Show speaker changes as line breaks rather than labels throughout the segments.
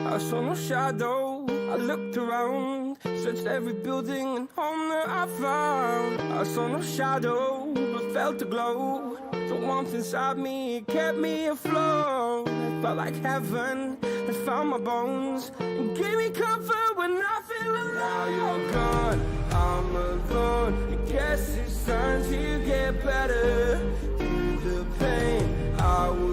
I saw no shadow. I looked around, searched every building and home that I found. I saw no shadow, but felt a glow. The warmth inside me kept me afloat. It felt like heaven had found my bones and gave me comfort when I feel alone. Now you're gone, I'm alone. I guess it's time to get better. Through the pain, I will.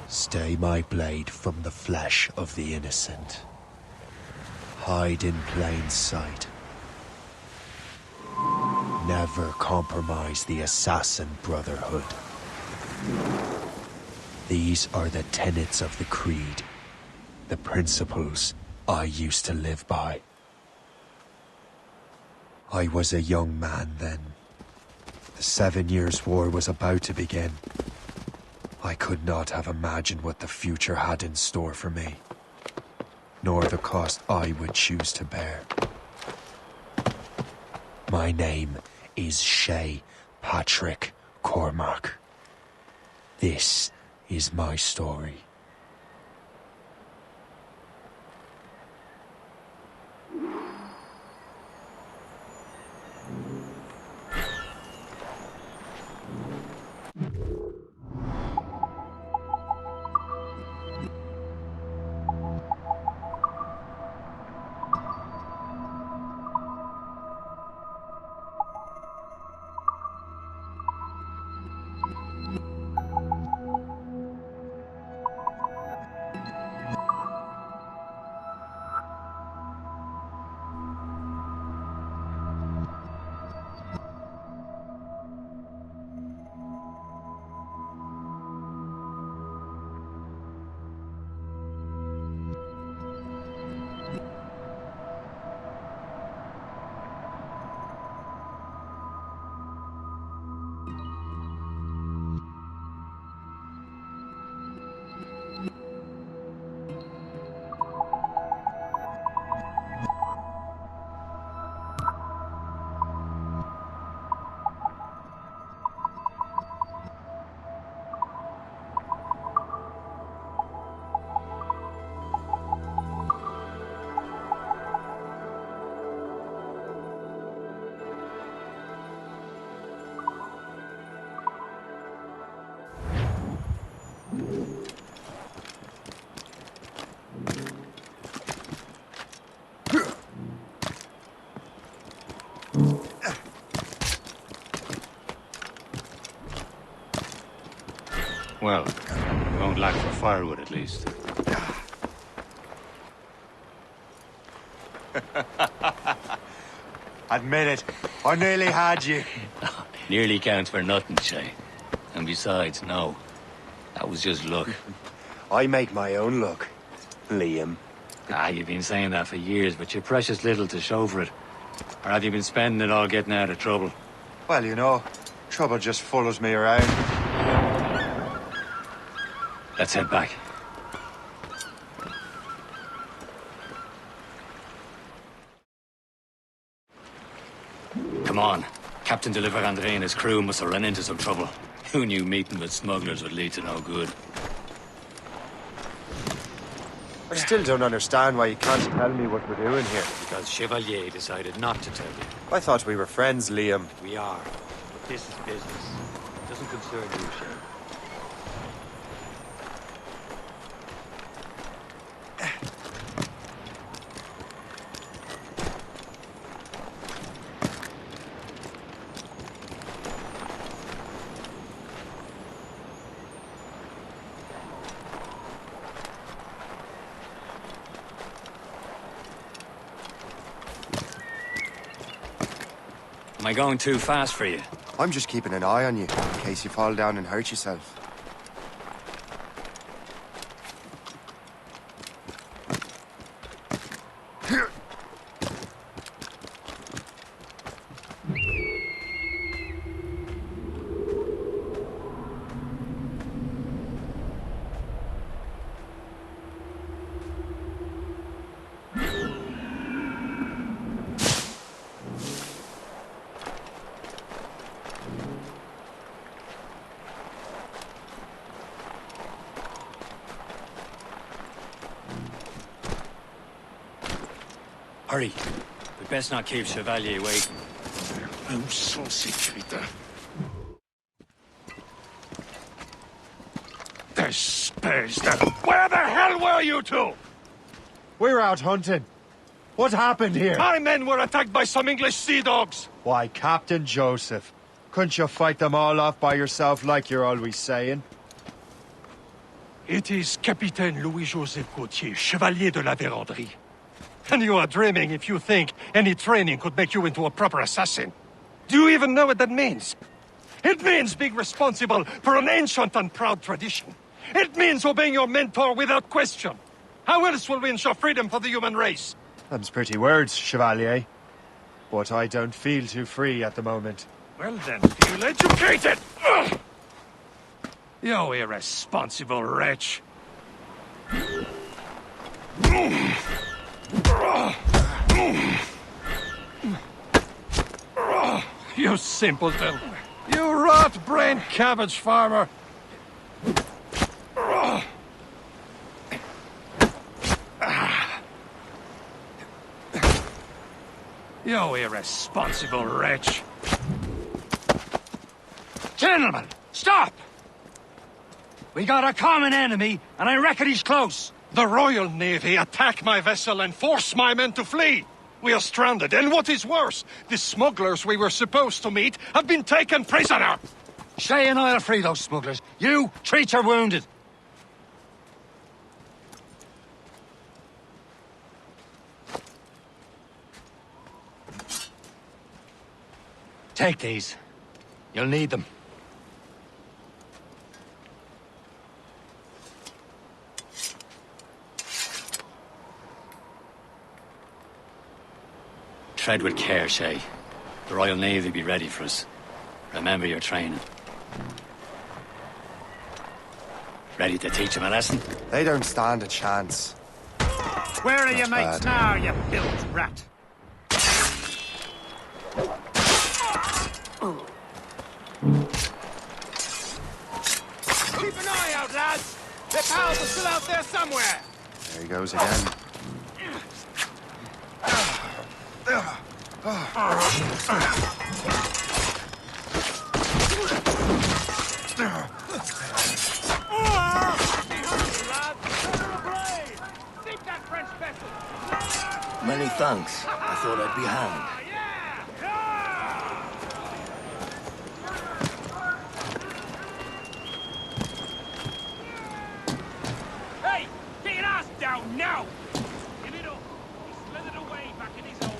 Stay my blade from the flesh of the innocent. Hide in plain sight. Never compromise the Assassin Brotherhood. These are the tenets of the creed, the principles I used to live by. I was a young man then. The 7 Years' War was about to begin. I could not have imagined what the future had in store for me, nor the cost I would choose to bear. My name is Shay Patrick Cormac. This is my story.
Well, we won't lack for firewood at least.
Admit it, I nearly had you.
Nearly counts for nothing, Shay. And besides, no. That was just luck.
I make my own luck, Liam.
You've been saying that for years, but you're precious little to show for it. Or have you been spending it all getting out of trouble?
Well, you know, trouble just follows me around.
Let's head back. Come on. Captain de Andre and his crew must have run into some trouble. Who knew meeting with smugglers would lead to no good?
I still don't understand why you can't tell me what we're doing here.
Because Chevalier decided not to tell you.
I thought we were friends, Liam.
We are. But this is business. It doesn't concern you, Shay. Am I going too fast for you?
I'm just keeping an eye on you, in case you fall down and hurt yourself.
Hurry. We'd best not keep Chevalier waiting.
Où sont ces crétins? Espèce de... Where the hell were you two?
We're out hunting. What happened here?
My men were attacked by some English sea dogs.
Why, Captain Joseph. Couldn't you fight them all off by yourself like you're always saying?
It is Capitaine Louis-Joseph Gauthier, Chevalier de la Vérendrye. And you are dreaming if you think any training could make you into a proper assassin. Do you even know what that means? It means being responsible for an ancient and proud tradition. It means obeying your mentor without question. How else will we ensure freedom for the human race?
Them's pretty words, Chevalier. But I don't feel too free at the moment.
Well then, feel educated! Ugh! You irresponsible wretch. You simpleton! You rot-brained cabbage farmer! You irresponsible wretch!
Gentlemen, stop! We got a common enemy, and I reckon he's close.
The Royal Navy attack my vessel and force my men to flee! We are stranded, and what is worse, the smugglers we were supposed to meet have been taken prisoner!
Shay and I'll free those smugglers. You, treat your wounded. Take these. You'll need them. Tread with care, Shay. The Royal Navy will be ready for us. Remember your training. Ready to teach them a lesson?
They don't stand a chance.
Where are your
Not
mates
bad.
now, you built rat? Keep an eye out, lads! Their pals are still out there somewhere!
There he goes again.
Many thanks. I thought I'd be hanged.
Hey! Get your ass down now! Give it up! He slithered away back in his hole.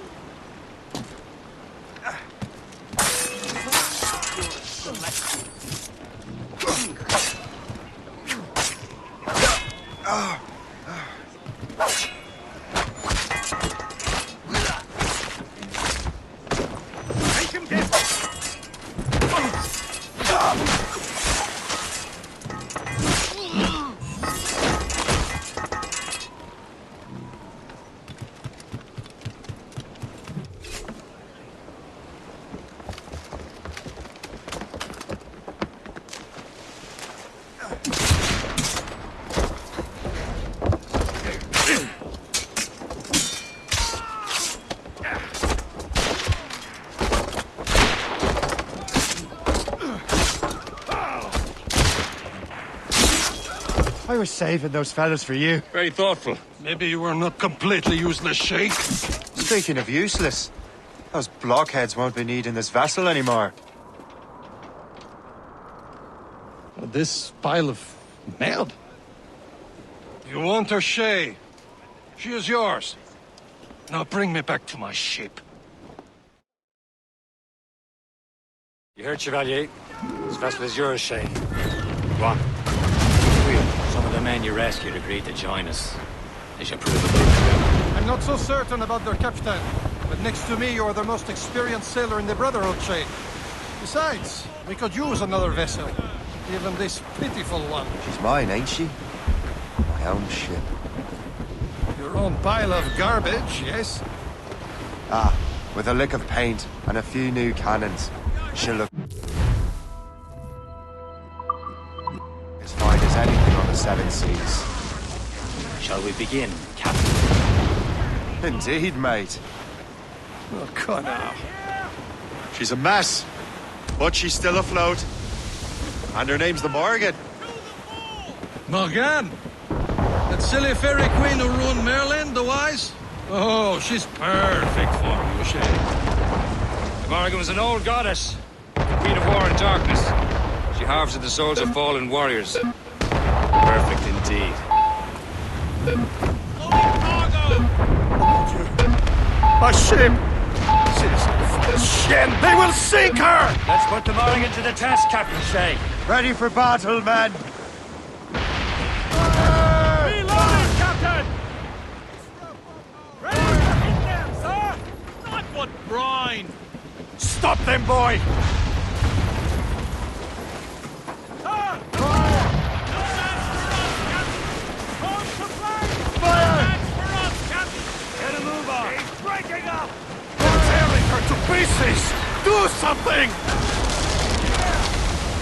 I was saving those fellas for you.
Very thoughtful.
Maybe you were not completely useless, Shay.
Speaking of useless, those blockheads won't be needing this vessel anymore.
This pile of merd. You want her, Shay? She is yours. Now bring me back to my ship.
You heard, Chevalier? This vessel is yours, Shay. Go on. Some of the men you rescued agreed to join us. They should prove a bit.
I'm not so certain about their captain, but next to me, you're the most experienced sailor in the Brotherhood, Shay. Besides, we could use another vessel. Even this pitiful one.
She's mine, ain't she? My own ship.
Your own pile of garbage, yes?
Ah, with a lick of paint and a few new cannons. She'll look as fine as anything on the seven seas.
Shall we begin, Captain?
Indeed, mate.
Oh, come now.
She's a mess, but she's still afloat. And her name's the Morgan.
Morgan? That silly fairy queen who ruined Merlin, the wise? Oh, she's perfect for you, Shay.
The Morgan was an old goddess. Queen of war and darkness. She harvested the souls of fallen warriors. Perfect indeed.
My ship! Shit! They will sink her!
Let's put the Morgan to the test, Captain Shay.
Ready for battle, men!
Reload, Captain! Ready to hit them, sir! Not but brine!
Stop them, boy!
Sir! No chance for us, Captain! Hold to play! Fire! No chance for us, Captain! Get a move on! He's breaking up!
They're tearing her to pieces! Do something!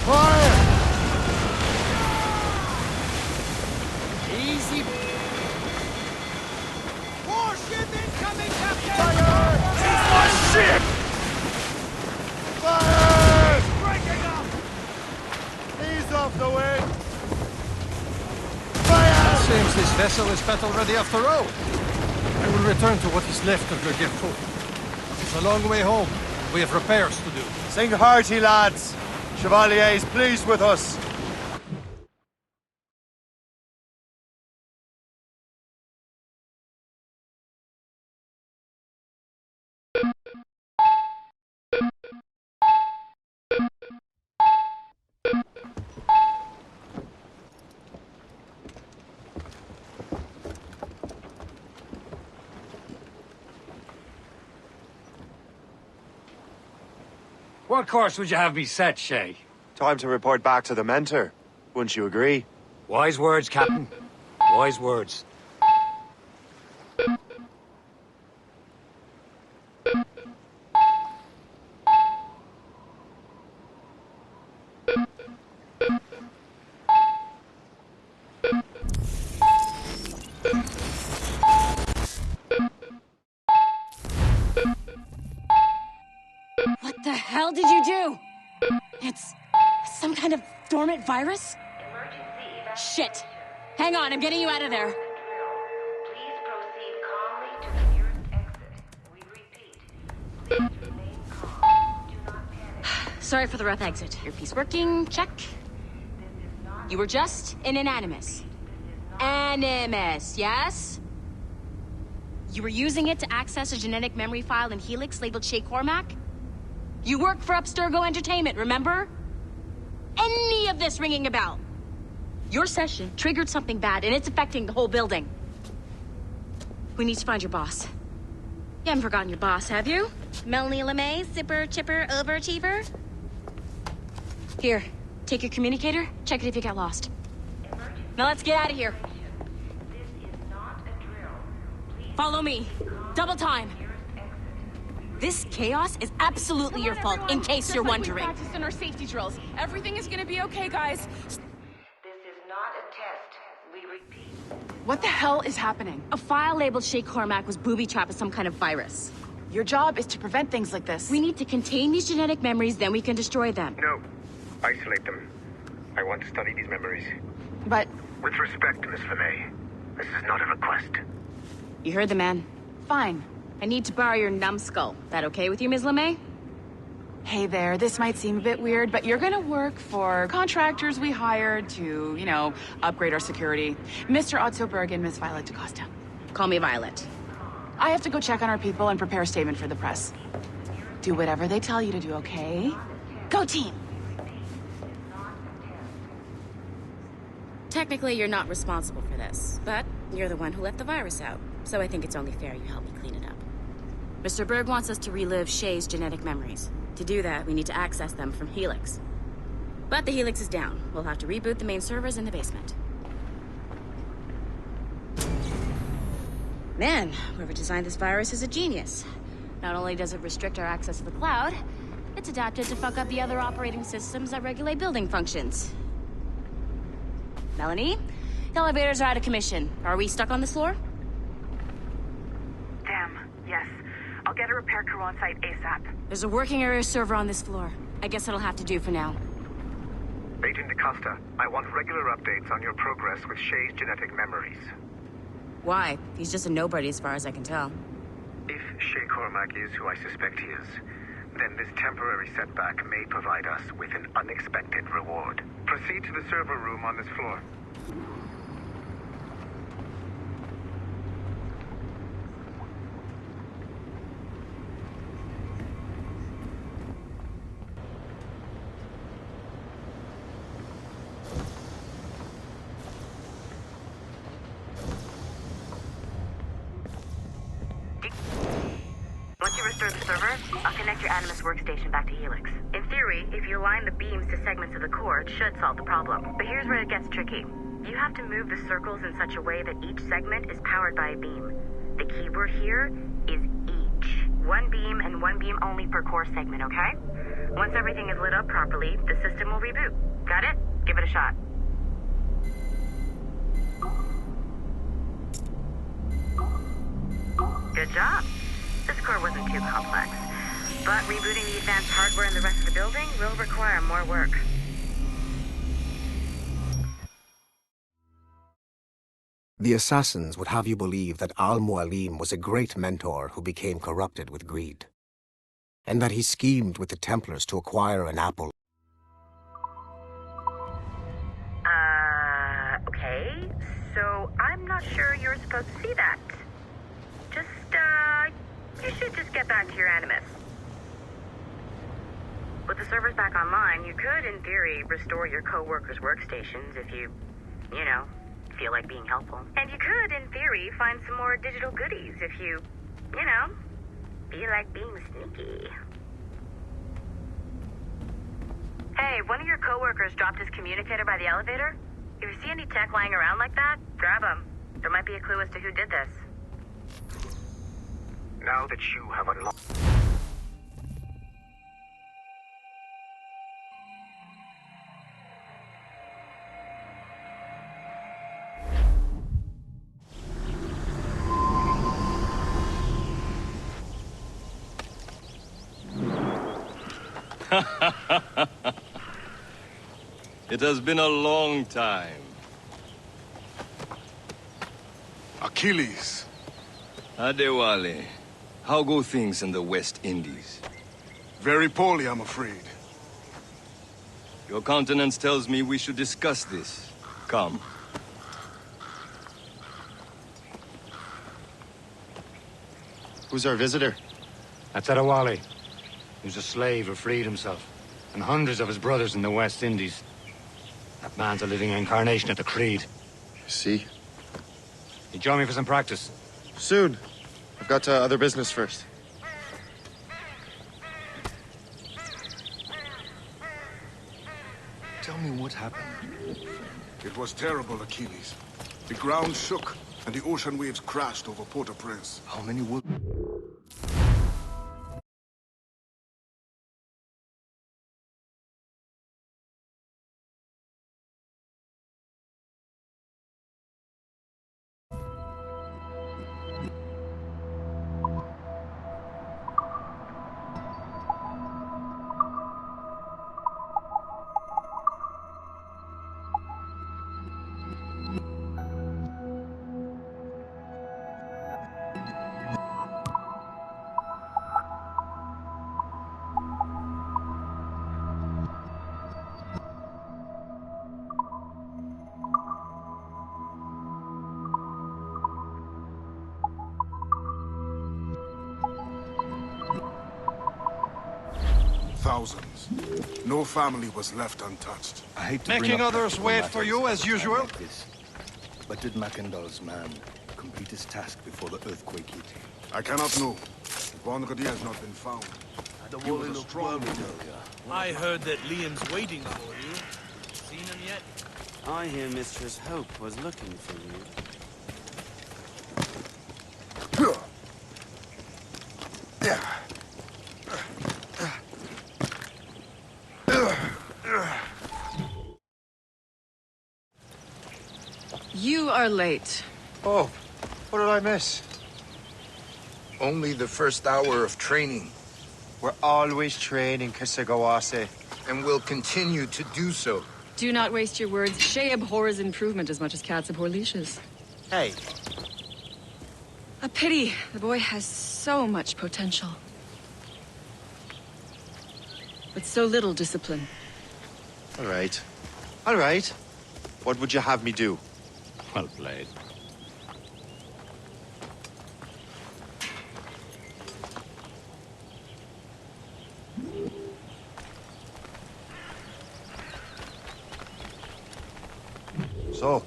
Fire!
Easy. Warship incoming, Captain!
My ship!
Fire!
He's breaking up!
Ease off the wind!
It seems this vessel is battle ready after all. I will return to what is left of your gift crew. It's a long way home. We have repairs to do.
Sing hearty, lads. Chevalier is pleased with us.
What course would you have me set, Shay?
Time to report back to the mentor. Wouldn't you agree?
Wise words, Captain. Wise words.
What the hell did you do? It's some kind of dormant virus? Shit. Hang on, I'm getting you out of there.
Please proceed calmly to the nearest exit. We repeat, please remain calm. Do not panic.
Sorry for the rough exit. Earpiece working, check. You were just an animus. Animus, yes? You were using it to access a genetic memory file in Helix labeled Shay Cormac? You work for Abstergo Entertainment, remember? Any of this ringing a bell? Your session triggered something bad, and it's affecting the whole building. We need to find your boss. You haven't forgotten your boss, have you? Melanie LeMay, zipper, chipper, overachiever? Here, take your communicator, check it if you get lost. Now let's get out of here.
This is not a drill. Please
Follow me. Double time. This chaos is absolutely your fault, in case you're wondering.
We practiced in our safety drills. Everything is gonna be okay, guys.
This is not a test. We repeat.
What the hell is happening?
A file labeled Shay Cormac was booby-trapped with some kind of virus.
Your job is to prevent things like this.
We need to contain these genetic memories, then we can destroy them.
No. Isolate them. I want to study these memories.
But
With respect, Miss LeMay, this is not a request.
You heard the man.
Fine.
I need to borrow your numbskull. That okay with you, Ms. LeMay?
Hey there, this might seem a bit weird, but you're gonna work for contractors we hired to, upgrade our security. Mr. Otto Berg and Miss Violet DaCosta.
Call me Violet.
I have to go check on our people and prepare a statement for the press. Do whatever they tell you to do, okay? Go team!
Technically, you're not responsible for this, but you're the one who let the virus out, so I think it's only fair you help me clean it up. Mr. Berg wants us to relive Shay's genetic memories. To do that, we need to access them from Helix. But the Helix is down. We'll have to reboot the main servers in the basement. Man, whoever designed this virus is a genius. Not only does it restrict our access to the cloud, it's adapted to fuck up the other operating systems that regulate building functions. Melanie? The elevators are out of commission. Are we stuck on this floor?
Damn, yes. I'll get a repair crew on site ASAP.
There's a working area server on this floor. I guess it'll have to do for now.
Agent DaCosta, I want regular updates on your progress with Shay's genetic memories.
Why? He's just a nobody as far as I can tell.
If Shay Cormac is who I suspect he is, then this temporary setback may provide us with an unexpected reward. Proceed to the server room on this floor.
Once you restore the server, I'll connect your Animus workstation back to Helix. In theory, if you align the beams to segments of the core, it should solve the problem. But here's where it gets tricky. You have to move the circles in such a way that each segment is powered by a beam. The keyword here is each. One beam and one beam only per core segment, okay? Once everything is lit up properly, the system will reboot. Got it? Give it a shot. Good job. This core wasn't too complex, but rebooting the advanced hardware in the rest of the building will require more work.
The assassins would have you believe that Al-Mualim was a great mentor who became corrupted with greed, and that he schemed with the Templars to acquire an apple.
Okay, so I'm not sure you're supposed to see that. You should just get back to your Animus. With the servers back online, you could, in theory, restore your co-workers' workstations if you feel like being helpful. And you could, in theory, find some more digital goodies if you feel like being sneaky. Hey, one of your co-workers dropped his communicator by the elevator. If you see any tech lying around like that, grab them. There might be a clue as to who did this.
Now that you have unlocked...
It has been a long time.
Achilles.
Adewale, how go things in the West Indies?
Very poorly, I'm afraid.
Your countenance tells me we should discuss this. Come.
Who's our visitor?
That's Adewale. He was a slave who freed himself, and hundreds of his brothers in the West Indies. That man's a living incarnation of the Creed.
See?
You join me for some practice?
Soon. I've got other business first.
Tell me what happened. It was terrible, Achilles. The ground shook, and the ocean waves crashed over Port-au-Prince.
How many would...
thousands. No family was left untouched.
I hate to
Making others wait for you, as usual?
Like this. But did Mackendall's man complete his task before the earthquake hit?
I cannot know. Brotherhood has not been found. He was a strong warrior.
I heard that Liam's waiting for you. Seen him yet?
I hear Mistress Hope was looking for you.
You are late.
Oh, what did I miss? Only the first hour of training.
We're always training, Kisagawase.
And will continue to do so.
Do not waste your words. Shay abhors improvement as much as cats abhor leashes.
Hey.
A pity. The boy has so much potential. But so little discipline.
All right. All right. What would you have me do?
Well played.
So,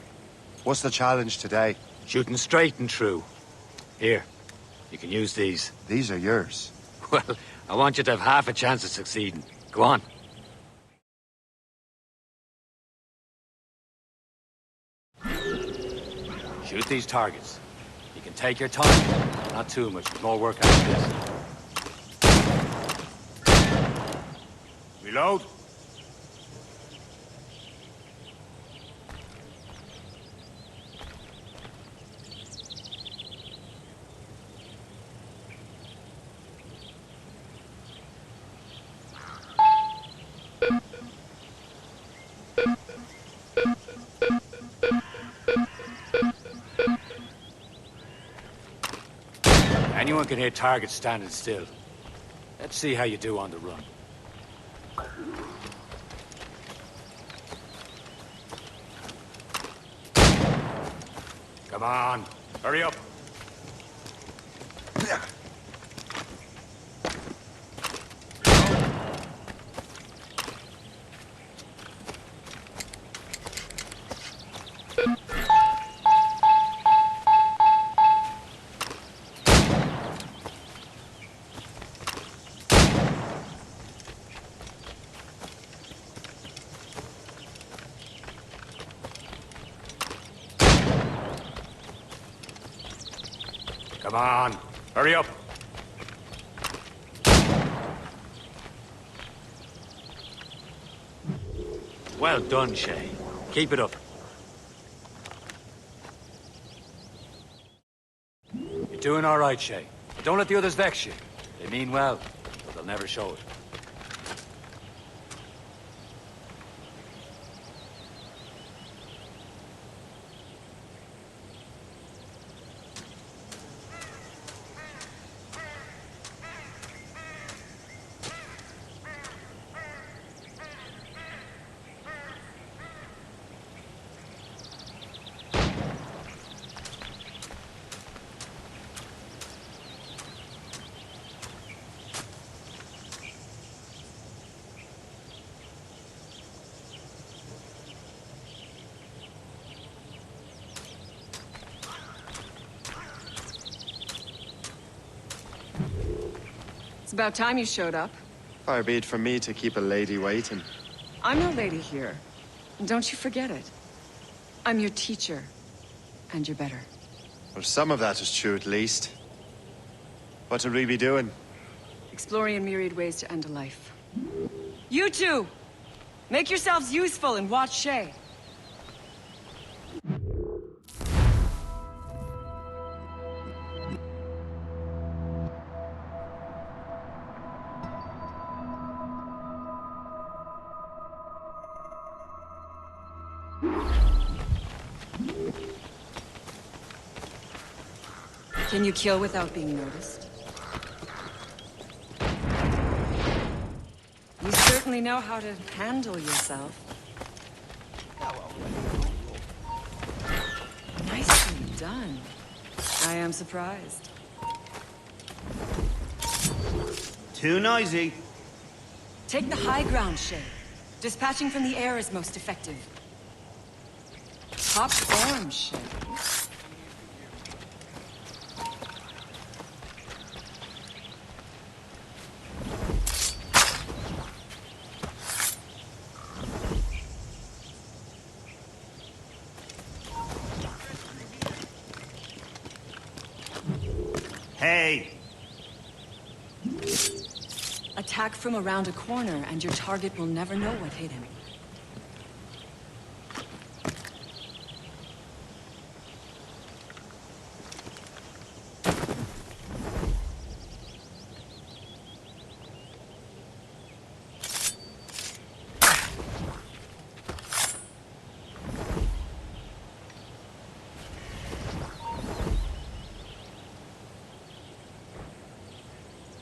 what's the challenge today?
Shooting straight and true. Here, you can use these.
These are yours.
Well, I want you to have half a chance of succeeding. Go on. Shoot these targets. You can take your time. Not too much. More work after this.
Reload.
Anyone can hit targets standing still. Let's see how you do on the run. Come on, hurry up. Come on, hurry up. Well done, Shay. Keep it up. You're doing all right, Shay. Don't let the others vex you. They mean well, but they'll never show it.
It's about time you showed up.
Far be it from me to keep a lady waiting.
I'm no lady here. And don't you forget it. I'm your teacher. And you're better.
Well, some of that is true at least. What would we be doing?
Exploring a myriad ways to end a life. You two! Make yourselves useful and watch Shay. Can you kill without being noticed? You certainly know how to handle yourself. Nicely done. I am surprised.
Too noisy.
Take the high ground, Shay. Dispatching from the air is most effective. Top form, Shay.
Hey!
Attack from around a corner, and your target will never know what hit him.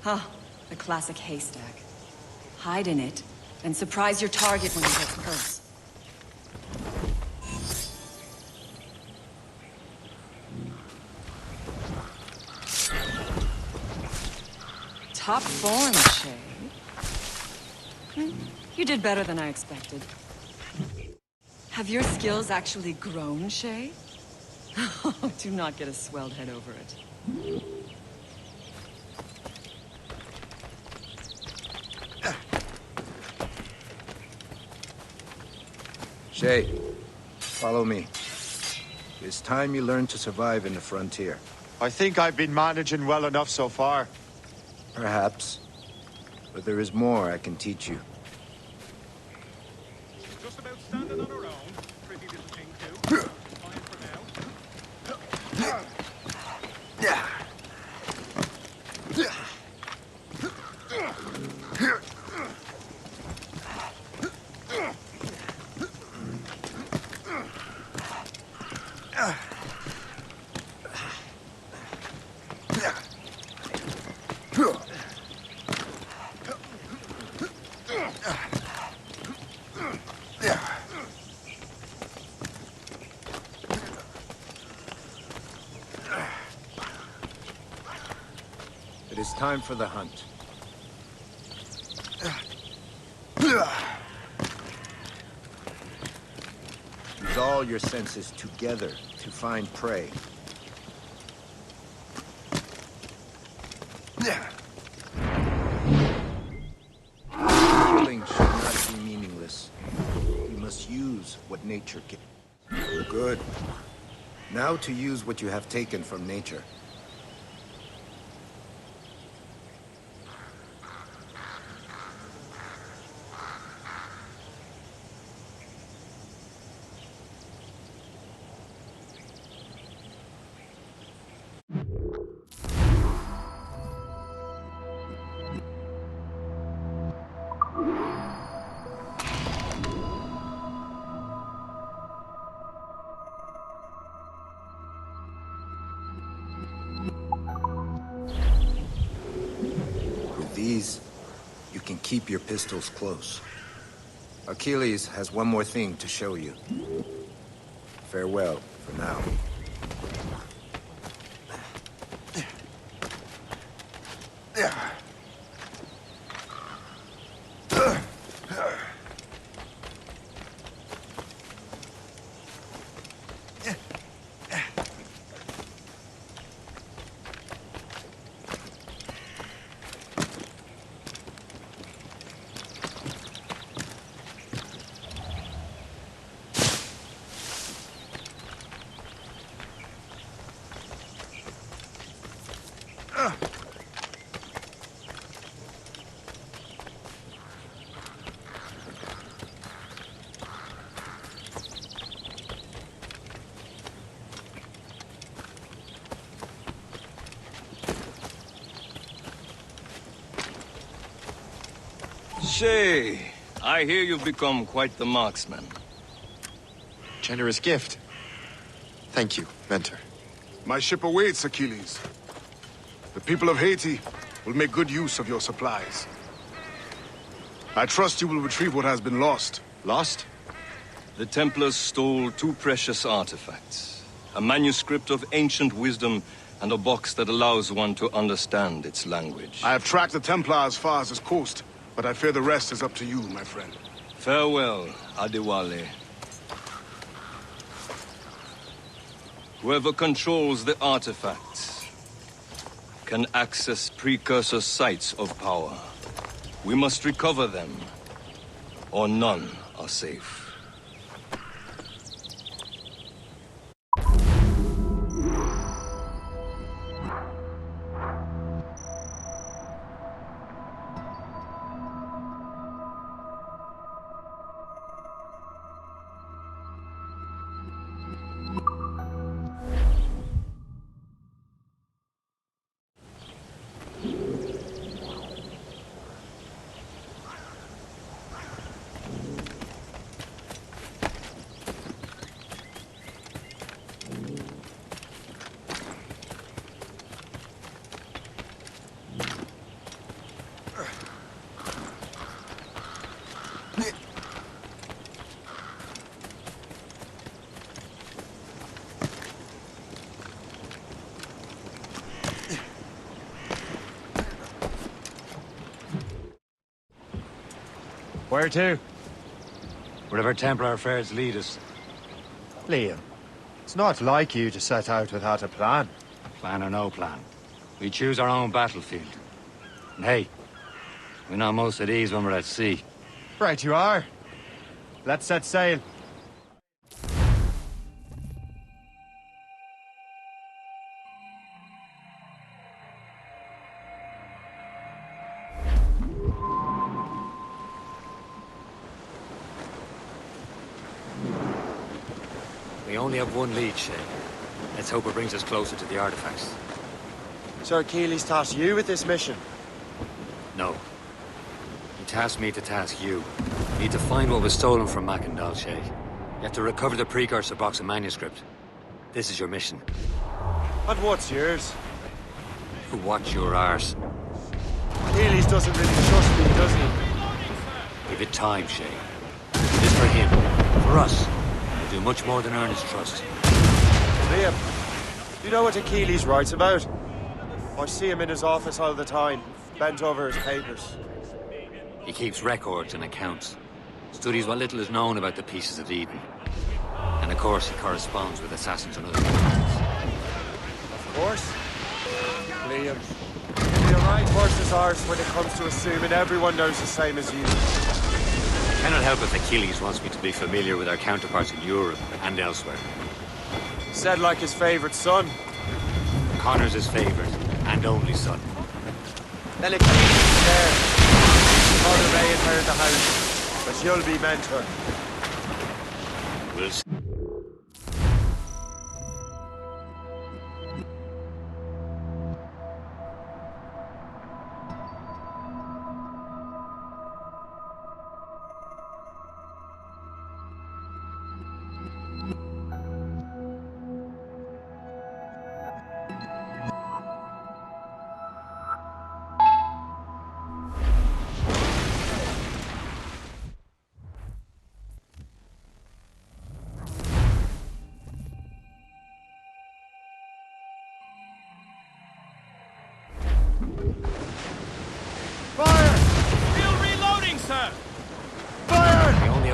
Huh. The classic haystack. Hide in it, and surprise your target when he gets close. Top form, Shay. You did better than I expected. Have your skills actually grown, Shay? Do not get a swelled head over it.
Shay, follow me. It's time you learn to survive in the frontier.
I think I've been managing well enough so far.
Perhaps. But there is more I can teach you.
Just about standing on her own. Pretty little thing too. Fine for now.
It is time for the hunt. Use all your senses together to find prey. Killing should not be meaningless. You must use what nature gives. Good. Now to use what you have taken from nature. These, you can keep your pistols close. Achilles has one more thing to show you. Farewell for now.
Shay, I hear you've become quite the marksman.
Generous gift. Thank you, Mentor.
My ship awaits, Achilles. The people of Haiti will make good use of your supplies. I trust you will retrieve what has been lost.
Lost?
The Templars stole 2 precious artifacts. A manuscript of ancient wisdom and a box that allows one to understand its language.
I have tracked the Templars as far as this coast. But I fear the rest is up to you, my friend.
Farewell, Adewale. Whoever controls the artifacts can access precursor sites of power. We must recover them, or none are safe.
Where to? Wherever Templar affairs lead us.
Liam, it's not like you to set out without a plan.
Plan or no plan. We choose our own battlefield. And hey, we're not most at ease when we're at sea.
Right you are. Let's set sail.
We only have one lead, Shay. Let's hope it brings us closer to the artifacts.
Sir Achilles tasked you with this mission?
No. He tasked me to task you. You need to find what was stolen from Mackendal, Shay. You have to recover the precursor box of manuscript. This is your mission.
And what's yours?
Watch your arse.
Achilles doesn't really trust me, does he?
Give it time, Shay. It is for him. For us. We'll do much more than earn his trust.
Liam, you know what Achilles writes about? I see him in his office all the time, bent over his papers.
He keeps records and accounts. Studies what little is known about the pieces of Eden. And of course, he corresponds with assassins and other criminals.
Of course. Liam, you're right horse's ours when it comes to assuming everyone knows the same as you.
I cannot help if Achilles wants me to be familiar with our counterparts in Europe and elsewhere.
Said like his favorite son.
Connor's his favorite and only son.
Then Achilles is there. Father may inherit the house, but you'll be mentor.
We'll see.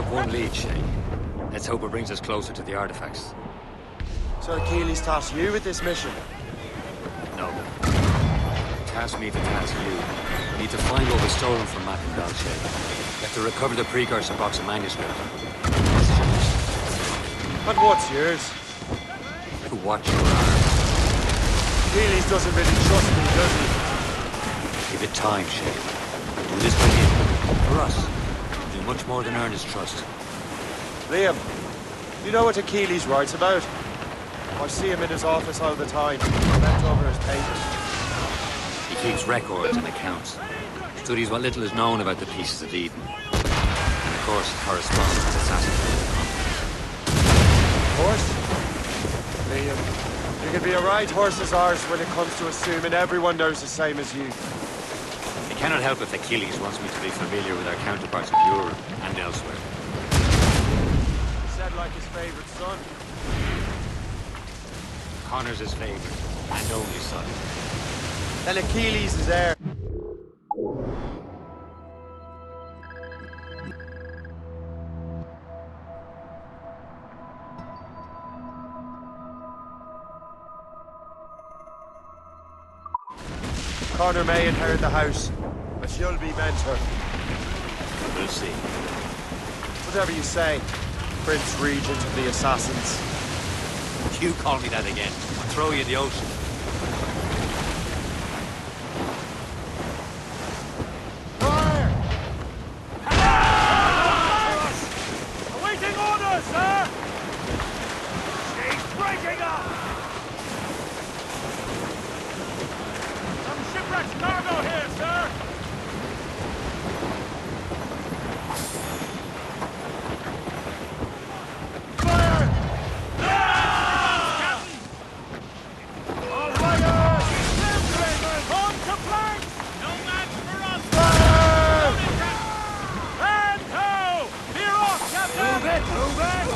One lead, Shay. Let's hope it brings us closer to the artifacts.
So Achilles tasked you with this mission?
No. He tasked me to task you. We need to find what was stolen from Mackendal, Shay. You have to recover the precursor box of manuscript. This is your mission.
And what's yours?
To watch your arms.
Achilles doesn't really trust me, does he?
Give it time, Shay. Do this for him. For us. Much more than earn his trust.
Liam, you know what Achilles writes about? I see him in his office all the time, bent over his papers.
He keeps records and accounts. Studies what little is known about the pieces of Eden. And of course, corresponds with assassins.
Of course. Liam, you can be a right horse's arse when it comes to assuming everyone knows the same as you.
I cannot help if Achilles wants me to be familiar with our counterparts in Europe and elsewhere.
Said like his favorite son.
Connor's his favorite and only son.
Then Achilles is there. Connor may inherit the house, but you'll be mentor.
We'll see.
Whatever you say, Prince Regent of the Assassins.
You call me that again, I'll throw you in the ocean.
Awaiting orders, sir! She's breaking up! Some shipwrecked cargo here, sir! Fire! All fighters! On to planks! No match for us! Fire! And ho! Veer off, Captain! Move it! Move it!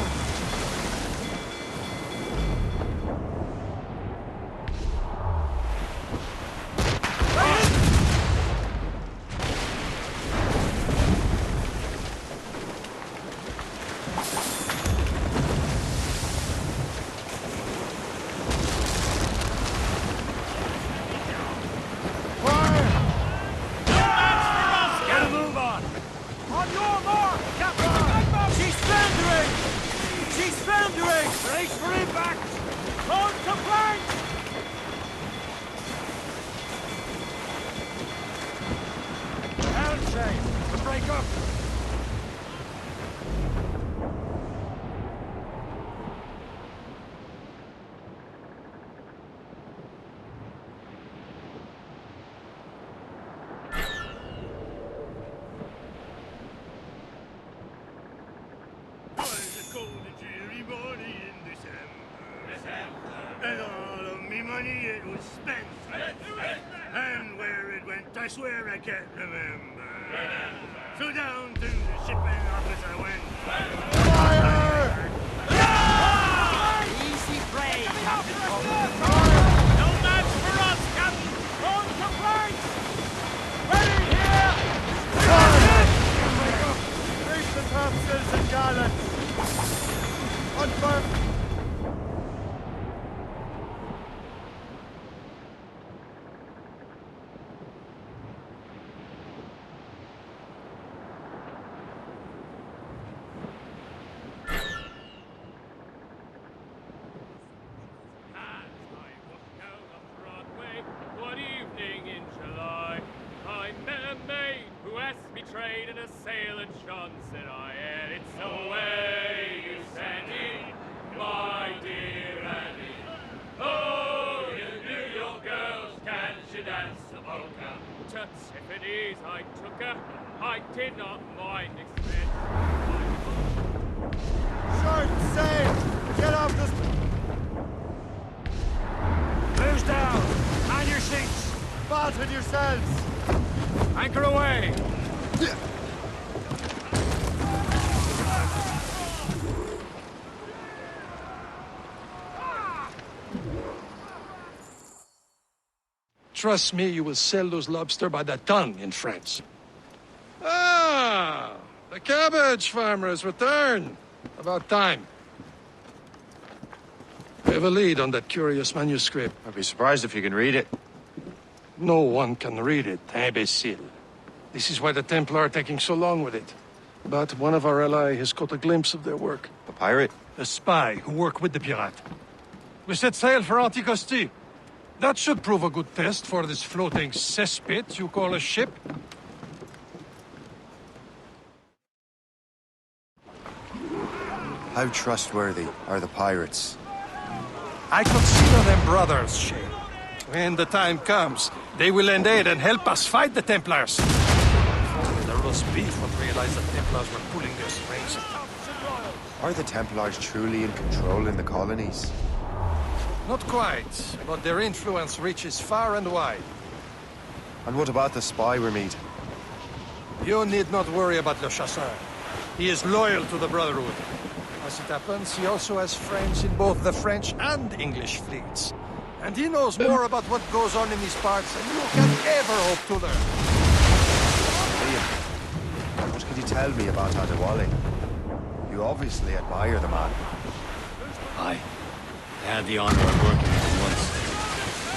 Get a move on! On your mark, Captain! She's foundering! She's foundering! Brace for impact! On to flank! Helm chain! To break up!
Was a cold and dreary morning in December. And all of me money it was spent. And where it went, I swear I can't remember. So down to the shipping office I went. Fire!
Easy prey, Captain Cormac. No match for us, Captain! On to flank! Ready here!
Reach the topsails and gallants! On fire!
One evening in July, I met a maid who asked me trade in a sail and shone. Said I, and it's the way you send it, my dear Annie. Oh, you New York girls, can she dance the polka? To Tiffany's I took her, I did not mind expense.
Short sail! Get off this...
Who's down? On your seats!
Fasten yourselves!
Anchor away!
Trust me, you will sell those lobster by the ton in France. Ah! The cabbage farmer has returned. About time. We have a lead on that curious manuscript.
I'd be surprised if you can read it.
No one can read it, imbecile. This is why the Templar are taking so long with it. But one of our allies has caught a glimpse of their work.
A pirate?
A spy who worked with the pirate. We set sail for Anticosti. That should prove a good test for this floating cesspit you call a ship.
How trustworthy are the pirates?
I consider them brothers, Shay. When the time comes, they will lend aid and help us fight the Templars. The roast beef would realize the Templars were pulling their strings.
Are the Templars truly in control in the colonies?
Not quite, but their influence reaches far and wide.
And what about the spy we're meeting?
You need not worry about Le Chasseur. He is loyal to the Brotherhood. As it happens, he also has friends in both the French and English fleets. And he knows more about what goes on in these parts than you can ever hope to learn.
Liam, what can you tell me about Adewale? You obviously admire the man.
Aye. I had the honor of working with him once.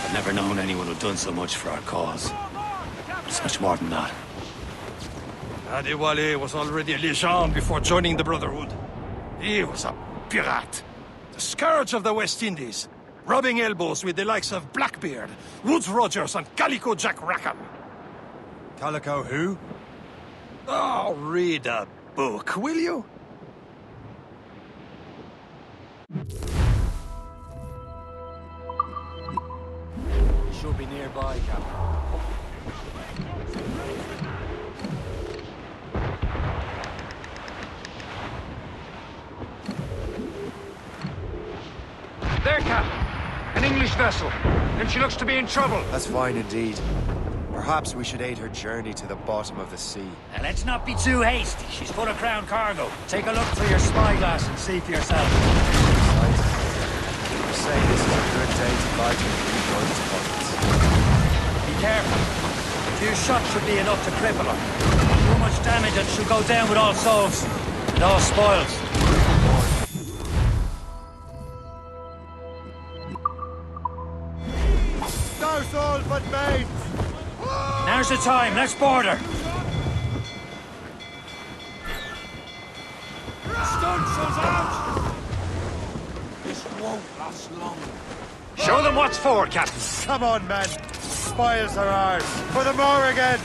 I've never known anyone who'd done so much for our cause. It's much more than that.
Adewale was already a legend before joining the Brotherhood. He was a pirate. The scourge of the West Indies. Rubbing elbows with the likes of Blackbeard, Woodes Rogers, and Calico Jack Rackham.
Calico who?
Oh, read a book, will you?
He should be nearby, Captain.
There, Captain. An English vessel. And she looks to be in trouble.
That's fine indeed. Perhaps we should aid her journey to the bottom of the sea.
Now, let's not be too hasty. She's full of crown cargo. Take a look through your spyglass and see for yourself.
Right. You say this is a good day to light and rejoin points.
Be careful. A few shots should be enough to cripple her. Too much damage and she'll go down with all souls. And all spoils.
No souls but mates!
Now's the time. Let's board her.
Stunsails out! This won't last long. Show them what's for, Captain.
Come on, men. Spoils are ours. For the Morrigan!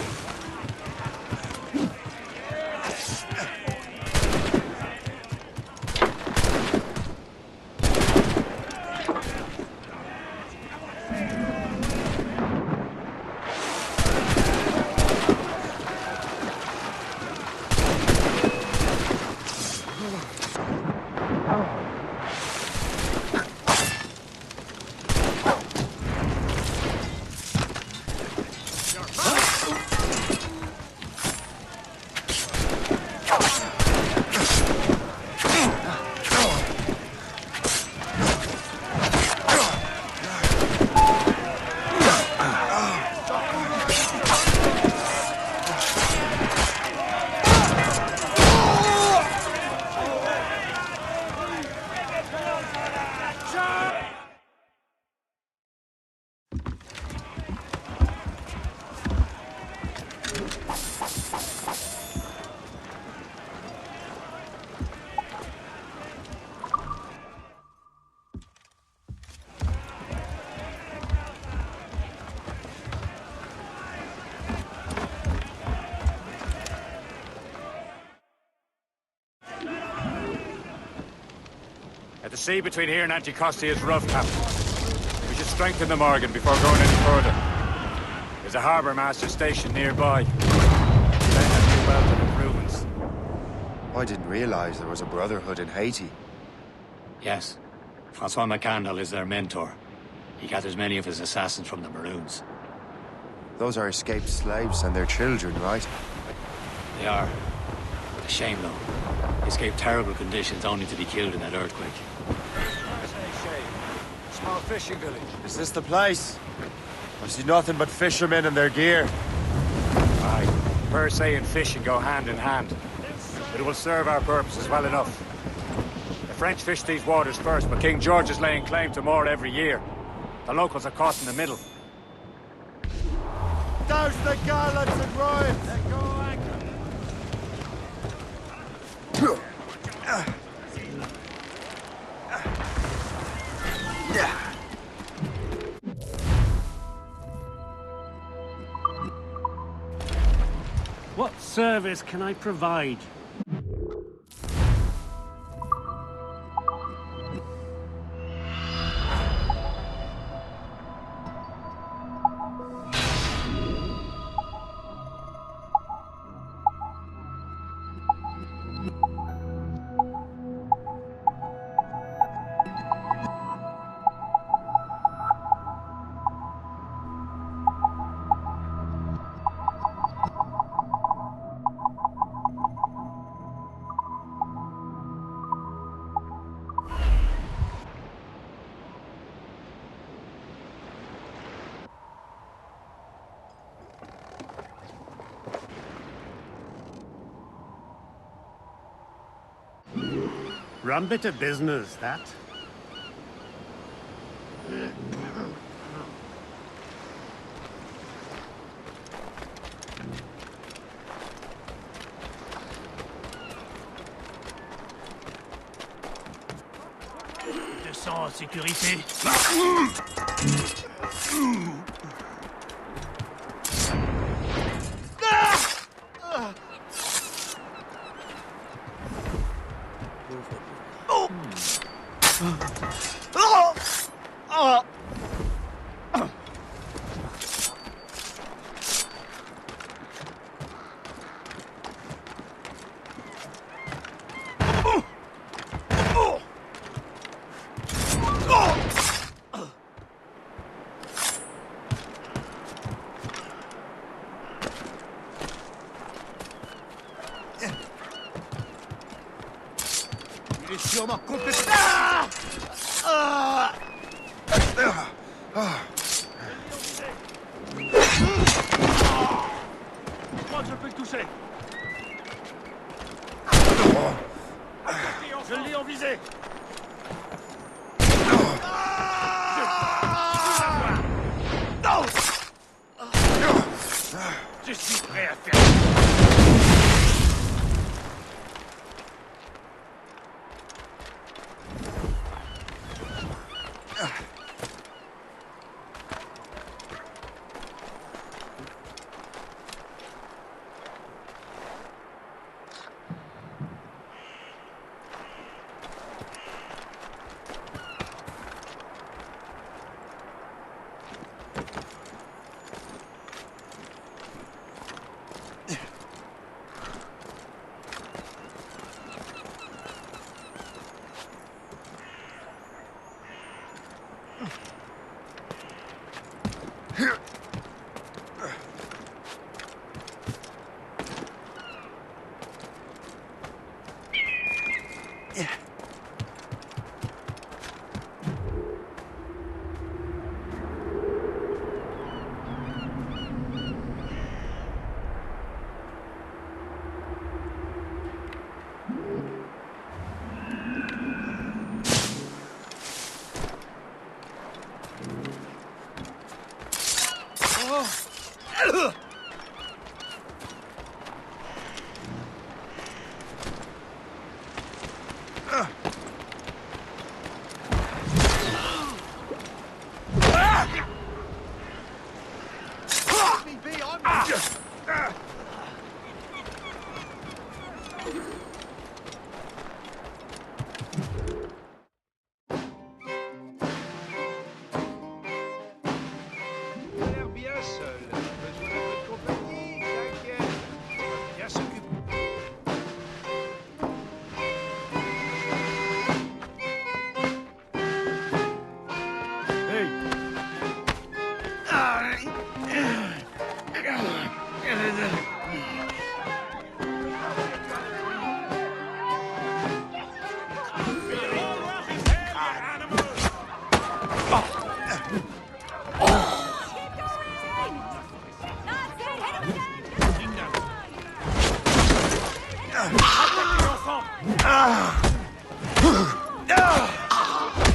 The sea between here and Anticosti is rough, Captain. We should strengthen the Morgan before going any further. There's a harbour master station nearby. Then a new belt of improvements.
I didn't realize there was a Brotherhood in Haiti.
Yes. Francois McCandle is their mentor. He gathers many of his assassins from the Maroons.
Those are escaped slaves and their children, right?
They are. A shame, though. They escaped terrible conditions only to be killed in that earthquake.
Small fishing village.
Is this the place? I see nothing but fishermen and their gear.
Aye. Per se and fishing go hand in hand. But it will serve our purposes well enough. The French fish these waters first, but King George is laying claim to more every year. The locals are caught in the middle.
Douse the gallants and royals!
Let go anchor!
What service can I provide? Rum bit of business, that.
sens en sécurité.
Il est sûrement complètement...
Je crois que je peux le toucher. Je l'ai en visée. Je suis prêt à faire...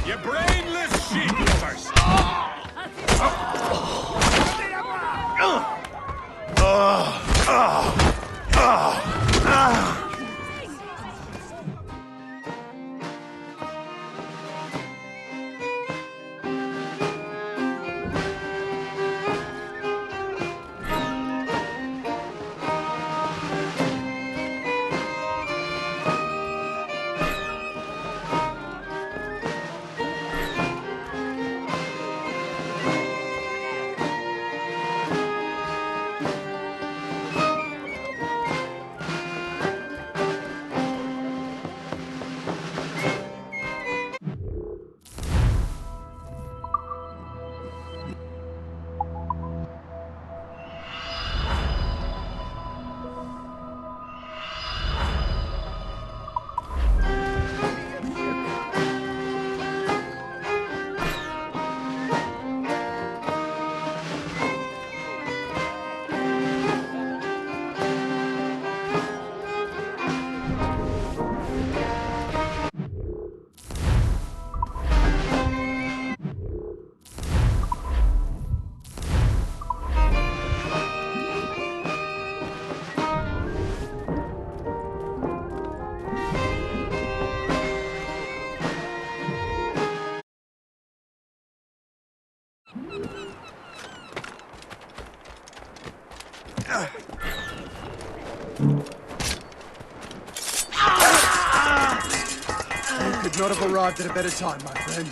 You brainless sheep-person!
You could not have arrived at a better time, my friend.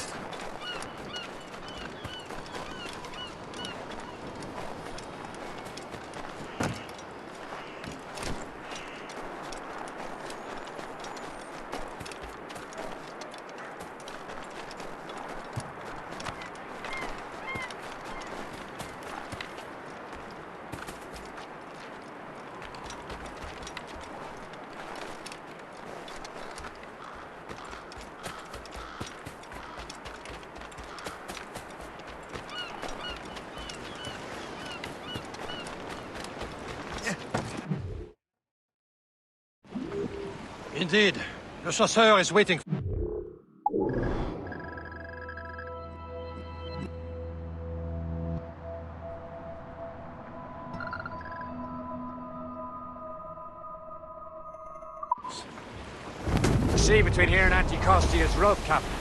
Indeed. Le chasseur is waiting.
The sea between here and Anticosti is rough, Captain.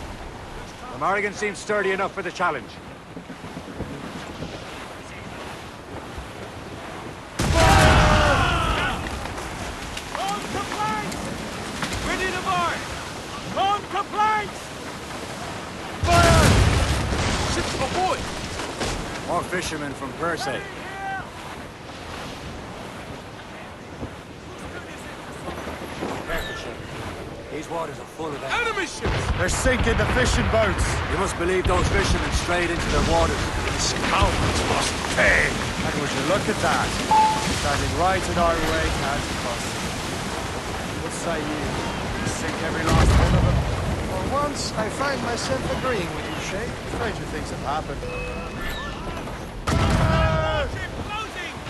The Morrigan seems sturdy enough for the challenge. More fishermen from Persay. These waters are full of enemy ships.
They're sinking the fishing boats.
You must believe those fishermen strayed into their waters.
These scoundrels must pay. And would you look at that? Standing right in our way to Anticosti. What say you? You sink every last one of them? For once, I find myself agreeing with you, Shay. Stranger things have happened.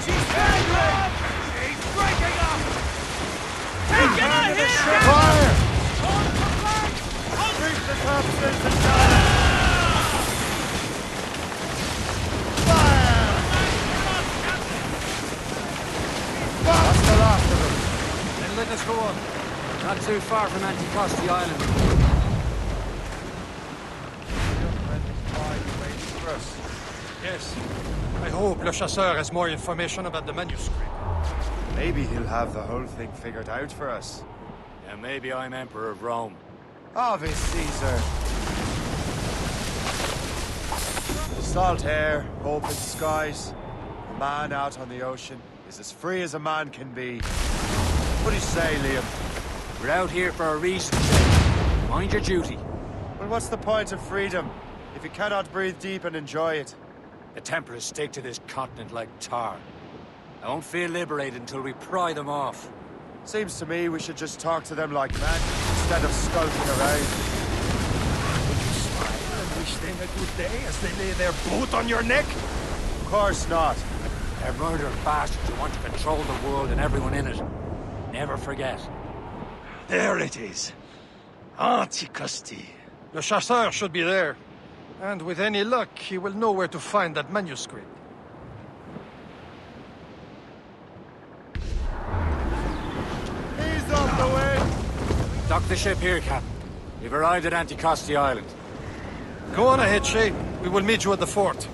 He's breaking up! Take it out here!
Fire! Reach the topsails and down! Fire! That's the last of them.
Then let us go on.
Not too far from Anticosti Island.
Yes. I hope Le Chasseur has more information about the manuscript.
Maybe he'll have the whole thing figured out for us.
Yeah, maybe I'm Emperor of Rome.
Ave Caesar. Salt air, open skies. A man out on the ocean is as free as a man can be. What do you say, Liam?
We're out here for a reason, Shay. Mind your duty.
Well, what's the point of freedom if you cannot breathe deep and enjoy it?
The Templars stick to this continent like tar. I won't feel liberated until we pry them off.
Seems to me we should just talk to them like men, instead of skulking around.
Would you smile and wish them a good day as they lay their boot on your neck?
Of course not.
They're murderous bastards who want to control the world and everyone in it. Never forget.
There it is. Anticosti. Le Chasseur should be there. And with any luck, he will know where to find that manuscript.
He's off the way!
Dock the ship here, Captain. We've arrived at Anticosti Island.
Go on ahead, Shay. We will meet you at the fort.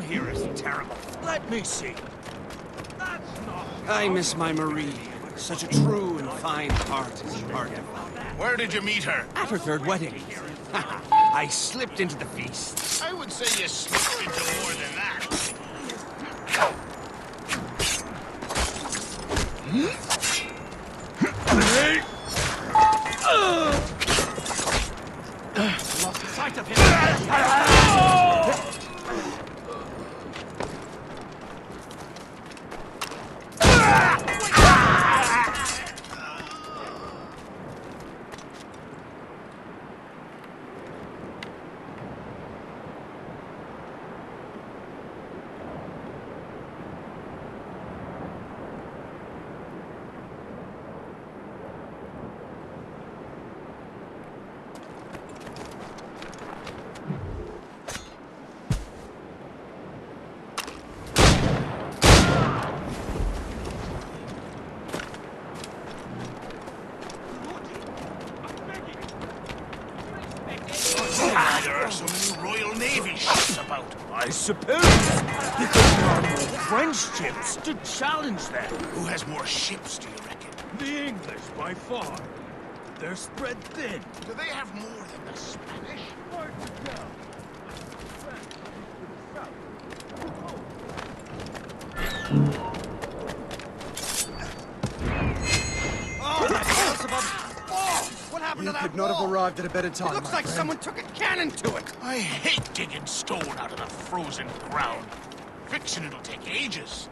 Here is terrible. Let me see. I miss my Marie. Such a true and fine heart is hard to find.
Where did you meet her?
At her third wedding. I slipped into the feast.
I would say you slipped into more than that.
Lost sight of him.
why there are so many Royal Navy ships about.
I suppose because there are more French ships to challenge them.
Who has more ships, do you reckon?
The English, by far. They're spread thin.
Do they have more than the Spanish?
Hard to tell.
What happened
You
to that
could not have
wall?
arrived at a better time,
It looks
my
like
friend.
someone took a cannon to it.
I hate digging stone out of the frozen ground. Fixing it'll take ages.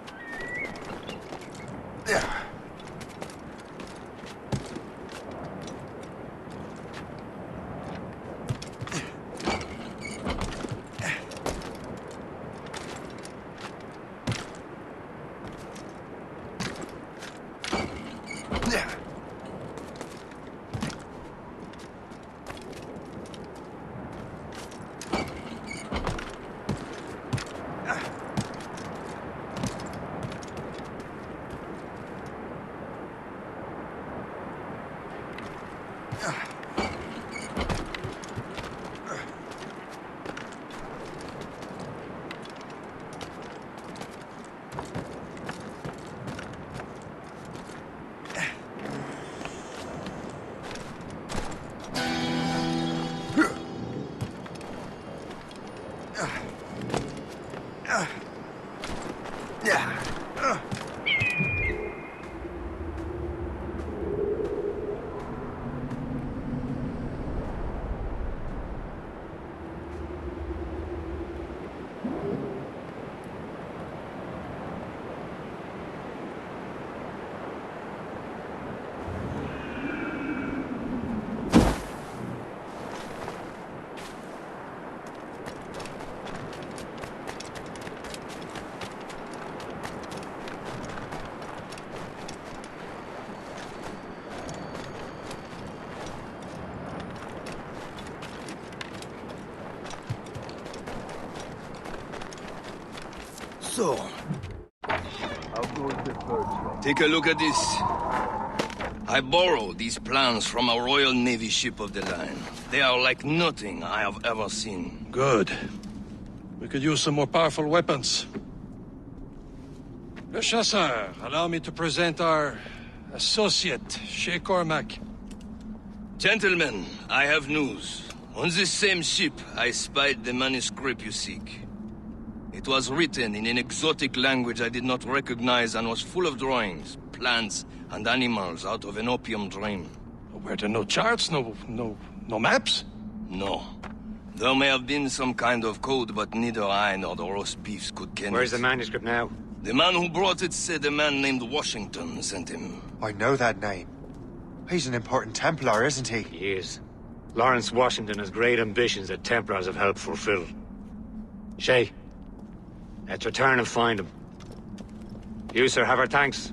So, take a look at this. I borrowed these plans from a Royal Navy ship of the line. They are like nothing I have ever seen.
Good. We could use some more powerful weapons. Le Chasseur, allow me to present our associate, Shay Cormac.
Gentlemen, I have news. On this same ship, I spied the manuscript you seek. It was written in an exotic language I did not recognize and was full of drawings, plants, and animals out of an opium dream.
Were there no charts, no maps?
No. There may have been some kind of code, but neither I nor the roast beefs could ken
Where's
it.
the manuscript now?
The man who brought it said a man named Washington sent him.
I know that name. He's an important Templar, isn't he?
He is. Lawrence Washington has great ambitions that Templars have helped fulfill. Shay, let's return and find him. You, sir, have our thanks.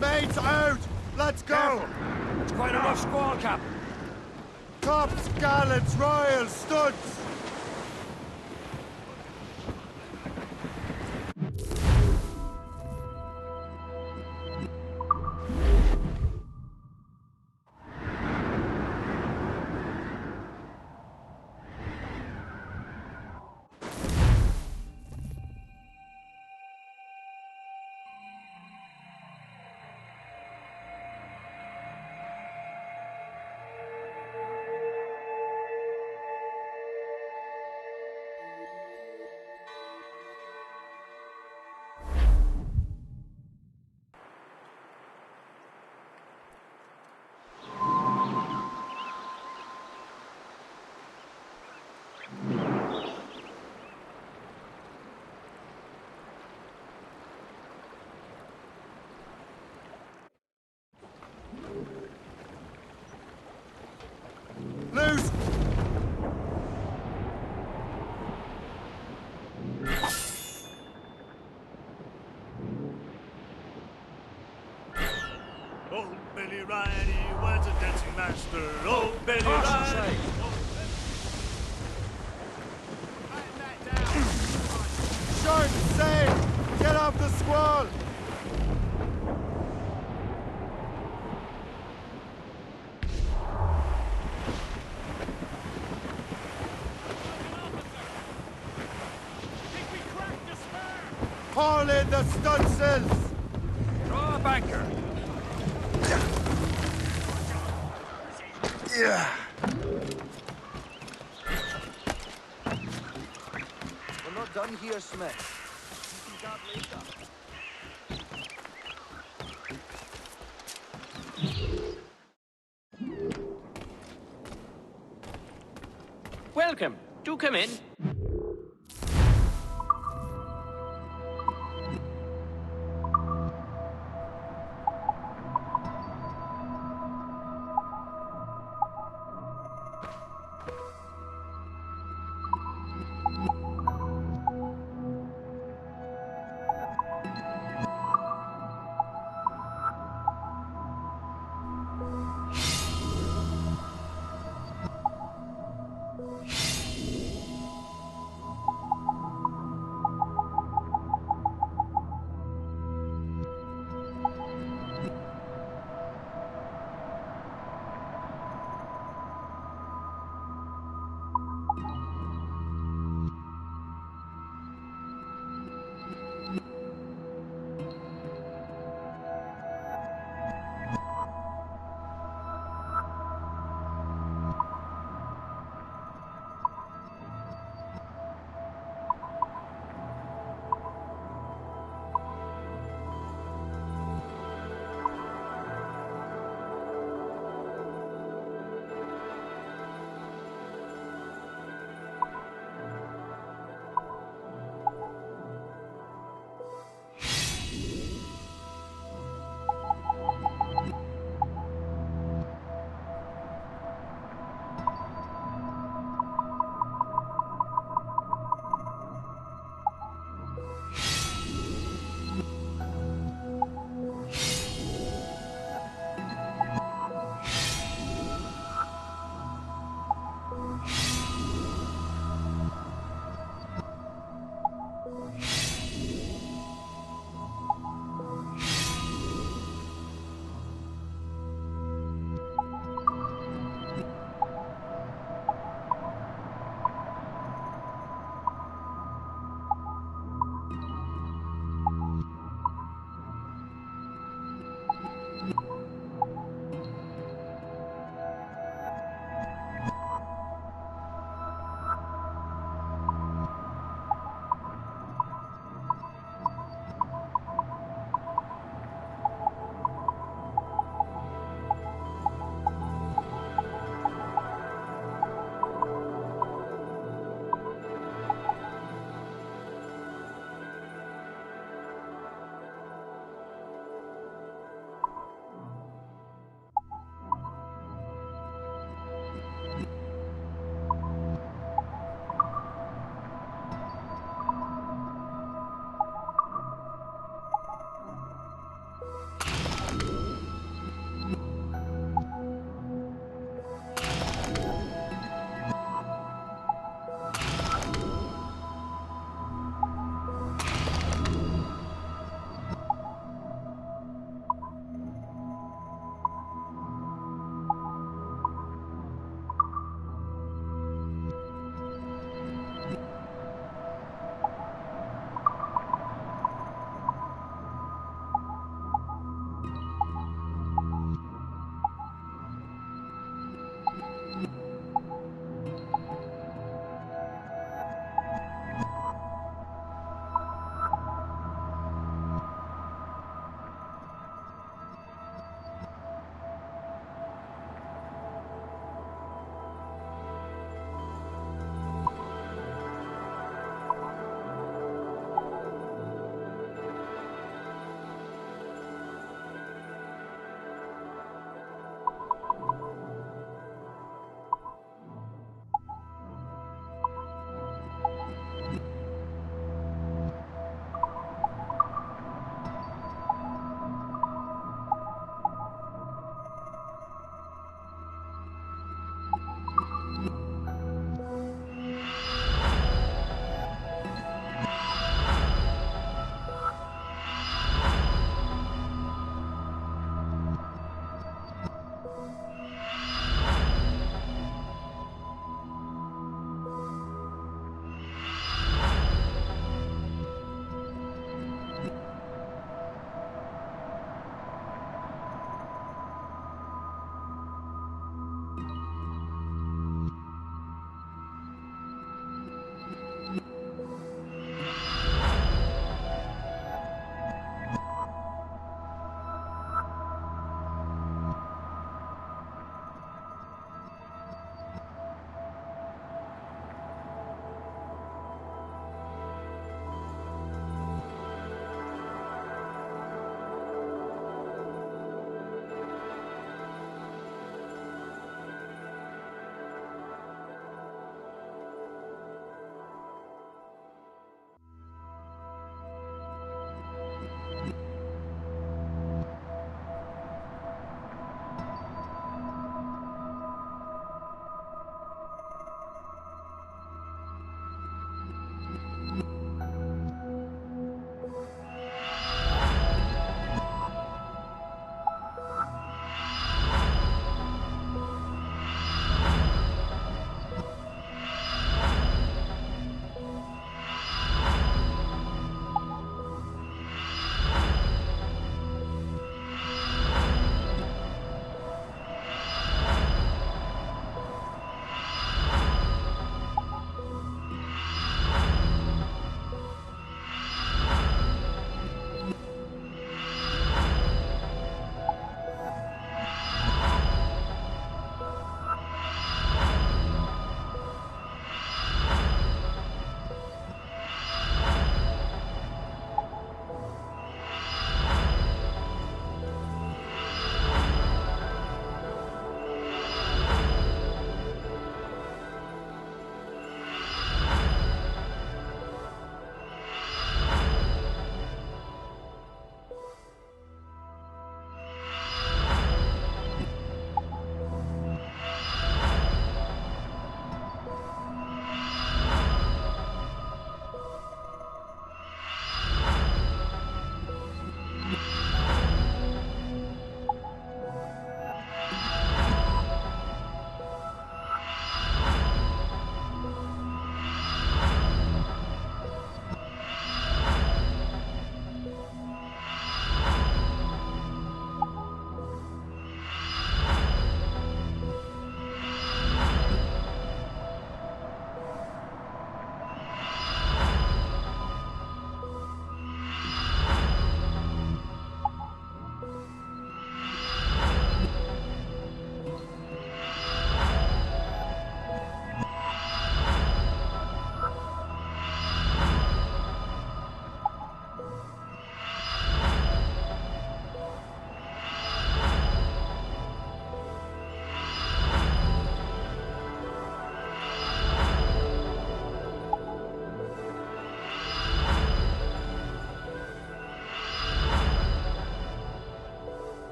Mates out! Let's go!
It's quite a rough squall, Cap.
Tops, gallants, royals, studs!
Ride, he was a dancing master. Oh, Betty Ride.
Short, safe! Get off the squall! Haul in the stunsails!
Draw a banker.
Yeah.
We're not done here, Smith. You can start later.
Welcome. Do come in.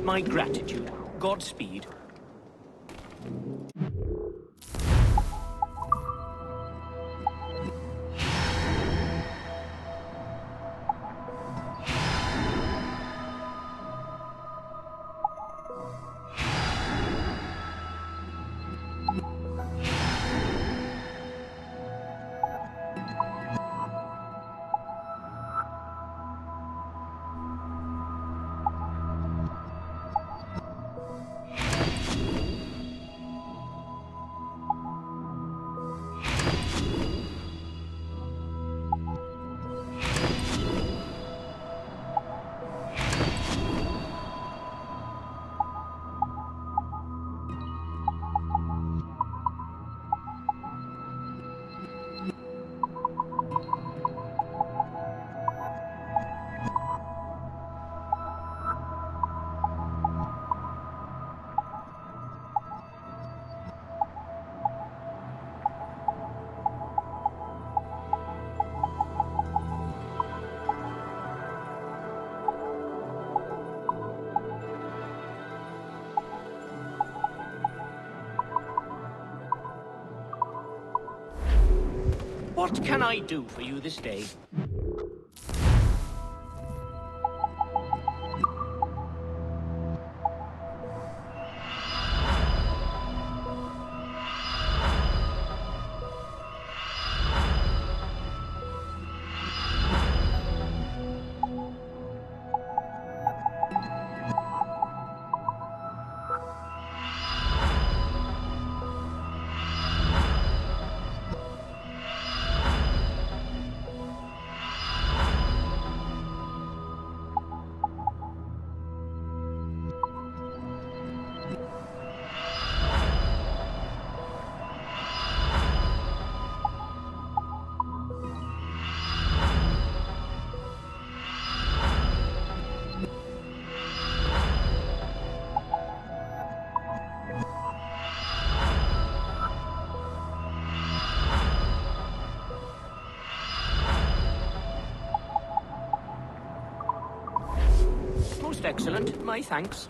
My gratitude. Godspeed. What can I do for you this day? Most excellent. My thanks.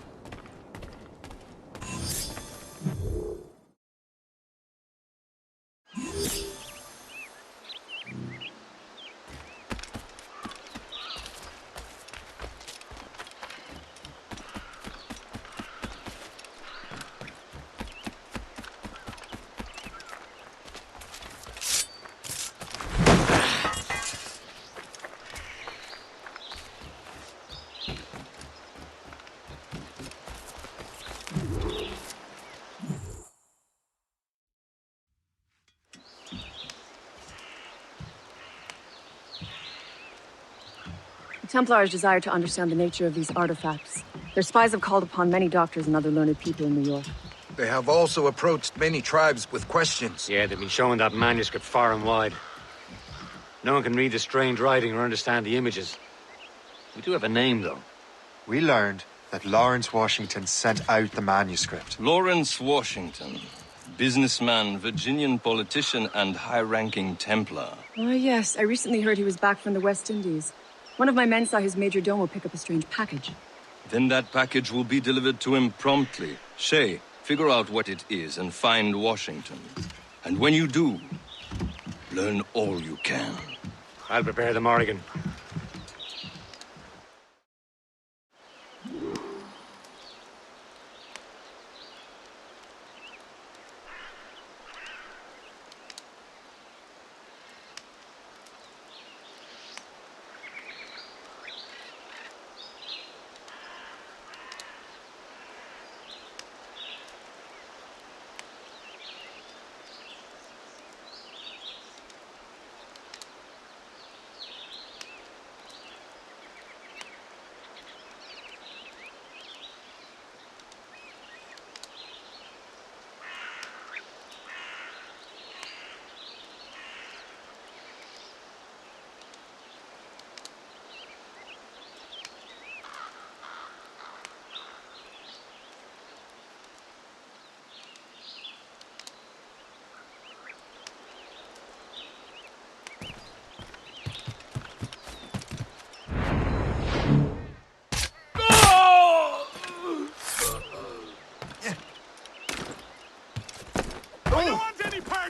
The Templars desire to understand the nature of these artifacts. Their spies have called upon many doctors and other learned people in New York.
They have also approached many tribes with questions.
Yeah, they've been showing that manuscript far and wide. No one can read the strange writing or understand the images. We do have a name, though.
We learned that Lawrence Washington sent out the manuscript.
Lawrence Washington. Businessman, Virginian politician, and high-ranking Templar.
Ah, yes. I recently heard he was back from the West Indies. One of my men saw his major domo pick up a strange package.
Then that package will be delivered to him promptly. Shay, figure out what it is and find Washington. And when you do, learn all you can.
I'll prepare the Morrigan.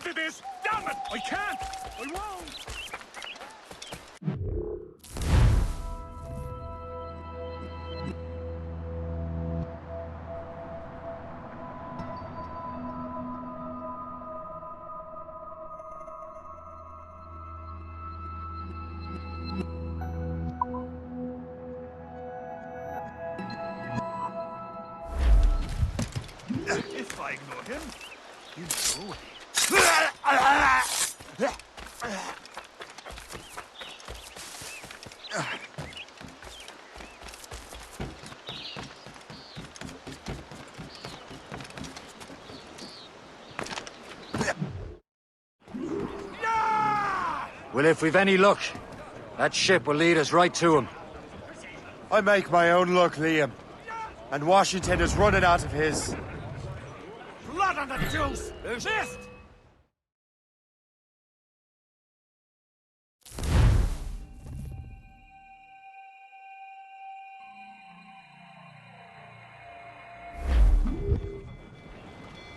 to this! Damn it! I can't! I won't! If I ignore him, you know.
Well, if we've any luck, that ship will lead us right to him.
I make my own luck, Liam. And Washington is running out of his.
Blood on the juice! Resist!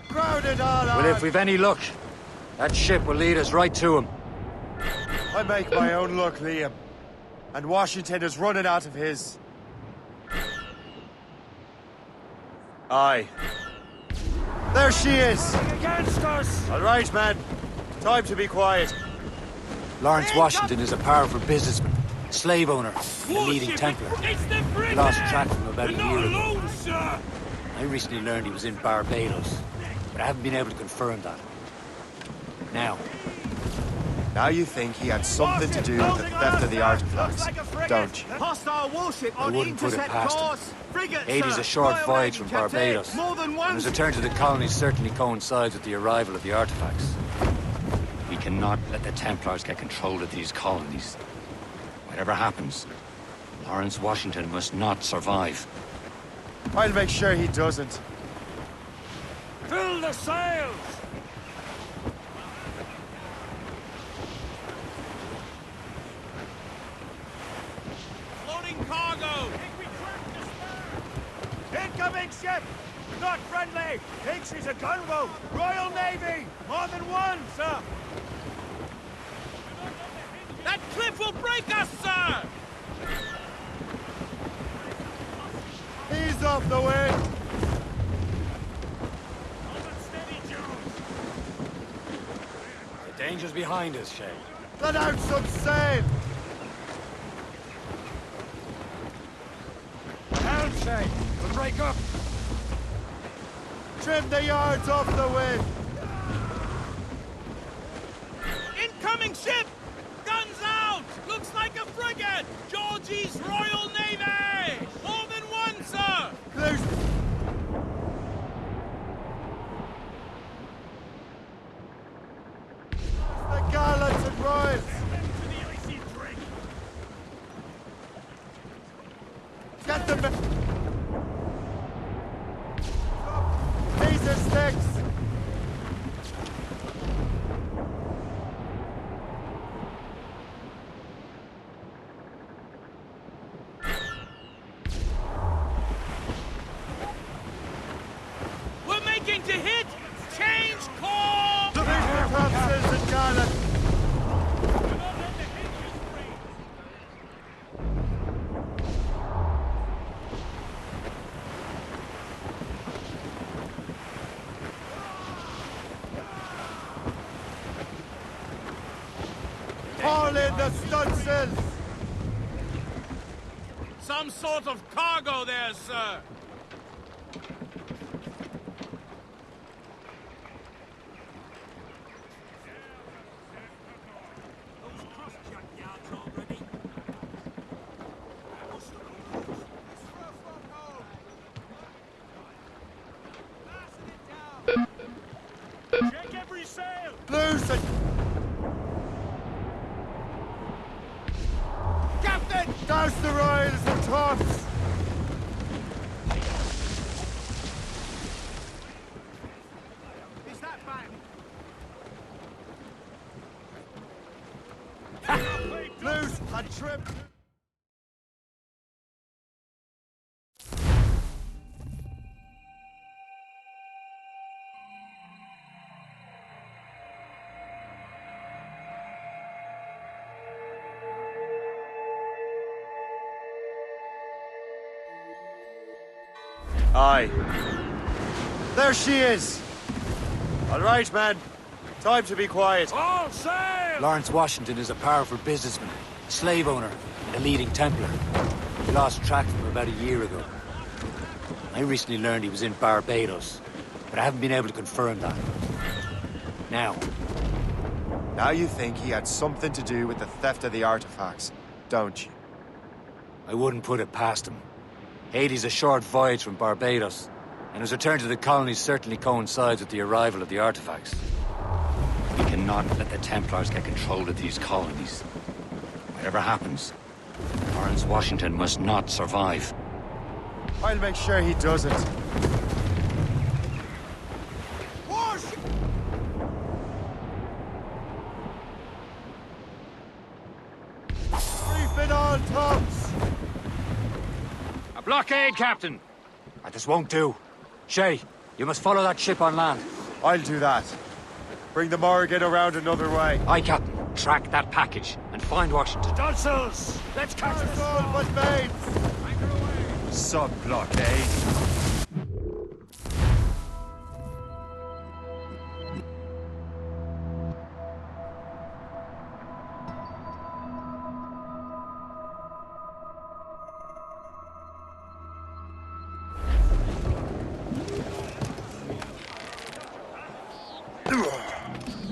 Crowded all
Well, if we've any luck, that ship will lead us right to him.
I make my own luck, Liam. And Washington is running out of his. Aye. There she is!
Against us!
All right, man. Time to be quiet.
Lawrence Washington is a powerful businessman, slave owner, and a leading Templar. I lost track of him about a year ago. I recently learned he was in Barbados, but I haven't been able to confirm that.
Now you think he had something to do with the theft of the artifacts, don't you?
Hostile warship
I
on
wouldn't put it
intercept
past
course.
him.
Frigate,
80's
sir.
a short
Royal
voyage
Navy,
from
Captain.
Barbados,
More than
and
once.
his return to the colonies certainly coincides with the arrival of the artifacts. We cannot let the Templars get control of these colonies. Whatever happens, Lawrence Washington must not survive.
I'll make sure he doesn't.
Fill the sails! Loading cargo! Incoming ship! Not friendly! Thinks she's a gunboat! Royal Navy! More than one, sir! That cliff will break us, sir!
He's off the wind!
The danger's behind us, Shay.
Let out some sail!
Helm, Shay! We'll break up!
Trim the yards off the wind!
Incoming ship! Guns out! Looks like a frigate! Georgie's Royal Navy! More than one, sir!
Close! The gallants and royals! Get them! These are sticks!
We're making to hit! Change course!
These are topsails and gallants! Haul in the stunsails!
Some sort of cargo there, sir! Check every sail!
Loose it!
Captain!
Douse the royals and tops!
Is that back?
Loose and trim! Aye. There she is! All right, man. Time to be quiet.
All sail!
Lawrence Washington is a powerful businessman, a slave owner, and a leading Templar. We lost track of him about a year ago. I recently learned he was in Barbados, but I haven't been able to confirm that. Now
you think he had something to do with the theft of the artifacts, don't you?
I wouldn't put it past him. Haiti's a short voyage from Barbados, and his return to the colonies certainly coincides with the arrival of the artifacts. We cannot let the Templars get control of these colonies. Whatever happens, Lawrence Washington must not survive.
I'll make sure he doesn't. Reef it all tops!
A blockade, Captain! This won't do. Shay, you must follow that ship on land.
I'll do that. Bring the Morrigan around another way.
Aye, Captain. Track that package and find Washington.
Dunsels! Let's catch
us all but mates! Sub-blockade.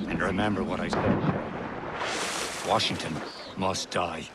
And remember what I said. Washington must die.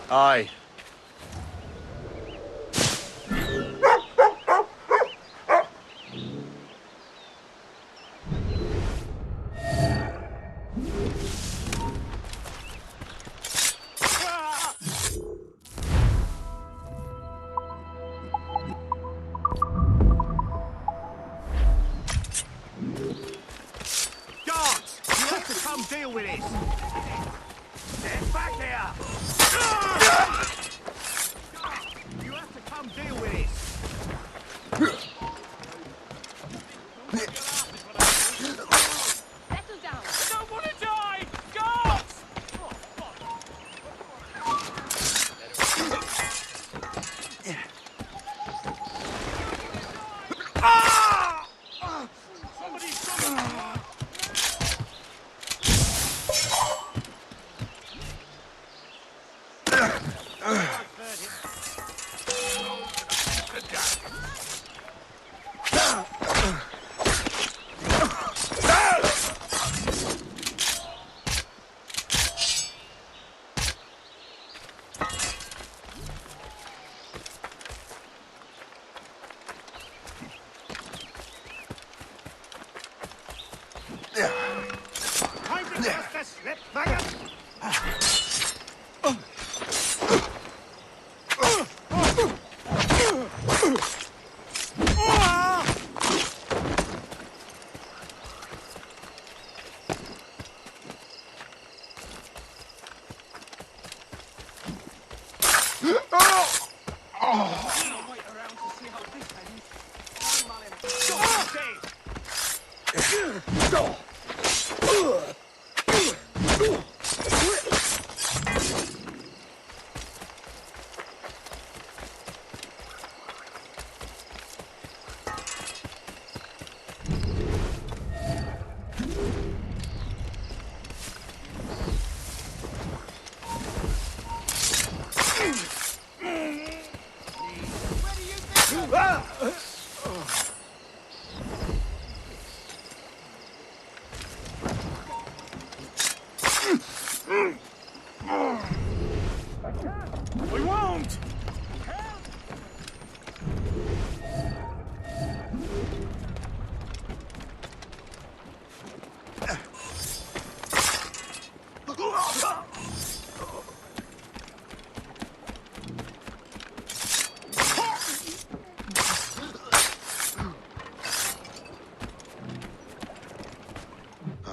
Aye.
Guards! You have to come deal with this! Get back here! You have to come deal with this!
Settle down! I don't want to die! Guards!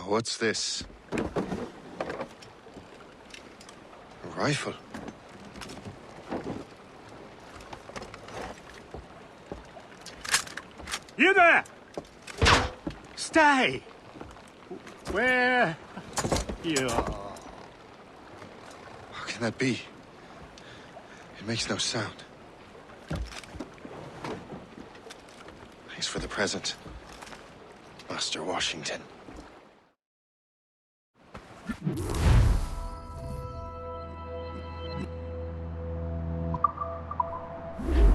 What's this? A rifle.
You there! Stay! Where you are?
How can that be? It makes no sound. Thanks for the present, Master Washington.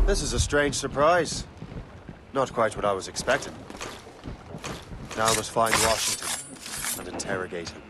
This is a strange surprise. Not quite what I was expecting. Now I must find Washington and interrogate him.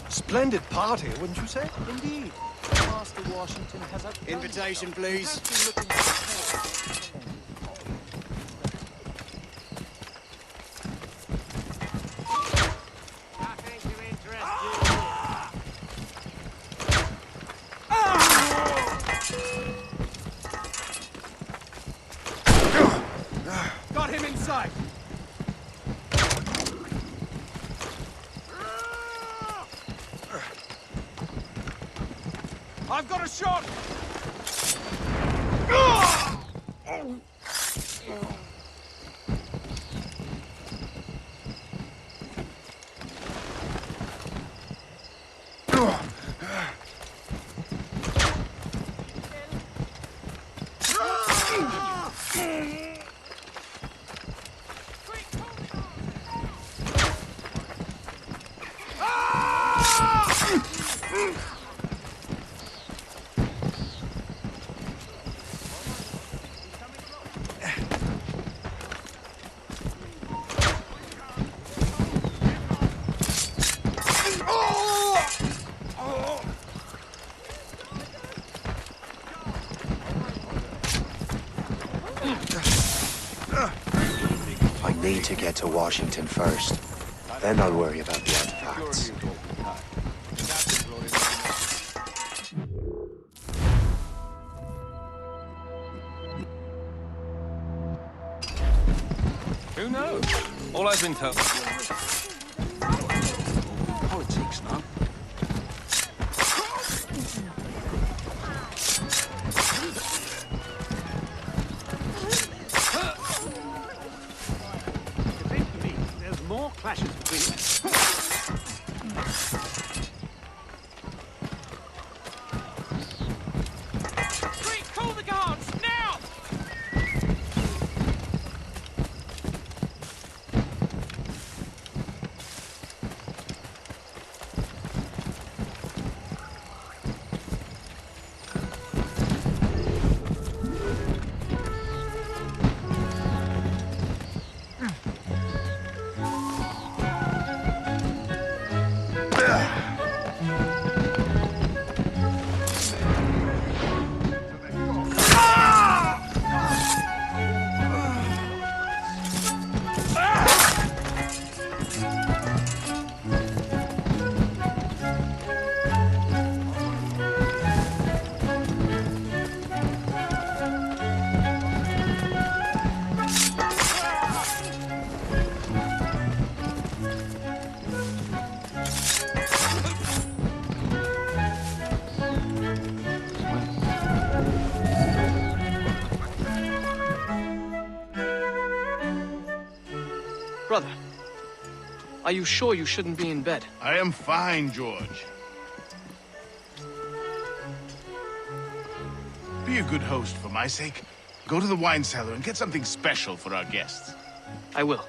Splendid party, wouldn't you say?
Indeed. Master Washington has a...
Invitation, please.
Got him inside. I've got a shot!
I need to get to Washington first. Then I'll worry about the artifacts.
Who knows? All I've been told...
Politics, man.
There's more clashes between...
Quick, call the guards, now!
Brother, are you sure you shouldn't be in bed?
I am fine, George. Be a good host for my sake. Go to the wine cellar and get something special for our guests.
I will.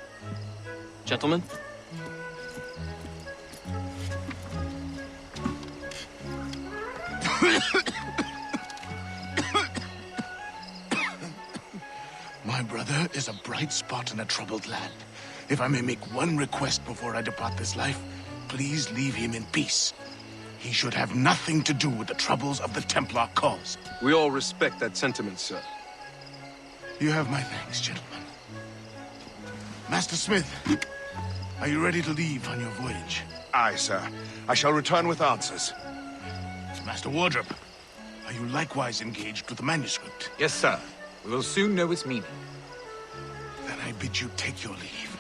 Gentlemen?
My brother is a bright spot in a troubled land. If I may make one request before I depart this life, please leave him in peace. He should have nothing to do with the troubles of the Templar cause.
We all respect that sentiment, sir.
You have my thanks, gentlemen. Master Smith, are you ready to leave on your voyage?
Aye, sir. I shall return with answers.
Master Wardrop, are you likewise engaged with the manuscript?
Yes, sir. We will soon know its meaning.
Then I bid you take your leave.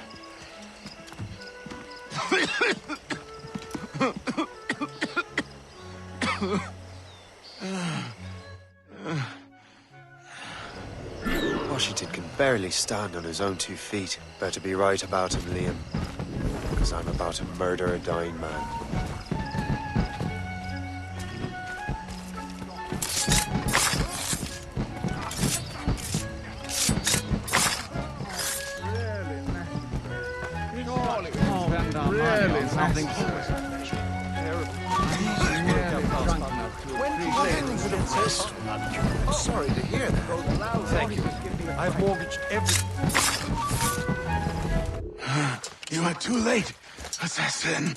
Washington can barely stand on his own 2 feet. Better be right about him, Liam. Because I'm about to murder a dying man.
Really? Something
I'm sorry to hear that.
Thank you. I've mortgaged every...
You are too late, assassin.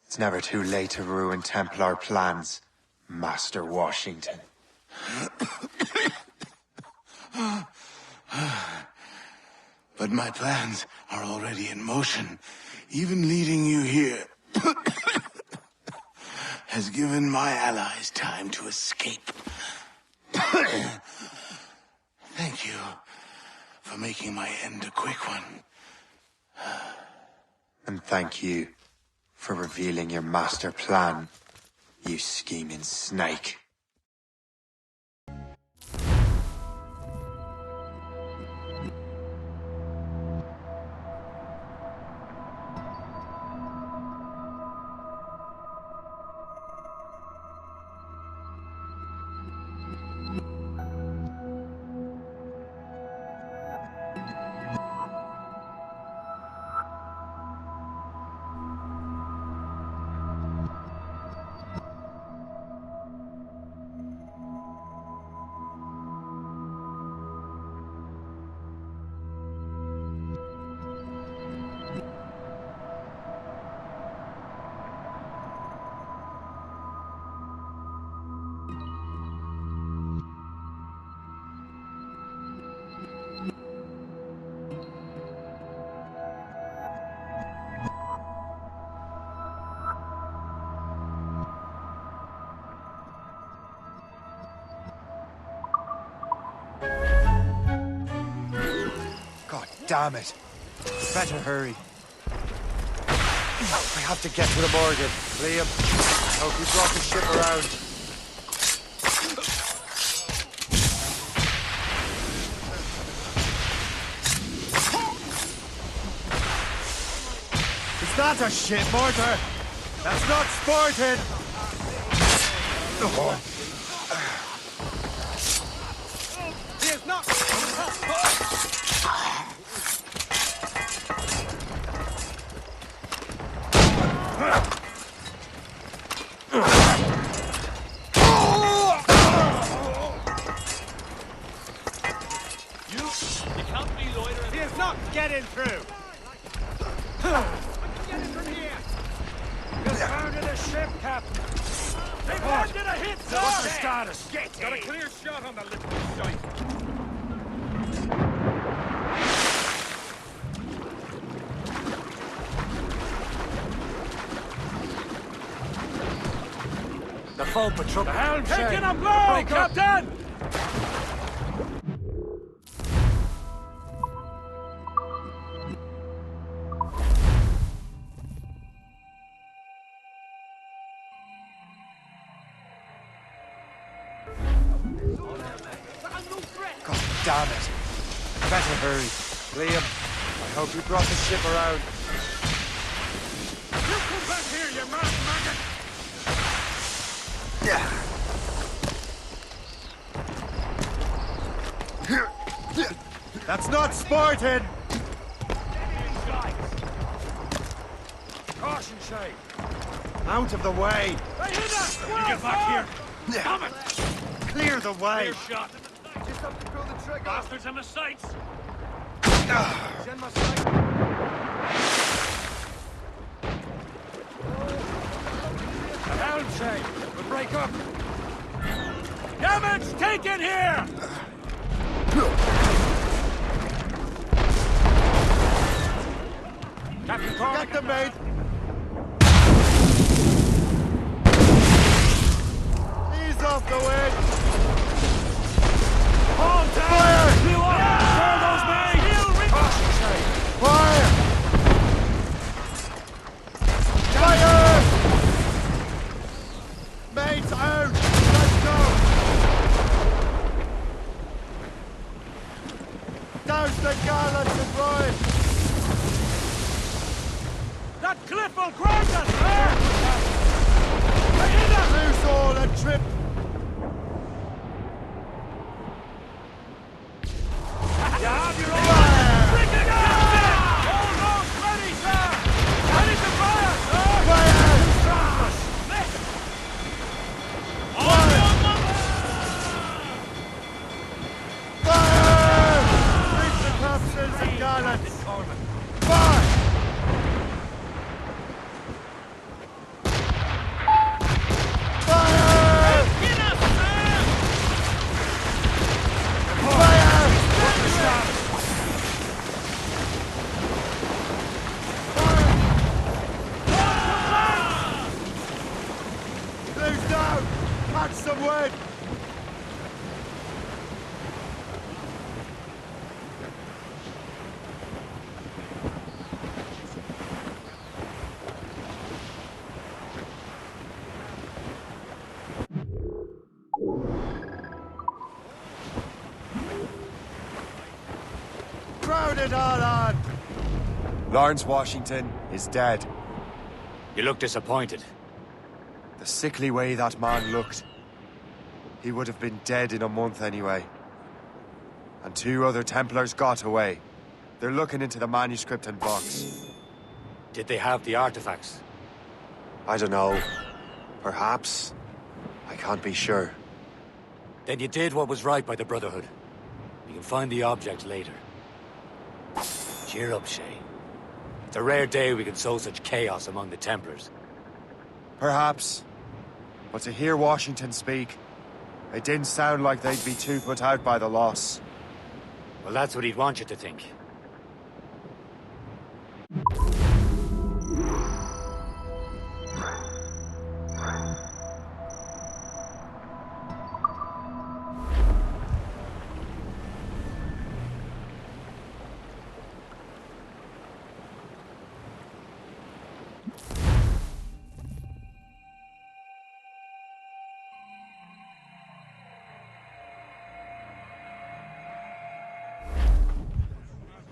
It's never too late to ruin Templar plans, Master Washington.
But my plans are already in motion. Even leading you here has given my allies time to escape. Thank you for making my end a quick one.
And thank you for revealing your master plan, you scheming snake. Damn it. Better hurry. We have to get to the Morgan. Liam, hope you brought the ship around.
Is that a ship mortar? That's not sported!
He is not... You can't be loitering. He is not getting through. Get it from here.
Just founded a ship, Captain.
They've landed a hit, sir.
What's the status?
Got a clear shot on the little shite.
The full patrol. The helm
Taking a blow, Captain!
God damn it. Better hurry. Liam, I hope you brought the ship around.
You come back here, you mad maggot!
That's not sported!
Caution, Shay.
Out of the way!
Hey, hit that!
You get back here.
Damn it!
Clear the way!
Clear shot.
Just have to pull the trigger!
Bastards in the sights!
Send my sight!
The helm, Shay. We'll break up.
Damage taken here!
Shoot them, mate! Ease off the wind! Hold down! Fire!
You up! Turn those mates!
Fire! Fire! Mates out! Let's go! Douse the gallants and ride!
That cliff will crush us!
Loose all and trip!
You have your own! Bring it up! All those ready, sir! Ready to fire!
Fire! Fire! Reach the capsules and gallants! Fire! Catch some wind! Crowded all on! Lawrence Washington is dead.
You look disappointed.
The sickly way that man looked. He would have been dead in a month anyway. And 2 other Templars got away. They're looking into the manuscript and box.
Did they have the artifacts?
I don't know. Perhaps. I can't be sure.
Then you did what was right by the Brotherhood. You can find the object later. Cheer up, Shay. It's a rare day we can sow such chaos among the Templars.
Perhaps. But to hear Washington speak, it didn't sound like they'd be too put out by the loss.
Well, that's what he'd want you to think.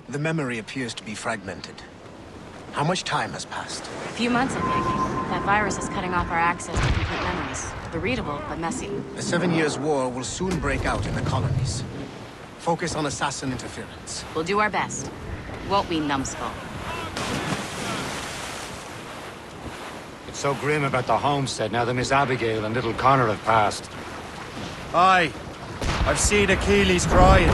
The memory appears to be fragmented. How much time has passed?
A few months, I think. That virus is cutting off our access to complete memories. They're readable, but messy.
The 7 Years' War will soon break out in the colonies. Focus on assassin interference.
We'll do our best. Won't we, numbskull?
It's so grim about the homestead now that Miss Abigail and little Connor have passed.
Aye. I've seen Achilles crying.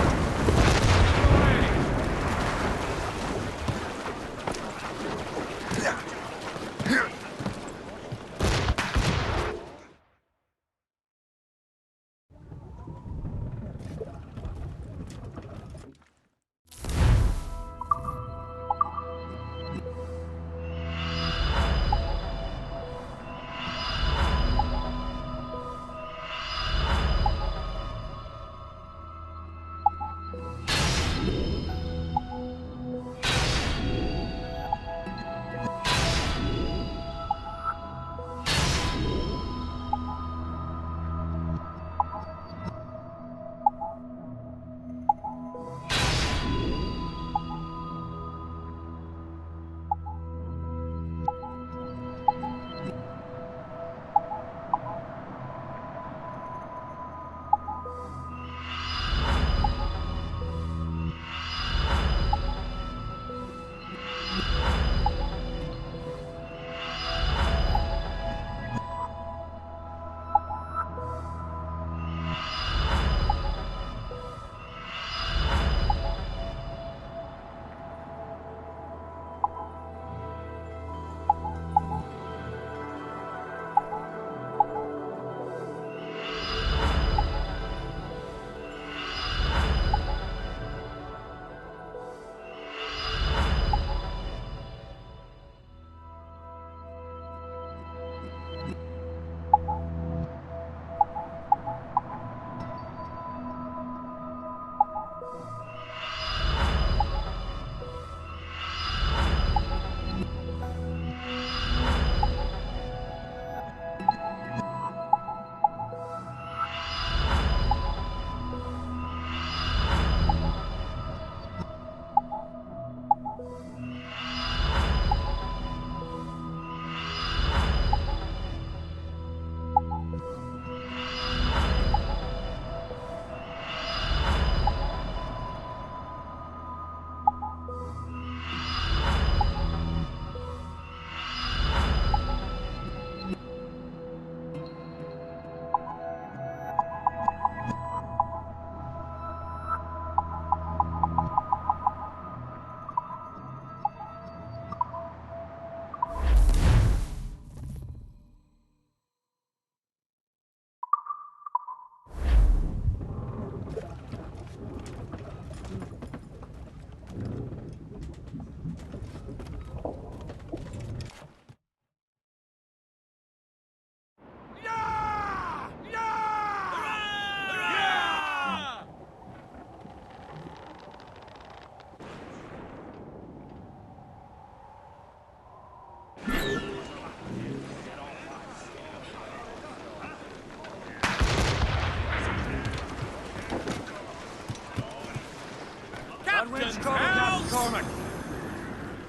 Captain's house!
Cormac.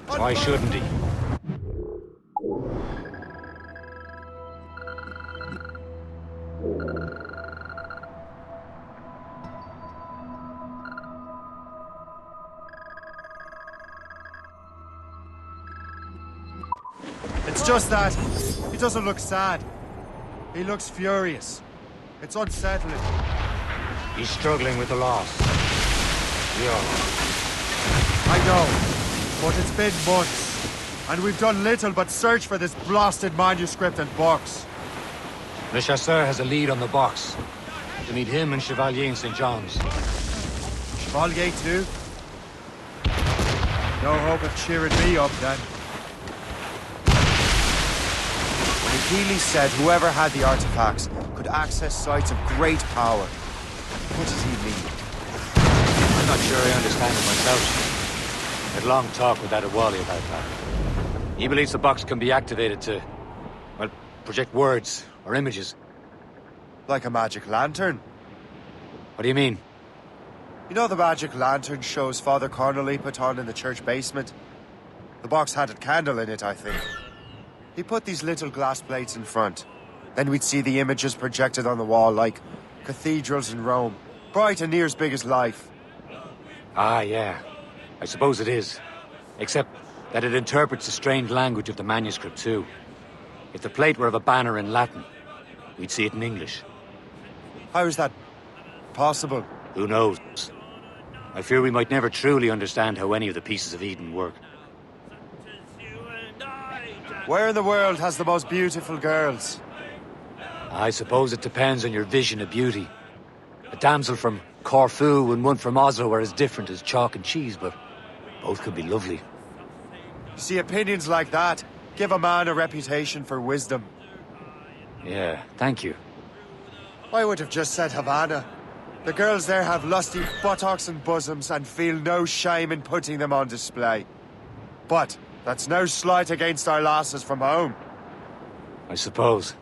Why shouldn't he?
It's just that he doesn't look sad. He looks furious. It's unsettling.
He's struggling with the loss. Yeah.
I know, but it's been months, and we've done little but search for this blasted manuscript and box.
Le Chasseur has a lead on the box. To meet him and Chevalier in St. John's.
Chevalier too? No hope of cheering me up then. When Achilles said whoever had the artifacts could access sites of great power, what does he mean?
I'm not sure I understand it myself. I had a long talk with Adewale about that. He believes the box can be activated to, well, project words or images.
Like a magic lantern?
What do you mean?
You know the magic lantern shows Father Connolly put on in the church basement? The box had a candle in it, I think. He put these little glass plates in front. Then we'd see the images projected on the wall like cathedrals in Rome. Bright and near as big as life.
Ah, yeah. I suppose it is. Except that it interprets the strange language of the manuscript, too. If the plate were of a banner in Latin, we'd see it in English.
How is that possible?
Who knows? I fear we might never truly understand how any of the pieces of Eden work.
Where in the world has the most beautiful girls?
I suppose it depends on your vision of beauty. A damsel from Corfu and one from Oslo are as different as chalk and cheese, but both could be lovely.
You see, opinions like that give a man a reputation for wisdom.
Yeah, thank you.
I would have just said Havana. The girls there have lusty buttocks and bosoms and feel no shame in putting them on display. But that's no slight against our lasses from home.
I suppose.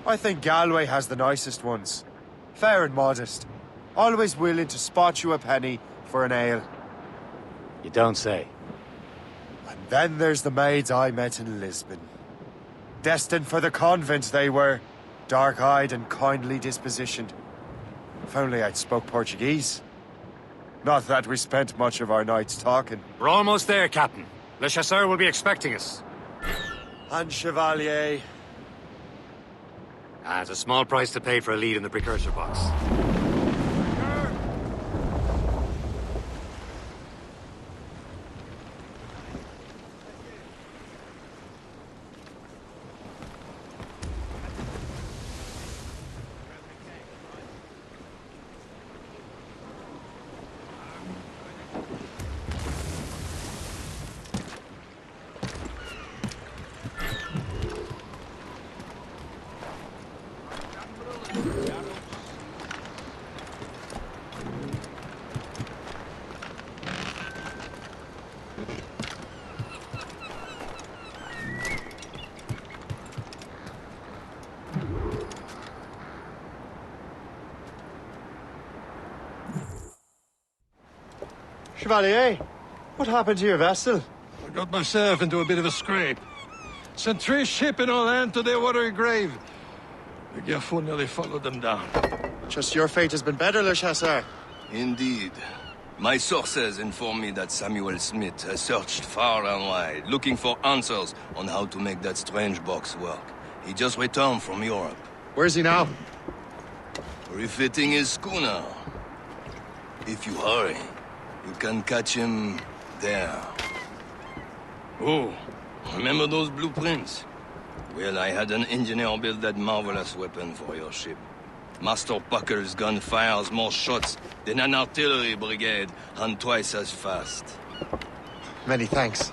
I think Galway has the nicest ones. Fair and modest. Always willing to spot you a penny for an ale.
You don't say.
And then there's the maids I met in Lisbon. Destined for the convent they were. Dark-eyed and kindly dispositioned. If only I'd spoke Portuguese. Not that we spent much of our nights talking.
We're almost there, Captain. Le Chasseur will be expecting us.
And Chevalier.
It's a small price to pay for a lead in the precursor box.
Chevalier, what happened to your vessel?
I got myself into a bit of a scrape. Sent 3 ships in our land to their watery grave. The Gerfaut nearly followed them down.
Just your fate has been better, Le Chasseur.
Indeed. My sources inform me that Samuel Smith has searched far and wide, looking for answers on how to make that strange box work. He just returned from Europe.
Where's he now?
Refitting his schooner. If you hurry, you can catch him there. Oh, remember those blueprints? Well, I had an engineer build that marvelous weapon for your ship. Master Pucker's gun fires more shots than an artillery brigade, and twice as fast.
Many thanks.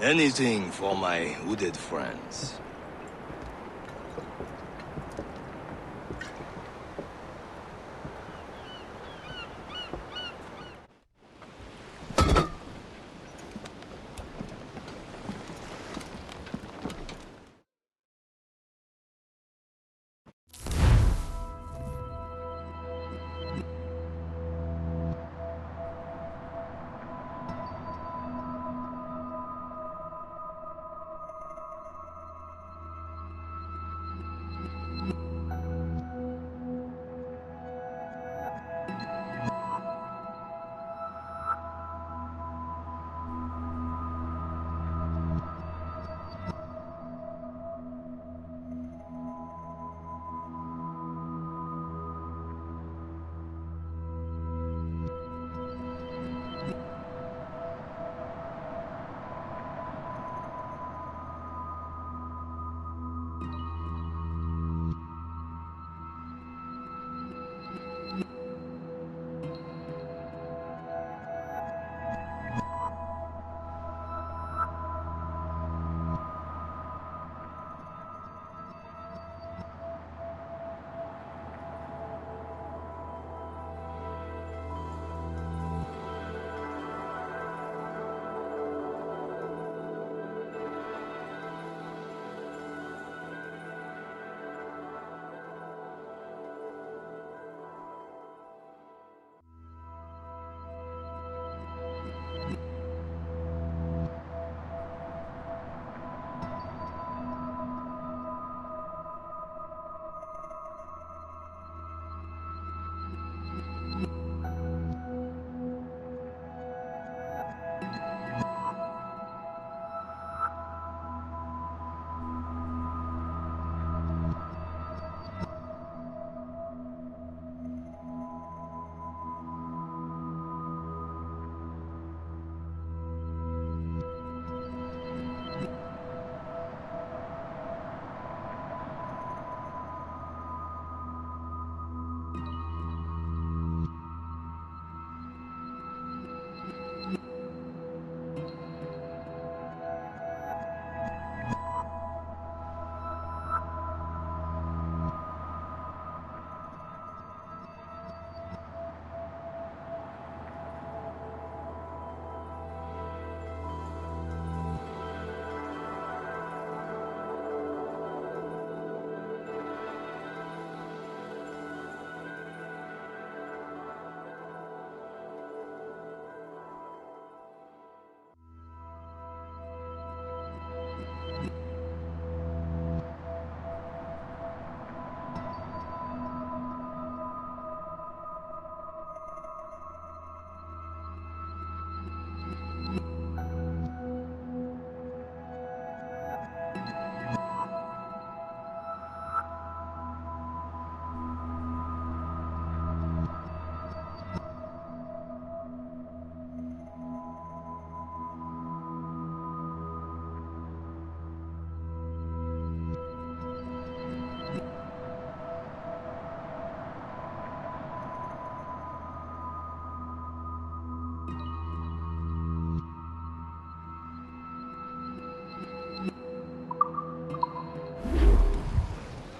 Anything for my hooded friends.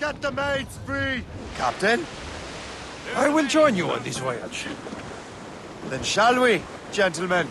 Set the mates free! Captain?
I will join you on this voyage.
Then shall we, gentlemen?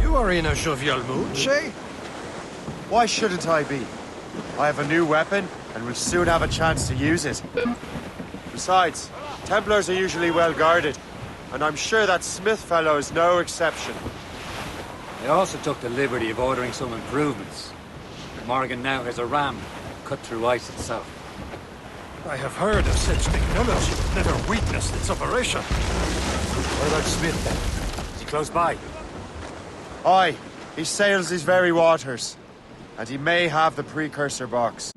You are in a jovial mood, Shay?
Why shouldn't I be? I have a new weapon, and will soon have a chance to use it. Besides, Templars are usually well guarded, and I'm sure that Smith fellow is no exception.
I also took the liberty of ordering some improvements. Morgan now has a ram cut through ice itself.
I have heard of such technology, but never witnessed its operation.
What about Smith, then? Is he close by?
Aye, he sails these very waters, and he may have the precursor box.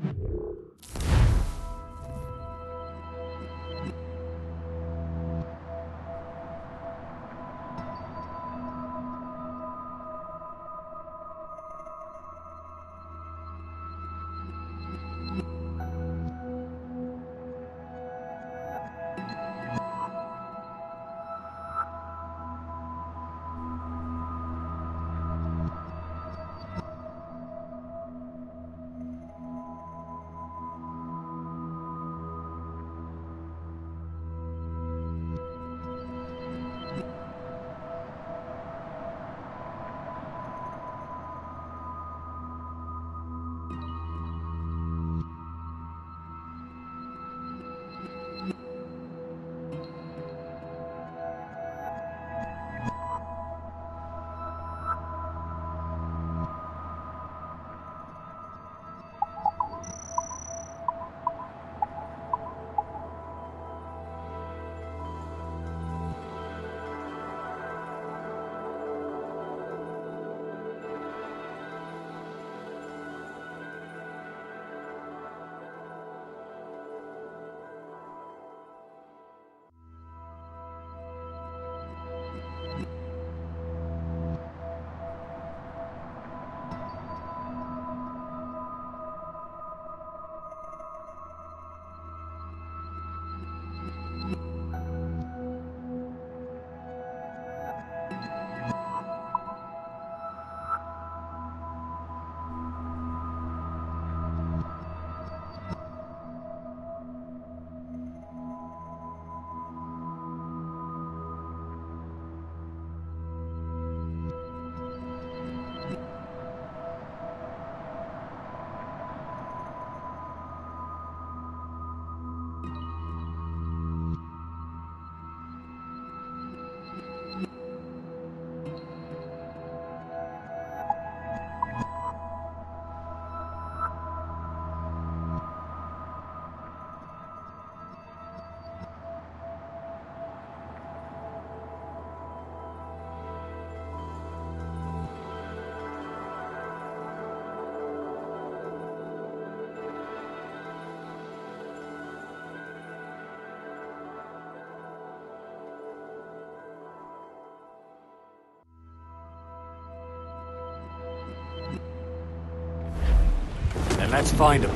Then let's find him.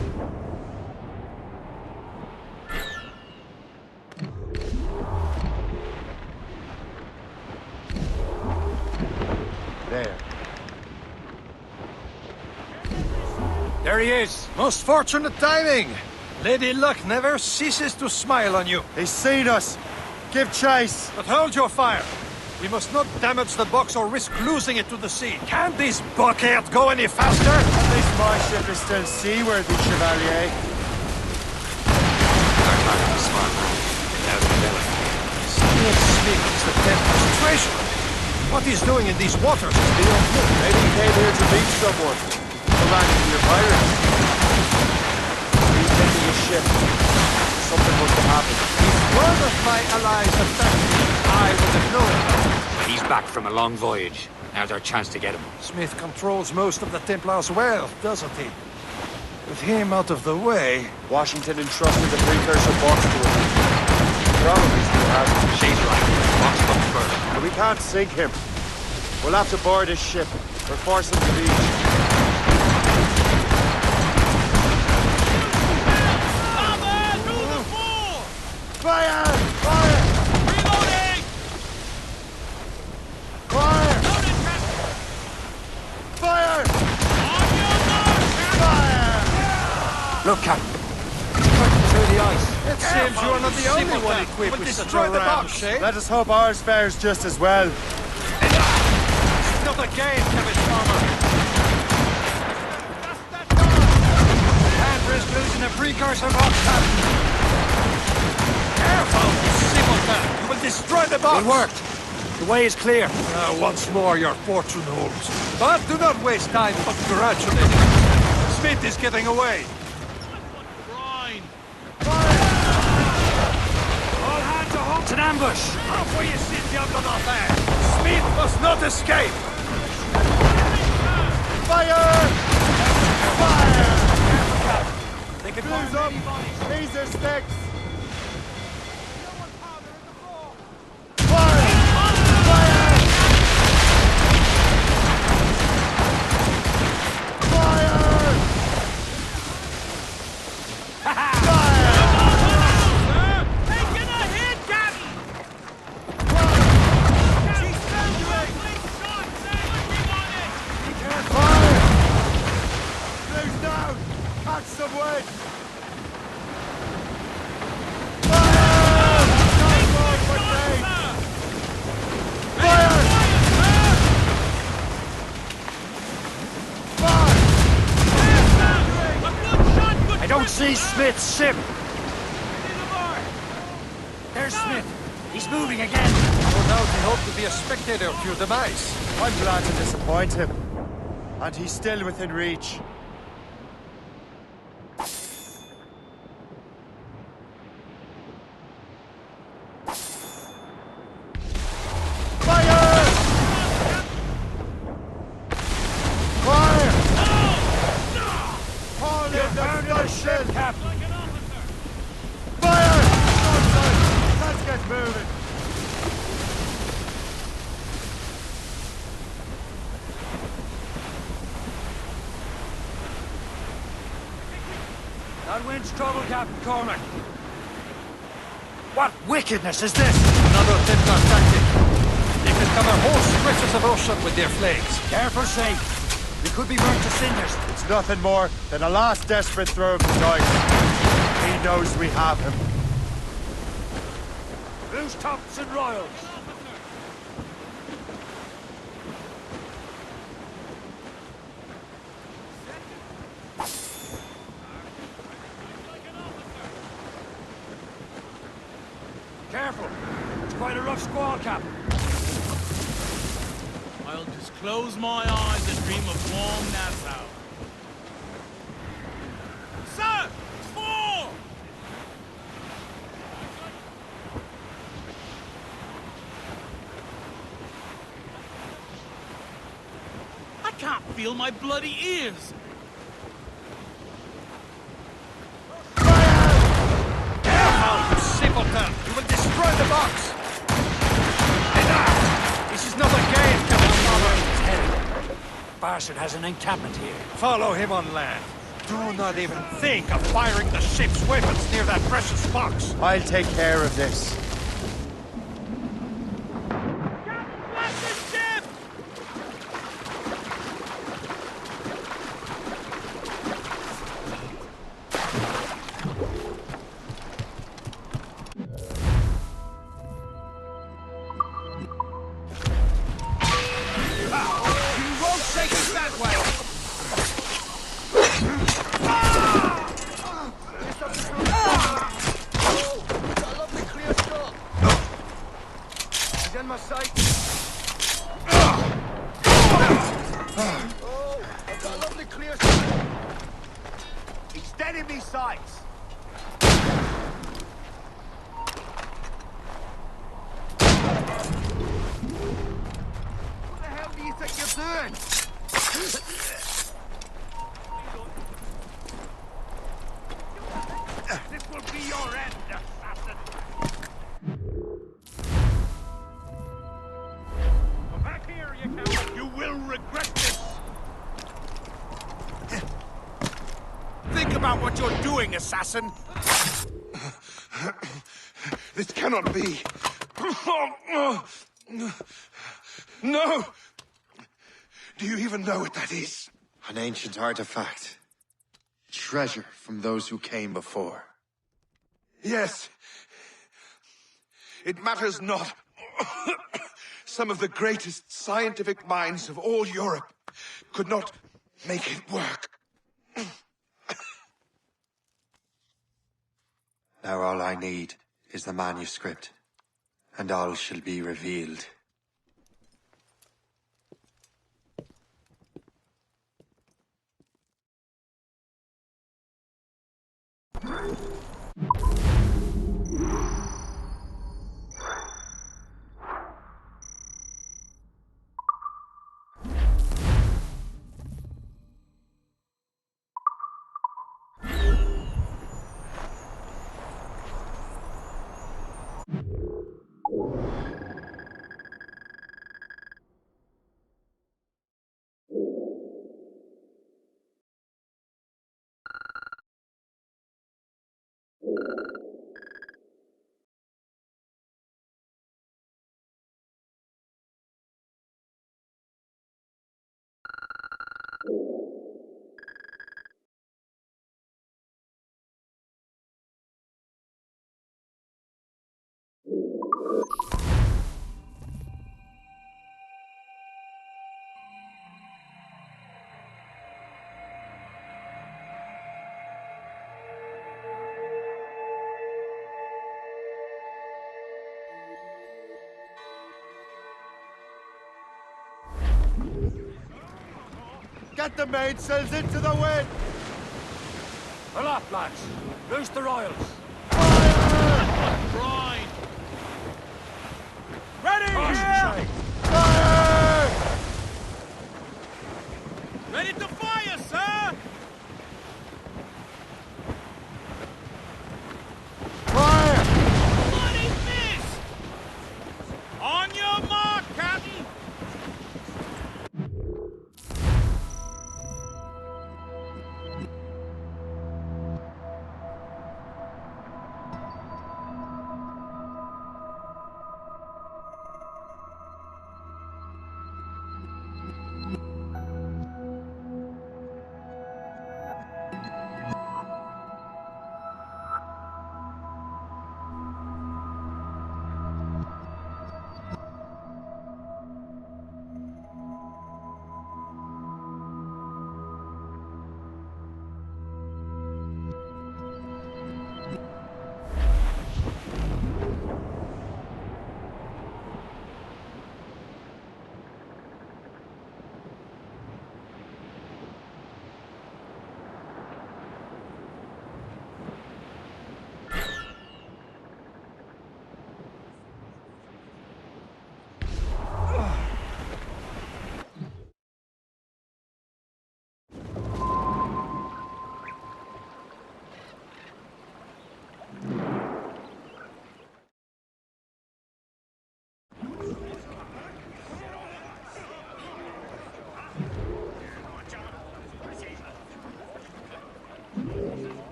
There.
There he is!
Most fortunate timing! Lady Luck never ceases to smile on you.
He's seen us! Give chase!
But hold your fire! We must not damage the box or risk losing it to the sea. Can this bucket go any faster?
At least my ship is still seaworthy, Chevalier.
Smith is the Templars' treasure. What he's doing in these waters is beyond me.
Maybe he came here to meet someone. Go back to your pirates. He's taking his ship. Something must have happened.
If one of my allies attacked me, I would have known about it.
He's back from a long voyage. Now's our chance to get him.
Smith controls most of the Templars' wealth, doesn't he? With him out of the way...
Washington entrusted the precursor box to him. Probably still has it.
Shay's right. Box comes first.
But we can't sink him. We'll have to board his ship or force him to leave. Fire! Fire!
Reloading!
Fire! Fire! Fire!
Look, Captain. Cutting through the ice.
It seems you're not the only one equipped with such a ram, Shay.
Let us hope ours fares just as well.
It's not a game, Captain Farmer.
Templars losing a precursor box, Captain.
Careful, simpleton! You will destroy the box!
It worked. The way is clear.
Once more, your fortune holds. But do not waste time congratulating. Smith is getting away.
All hands are home. It's an ambush.
Halfway you sit, Diablo Martin. Smith must not escape.
Fire! Fire!
They can
Blues up! Laser sticks! Fire! Fire! Fire!
Taking a hit, Captain! She's standing!
Fire! Blues down! Catch some wind!
I don't see Smith's ship. There's Smith. He's moving again.
No doubt he hoped to be a spectator of your demise.
I'm glad to disappoint him. And he's still within reach.
That wind's trouble, Captain Cormac. What wickedness is this?
Another Templar tactic. They can cover whole stretches of ocean with their flames.
Careful, Shay. We could be burnt to cinders.
It's nothing more than a last desperate throw of the dice. He knows we have him.
Loose tops and royals. Careful. It's quite a rough squall, Captain.
I'll just close my eyes and dream of warm Nassau. Sir! It's 4! I can't feel my bloody ears!
Simpleton! You will destroy the box! Enough! This is not a game, Captain Farmer!
It's heavy. Bastard has an encampment here.
Follow him on land. Do not even think of firing the ship's weapons near that precious box.
I'll take care of this.
clear. He's dead in me sights. What the hell do you think you're doing? This will be your end, assassin.
Come back here, you coward. You will regret this.
Think about what you're doing, assassin.
This cannot be. No! Do you even know what that is?
An ancient artifact. Treasure from those who came before.
Yes. It matters not. Some of the greatest scientific minds of all Europe could not make it work.
Now all I need is the manuscript, and all shall be revealed.
Get the mainsails into the wind!
Pull up, lads. Loose the royals.
Right. Ready here!
Fire!
Ready to fire, sir!
Fire!
Bloody missed! On your mark, Captain!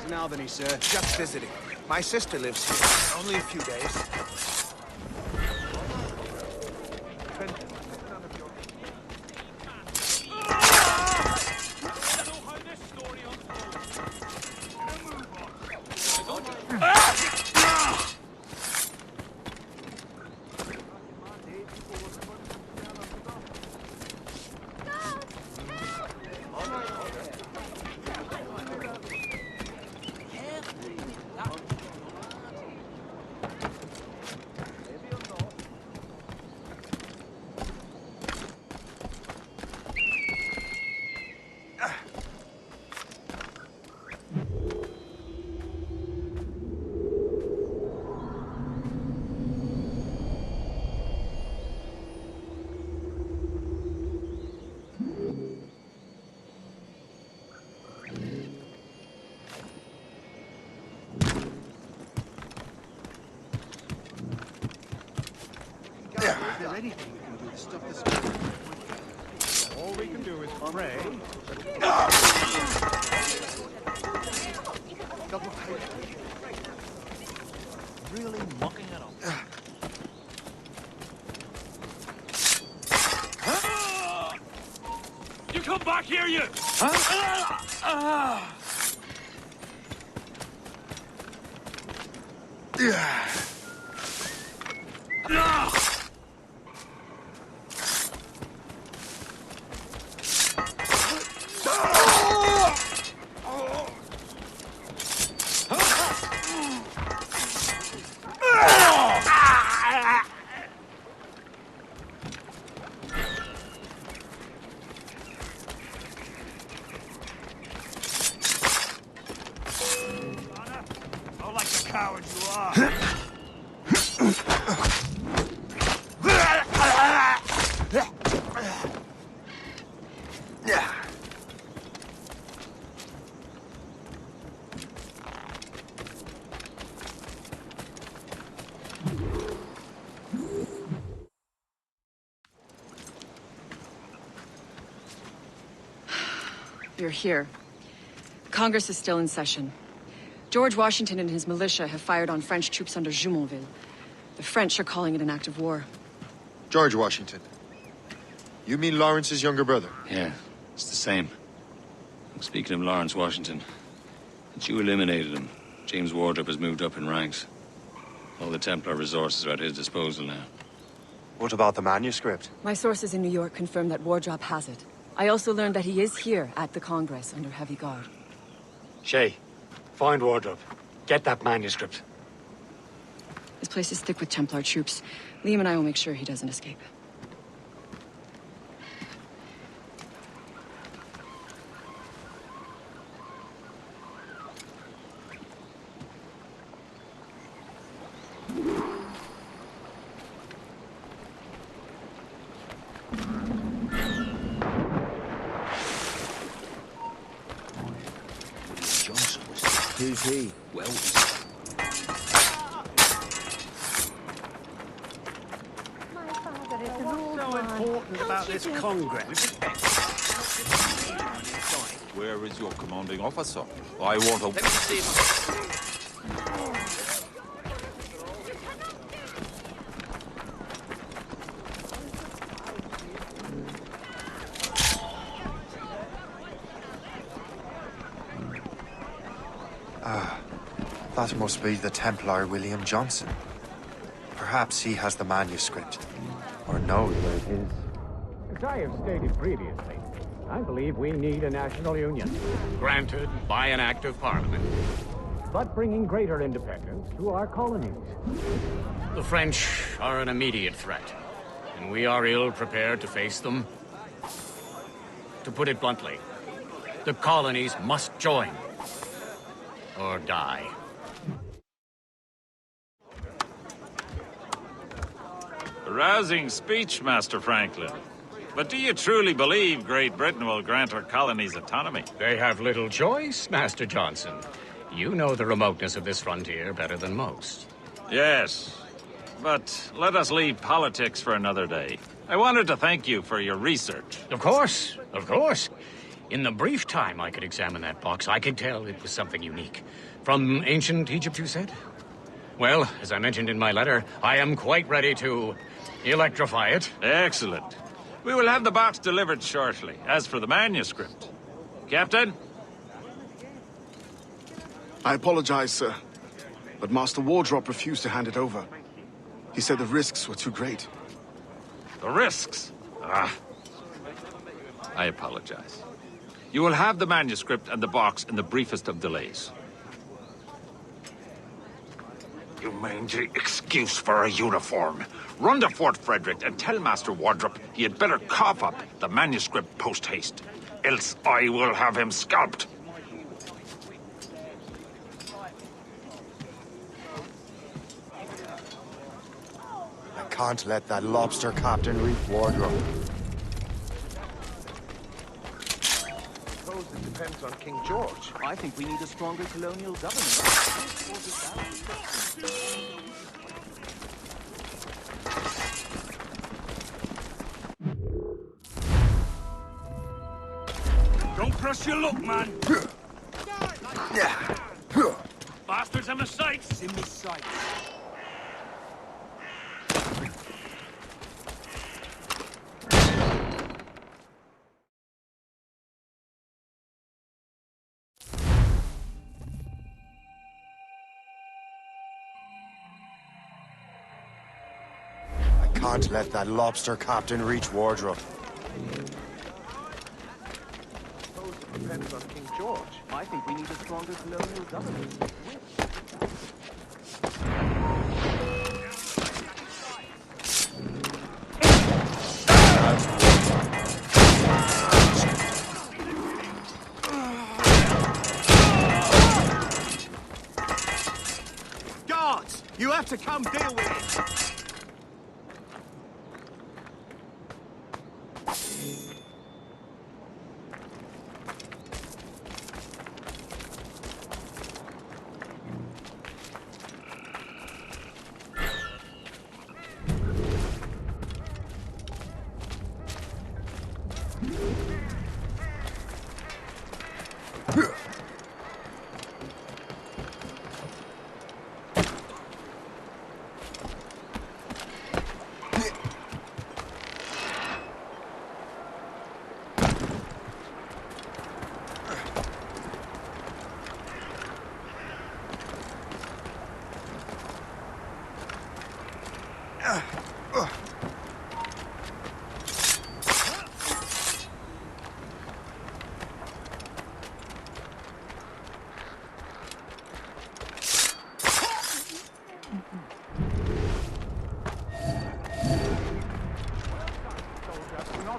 In Albany, sir. Just visiting. My sister lives here. Only a few days.
anything we can do to stop this. All we can do is pray. Really mucking it up.
You come back here, you!
Oh, like the coward you are.
You're here. Congress is still in session. George Washington and his militia have fired on French troops under Jumonville. The French are calling it an act of war.
George Washington. You mean Lawrence's younger brother?
Yeah, it's the same. Speaking of Lawrence Washington, since you eliminated him, James Wardrop has moved up in ranks. All the Templar resources are at his disposal now.
What about the manuscript?
My sources in New York confirm that Wardrop has it. I also learned that he is here at the Congress under heavy guard.
Shay, find Wardrop. Get that manuscript.
This place is thick with Templar troops. Liam and I will make sure he doesn't escape.
Who's he?
Well,
So important about this Congress.
Where is your commanding officer? I want a...
let me see.
That must be the Templar William Johnson. Perhaps he has the manuscript. Or knows where it is.
As I have stated previously, I believe we need a national union. Granted by an act of parliament. But bringing greater independence to our colonies. The French are an immediate threat, and we are ill prepared to face them. To put it bluntly, the colonies must join. Or die.
A rousing speech, Master Franklin. But do you truly believe Great Britain will grant her colonies autonomy?
They have little choice, Master Johnson. You know the remoteness of this frontier better than most.
Yes, but let us leave politics for another day. I wanted to thank you for your research.
Of course, of course. In the brief time I could examine that box, I could tell it was something unique. From ancient Egypt, you said? Well, as I mentioned in my letter, I am quite ready to electrify it.
Excellent. We will have the box delivered shortly. As for the manuscript... Captain?
I apologize, sir. But Master Wardrop refused to hand it over. He said the risks were too great.
The risks? Ah. I apologize. You will have the manuscript and the box in the briefest of delays.
You mangy excuse for a uniform. Run to Fort Frederick and tell Master Wardrop he had better cough up the manuscript post-haste. Else I will have him scalped.
I can't let that lobster captain reach Wardrop.
Suppose it depends on King George. I think we need a stronger colonial government.
Trust your luck, man. Bastards in my sights.
In my sights.
Can't let that lobster captain reach Wardrobe.
It depends on King George. I think we need a stronger colonial government.
Guards! You have to come deal with it!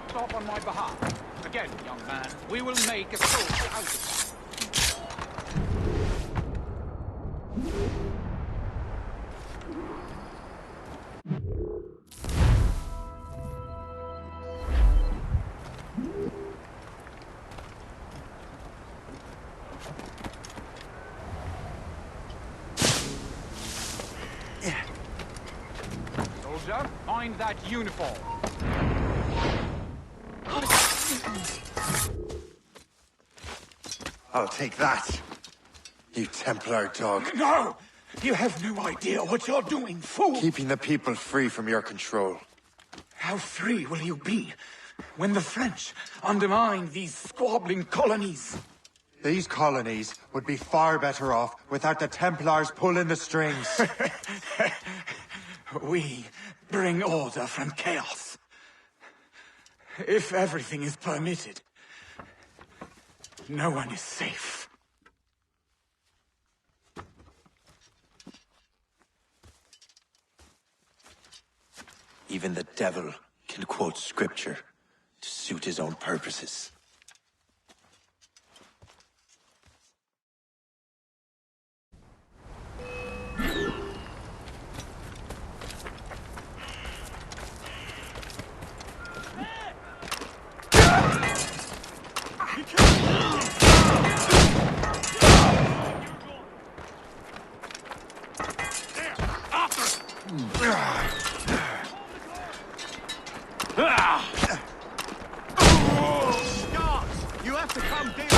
Stop on my behalf. Again, young man, we will make a soldier out of Soldier, find that uniform.
I'll take that, you Templar dog.
No! You have no idea what you're doing, fool!
Keeping the people free from your control.
How free will you be when the French undermine these squabbling colonies?
These colonies would be far better off without the Templars pulling the strings.
We bring order from chaos. If everything is permitted, no one is safe.
Even the devil can quote scripture to suit his own purposes.
Guards! You have to come deal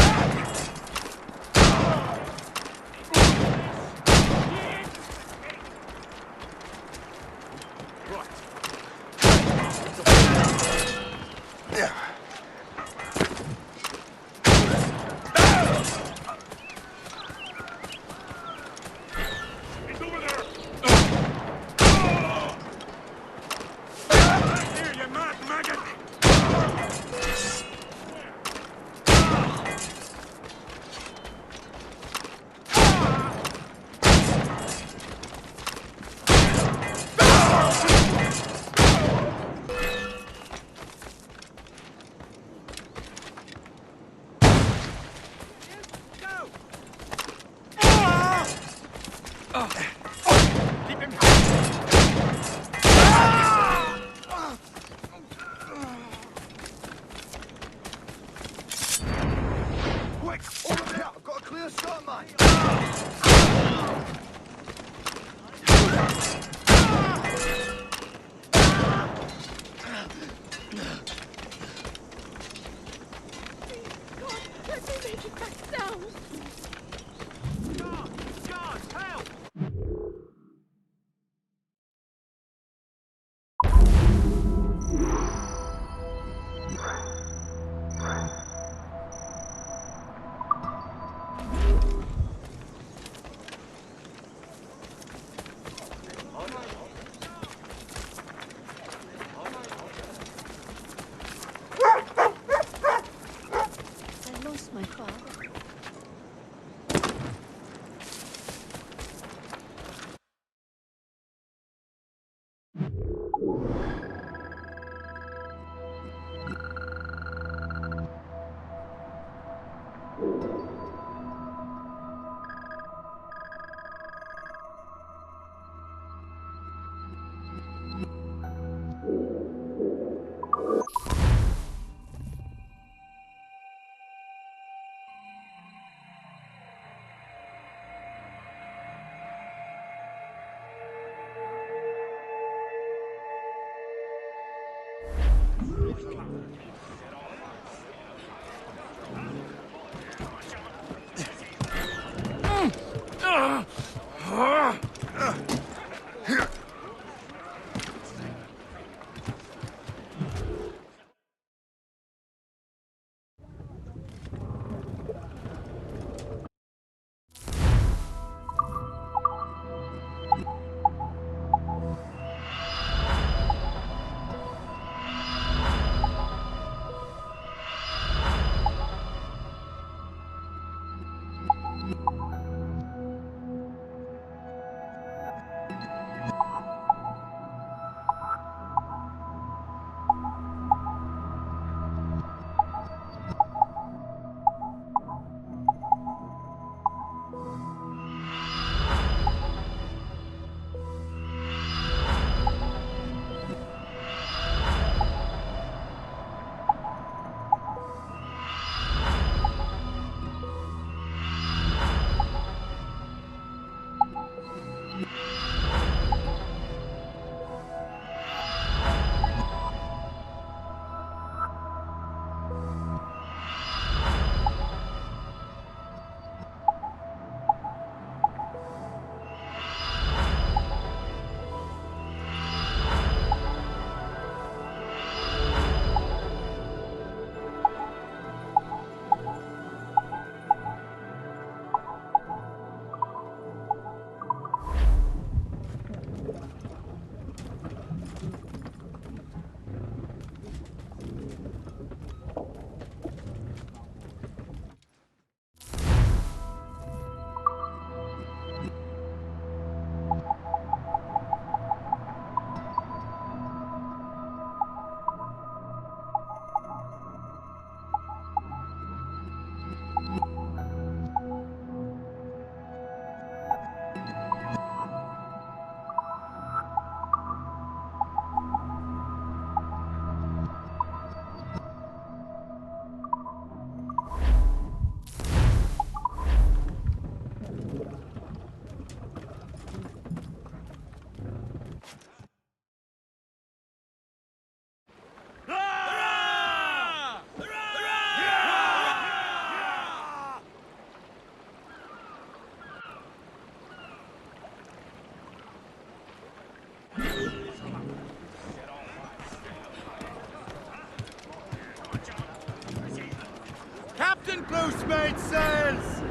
Captain Boost made sails!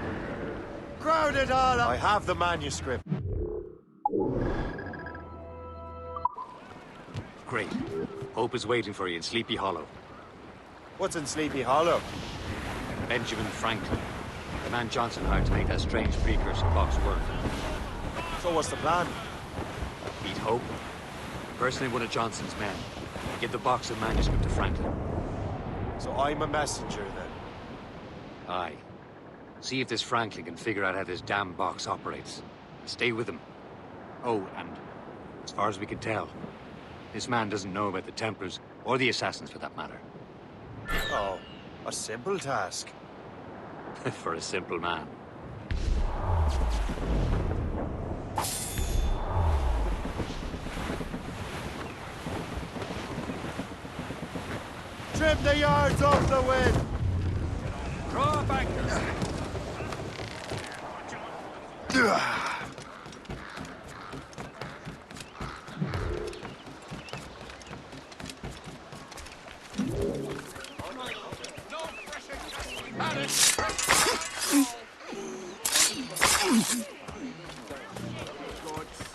Crowd it all up! I have the manuscript.
Great. Hope is waiting for you in Sleepy Hollow.
What's in Sleepy Hollow?
Benjamin Franklin. The man Johnson hired to make that strange precursor box work.
So what's the plan?
Meet Hope. Personally one of Johnson's men. Give the box of manuscript to Franklin.
So I'm a messenger, then?
Aye. See if this Franklin can figure out how this damn box operates. Stay with him. Oh, and as far as we can tell, this man doesn't know about the Templars, or the Assassins for that matter.
Oh, a simple task.
For a simple man.
Trim the yards off the wind!
Draw up anchors!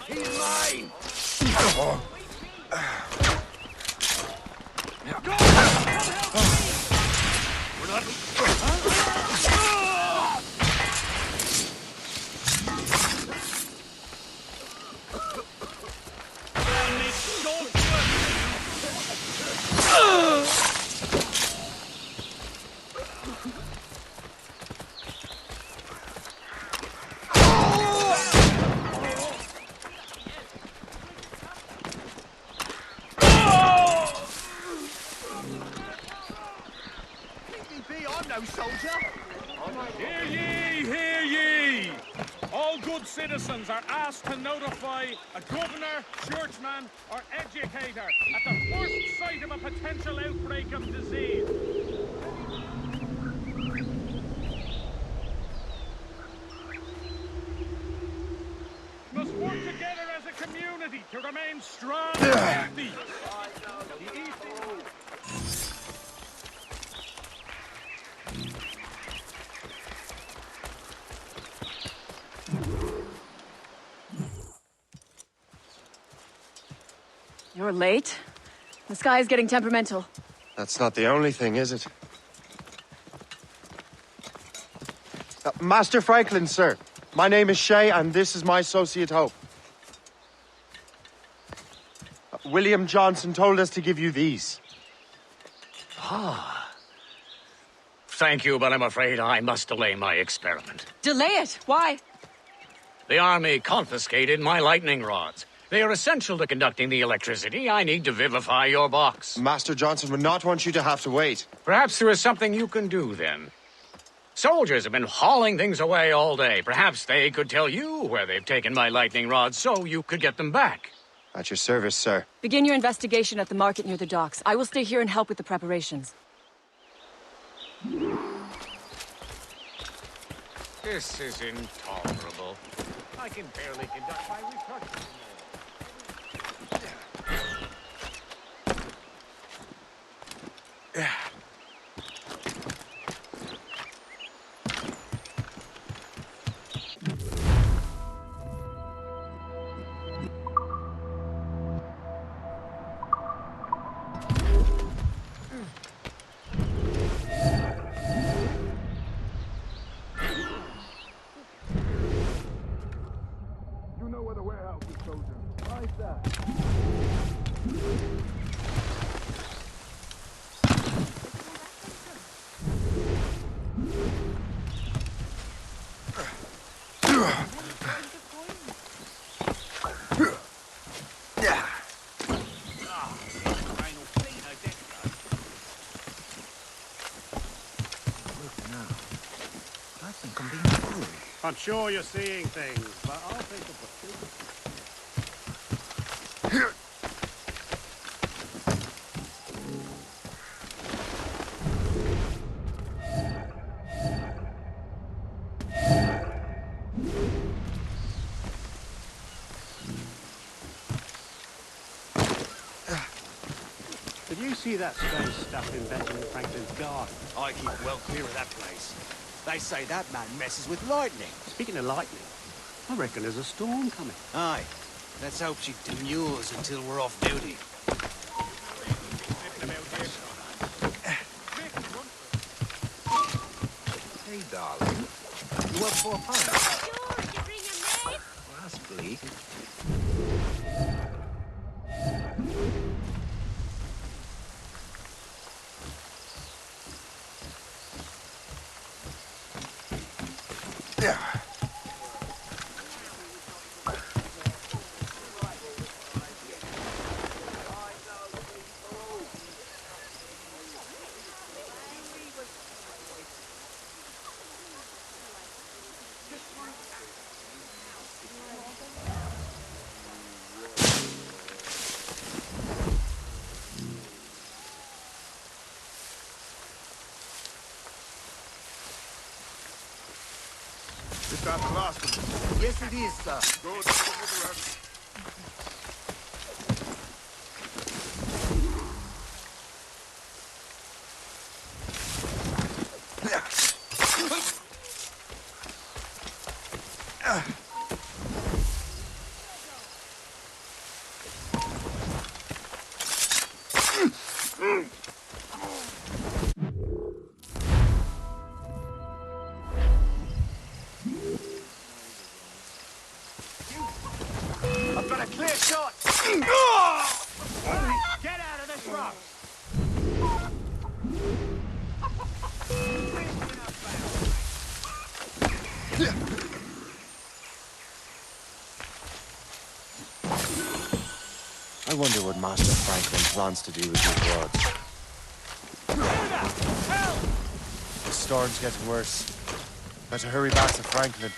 He's mine!
citizens are asked to notify a governor, churchman, or educator at the first sight of a potential outbreak of disease. Must work together as a community to remain strong and healthy.
You're late. The sky is getting temperamental.
That's not the only thing, is it? Master Franklin, sir. My name is Shay, and this is my associate Hope. William Johnson told us to give you these.
Ah. Thank you, but I'm afraid I must delay my experiment.
Delay it? Why?
The army confiscated my lightning rods. They are essential to conducting the electricity I need to vivify your box.
Master Johnson would not want you to have to wait.
Perhaps there is something you can do, then. Soldiers have been hauling things away all day. Perhaps they could tell you where they've taken my lightning rods so you could get them back.
At your service, sir.
Begin your investigation at the market near the docks. I will stay here and help with the preparations.
This is intolerable. I can barely conduct my research.
You know where the warehouse is, soldier. Right there.
I'm sure you're seeing things, but I'll think of Did you see that strange stuff in Benjamin Franklin's garden?
I keep well clear of that place. They say that man messes with lightning.
Speaking of lightning, I reckon there's a storm coming.
Aye. Let's hope she demurs until we're off duty.
Hey, darling. You up for a pint?
Sure, you bring him, mate.
Well, that's bleak.
Is that the last of them?
Yes, it is, sir.
Good. Give me the rest.
I've got a clear shot! Get out of this rock!
I wonder what Master Franklin plans to do with his rods. The storm's getting worse. Better hurry back to Franklin.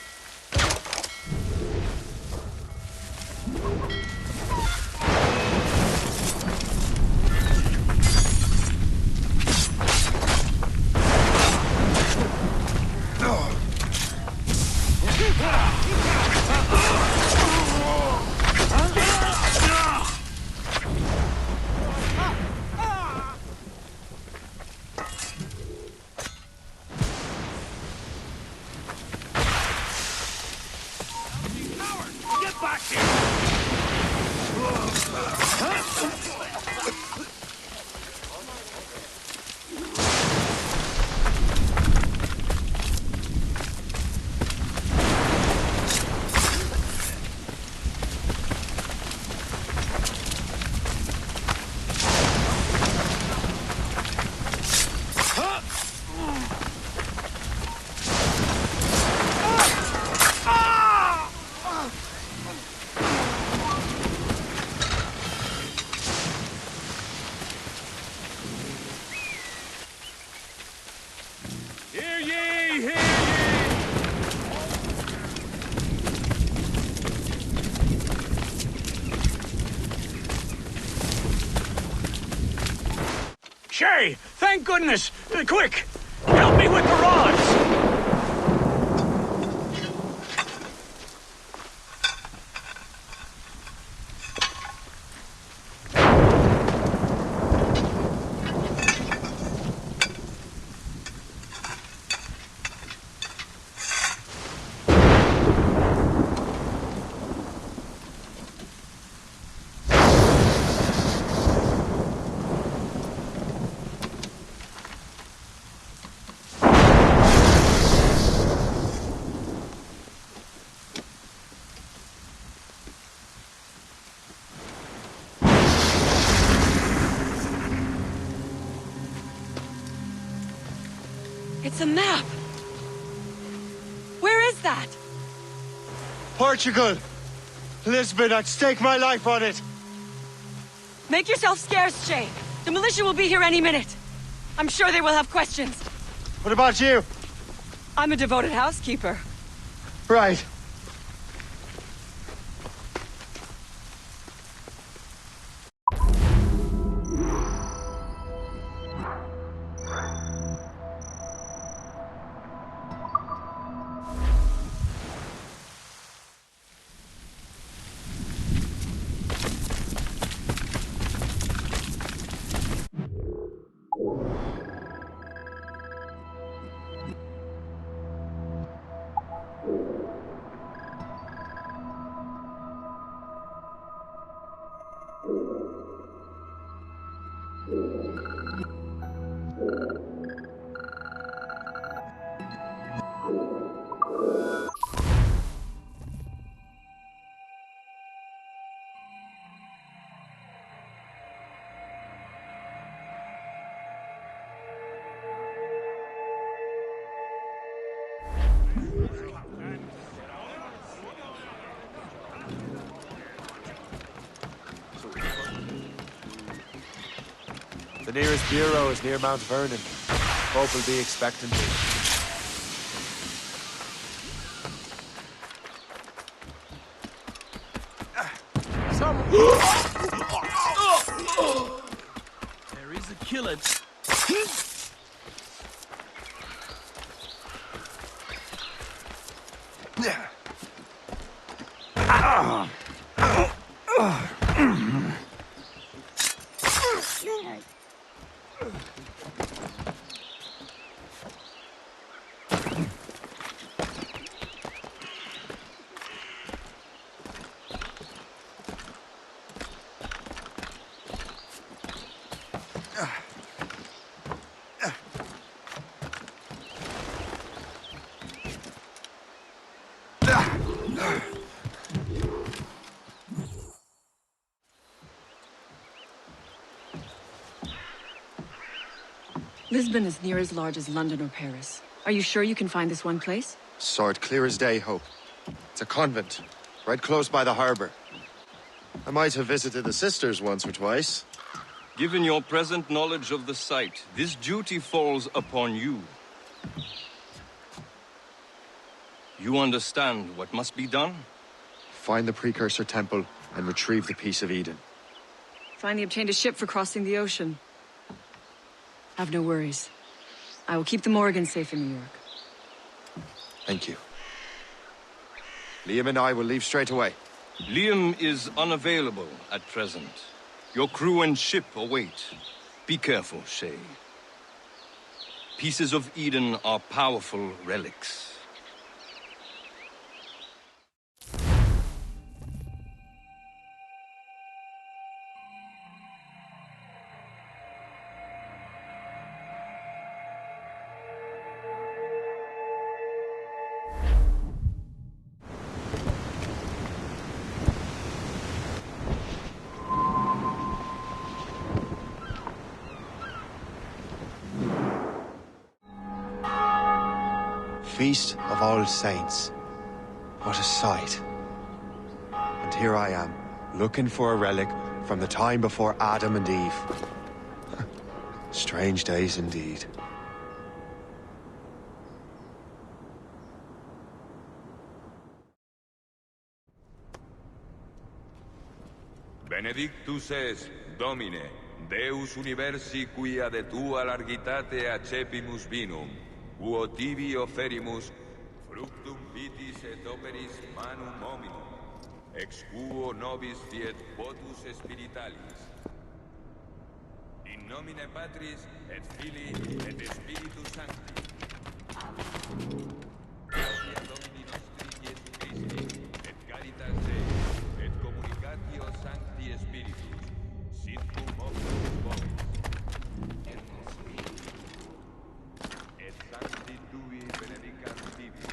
Shay! Thank goodness! Quick! Help me with the rods!
It's a map! Where is that?
Portugal! Lisbon, I'd stake my life on it!
Make yourself scarce, Shay. The militia will be here any minute. I'm sure they will have questions.
What about you?
I'm a devoted housekeeper.
Right. The nearest bureau is near Mount Vernon. Hope will be expecting me.
There is a killer.
Lisbon is near as large as London or Paris. Are you sure you can find this one place?
Saw it clear as day, Hope. It's a convent, right close by the harbor. I might have visited the sisters once or twice.
Given your present knowledge of the site, this duty falls upon you. You understand what must be done?
Find the precursor temple and retrieve the Piece of Eden.
Finally obtained a ship for crossing the ocean. Have no worries. I will keep the Morgans safe in New York.
Thank you. Liam and I will leave straight away.
Liam is unavailable at present. Your crew and ship await. Be careful, Shay. Pieces of Eden are powerful relics.
Feast of All Saints. What a sight. And here I am, looking for a relic from the time before Adam and Eve. Strange days indeed.
Benedictus es, Domine. Deus universi quia de tua largitate accepimus vinum, quo tibi offerimus fructum vitis et operis manum hominum, ex quo nobis fiet votus spiritualis. In nomine Patris et Filii et Spiritus Sancti. Gratia Domini nostri Iesu Christi, et caritas Dei, et communicatio Sancti Spiritus, sit cum omnibus vobis. Et Sancti Tui benedicat tibi.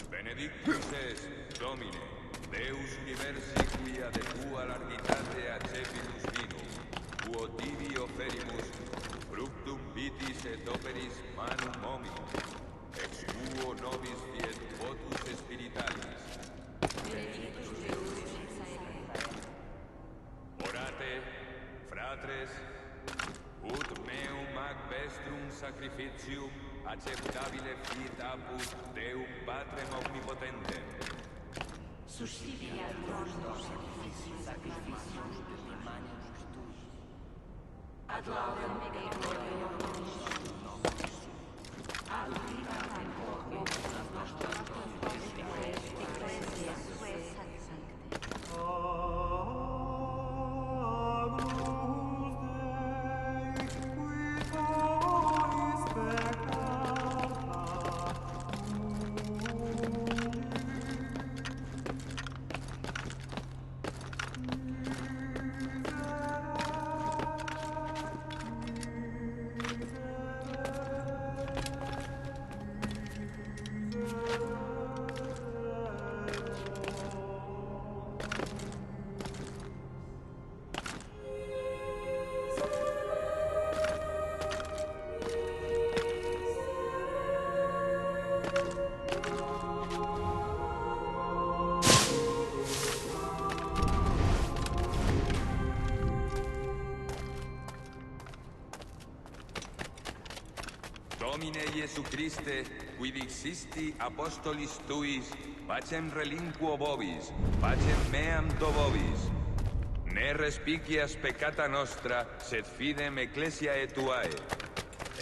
Benedictus est, Domine, Deus universi quia de tua largitate accepimus vinum, quo tibi offerimus fructum vitis et operis manum hominum, ex quo nobis fiet votus spiritualis. Orate, fratres, ut meum ac vestrum sacrificium acceptabile fit apud Deum Patrem omnipotentem.
Suscipiat nostros sacrificium de manos tuis. Ad laudem Dei gloriam Domini, ad libertatem hoc nostros ecclesia sua sancte.
Domine Iesu Christe, qui dixisti apostolis tuis, pacem relinquo vobis, pacem meam do vobis. Ne respicias peccata nostra, sed fidem ecclesiae tuae.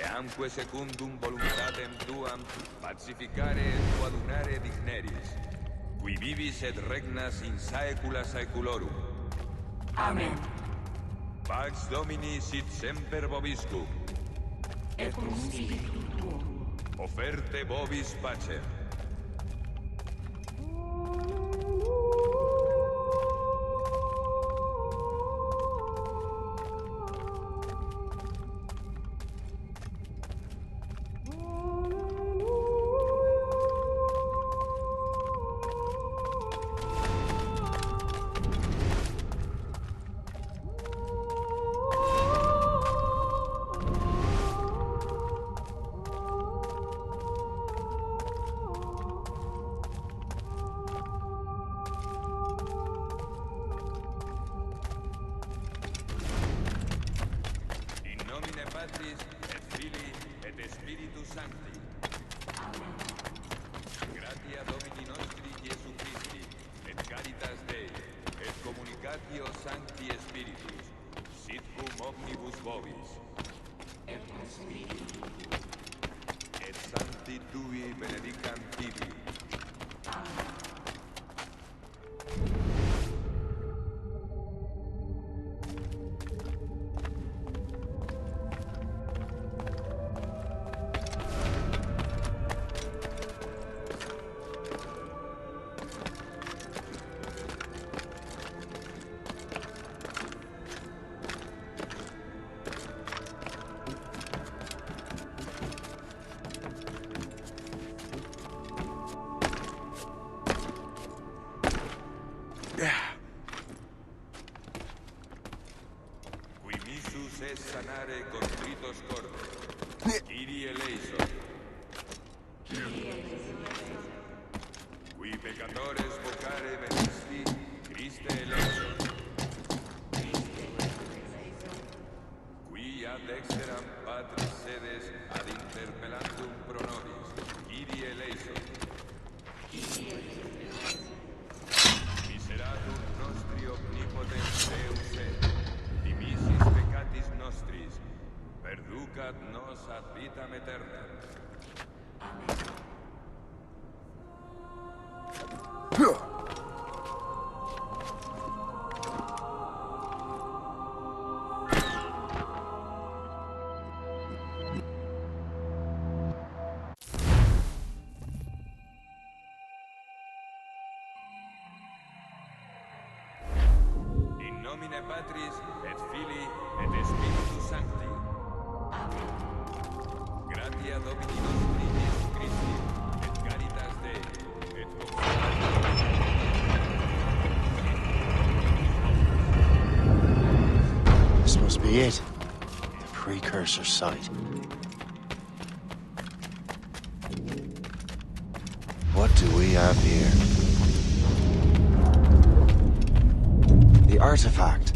Eamque secundum voluntatem tuam, pacificare et coadunare digneris, qui vivis et regnas in saecula saeculorum.
Amen.
Pax Domini sit semper vobiscum.
Et cum spiritu tuum.
Offerte vobis pacem. Requiescatio Sancti Spiritus, sit cum omnibus vobis.
Et spiritu.
Et sancti tui benedicam tibi. Es sanare contritos corde. Kyrie eleison. Qui peccatores vocare venisti, Christe eleison. Qui ad exteram Patris sedes ad interpellantum pro nobis, Kyrie eleison. Miseratum nostri omnipotens Deus et, dimisis peccatis nostris, perducat nos ad vitam aeternam. In nomine Patris et Filii et Spiritus Sancti. Amen. Gratia Domini nostri Iesu Christi, et caritas Dei, et
This must be it. The precursor site. What do we have here? The artifact.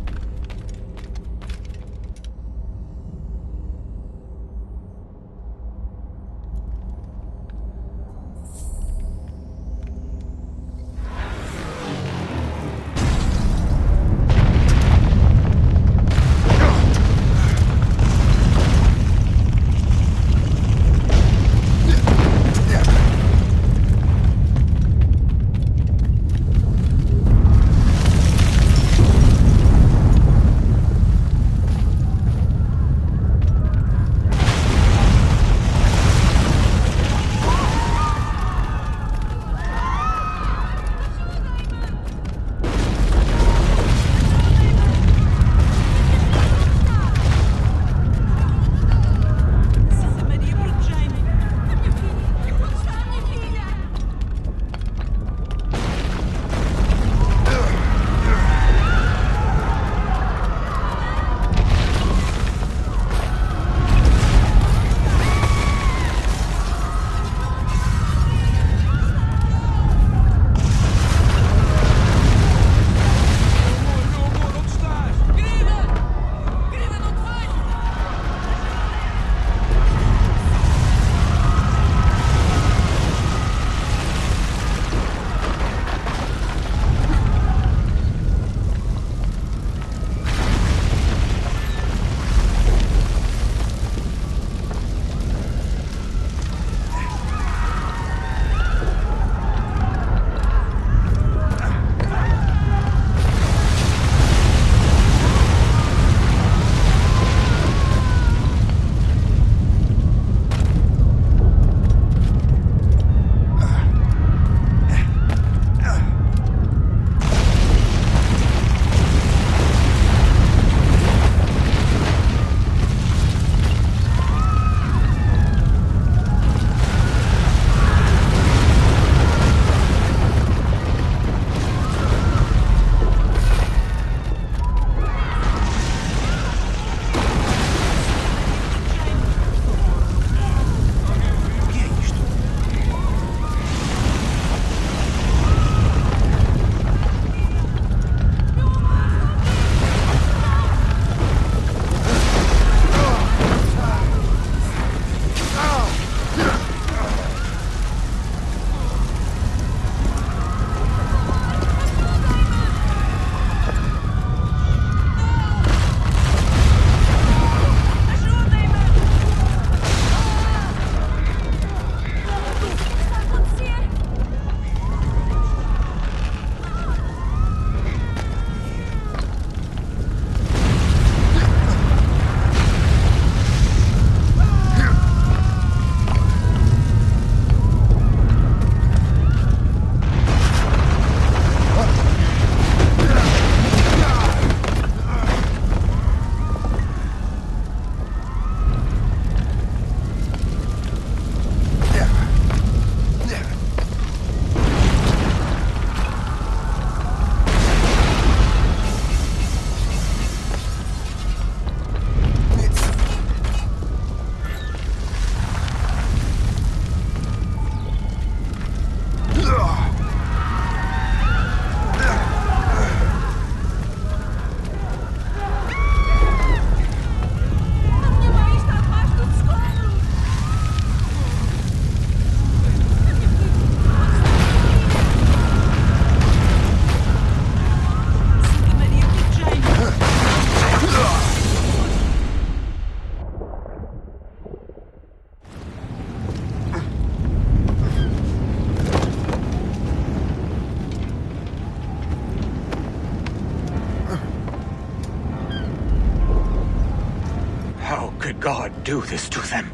could God do this to them?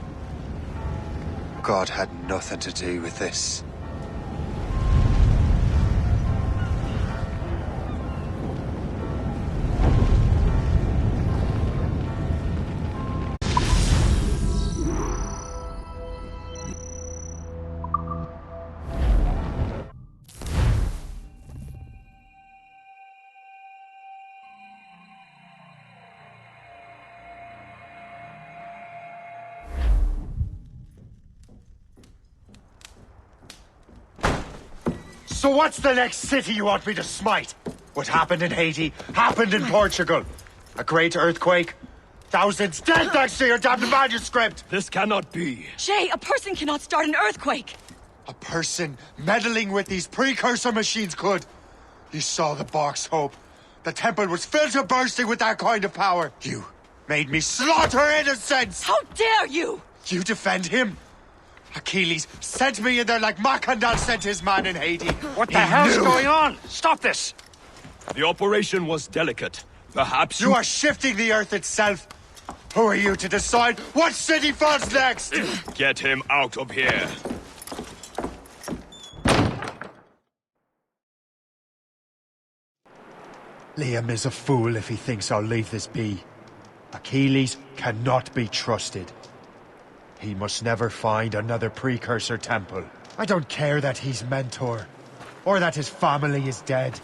God had nothing to do with this. So what's the next city you want me to smite? What happened in Haiti happened in Portugal. A great earthquake. Thousands dead thanks to your damned manuscript!
This cannot be.
Shay, a person cannot start an earthquake!
A person meddling with these precursor machines could. You saw the box, Hope. The temple was filled to bursting with that kind of power. You made me slaughter innocents!
How dare you!
You defend him? Achilles sent me in there like Macandal sent his man in Haiti.
What the hell's going on? Stop this!
The operation was delicate. Perhaps
you are shifting the earth itself. Who are you to decide what city falls next?
Get him out of here.
Liam is a fool if he thinks I'll leave this be. Achilles cannot be trusted. He must never find another precursor temple. I don't care that he's mentor, or that his family is dead.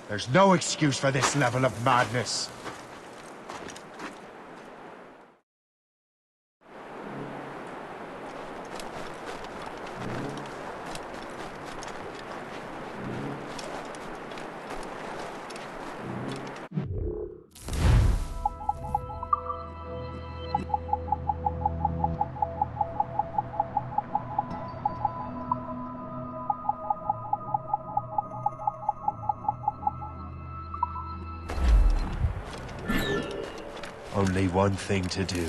There's no excuse for this level of madness. Only one thing to do.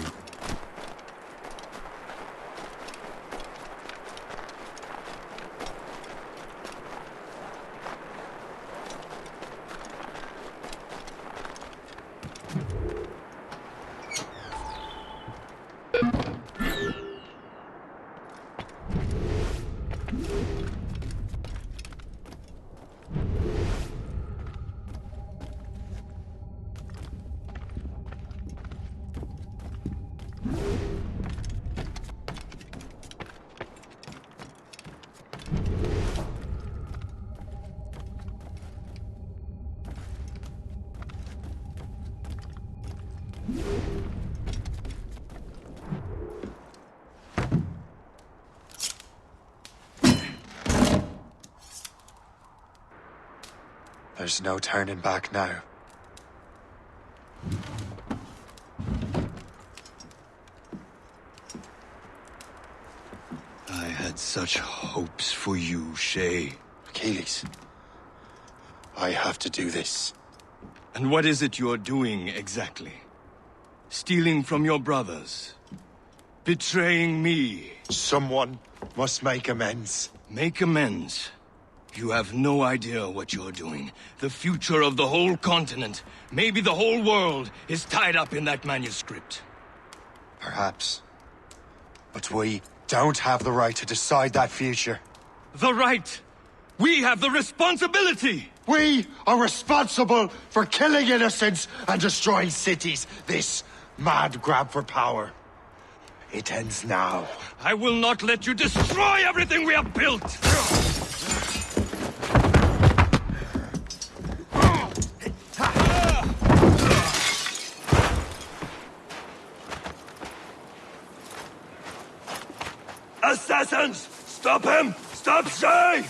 There's no turning back now.
I had such hopes for you, Shay.
Achilles, I have to do this.
And what is it you're doing exactly? Stealing from your brothers? Betraying me?
Someone must make amends.
Make amends? You have no idea what you're doing. The future of the whole continent, maybe the whole world, is tied up in that manuscript.
Perhaps. But we don't have the right to decide that future.
The right! We have the responsibility!
We are responsible for killing innocents and destroying cities. This mad grab for power. It ends now.
I will not let you destroy everything we have built! Assassins! Stop him! Stop Shay!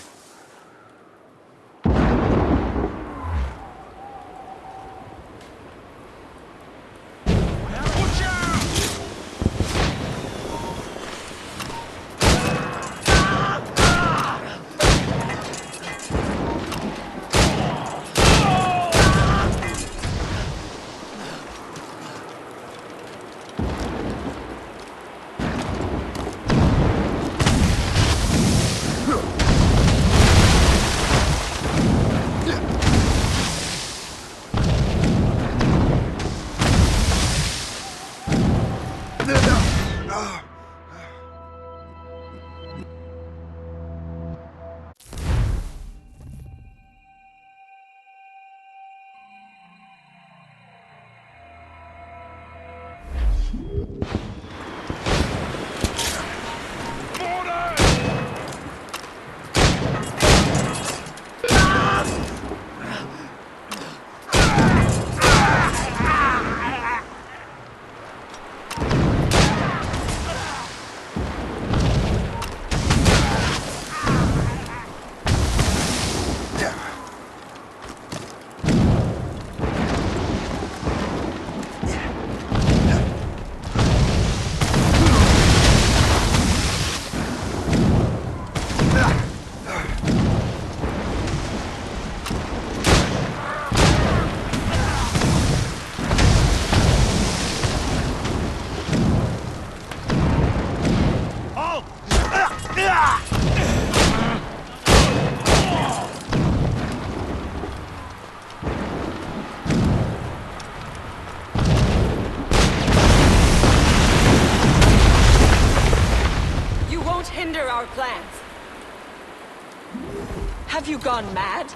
you gone mad?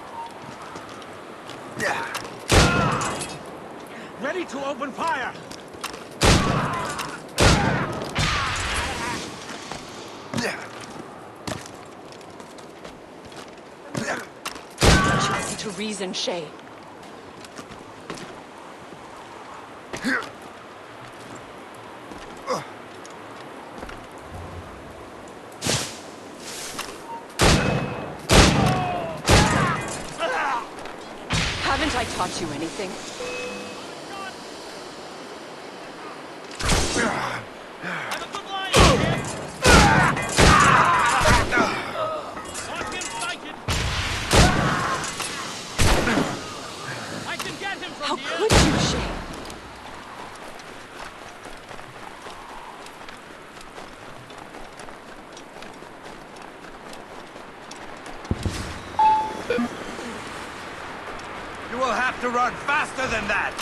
Ready to open fire!
Listen to reason, Shay. Haven't I taught you anything? How could you, Shay?
You will have to run faster than that!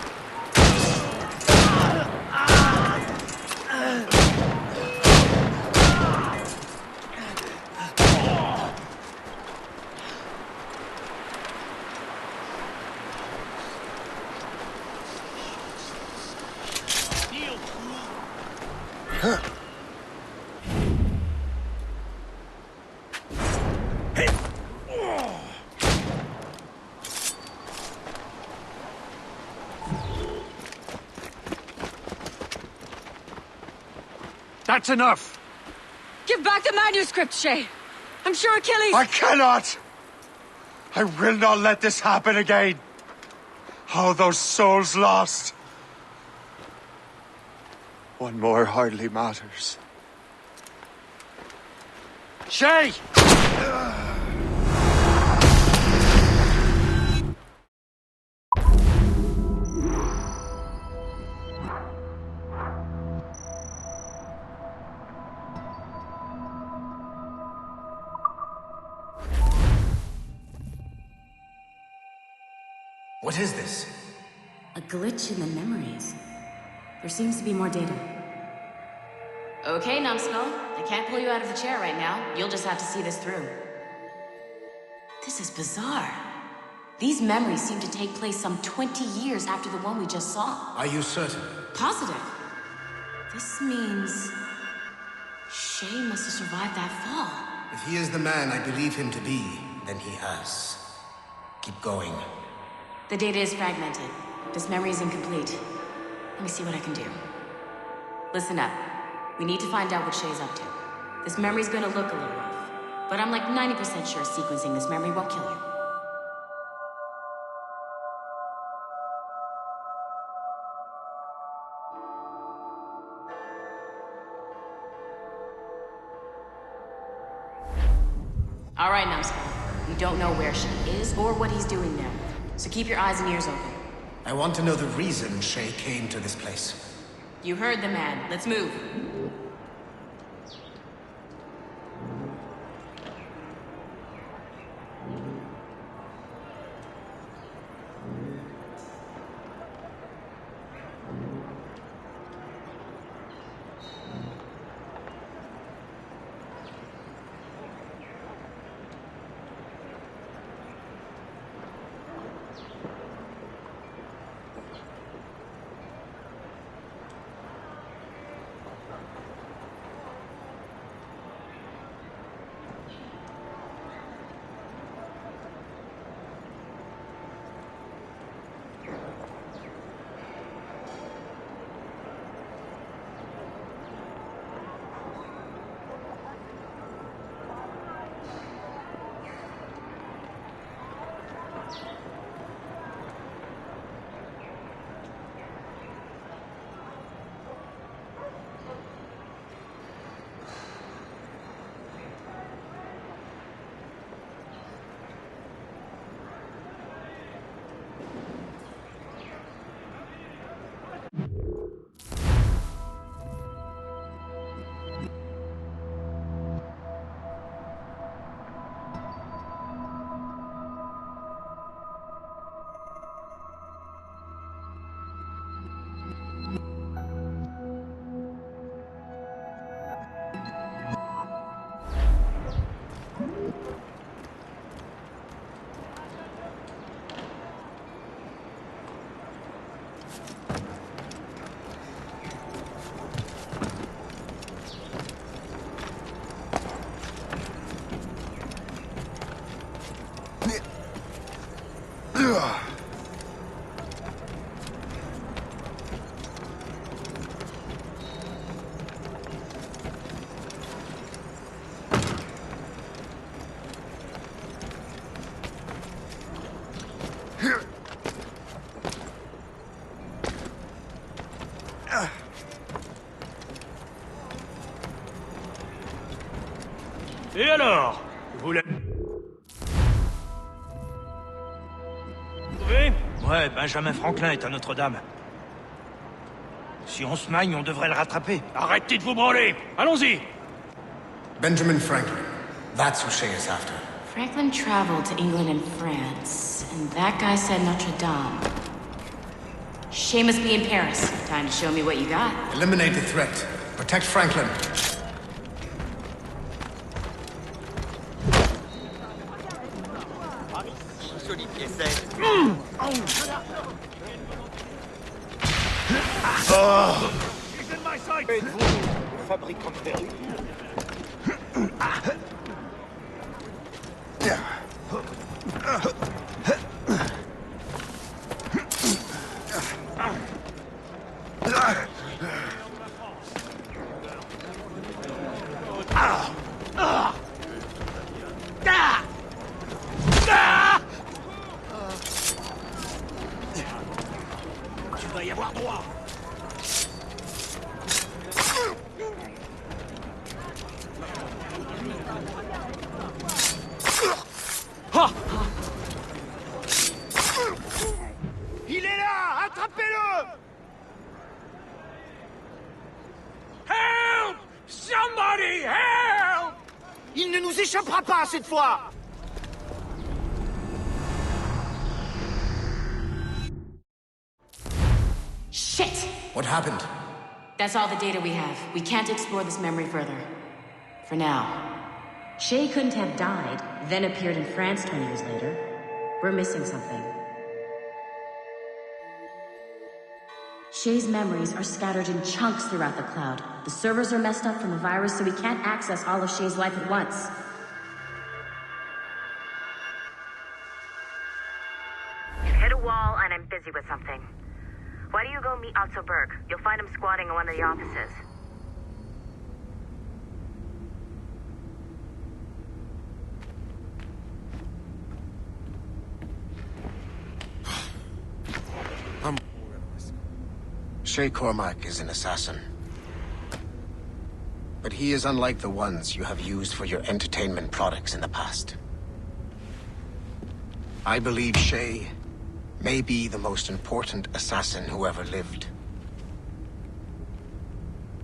That's enough!
Give back the manuscript, Shay! I'm sure Achilles...
I cannot! I will not let this happen again! All those souls lost! One more hardly matters. Shay!
What is this?
A glitch in the memories. There seems to be more data.
Okay, Numbskull. I can't pull you out of the chair right now. You'll just have to see this through. This is bizarre. These memories seem to take place some 20 years after the one we just saw.
Are you certain?
Positive. This means... Shay must have survived that fall.
If he is the man I believe him to be, then he has. Keep going.
The data is fragmented. This memory is incomplete. Let me see what I can do. Listen up. We need to find out what Shay's up to. This memory's gonna look a little rough, but I'm like 90% sure sequencing this memory won't kill you. All right, Numbskull. We don't know where Shay is or what he's doing there, so keep your eyes and ears open.
I want to know the reason Shay came to this place.
You heard the man. Let's move.
Et alors? Vous l'avez... trouvé? Ouais, Benjamin Franklin est à Notre-Dame. Si on se magne, on devrait le rattraper. Arrêtez de vous branler! Allons-y!
Benjamin Franklin. That's who Shay is after.
Franklin traveled to England and France, and that guy said Notre Dame. Shay must be in Paris. Time to show me what you got.
Eliminate the threat. Protect Franklin.
He's in my sight! Fabricant perdu. Tu vas y avoir droit. Il est là! Attrapez-le! Help! Somebody help! Il ne nous échappera pas cette fois!
Shit!
What happened?
That's all the data we have. We can't explore this memory further. For now.
Shay couldn't have died, then appeared in France 20 years later. We're missing something. Shay's memories are scattered in chunks throughout the cloud. The servers are messed up from the virus, so we can't access all of Shay's life at once.
Hit a wall, and I'm busy with something. Why do you go meet Otto Berg? You'll find him squatting in one of the offices.
Shay Cormac is an assassin. But he is unlike the ones you have used for your entertainment products in the past. I believe Shay may be the most important assassin who ever lived.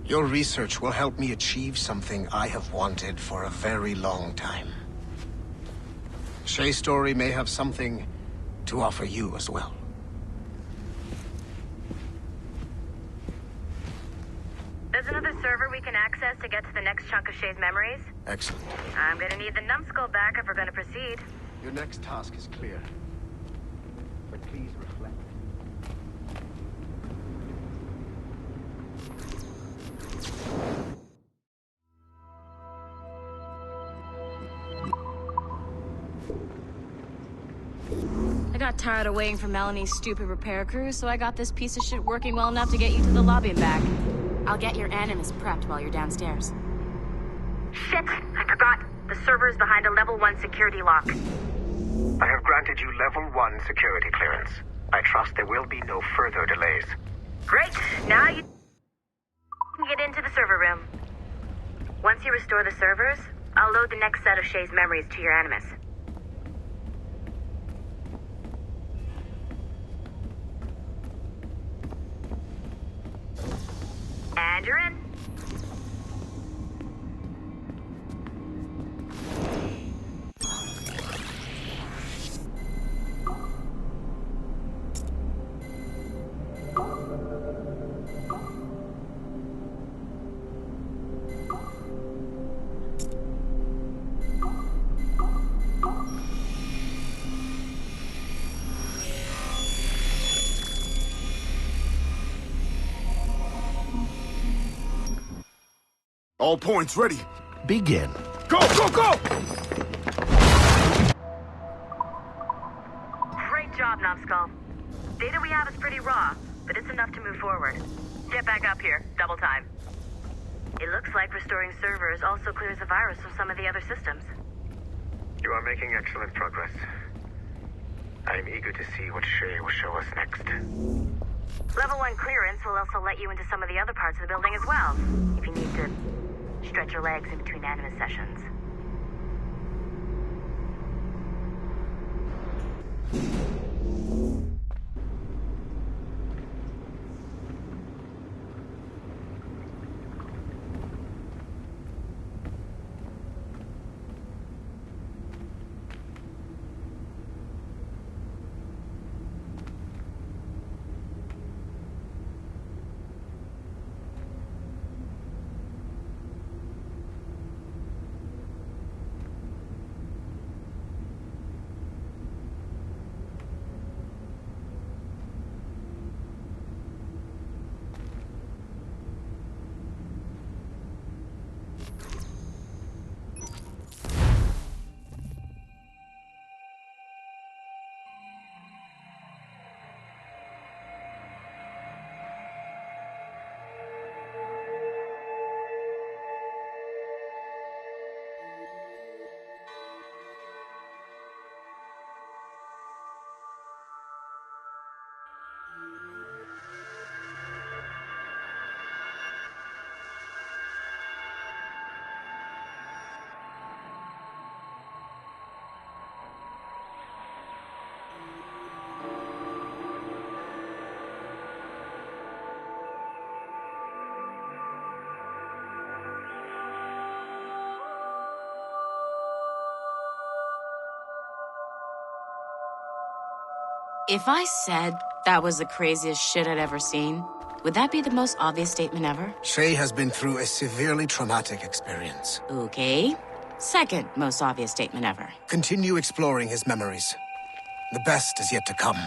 Your research will help me achieve something I have wanted for a very long time. Shay's story may have something to offer you as well.
There's another server we can access to get to the next chunk of Shay's memories.
Excellent.
I'm gonna need the numbskull back if we're gonna proceed.
Your next task is clear. But please reflect.
I got tired of waiting for Melanie's stupid repair crew, so I got this piece of shit working well enough to get you to the lobby and back.
I'll get your animus prepped while you're downstairs.
Shit! I forgot. The server is behind a level 1 security lock.
I have granted you level 1 security clearance. I trust there will be no further delays.
Great! Now you can get into the server room. Once you restore the servers, I'll load the next set of Shay's memories to your animus. And you're in.
All points ready.
Begin.
Go, go, go!
Great job, Numbskull. Data we have is pretty raw, but it's enough to move forward. Get back up here. Double time. It looks like restoring servers also clears the virus from some of the other systems.
You are making excellent progress. I am eager to see what Shay will show us next.
Level 1 clearance will also let you into some of the other parts of the building as well, if you need to stretch your legs in between anime sessions.
If I said that was the craziest shit I'd ever seen, would that be the most obvious statement ever?
Shay has been through a severely traumatic experience.
Okay. Second most obvious statement ever.
Continue exploring his memories. The best is yet to come.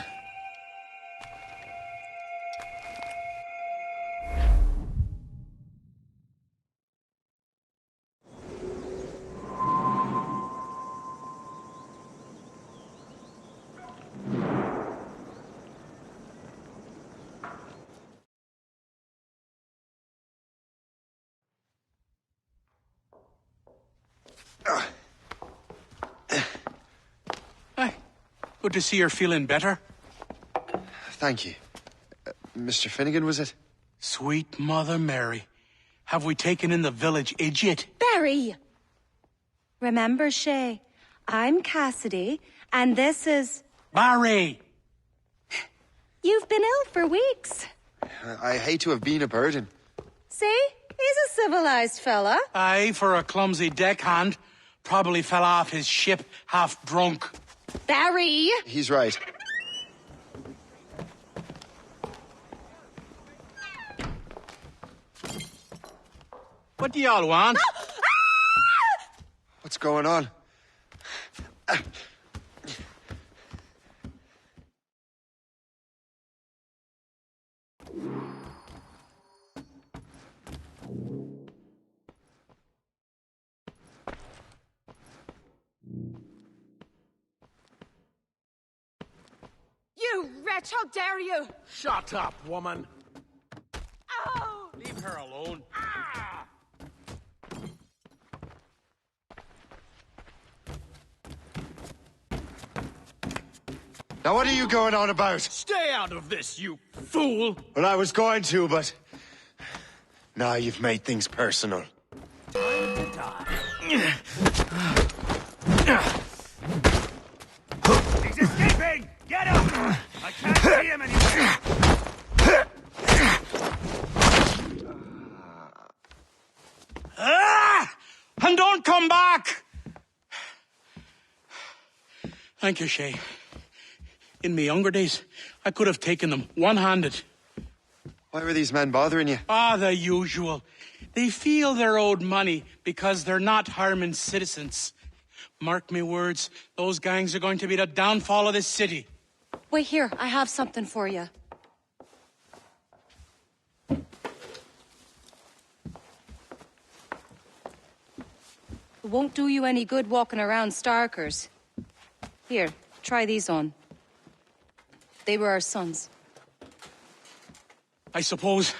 Good to see you're feeling better.
Thank you. Mr. Finnegan, was it?
Sweet Mother Mary. Have we taken in the village idiot?
Barry! Remember, Shay, I'm Cassidy, and this is...
Barry!
You've been ill for weeks.
I hate to have been a burden.
See? He's a civilized fella.
Aye, for a clumsy deckhand. Probably fell off his ship half drunk.
Barry!
He's right.
What do y'all want?
What's going on?
You wretch, how dare you!
Shut up, woman.
Ow!
Leave her alone.
Now what are you going on about?
Stay out of this, you fool!
Well, I was going to, but... Now you've made things personal.
He's escaping! Get him! I can't see him anymore!
And don't come back! Thank you, Shay. In my younger days, I could have taken them one-handed.
Why were these men bothering you?
The usual. They feel they're owed money because they're not harming citizens. Mark me words, those gangs are going to be the downfall of this city.
Wait here, I have something for you. It won't do you any good walking around Starkers. Here, try these on. They were our sons.
I suppose,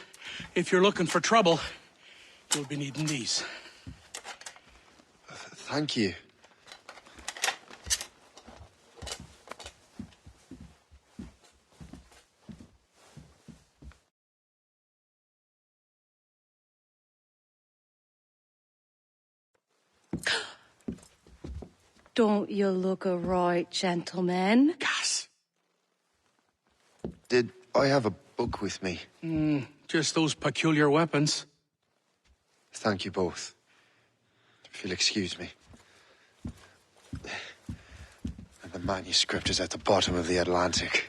if you're looking for trouble, you'll be needing these.
Thank you.
Don't you look a right gentleman?
Gas.
Did I have a book with me?
Just those peculiar weapons.
Thank you both. If you'll excuse me. And the manuscript is at the bottom of the Atlantic.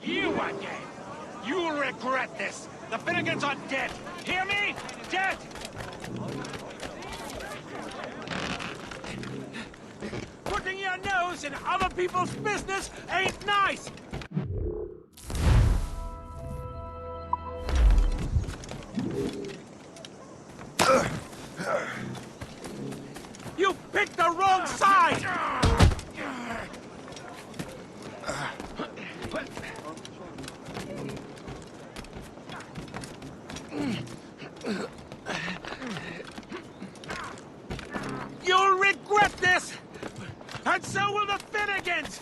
You again! You'll regret this! The Finnegans are dead! Hear me? Dead! Putting your nose in other people's business ain't nice! You picked the wrong side! You'll regret this! And so will the Finnegans!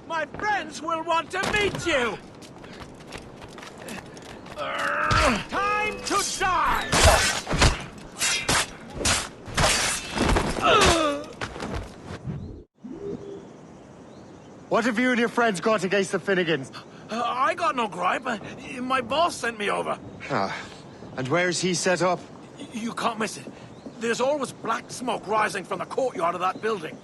My friends will want to meet you! Time to die!
What have you and your friends got against the Finnegans?
I got no gripe. My boss sent me over.
And where's he set up?
You can't miss it. There's always black smoke rising from the courtyard of that building.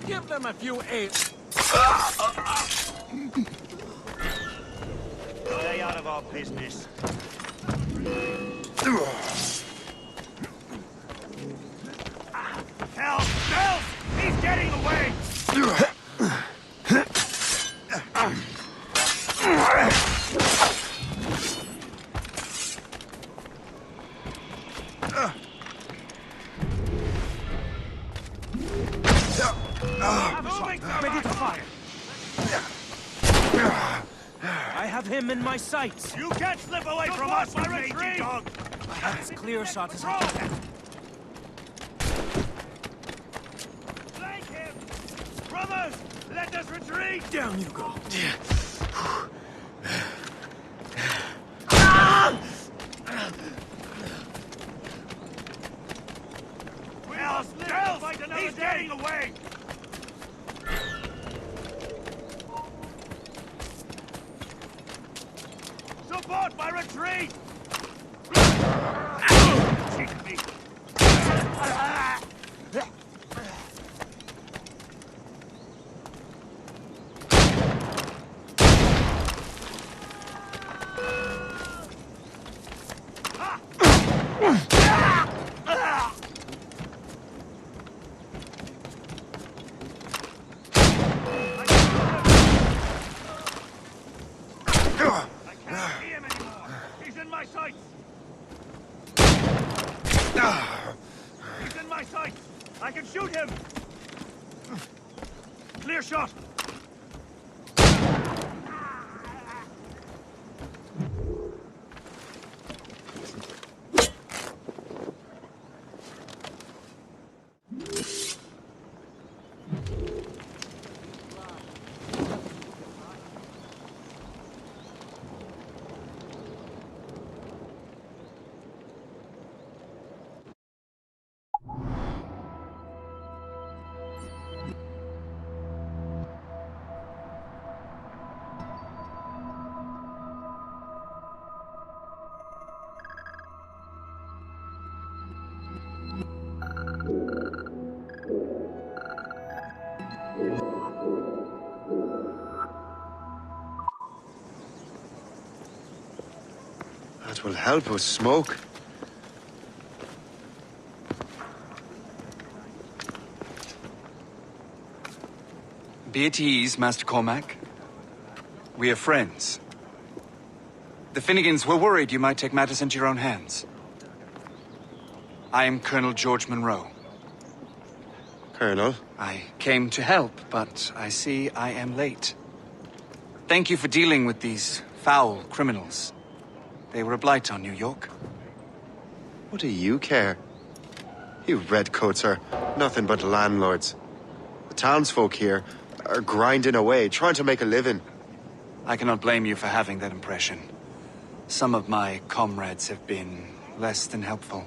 Give them a few eggs.
Stay out of our business. Help! He's getting away!
Ready to fire. I have him in my sights.
You can't slip away from us, you mangy dog!
I have as clear a shot as I can.
Flank him! Brothers, let us retreat!
Down you go.
He's getting away! Support my retreat! Cheat me! He's in my sights! I can shoot him! Clear shot!
'Twill help us smoke.
Be at ease, Master Cormac. We are friends. The Finnegans were worried you might take matters into your own hands. I am Colonel George Monroe.
Colonel?
I came to help, but I see I am late. Thank you for dealing with these foul criminals. They were a blight on New York.
What do you care? You redcoats are nothing but landlords. The townsfolk here are grinding away, trying to make a living.
I cannot blame you for having that impression. Some of my comrades have been less than helpful.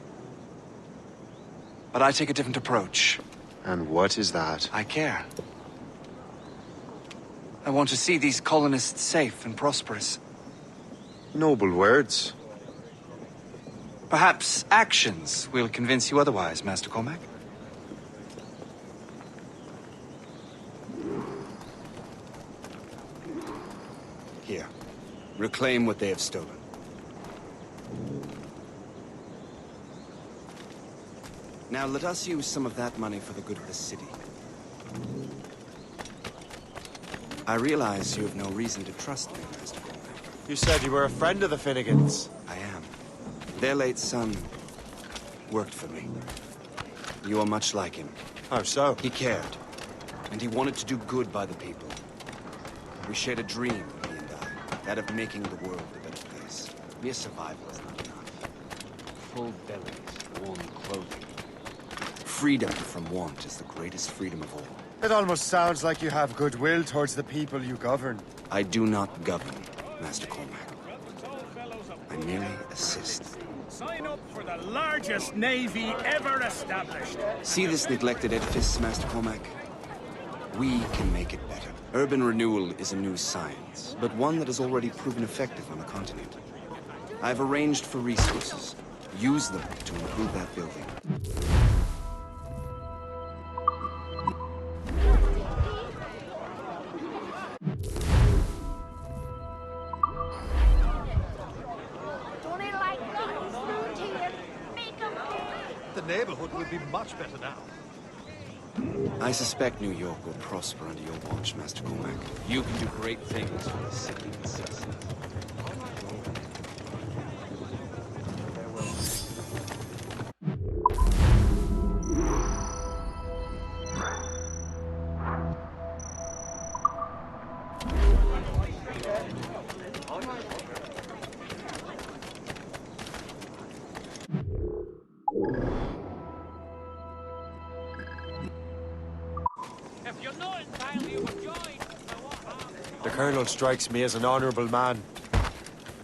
But I take a different approach.
And what is that?
I care. I want to see these colonists safe and prosperous.
Noble words.
Perhaps actions will convince you otherwise, Master Cormac.
Here. Reclaim what they have stolen. Now let us use some of that money for the good of the city. I realize you have no reason to trust me, Master Cormac.
You said you were a friend of the Finnegans.
I am. Their late son worked for me. You are much like him.
How so?
He cared, and he wanted to do good by the people. We shared a dream, he and I, that of making the world a better place. Mere survival is not enough. Full bellies, warm clothing. Freedom from want is the greatest freedom of all.
It almost sounds like you have goodwill towards the people you govern.
I do not govern, Master Cormac. I merely assist.
Sign up for the largest navy ever established.
See this neglected edifice, Master Cormac? We can make it better. Urban renewal is a new science, but one that has already proven effective on the continent. I've arranged for resources. Use them to improve that building.
The neighborhood will be much better now.
I suspect New York will prosper under your watch, Master Cormac. You can do great things for the city and citizens.
The Colonel strikes me as an honorable man.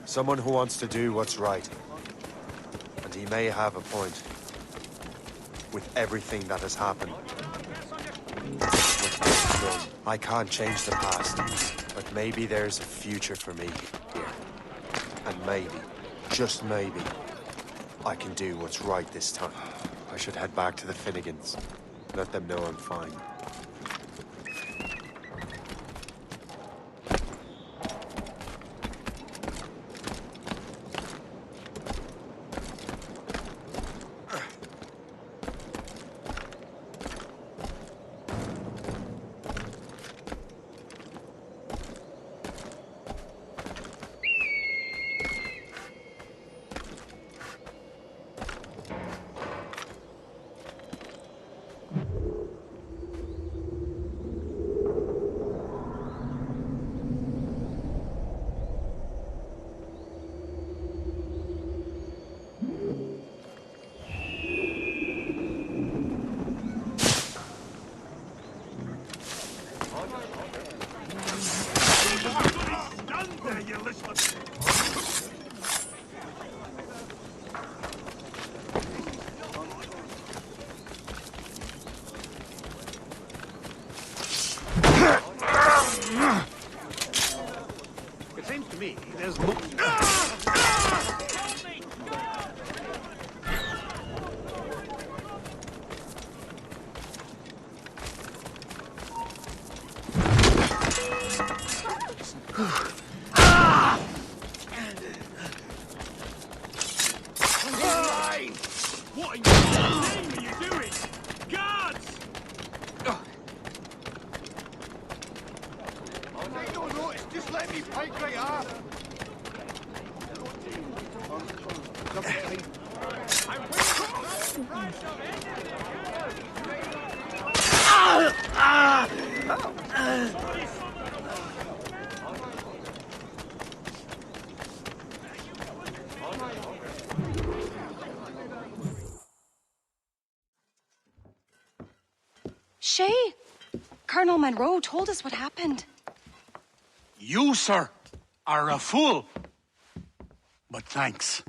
Someone who wants to do what's right. And he may have a point. With everything that has happened. I can't change the past, but maybe there's a future for me here. And maybe, just maybe, I can do what's right this time. I should head back to the Finnegans. Let them know I'm fine.
It seems to me there's more.
let me pike right up!
Shay, Colonel Monroe told us what happened.
You, sir, are a fool. But thanks.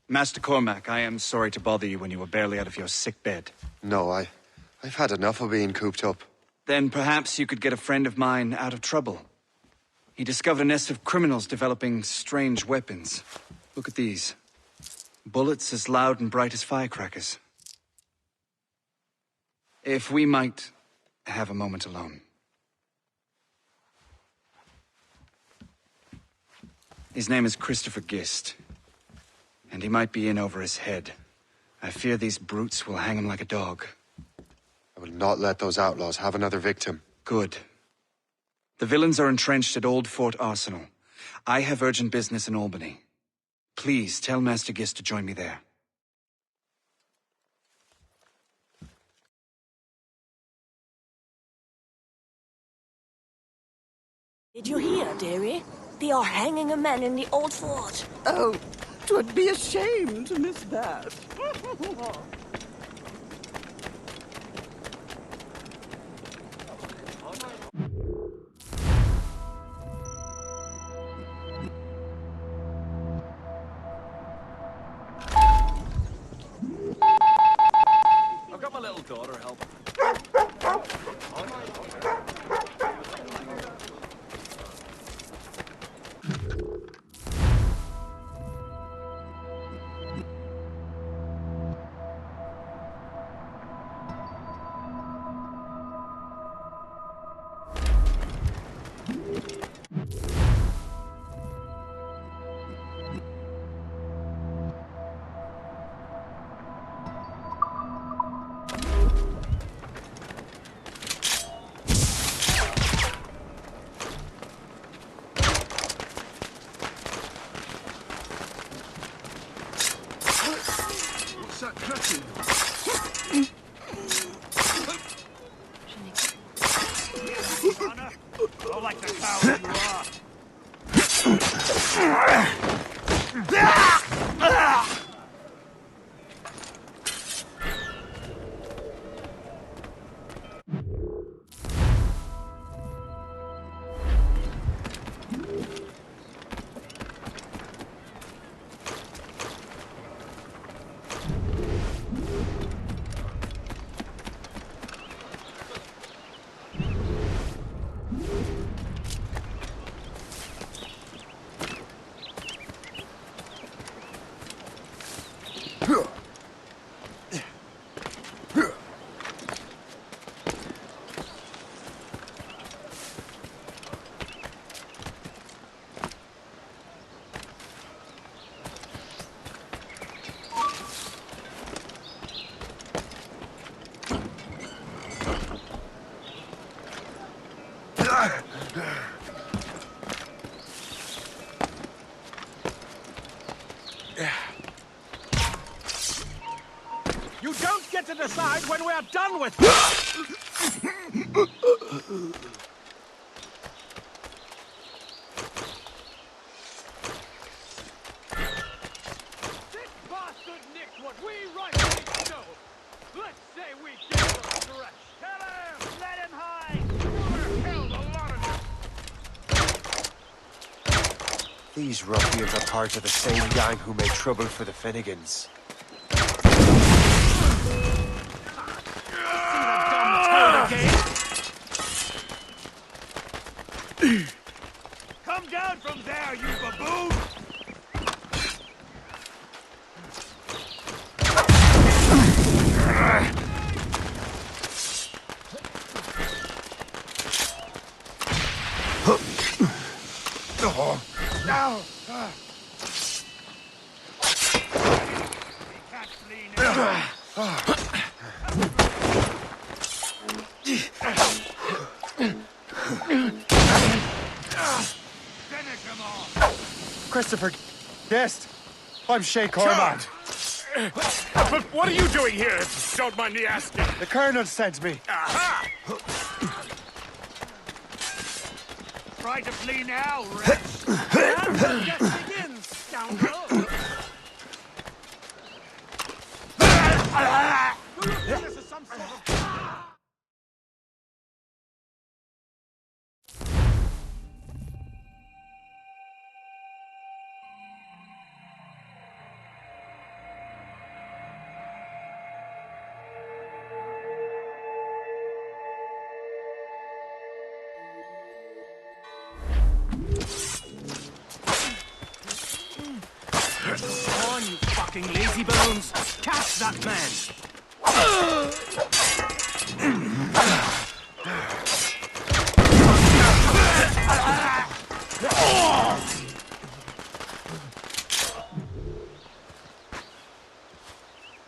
Master Cormac, I am sorry to bother you when you were barely out of your sick bed.
No, I've had enough of being cooped up.
Then perhaps you could get a friend of mine out of trouble. He discovered a nest of criminals developing strange weapons. Look at these. Bullets as loud and bright as firecrackers. If we might have a moment alone. His name is Christopher Gist. And he might be in over his head. I fear these brutes will hang him like a dog.
I will not let those outlaws have another victim.
Good. The villains are entrenched at Old Fort Arsenal. I have urgent business in Albany. Please tell Master Gist to join me there.
Did you hear, dearie? They are hanging a man in the old fort. Oh, 'twould be a shame to miss that.
I've got my little daughter helping.
Oh, like the coward you are.
You don't get to decide when we're done with This bastard nicked what we rightfully stole. Let's say we give him a stretch. Tell him! Let him hide! You've killed a lot of them.
These ruffians are part of the same gang who made trouble for the Finnegans.
Come down from there, you baboon!
Now!
He can't flee now.
Christopher Guest. I'm Shay Cormac.
But what are you doing here, if you don't mind me asking?
The Colonel sent me.
Aha!
Try to flee now, wretch. And the just begins, scoundrel. This is some sort of...
Come on, you fucking lazy bones! Catch that man!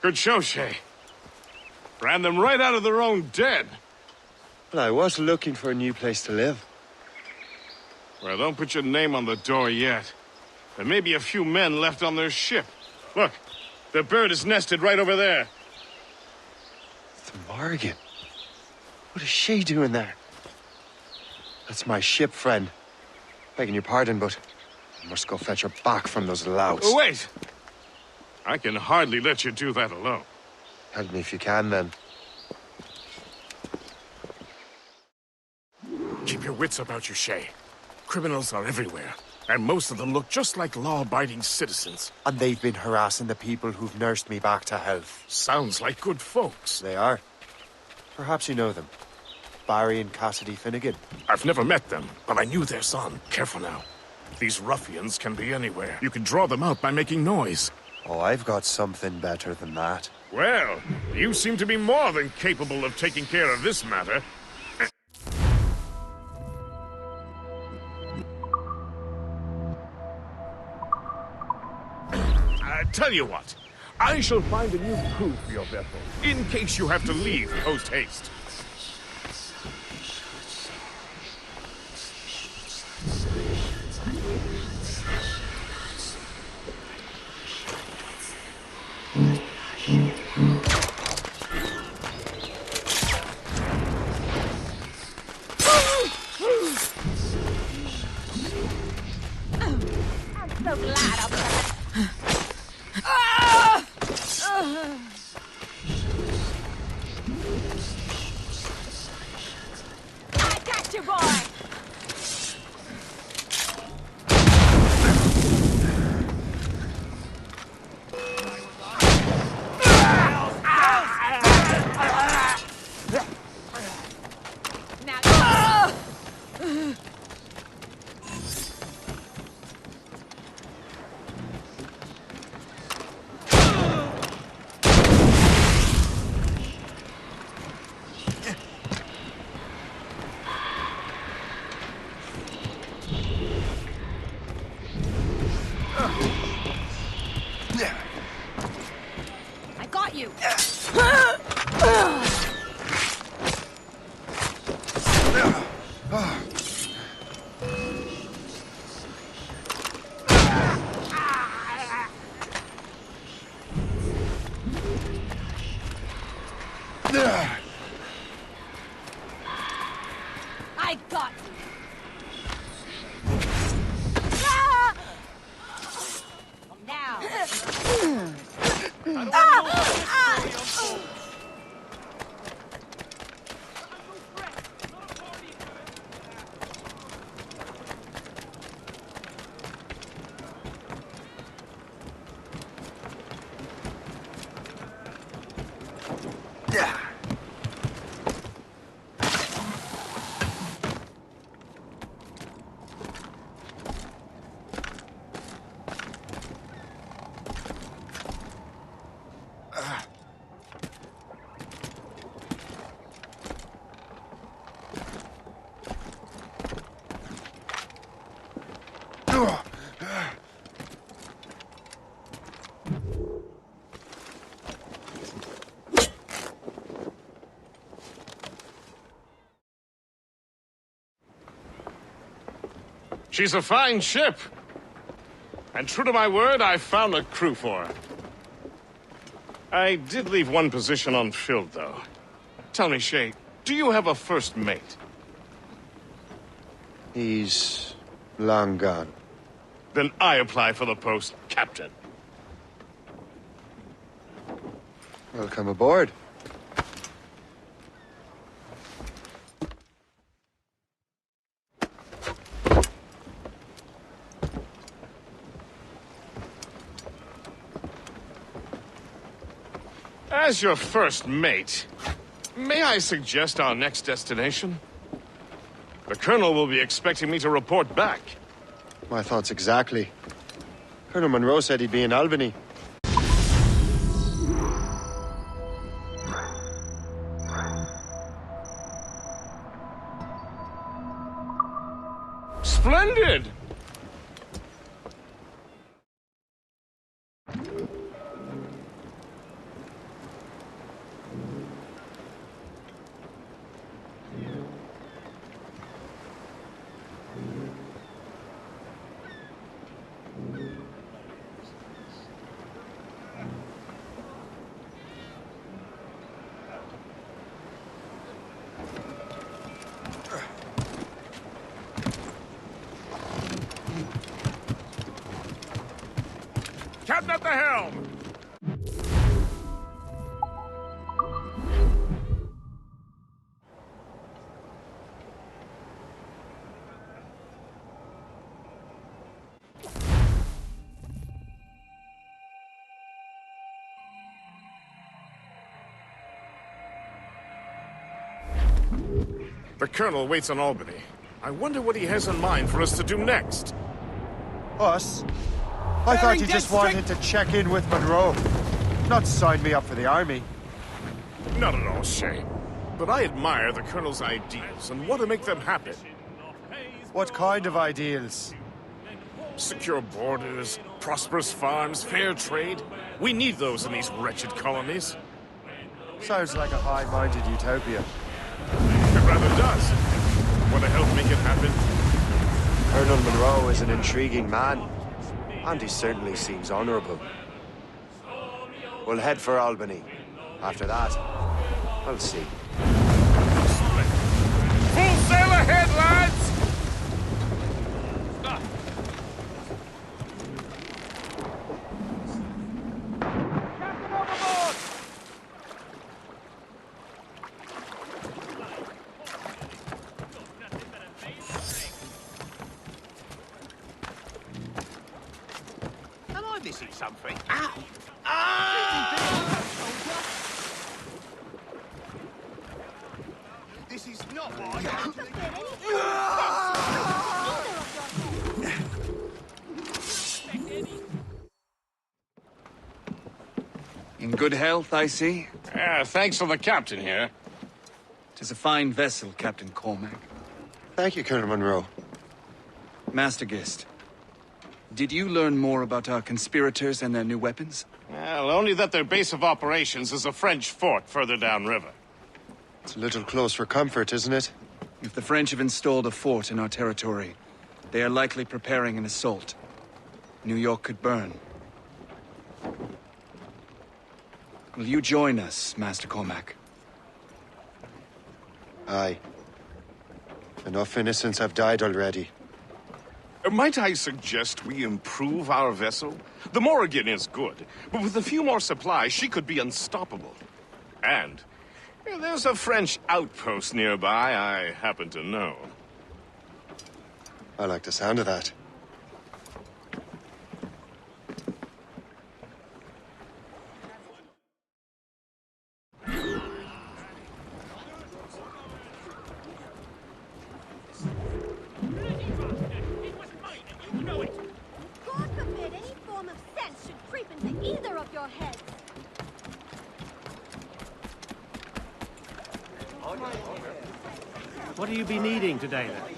Good show, Shay. Ran them right out of their own den.
But I was looking for a new place to live.
Well, don't put your name on the door yet. There may be a few men left on their ship. Look, the bird is nested right over there.
The Morgan. What is she doing there? That's my ship, friend. Begging your pardon, but I must go fetch her back from those louts.
Oh, wait! I can hardly let you do that alone.
Help me if you can, then.
Keep your wits about you, Shay. Criminals are everywhere, and most of them look just like law-abiding citizens.
And they've been harassing the people who've nursed me back to health.
Sounds like good folks.
They are. Perhaps you know them. Barry and Cassidy Finnegan.
I've never met them, but I knew their son. Careful now. These ruffians can be anywhere. You can draw them out by making noise.
Oh, I've got something better than that.
Well, you seem to be more than capable of taking care of this matter. Tell you what, I shall find a new crew for your vessel, in case you have to leave post-haste.
I'm so glad I'll be I got you, boy! I got you! I got you! Now!
She's a fine ship.
And true to my word, I found a crew for her. I did leave one position unfilled, though. Tell me, Shay, do you have a first mate?
He's long gone.
Then I apply for the post, Captain.
Welcome aboard.
As your first mate, may I suggest our next destination? The Colonel will be expecting me to report back.
My thoughts exactly. Colonel Monroe said he'd be in Albany.
Splendid! Captain at the helm! The Colonel waits on Albany. I wonder what he has in mind for us to do next.
Us? I thought you just wanted to check in with Monroe, not sign me up for the army.
Not at all, Shay. But I admire the Colonel's ideals and want to make them happen.
What kind of ideals?
Secure borders, prosperous farms, fair trade. We need those in these wretched colonies.
Sounds like a high-minded utopia.
It rather does. Want to help make it happen?
Colonel Monroe is an intriguing man, and he certainly seems honorable. We'll head for Albany. After that, I'll see.
Full sail ahead, lads! Captain overboard!
Am I missing something?
Ah!
Ow! This is not what
In good health, I see.
Thanks for the captain here.
'Tis a fine vessel, Captain Cormac.
Thank you, Colonel Monroe.
Master Gist, did you learn more about our conspirators and their new weapons?
Well, only that their base of operations is a French fort further downriver.
It's a little close for comfort, isn't it?
If the French have installed a fort in our territory, they are likely preparing an assault. New York could burn. Will you join us, Master Cormac?
Aye. Enough innocents have died already.
Might I suggest we improve our vessel? The Morrigan is good, but with a few more supplies, she could be unstoppable. And there's a French outpost nearby I happen to know.
I like the sound of that.
God forbid any form of sense should creep into either of your heads.
What do you be needing today, then?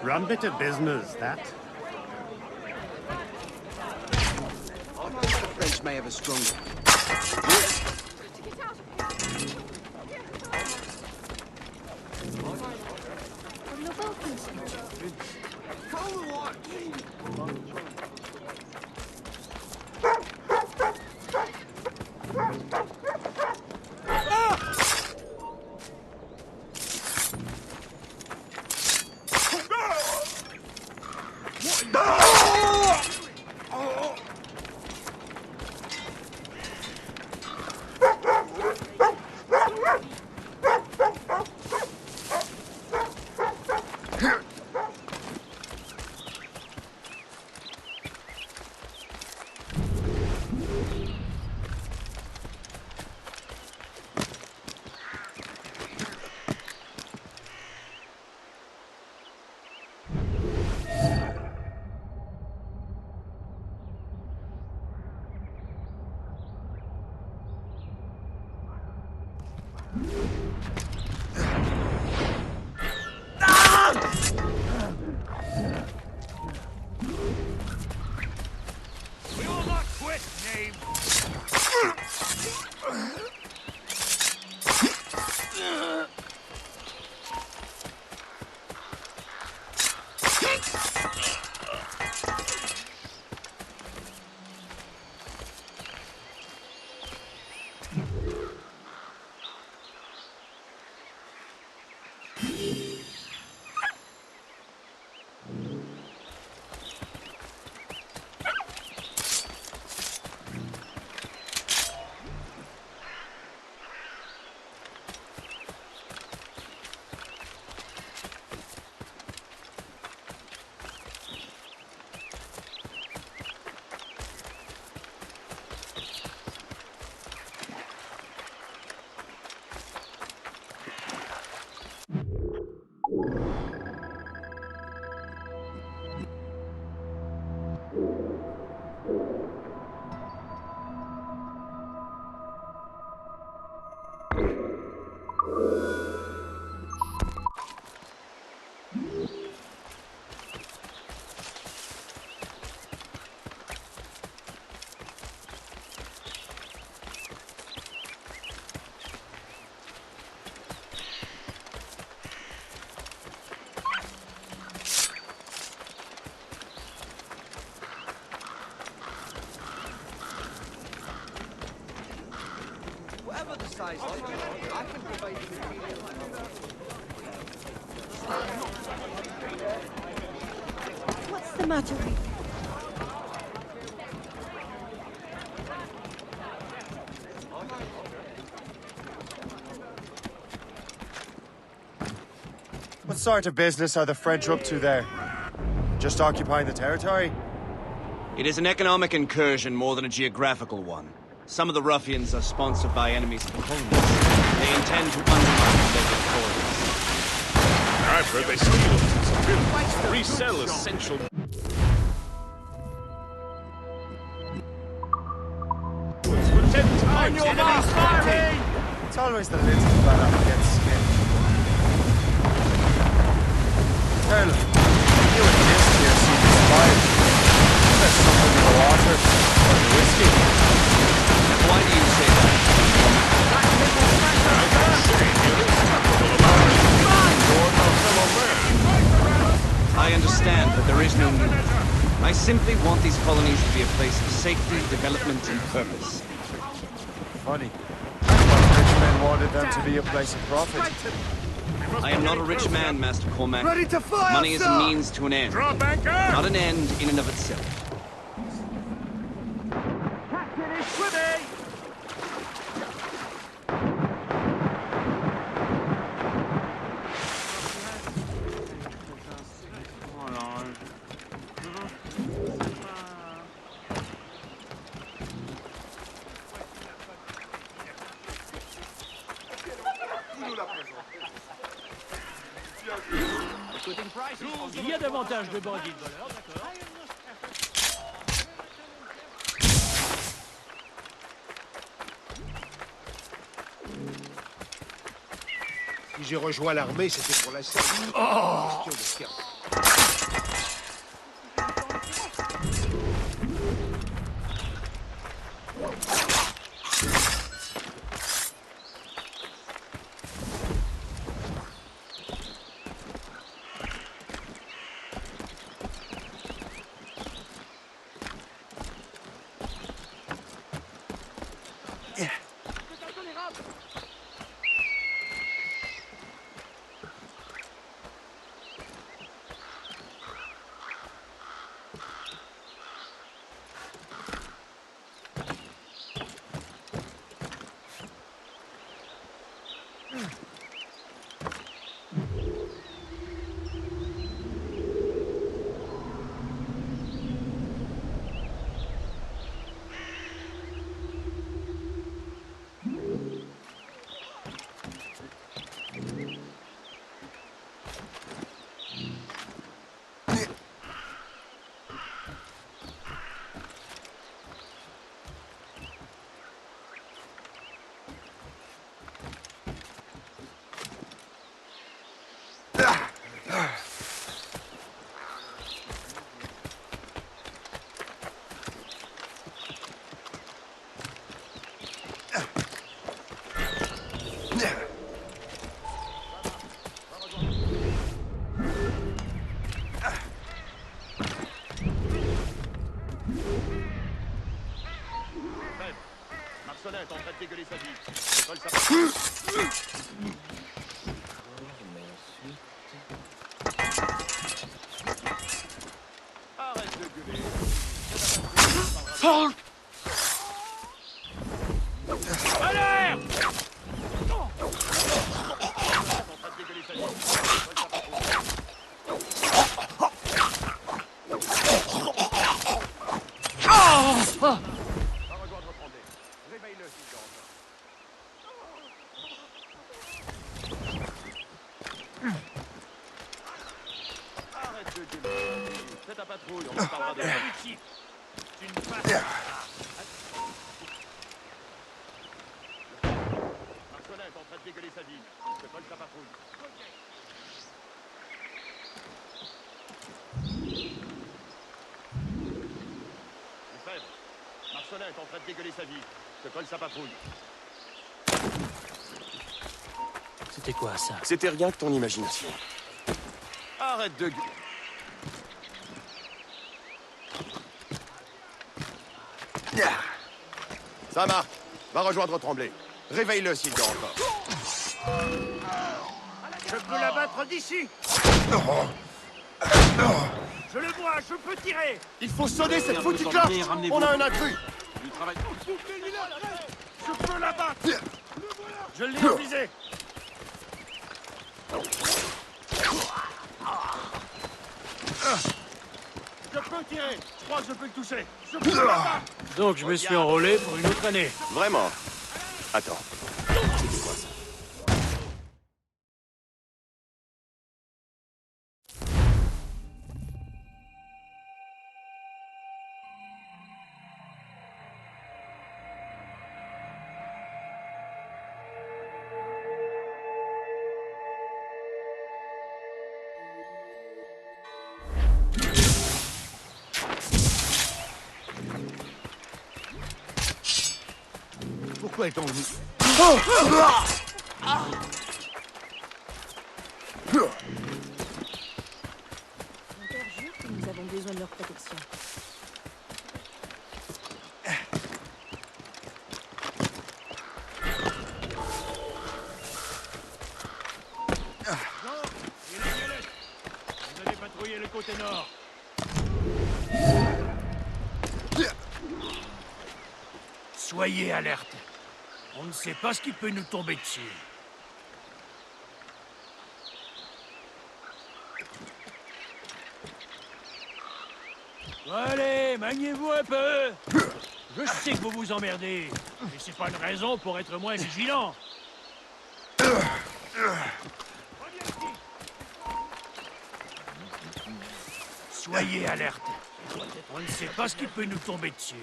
Rum bit of business, that.
The French may have a stronger.
We will not quit, knave.
Whatever the size, I can provide the material.
What's the matter with you?
What sort of business are the French up to there? Just occupying the territory?
It is an economic incursion more than a geographical one. Some of the ruffians are sponsored by enemies of the colonies. They intend to undermine the local authorities.
I've heard they steal, resell essential...
For 10 times, enemy firing!
It's always the little fella who gets skinned. Earl, you and this here seem inspired. There's something in the water, or the whiskey.
Why do you say that? I understand, but there is no need. I simply want these colonies to be a place of safety, development, and purpose.
Funny. Rich men wanted them to be a place of profit.
I am not a rich man, Master Cormac.
Ready to fire,
Money is
sir!
a means to an end.
Drop anchor!
Not an end in and of itself.
Captain is with me!
Il y a davantage de bandits de voleurs, d'accord?
Si j'ai rejoint l'armée, c'était pour la servir. Question de
Marcelin est en train de dégueuler sa vie. Je vole sa part. Arrête de gueuler.
Halt!
Alerte! Arrête de gueuler. Fais ta patrouille, on en parlera de ici. Tu ne fasses pas. Marcelin est en train de dégueuler sa vie. Je vole sa patrouille. Marcelin est en train de dégueuler sa vie. Je colle sa patrouille.
C'était quoi, ça?
C'était rien que ton imagination. Arrête de gueuler. Ça marche. Va rejoindre Tremblay. Réveille-le s'il dort encore.
Je peux l'abattre d'ici. Je le vois, je peux tirer.
Il faut sonner cette foutue cloche. On a un intrus.
Je peux l'abattre. Je l'ai visé.
Je peux tirer. Je crois que je peux le toucher. Je peux l'abattre.
Donc je me suis enrôlé pour une autre année.
Vraiment? Attends. C'était quoi ça?
Pourquoi est-on venu?
Mon père jure que nous avons besoin de leur protection.
Vous allez patrouiller le côté nord.
Soyez alerte. On ne sait pas ce qui peut nous tomber dessus. Allez, maniez-vous un peu. Je sais que vous vous emmerdez, mais c'est pas une raison pour être moins vigilant. Soyez alerte. On ne sait pas ce qui peut nous tomber dessus.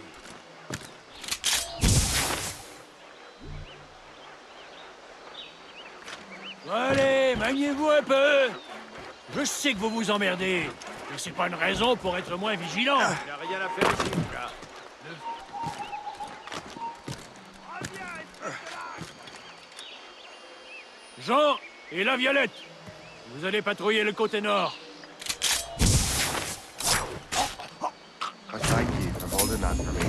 Allez, maniez-vous un peu. Je sais que vous vous emmerdez, mais c'est pas une raison pour être moins vigilant.
Il n'y a rien à faire ici, mon gars.
Jean et la Violette, vous allez patrouiller le côté nord.
Thank you for holding that for me.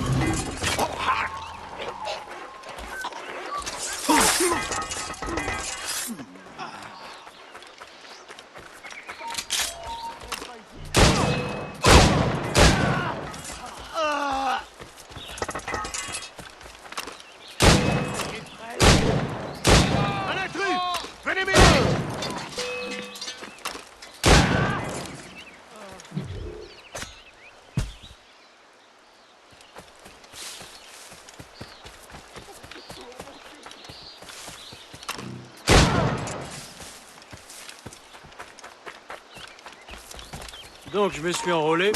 Un intrus! Venez m'aider!
Donc je me suis enrôlé.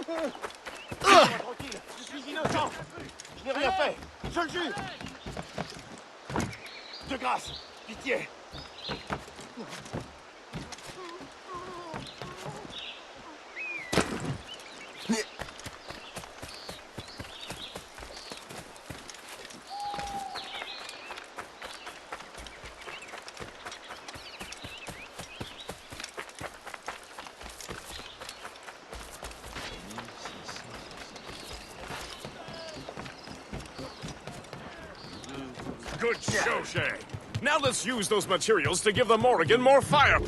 Tranquille, je suis innocent. Je n'ai rien fait. Je le jure. De grâce, pitié.
Good show, Shay. Now let's use those materials to give the Morrigan more fire.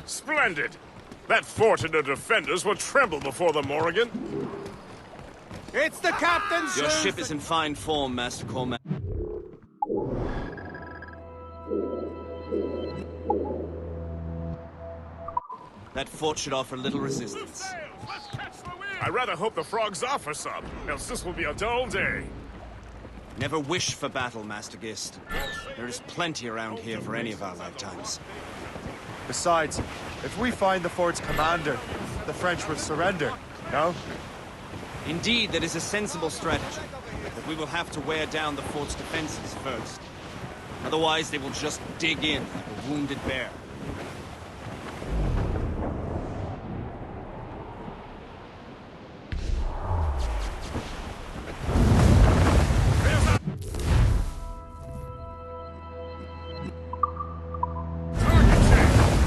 Splendid! That fort and the defenders will tremble before the Morrigan.
It's the captain's
Your ship is in fine form, Master Cormac. That fort should offer little resistance.
I rather hope the frogs offer some, else this will be a dull day.
Never wish for battle, Master Gist. There is plenty around here for any of our lifetimes.
Besides, if we find the fort's commander, the French will surrender, no?
Indeed, that is a sensible strategy. But we will have to wear down the fort's defenses first. Otherwise, they will just dig in like a wounded bear.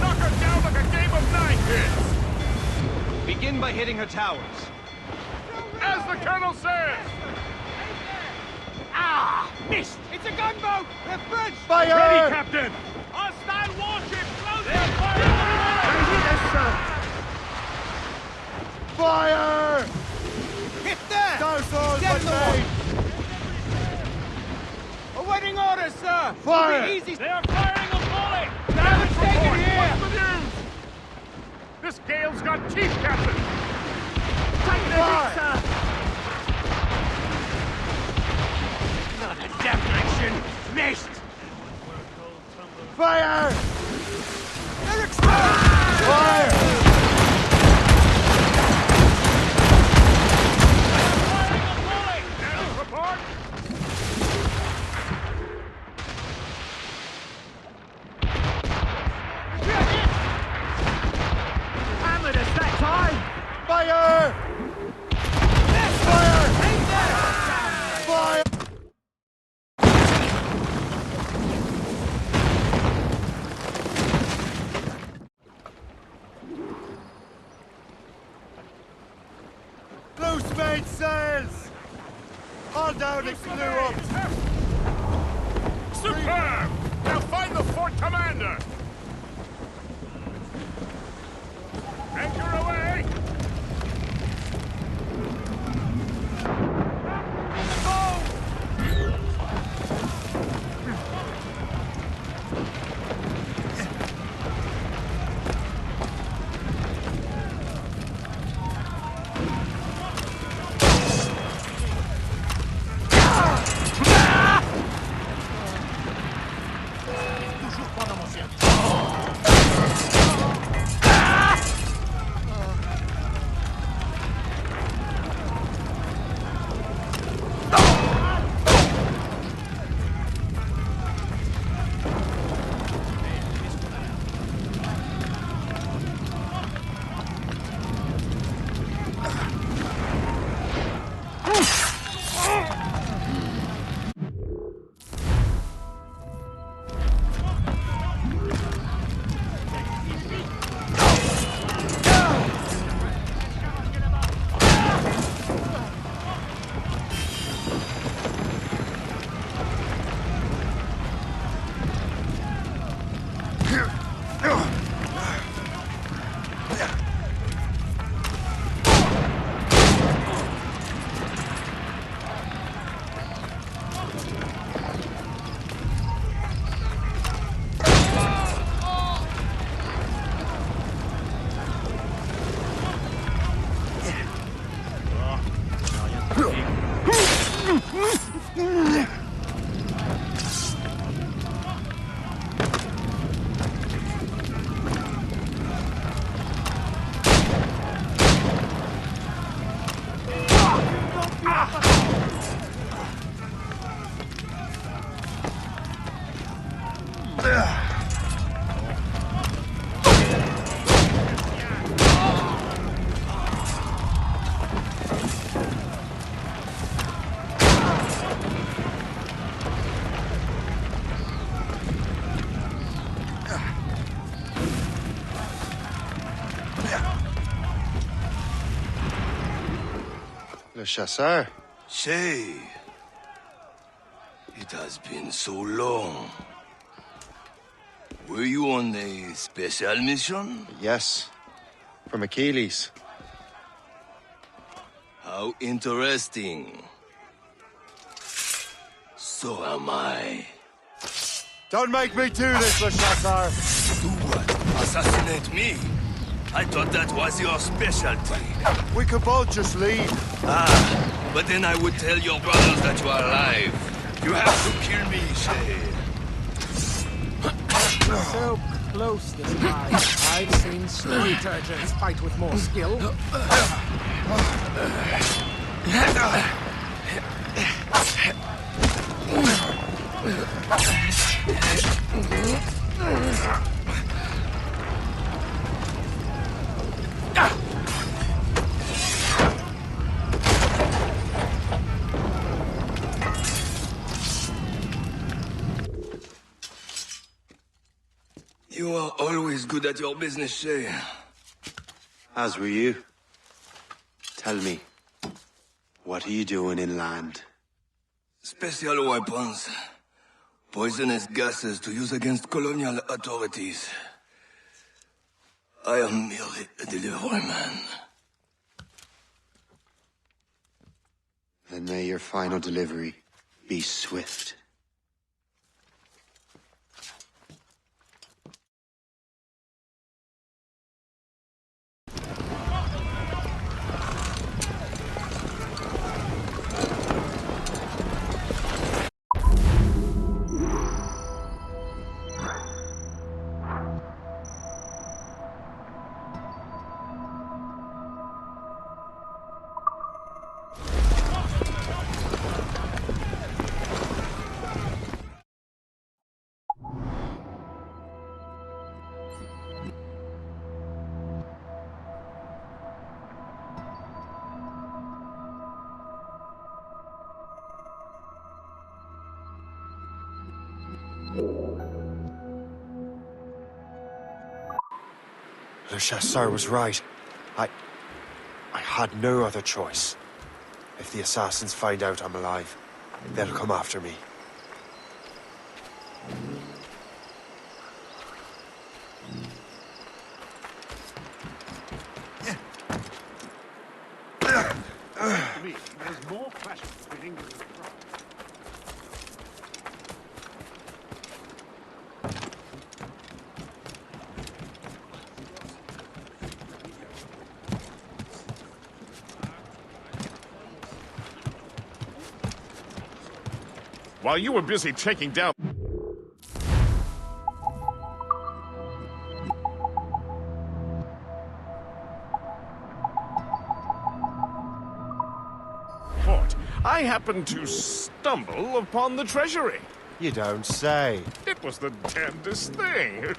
Knock her down like a game of nine!
hits!
Begin by hitting her towers.
As the Colonel says!
Ah! Missed! It's a gunboat! They're French!
Fire! Ready, Captain!
Hostile warship! Close it!
Fire!
Hit there!
Downfall,
Get
but
the
mate!
Awaiting orders, sir!
Fire!
It'll be easy.
They are firing a volley!
Damage taken here!
What's the news? This gale's got teeth, Captain!
Take the hit, sir!
Not a deflection! Missed!
Fire!
They're exposed!
Fire!
Report!
Hammered us that time!
Fire! Fire! Fire! Loose main sails! All down and clew up!
Superb! Now find the fort commander! Anchor away!
Le chasseur.
Shay, it has been so long. Were you on a special mission?
Yes. From Achilles.
How interesting. So am I.
Don't make me do this, Le Chasseur!
Do what? Assassinate me? I thought that was your specialty.
We could both just leave.
Ah, but then I would tell your brothers that you are alive. You have to kill me, Shay.
So close this time. I've seen story turgents fight with more skill.
You are always good at your business, Shay.
As were you. Tell me, what are you doing inland?
Special weapons. Poisonous gases to use against colonial authorities. I am merely a delivery man.
Then may your final delivery be swift. Le Chasseur was right. I had no other choice. If the assassins find out I'm alive, they'll come after me.
To me, there's more questions between England and France.
While you were busy taking down... fort, I happened to stumble upon the treasury.
You don't say.
It was the damnedest thing.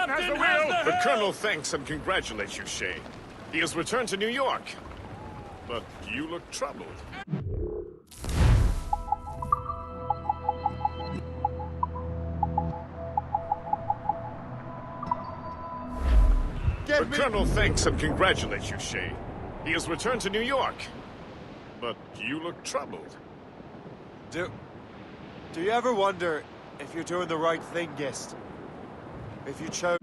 Captain has the wheel!
The Colonel thanks and congratulates you, Shay. He has returned to New York. But you look troubled. The Colonel thanks and congratulates you, Shay. He has returned to New York. But you look troubled.
Do you ever wonder if you're doing the right thing, Gist? If you chose...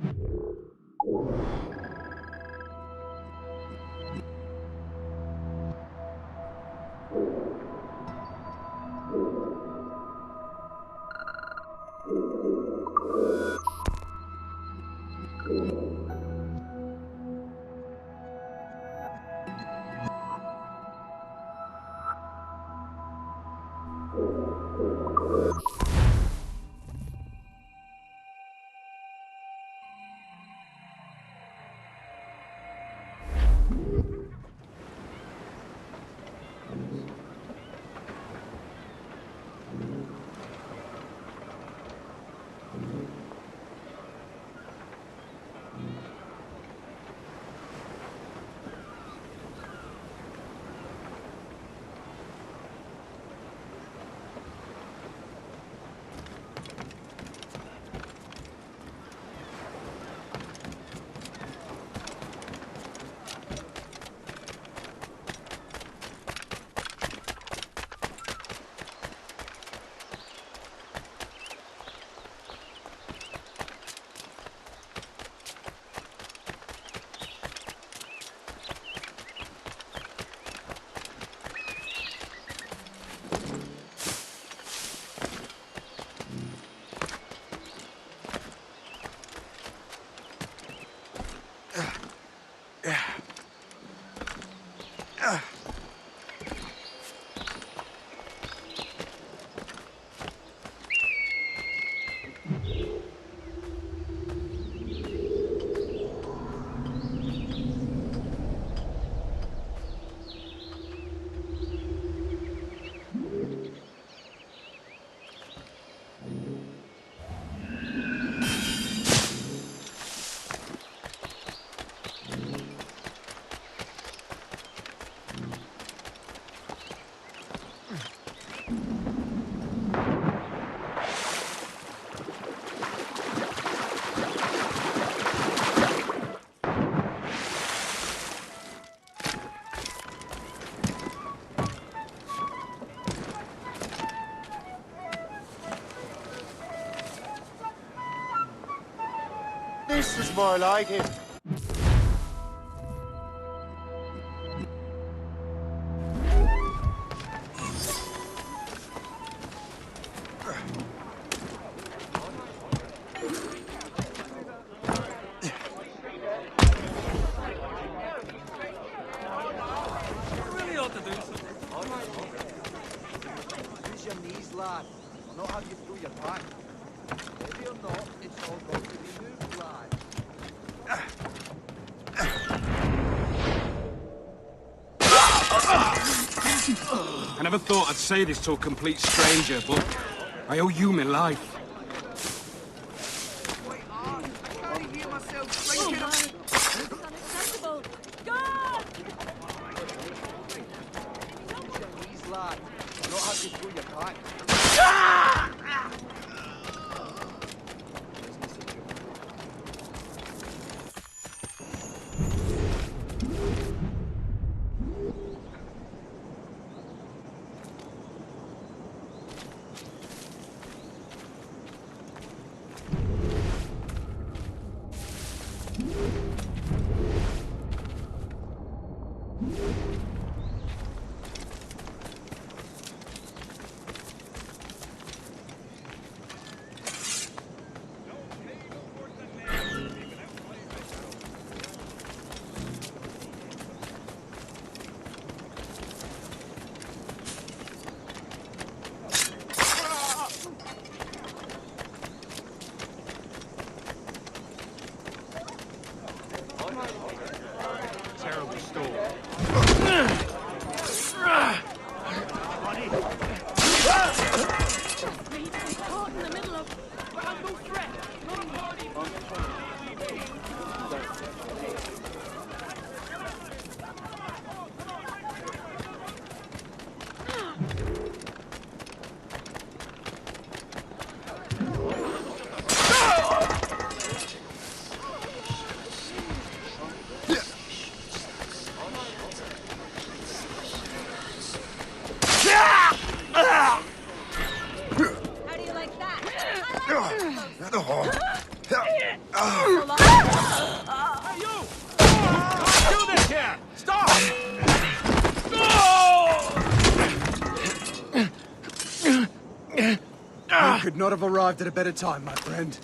This is more like it.
Really ought to do something.
Use your knees, lad. I'll not have you through your back. Maybe or not, it's all going to be moved, lad.
I never thought I'd say this to a complete stranger, but I owe you my life.
I can't hear myself drinking.
Unacceptable! God!
Use your knees, lad. I'll not have you through your back.
you! Don't do this here! Stop!
You could not have arrived at a better time, my friend.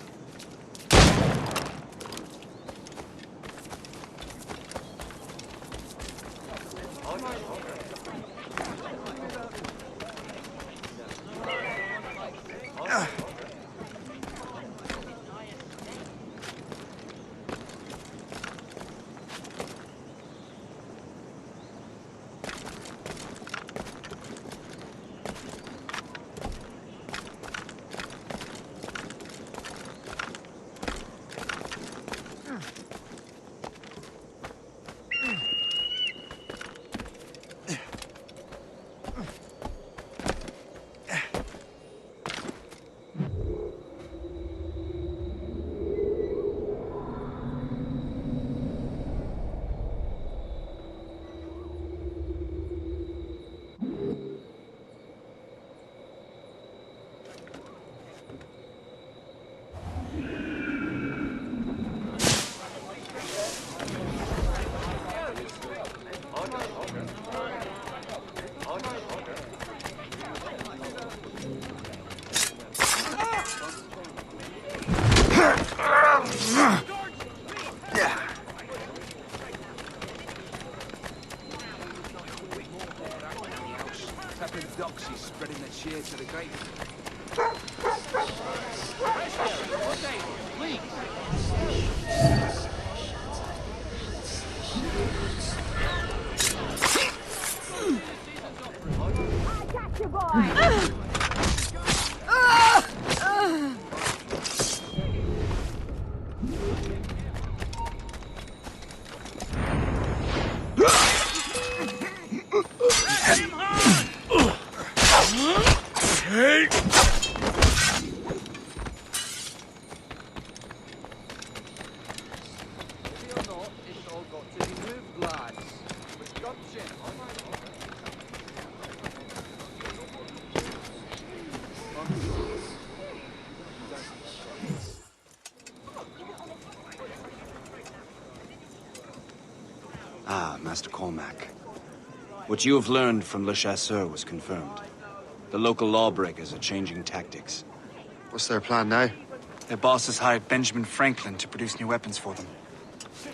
Master Cormac. What you have learned from Le Chasseur was confirmed. The local lawbreakers are changing tactics.
What's their plan now?
Their boss has hired Benjamin Franklin to produce new weapons for them.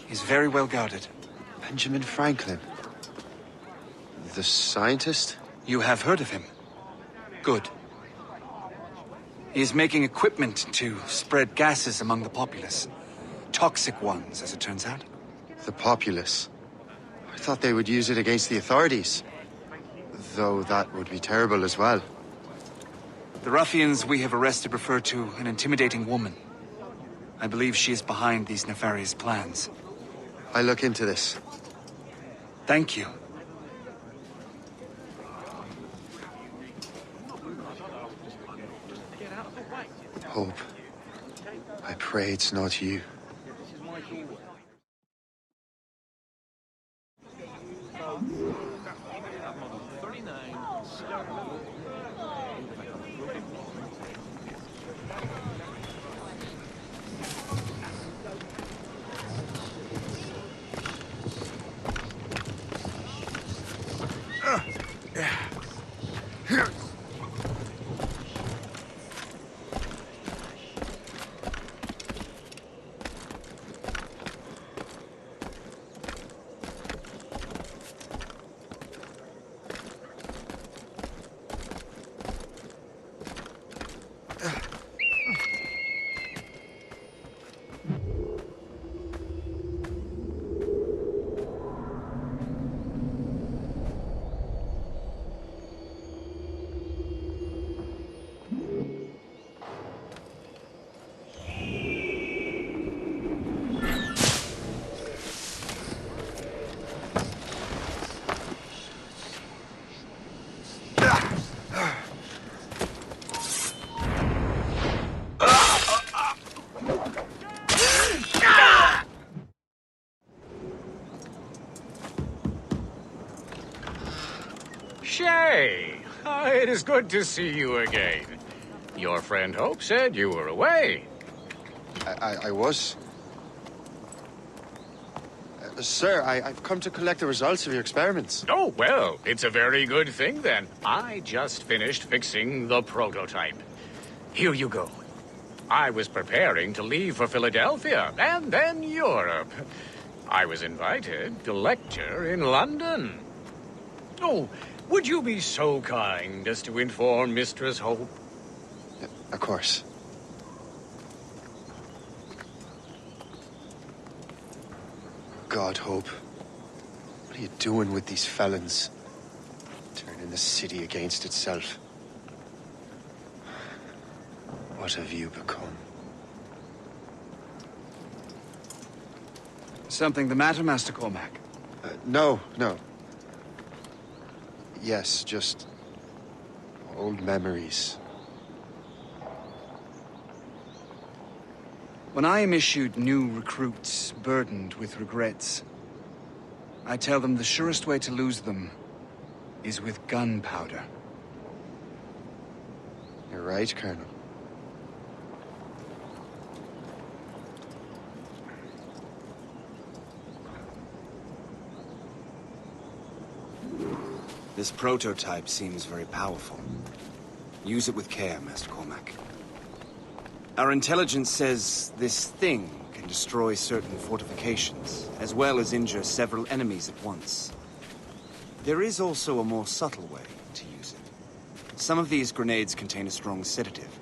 He's very well guarded.
Benjamin Franklin? The scientist?
You have heard of him? Good. He is making equipment to spread gases among the populace. Toxic ones, as it turns out.
The populace? I thought they would use it against the authorities. Though that would be terrible as well.
The ruffians we have arrested refer to an intimidating woman. I believe she is behind these nefarious plans.
I'll look into this.
Thank you.
Hope. I pray it's not you.
Shay! It is good to see you again. Your friend Hope said you were away.
I was. Sir, I've come to collect the results of your experiments.
Oh, well, it's a very good thing then. I just finished fixing the prototype. Here you go. I was preparing to leave for Philadelphia and then Europe. I was invited to lecture in London. Oh, would you be so kind as to inform Mistress Hope?
Of course. God, Hope. What are you doing with these felons? Turning the city against itself. What have you become?
Something the matter, Master Cormac?
No. Yes, just old memories.
When I am issued new recruits burdened with regrets, I tell them the surest way to lose them is with gunpowder.
You're right, Colonel.
This prototype seems very powerful. Use it with care, Master Cormac. Our intelligence says this thing can destroy certain fortifications, as well as injure several enemies at once. There is also a more subtle way to use it. Some of these grenades contain a strong sedative.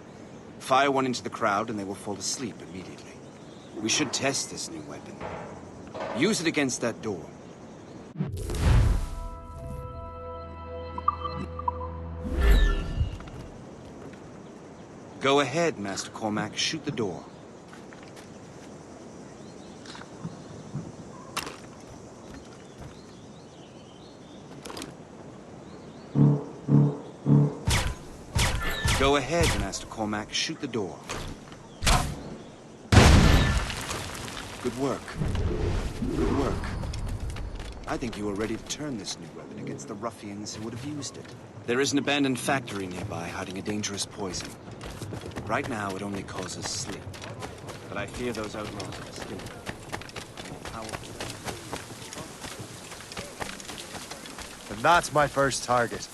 Fire one into the crowd and they will fall asleep immediately. We should test this new weapon. Use it against that door. Go ahead, Master Cormac. Shoot the door. Go ahead, Master Cormac. Shoot the door. Good work. Good work. I think you are ready to turn this new weapon against the ruffians who would have used it. There is an abandoned factory nearby hiding a dangerous poison. Right now, it only causes sleep. But I fear those outlaws are still more powerful.
And that's my first target.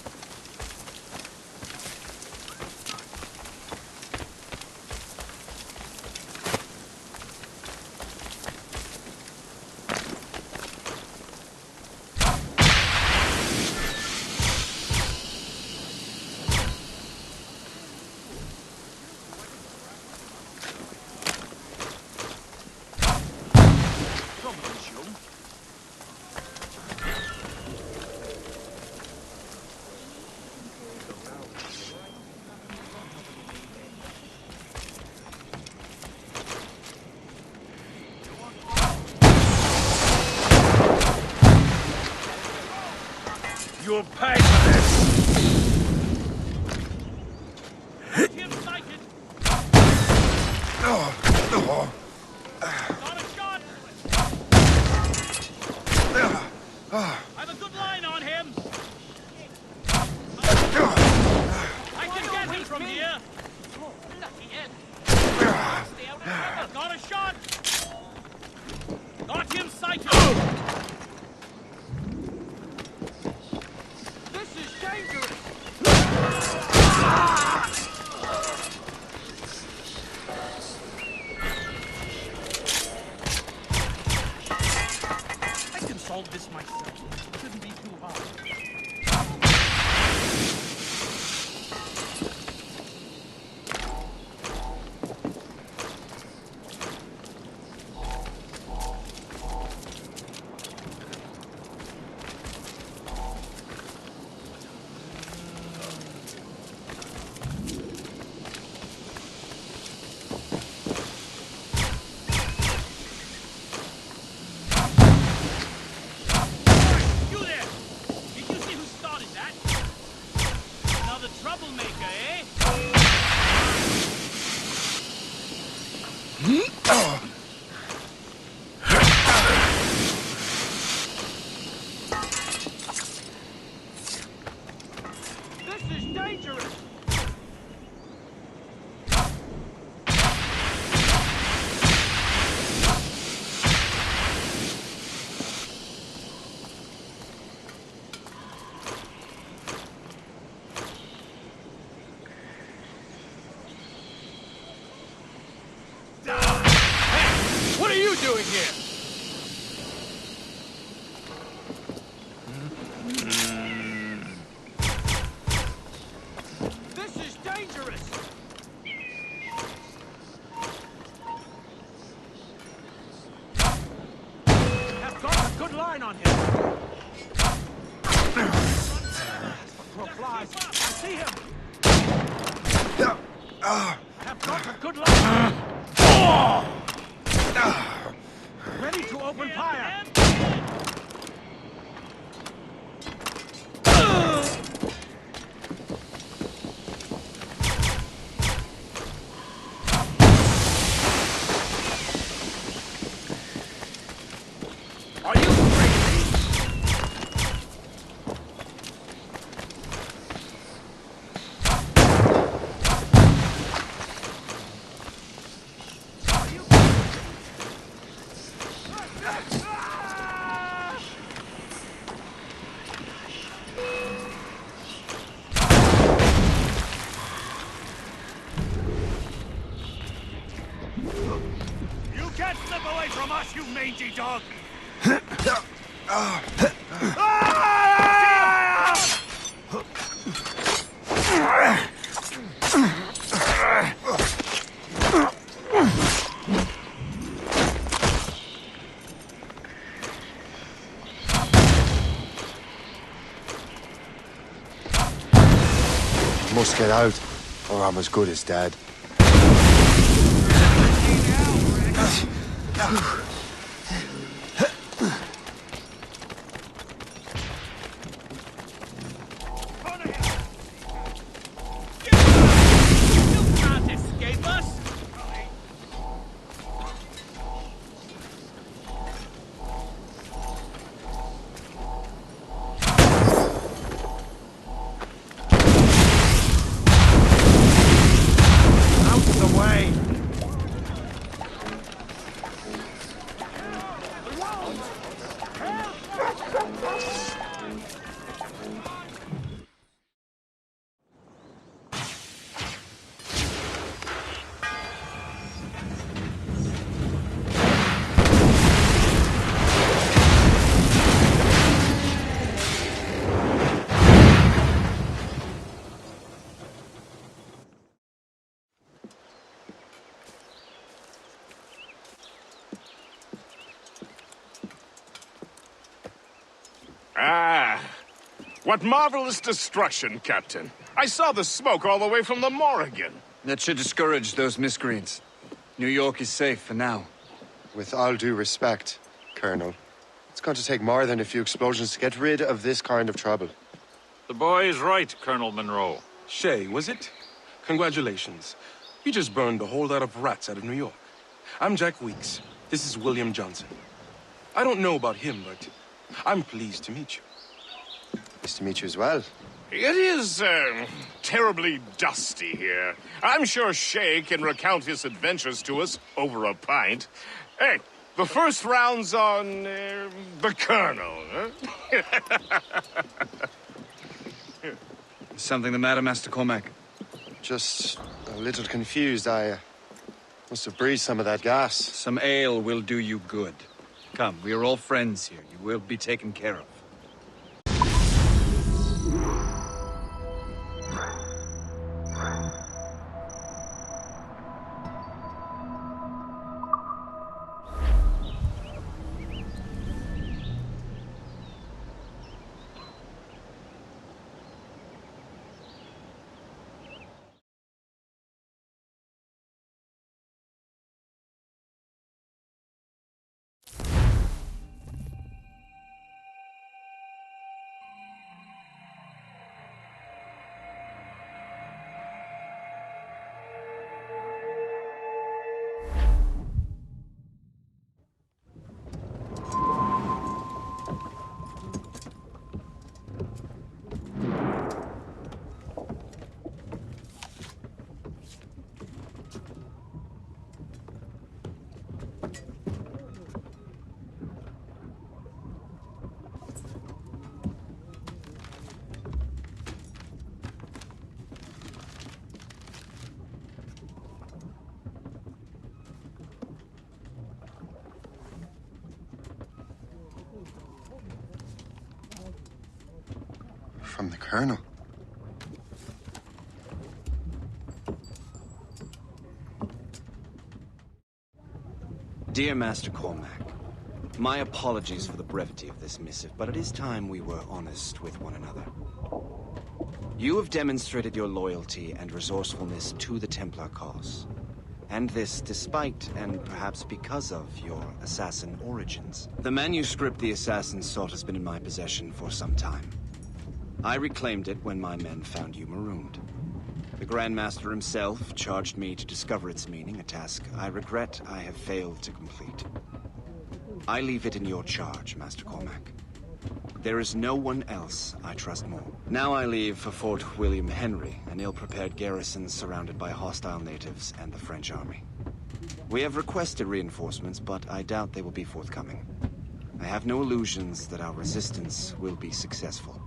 You'll pay for this!
Jim sighted!
Oh.
Got a shot! I've a good line on him! I can get him from here! Lucky end! Stay out of cover! Got a shot! Got him sighted! This is dangerous! I can solve this myself. It shouldn't be too hard. You there! Did you see who started that? Another troublemaker, eh? This is dangerous!
doing here? This is dangerous! I've got a good line on him. Flies. I see him! I've got a good line! Ready to open fire! Are you crazy? You can't slip away from us, you mangy dog!
Must get out, or I'm as good as dead.
Ah, what marvelous destruction, Captain. I saw the smoke all the way from the Morrigan.
That should discourage those miscreants. New York is safe for now.
With all due respect, Colonel, it's going to take more than a few explosions to get rid of this kind of trouble.
The boy is right, Colonel Monroe.
Shay, was it? Congratulations. You just burned a whole lot of rats out of New York. I'm Jack Weeks. This is William Johnson. I don't know about him, but I'm pleased to meet you.
Nice to meet you as well.
It is, terribly dusty here. I'm sure Shay can recount his adventures to us over a pint. Hey, the first round's on, the Colonel, huh?
Something the matter, Master Cormac?
Just a little confused. I must have breathed some of that gas.
Some ale will do you good. Come, we are all friends here. You will be taken care of.
from the Colonel.
Dear Master Cormac, my apologies for the brevity of this missive, but it is time we were honest with one another. You have demonstrated your loyalty and resourcefulness to the Templar cause. And this despite, and perhaps because of, your assassin origins. The manuscript the assassin sought has been in my possession for some time. I reclaimed it when my men found you marooned. The Grand Master himself charged me to discover its meaning, a task I regret I have failed to complete. I leave it in your charge, Master Cormac. There is no one else I trust more. Now I leave for Fort William Henry, an ill-prepared garrison surrounded by hostile natives and the French army. We have requested reinforcements, but I doubt they will be forthcoming. I have no illusions that our resistance will be successful.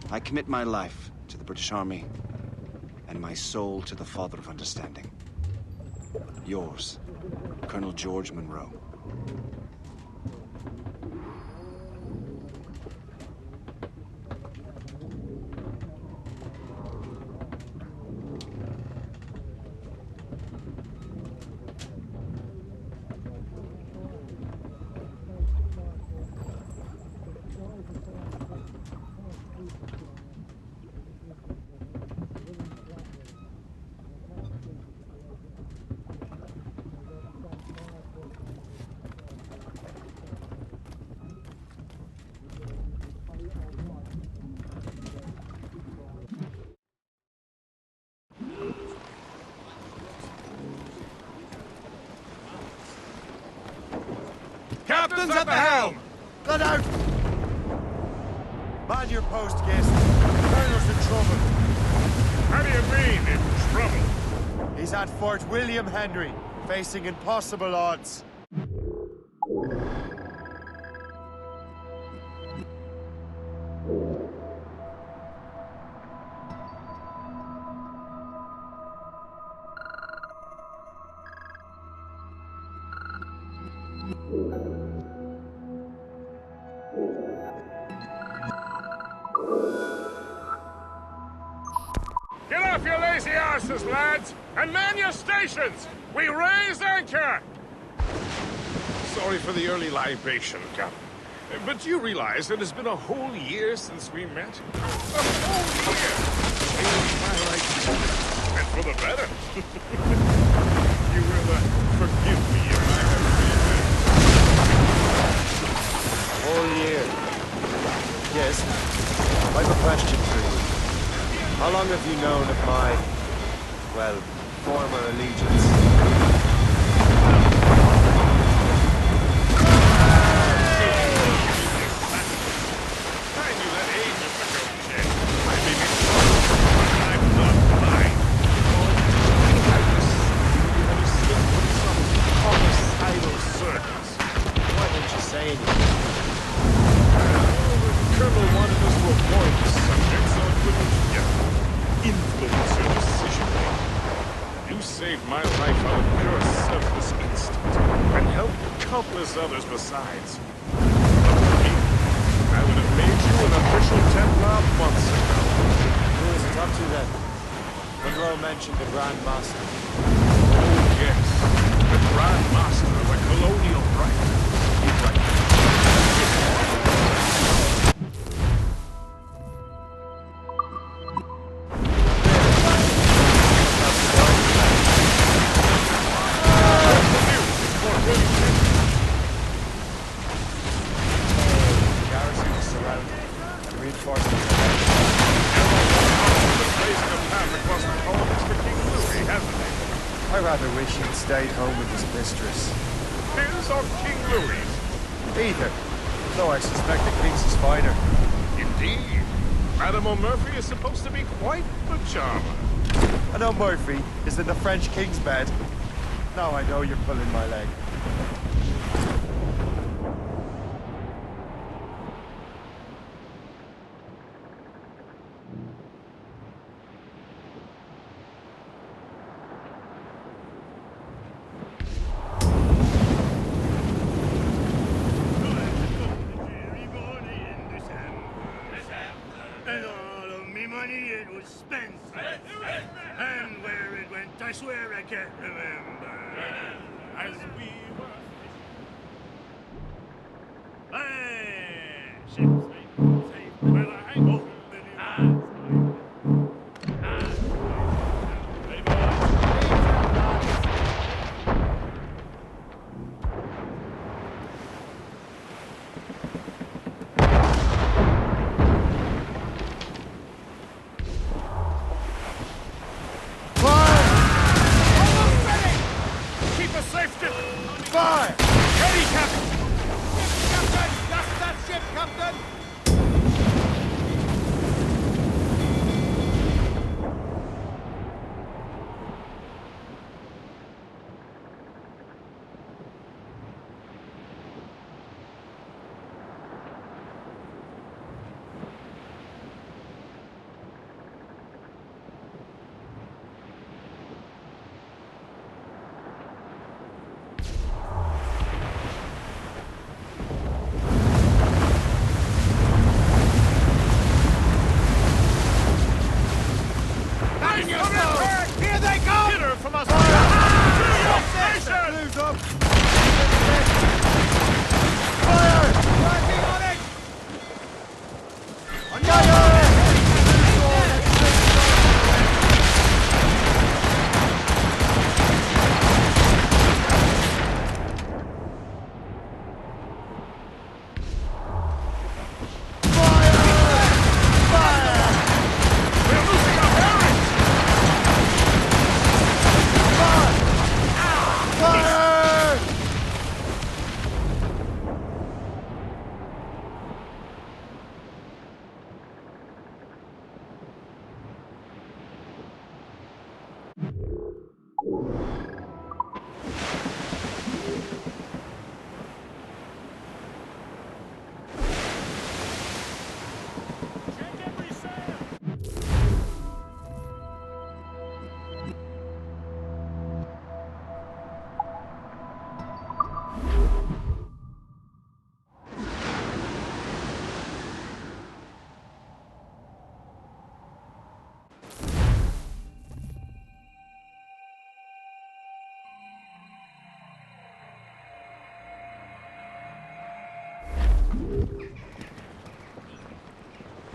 I commit my life to the British Army, and my soul to the Father of Understanding. Yours, Colonel George Monroe.
Captain's at the helm!
Let out! Man your post, guest. The Colonel's in trouble.
How do you mean, in trouble?
He's at Fort William Henry, facing impossible odds.
Get off your lazy arses, lads, and man your stations! We raise anchor! Sorry for the early libation, Captain. But you realize it has been a whole year since we met? A whole year! And for the better. You will forgive me if I have
A whole year. Yes. I have a question for you. How long have you known of my, well, former allegiance?
I knew that ages ago, Shay. I may be wrong, but I'm not blind. I was slipped from some homicidal circus.
Why didn't you say anything?
The Colonel wanted us to avoid the subject, so it wouldn't influence your decision-making. You saved my life out of pure selfless instinct, and helped countless others besides. But for me, I would have made you an official Templar months ago.
Who is it up to then? Monroe mentioned the Grand Master.
Oh, yes. The Grand Master of a colonial right. He's right.
I rather wish he'd stayed home with his mistress.
His or King Louis?
Either. Though I suspect the King's is finer.
Indeed. Madame O'Murphy is supposed to be quite the charmer.
I know Murphy is in the French King's bed. Now I know you're pulling my leg.
I swear I can't remember.
As we were...
Hey! Ships make safe where I go.
Fire! Ready, Captain! Captain! That's that ship, Captain! Here they come! Get her from us! Blues up! Fire! Working on it!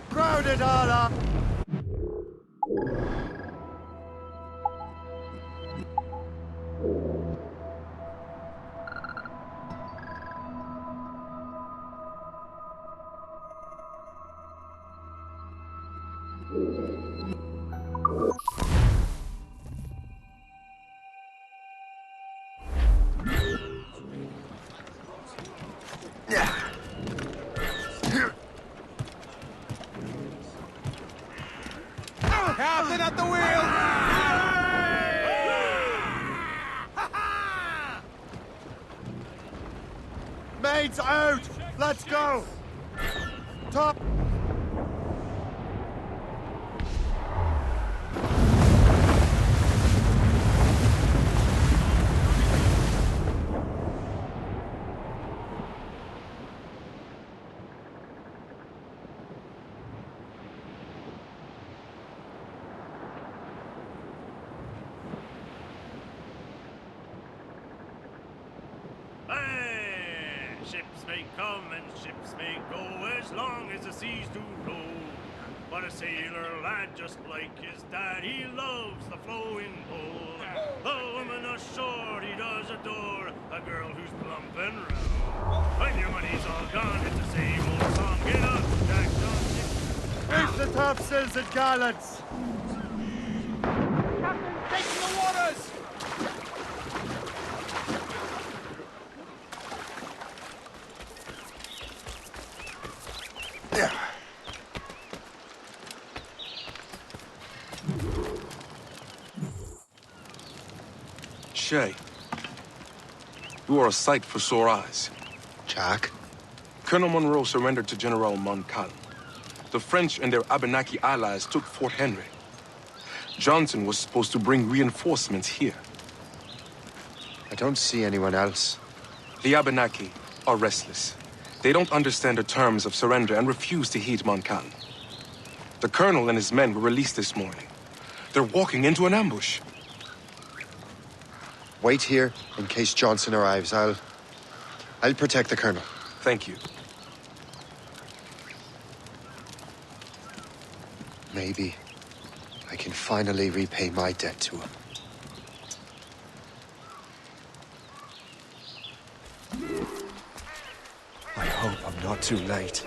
Crowd it all up!
Captain at the wheel!
Mates out! Let's go! Top!
Ships may come and ships may go as long as the seas do roll. But a sailor lad just like his dad, he loves the flowing bowl. The woman ashore he does adore, a girl who's plump and round. When your money's all gone, it's the same old song. Get up, Jack Johnson.
Reach the topsails and gallants!
Captain, taking the waters!
Shay, you are a sight for sore eyes.
Jack?
Colonel Monroe surrendered to General Montcalm. The French and their Abenaki allies took Fort Henry. Johnson was supposed to bring reinforcements here.
I don't see anyone else.
The Abenaki are restless. They don't understand the terms of surrender and refuse to heed Montcalm. The colonel and his men were released this morning. They're walking into an ambush.
Wait here in case Johnson arrives. I'll protect the Colonel.
Thank you.
Maybe I can finally repay my debt to him. I hope I'm not too late.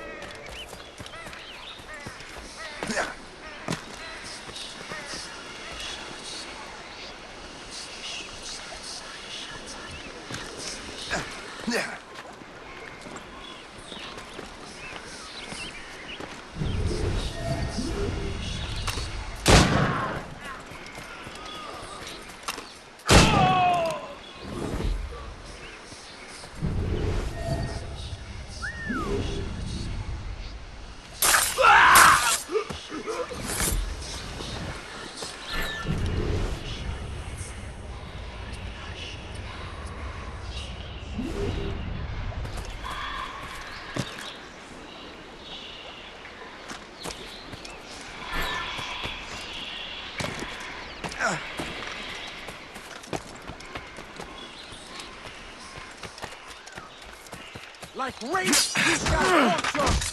Like rain, you shall watch us!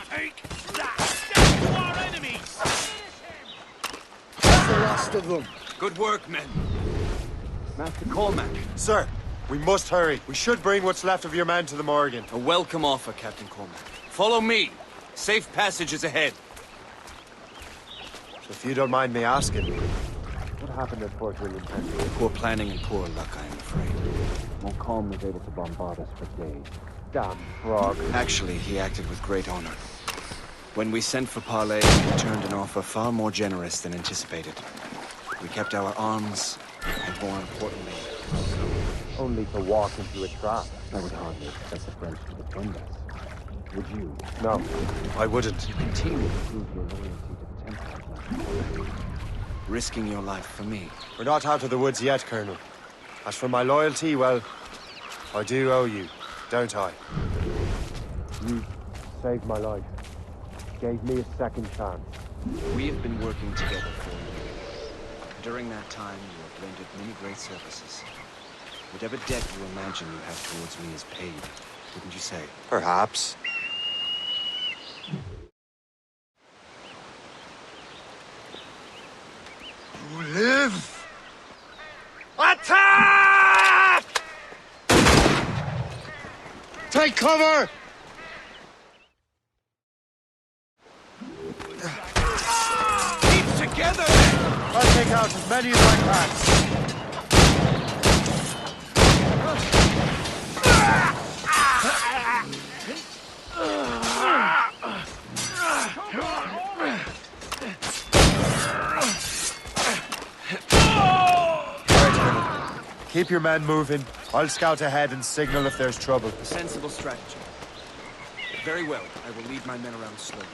Take that! Death to our enemies!
That's the last of them.
Good work, men. Master Cormac.
Sir, we must hurry. We should bring what's left of your men to the Morgan.
A welcome offer, Captain Cormac. Follow me. Safe passage is ahead.
If you don't mind me asking, what happened at Fort William Penn?
Poor planning and poor luck, I am afraid.
Montcalm was able to bombard us for days.
Damn frog.
Actually, he acted with great honor. When we sent for parley, he returned an offer far more generous than anticipated. We kept our arms, and more importantly...
Only to walk into a trap. I would hardly expect the French to defend us. Would you?
No, I wouldn't.
You continue to prove your loyalty to the Templars.
Risking your life for me.
We're not out of the woods yet, Colonel. As for my loyalty, well, I do owe you, don't I? You saved my life. Gave me a second chance.
We have been working together for years. During that time, you have rendered many great services. Whatever debt you imagine you have towards me is paid, wouldn't you say?
Perhaps.
You live! Attack! Take cover!
Keep together!
I'll take out as many as I can. Keep your men moving. I'll scout ahead and signal if there's trouble.
A sensible strategy. Very well. I will lead my men around slowly.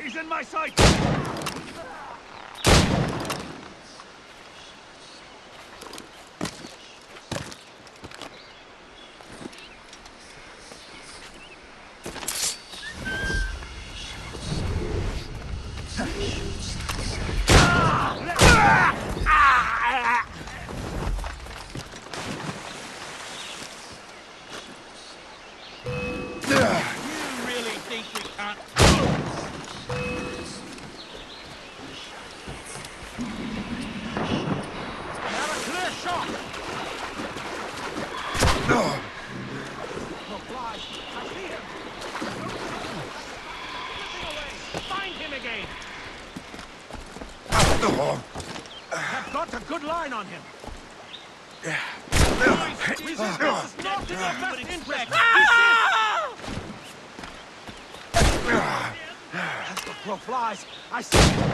He's in my sight! I've got a good line on him. Resistance is not in your best interest. As the crow flies, I see. Can't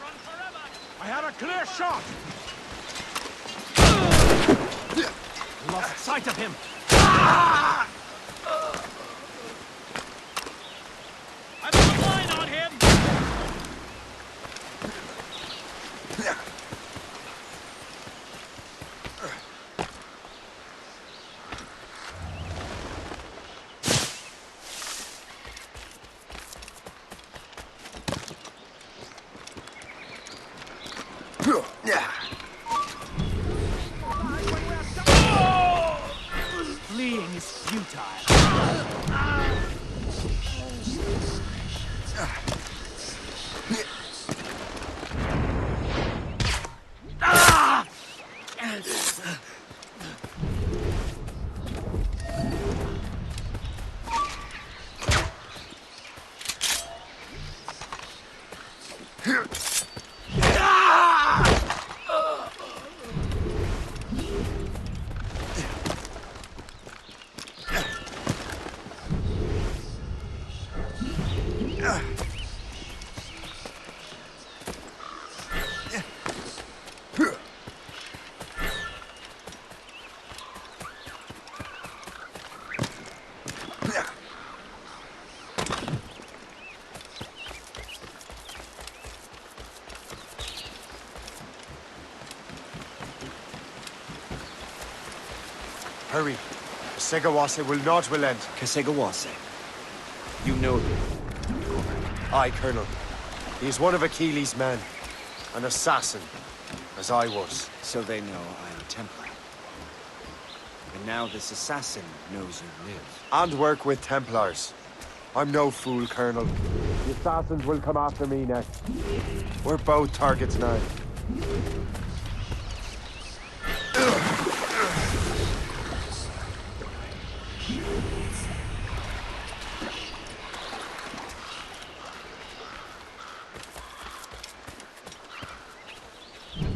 run forever. I had a clear shot. Lost sight of him. I've got a line on him. Fleeing is futile.
Hurry. Kesegawase will not relent.
Kesegawase? You know him?
Aye, Colonel. He is one of Achilles' men. An assassin, as I was.
So they know I am a Templar. And now this assassin knows you live.
And work with Templars. I'm no fool, Colonel. The assassins will come after me next. We're both targets now.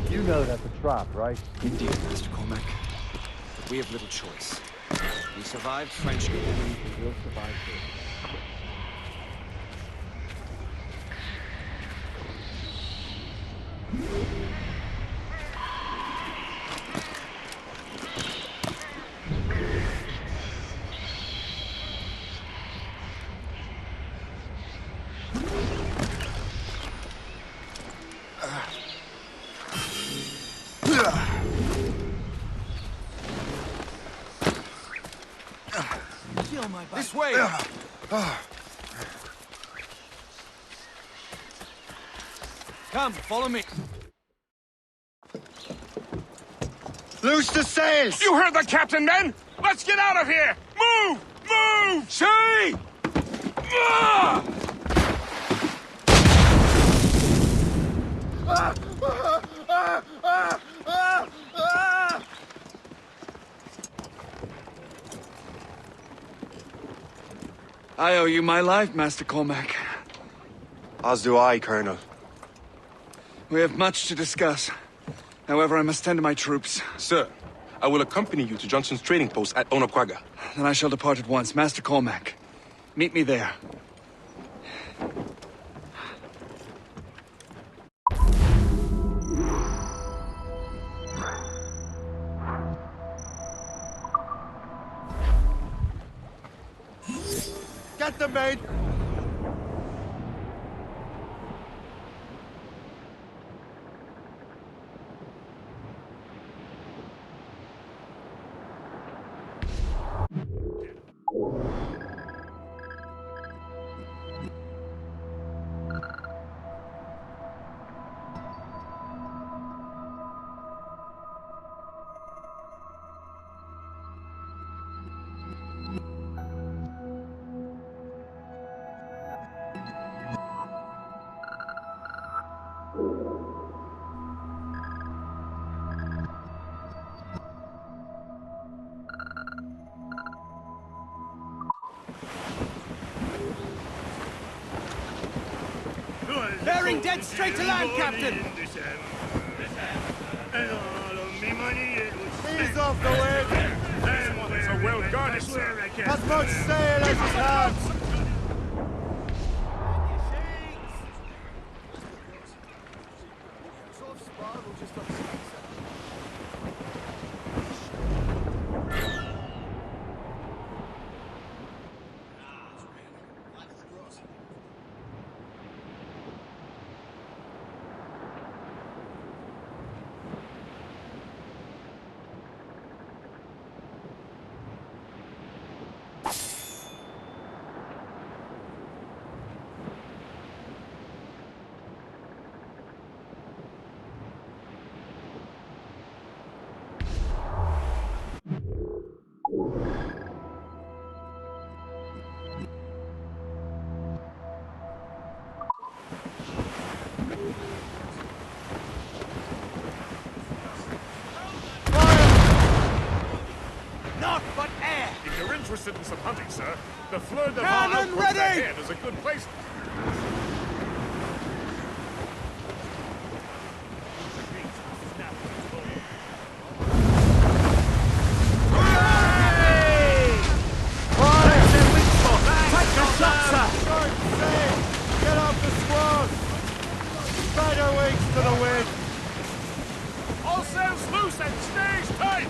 You know that's a trap, right?
Indeed, Master Cormac. But we have little choice. We survived French enemy, we will survive this.
This way! Come, follow me.
Loose the sails!
You heard the captain, men! Let's get out of here! Move! Move!
Shay!
I owe you my life, Master Cormac.
As do I, Colonel.
We have much to discuss. However, I must tend to my troops.
Sir, I will accompany you to Johnson's trading post at Onakwaga.
Then I shall depart at once. Master Cormac, meet me there.
Get them, mate!
Bearing dead straight to land, Captain!
Ease off the wind!
It's a well-guarded, sir.
As much sail as you can!
Not but air!
If you're interested in some hunting, sir, the Fleur de
Cannon
Val
ready!
ahead is a good place.
Get off the squad! Spread our wings to the wind!
All sails loose and stays tight!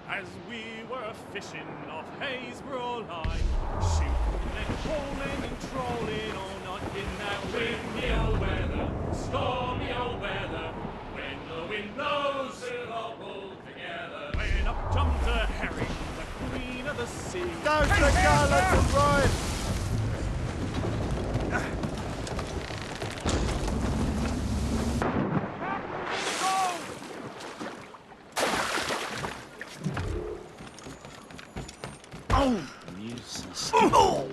As we were fishing off Haysborough line, shooting and hauling and trolling all night in that windy old weather, stormy old weather, when the wind blows it'll all pull together. When up jumped a herring, the queen of the sea.
Down to the gallants and ride!
Oh! Nuisance. Oh!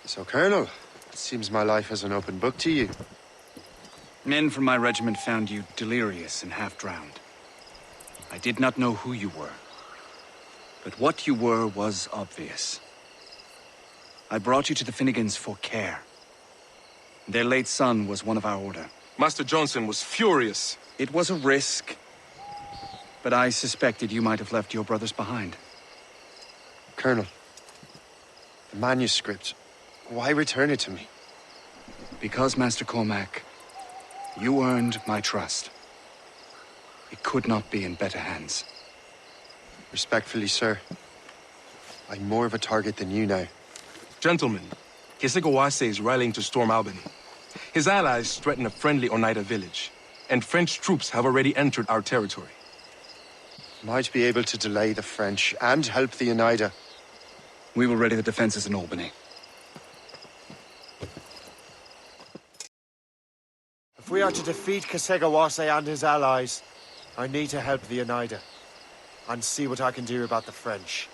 So, Colonel, it seems my life is an open book to you.
Men from my regiment found you delirious and half-drowned. I did not know who you were, but what you were was obvious. I brought you to the Finnegans for care. Their late son was one of our order.
Master Johnson was furious.
It was a risk, but I suspected you might have left your brothers behind.
Colonel, the manuscript, why return it to me?
Because, Master Cormac, you earned my trust. It could not be in better hands.
Respectfully, sir, I'm more of a target than you now.
Gentlemen, Kesekawase is rallying to storm Albany. His allies threaten a friendly Oneida village, and French troops have already entered our territory.
Might be able to delay the French and help the Oneida.
We will ready the defenses in Albany.
If we are to defeat Kesegawase and his allies, I need to help the Oneida and see what I can do about the French.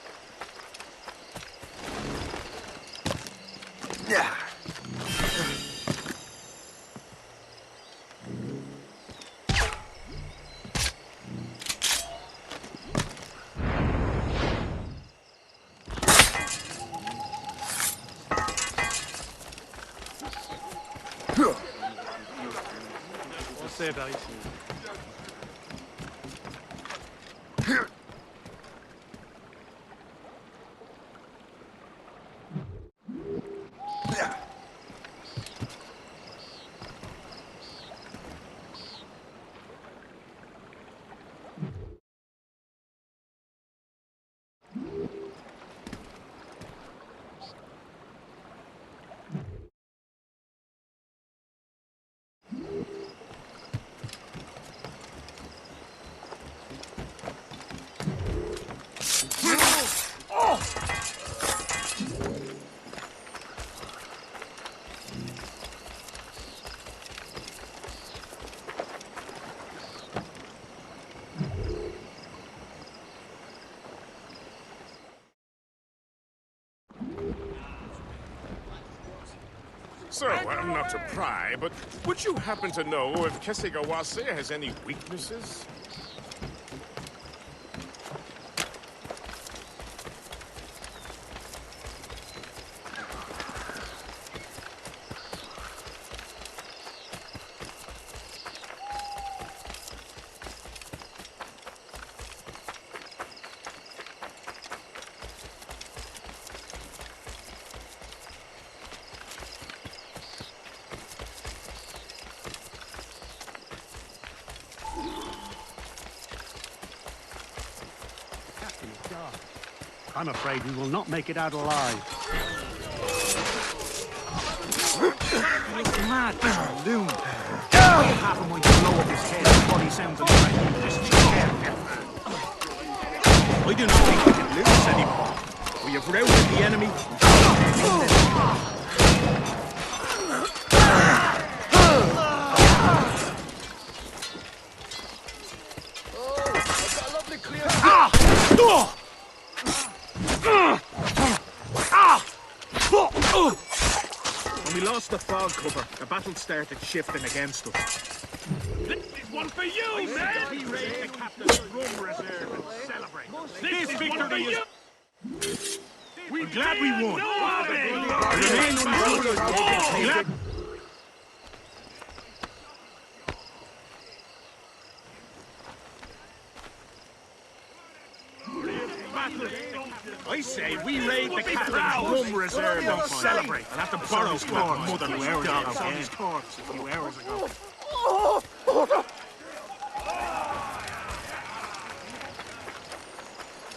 Yeah.
C'est par ici.
So, not to pry, but would you happen to know if Kesigawase has any weaknesses?
I'm afraid we will not make it out alive.
He's mad, this loon. Half of my blow up his head and body sounds like this I do not think we can lose anymore. We have routed the enemy. When we lost the fog cover, the battle started shifting against us.
This is one for you, man! We raised the captain's rum reserve and celebrate. This victory is...
We're glad we won. I say we raid the captain's rum reserve and celebrate. I'll have to borrow from mother dog on his corpse a few hours ago.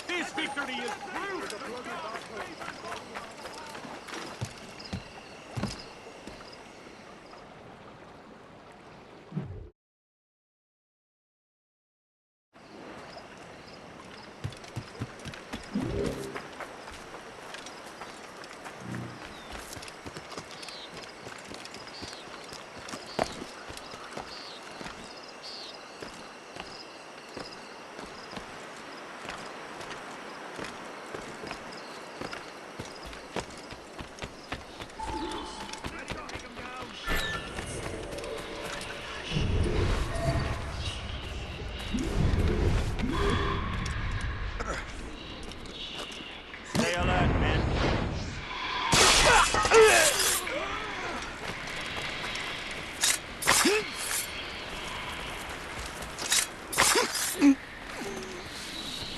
This victory is proof.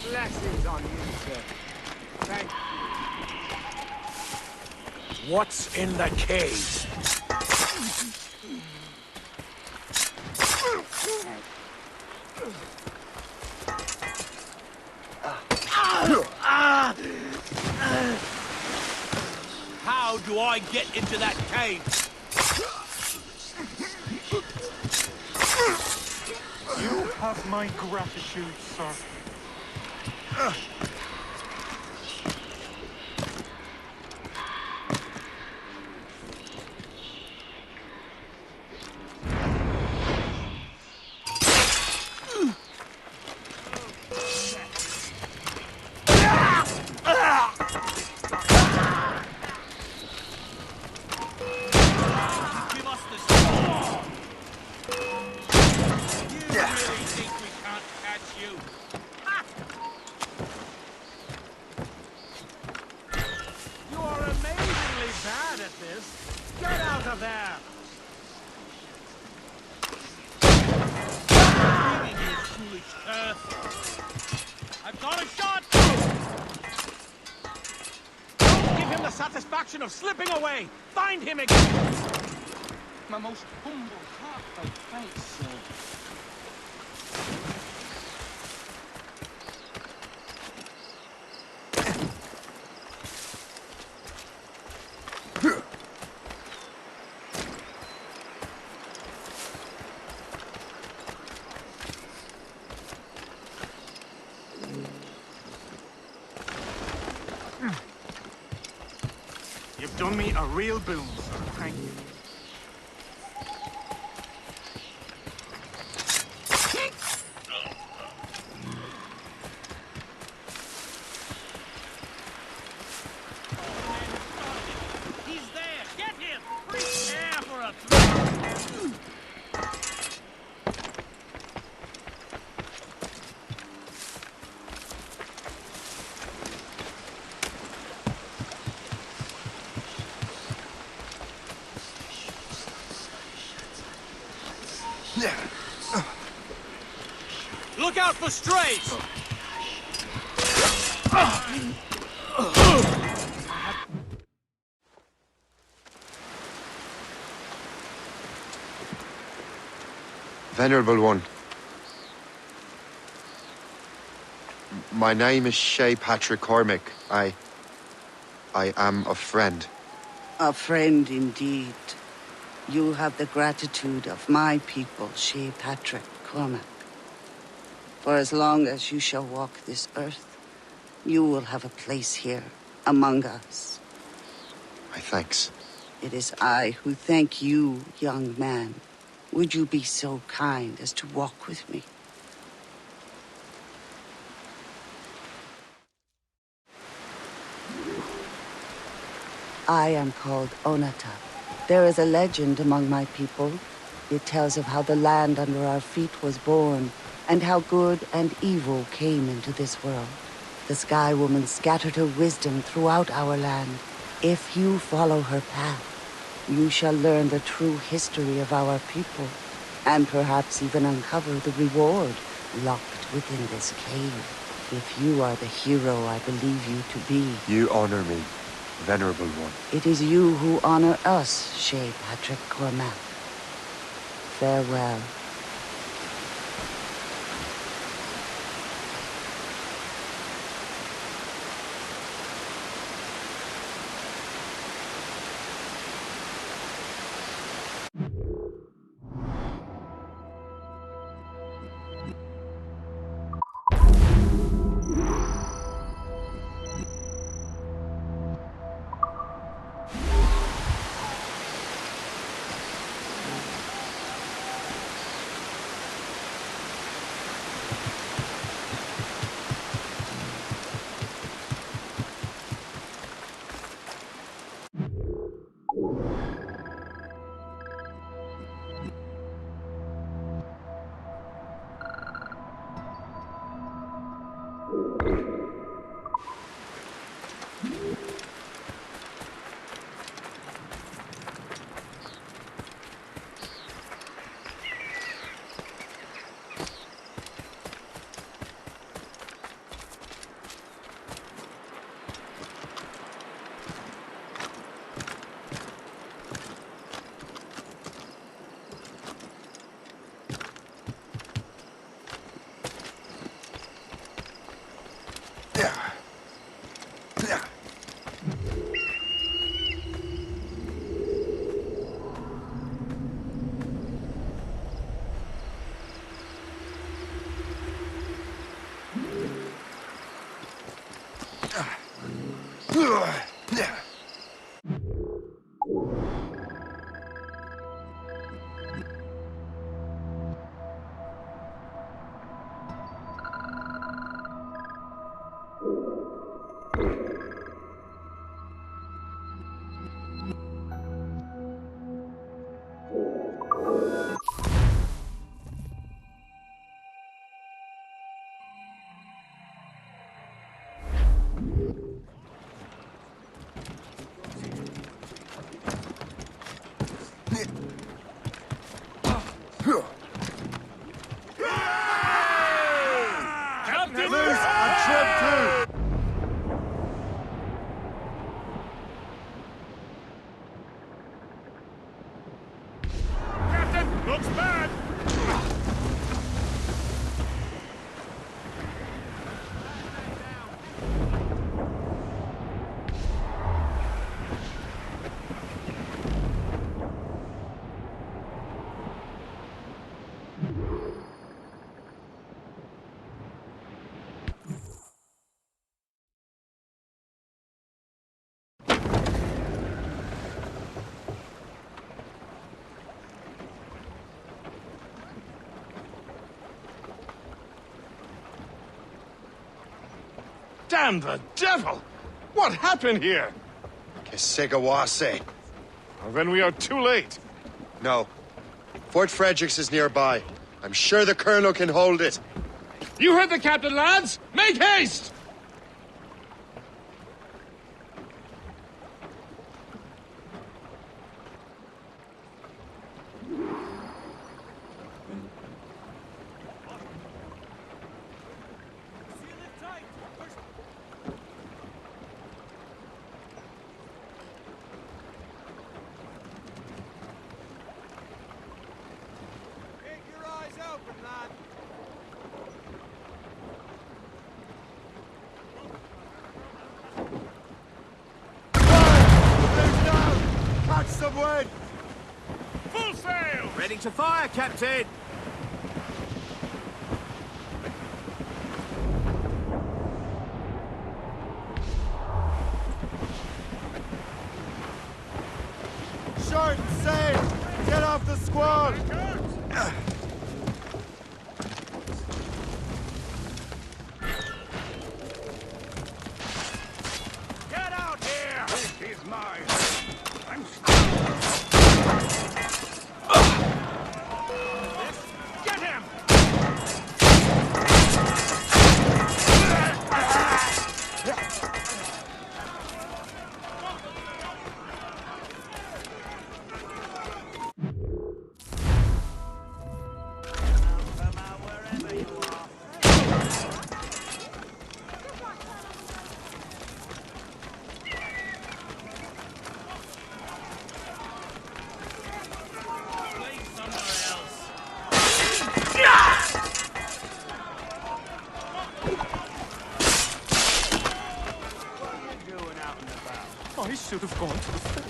Blessings on you, sir. Thank you.
What's in the cave? How do I get into that cave?
You have my gratitude, sir.
Satisfaction of slipping away! Find him again!
My most humble, heartfelt thanks, sir. You've done me a real boon, sir. Thank you.
He's there! Get him! Free Look out for strays!
Venerable one. My name is Shay Patrick Cormac. I am a friend.
A friend indeed. You have the gratitude of my people, Shay Patrick Cormac. For as long as you shall walk this earth, you will have a place here, among us.
My thanks.
It is I who thank you, young man. Would you be so kind as to walk with me? I am called Onata. There is a legend among my people. It tells of how the land under our feet was born, and how good and evil came into this world. The Sky Woman scattered her wisdom throughout our land. If you follow her path, you shall learn the true history of our people, and perhaps even uncover the reward locked within this cave. If you are the hero I believe you to be.
You honor me, Venerable one.
It is you who honor us, Shay Patrick Cormac. Farewell.
Looks bad!
Damn the devil! What happened here?
Kesegawase.
Well, then we are too late.
No. Fort Fredericks is nearby. I'm sure the Colonel can hold it.
You heard the captain, lads! Make haste!
starboard!
Full sail!
Ready to fire, Captain!
Short sail! Get off the squall!
Get out here! This is mine. I'm Get him!
I should have gone to the fence.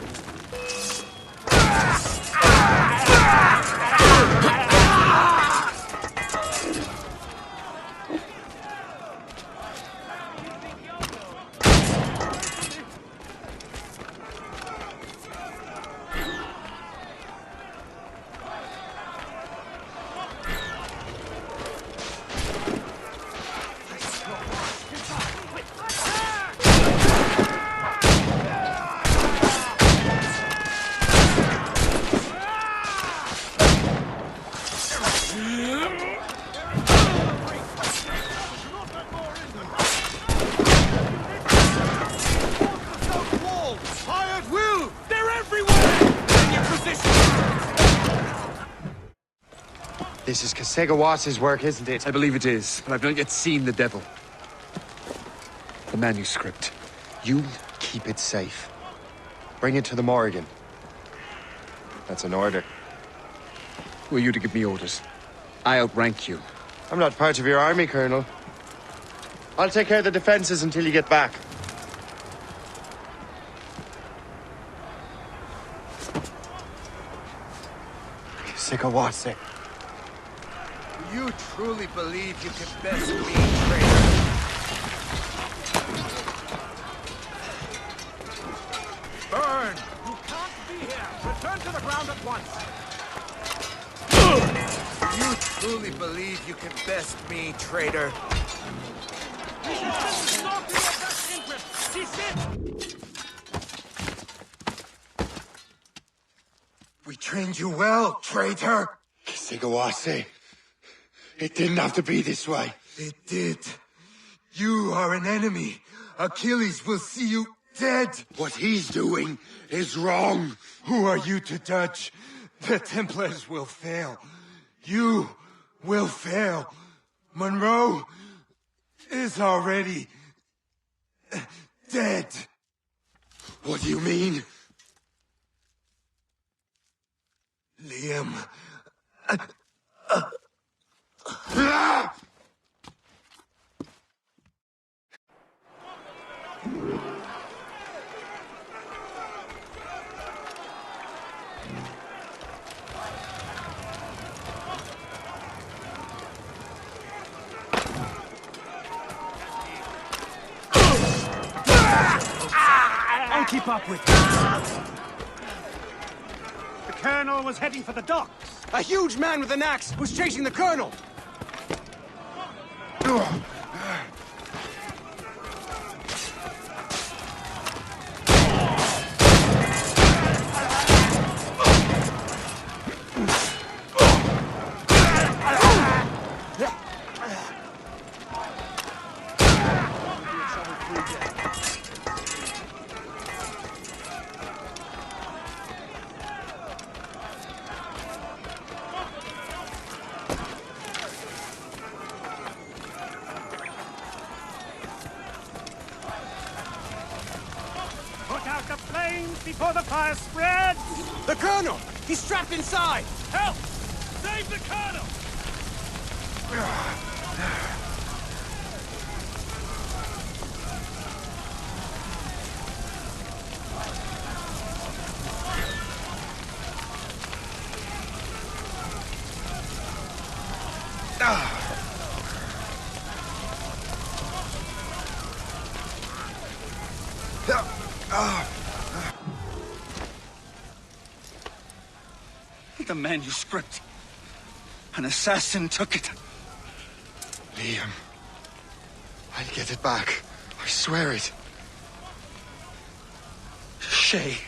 This is Kasegawas's work, isn't it?
I believe it is, but I've not yet seen the devil. The manuscript.
You keep it safe. Bring it to the Morrigan. That's an order.
Who are you to give me orders? I outrank you.
I'm not part of your army, Colonel. I'll take care of the defenses until you get back. Kasegawase.
You truly believe you can best me, traitor?
Burn! You can't be here! Return to the ground at once!
You truly believe you can best me, traitor?
We trained you well, traitor! Kasegawase. It didn't have to be this way. It did. You are an enemy. Achilles will see you dead. What he's doing is wrong. Who are you to judge? The Templars will fail. You will fail. Monroe is already dead. What do you mean? Liam.
I'll keep up with you. The Colonel was heading for the docks.
A huge man with an axe was chasing the Colonel!
Before the fire spreads!
The Colonel! He's trapped inside!
Help! Save the Colonel!
The manuscript. An assassin took it.
Liam. I'll get it back. I swear it.
Shay.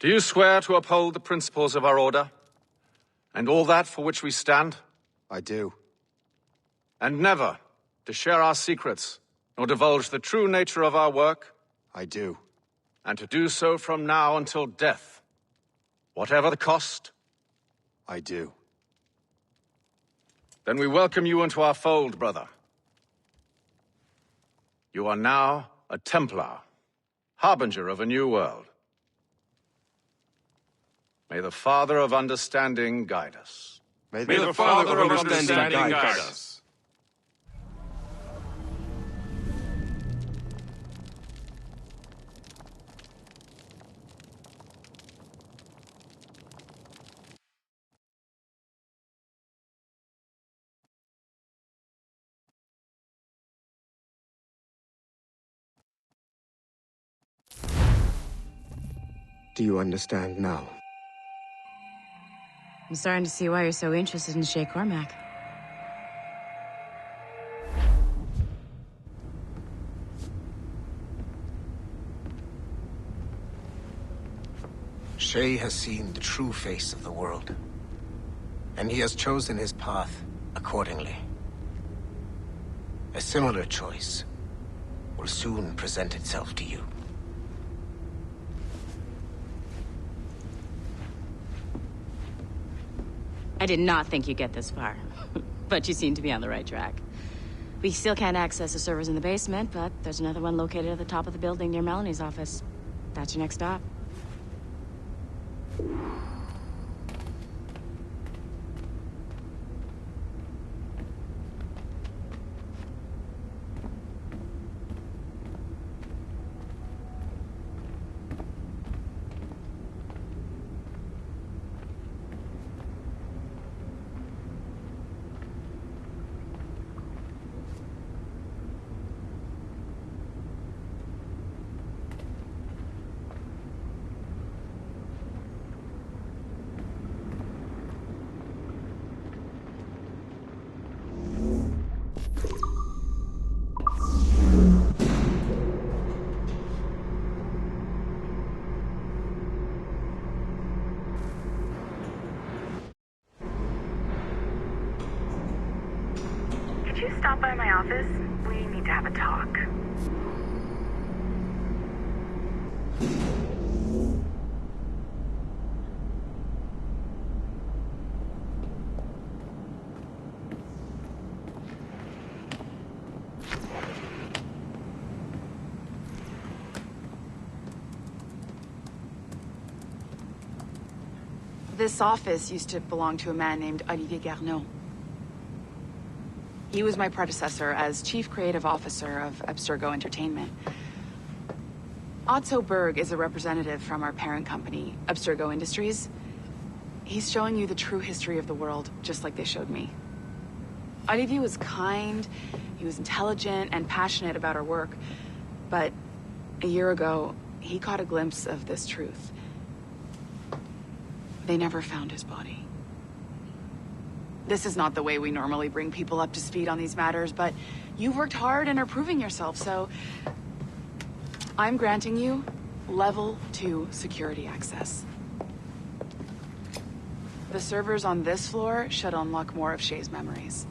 Do you swear to uphold the principles of our order? And all that for which we stand?
I do.
And never to share our secrets, nor divulge the true nature of our work?
I do.
And to do so from now until death, whatever the cost?
I do.
Then we welcome you into our fold, brother. You are now a Templar, harbinger of a new world. May the Father of Understanding guide us.
May the Father of Understanding guide us.
Do you understand now?
I'm starting to see why you're so interested in Shay Cormac.
Shay has seen the true face of the world, and he has chosen his path accordingly. A similar choice will soon present itself to you.
I did not think you'd get this far, but you seem to be on the right track. We still can't access the servers in the basement, but there's another one located at the top of the building near Melanie's office. That's your next stop.
Stop by my office. We need to have a talk.
This office used to belong to a man named Olivier Garneau. He was my predecessor as Chief Creative Officer of Abstergo Entertainment. Otto Berg is a representative from our parent company, Abstergo Industries. He's showing you the true history of the world, just like they showed me. Olivier was kind, he was intelligent and passionate about our work, but a year ago, he caught a glimpse of this truth. They never found his body. This is not the way we normally bring people up to speed on these matters, but you've worked hard and are proving yourself, so I'm granting you level 2 security access. The servers on this floor should unlock more of Shay's memories.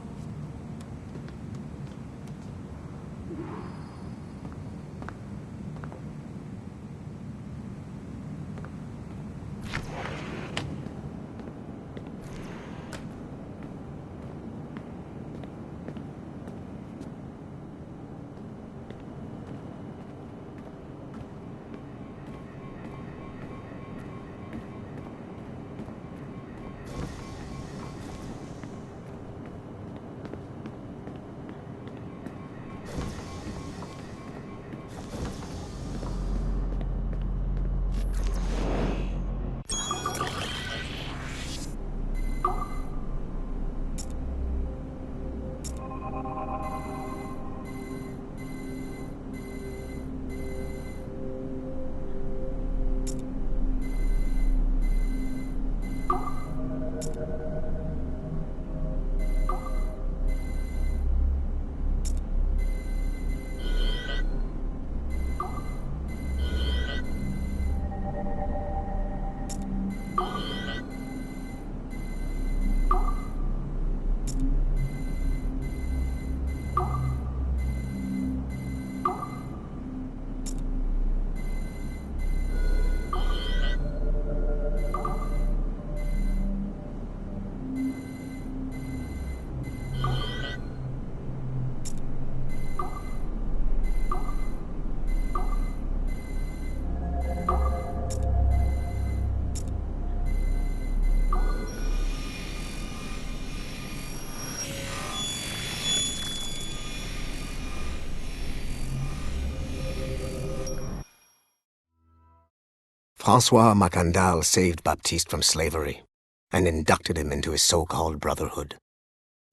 Francois Macandal saved Baptiste from slavery and inducted him into his so-called Brotherhood.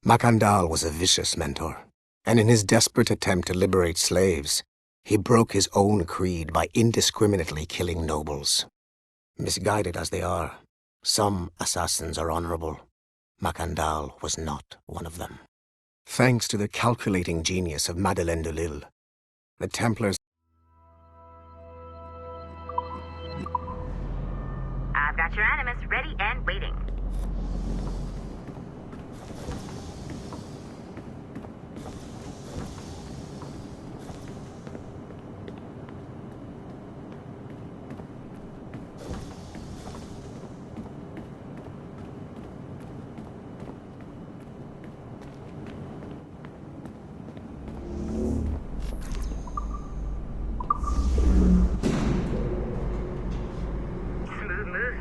Macandal was a vicious mentor, and in his desperate attempt to liberate slaves, he broke his own creed by indiscriminately killing nobles. Misguided as they are, some assassins are honorable. Macandal was not one of them. Thanks to the calculating genius of Madeleine de Lille, the Templars.
I've got your animus ready and waiting.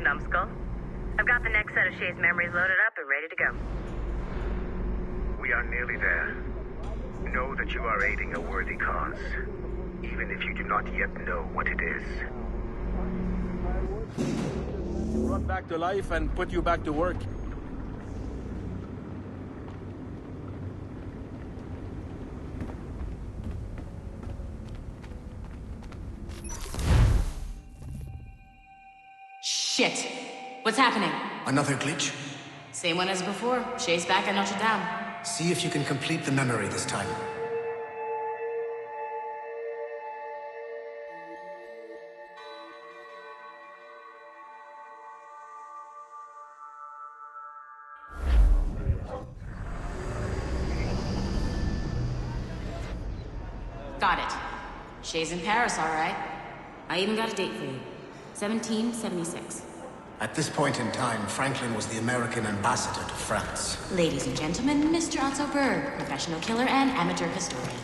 Numbskull. I've got the next set of Shay's memories loaded up and ready to go.
We are nearly there. Know that you are aiding a worthy cause, even if you do not yet know what it is.
Brought back to life and put you back to work.
Shit! What's happening?
Another glitch?
Same one as before. Shay's back at Notre Dame.
See if you can complete the memory this time.
Got it. Shay's in Paris, all right. I even got a date for you. 1776.
At this point in time, Franklin was the American ambassador to France.
Ladies and gentlemen, Mr. Otto Berg, professional killer and amateur historian.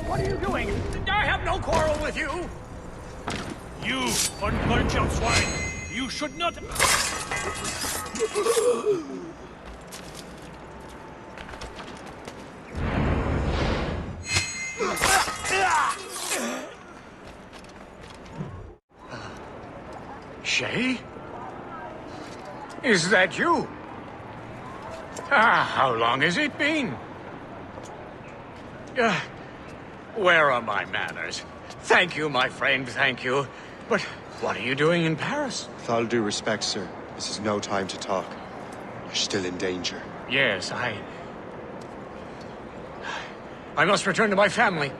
What are you doing? I have no quarrel with you!
You uncultured swine! You should not...
Shay? Is that you? How long has it been? Where are my manners? Thank you, my friend, thank you. But what are you doing in Paris?
With all due respect, sir, this is no time to talk. You're still in danger.
Yes, I must return to my family.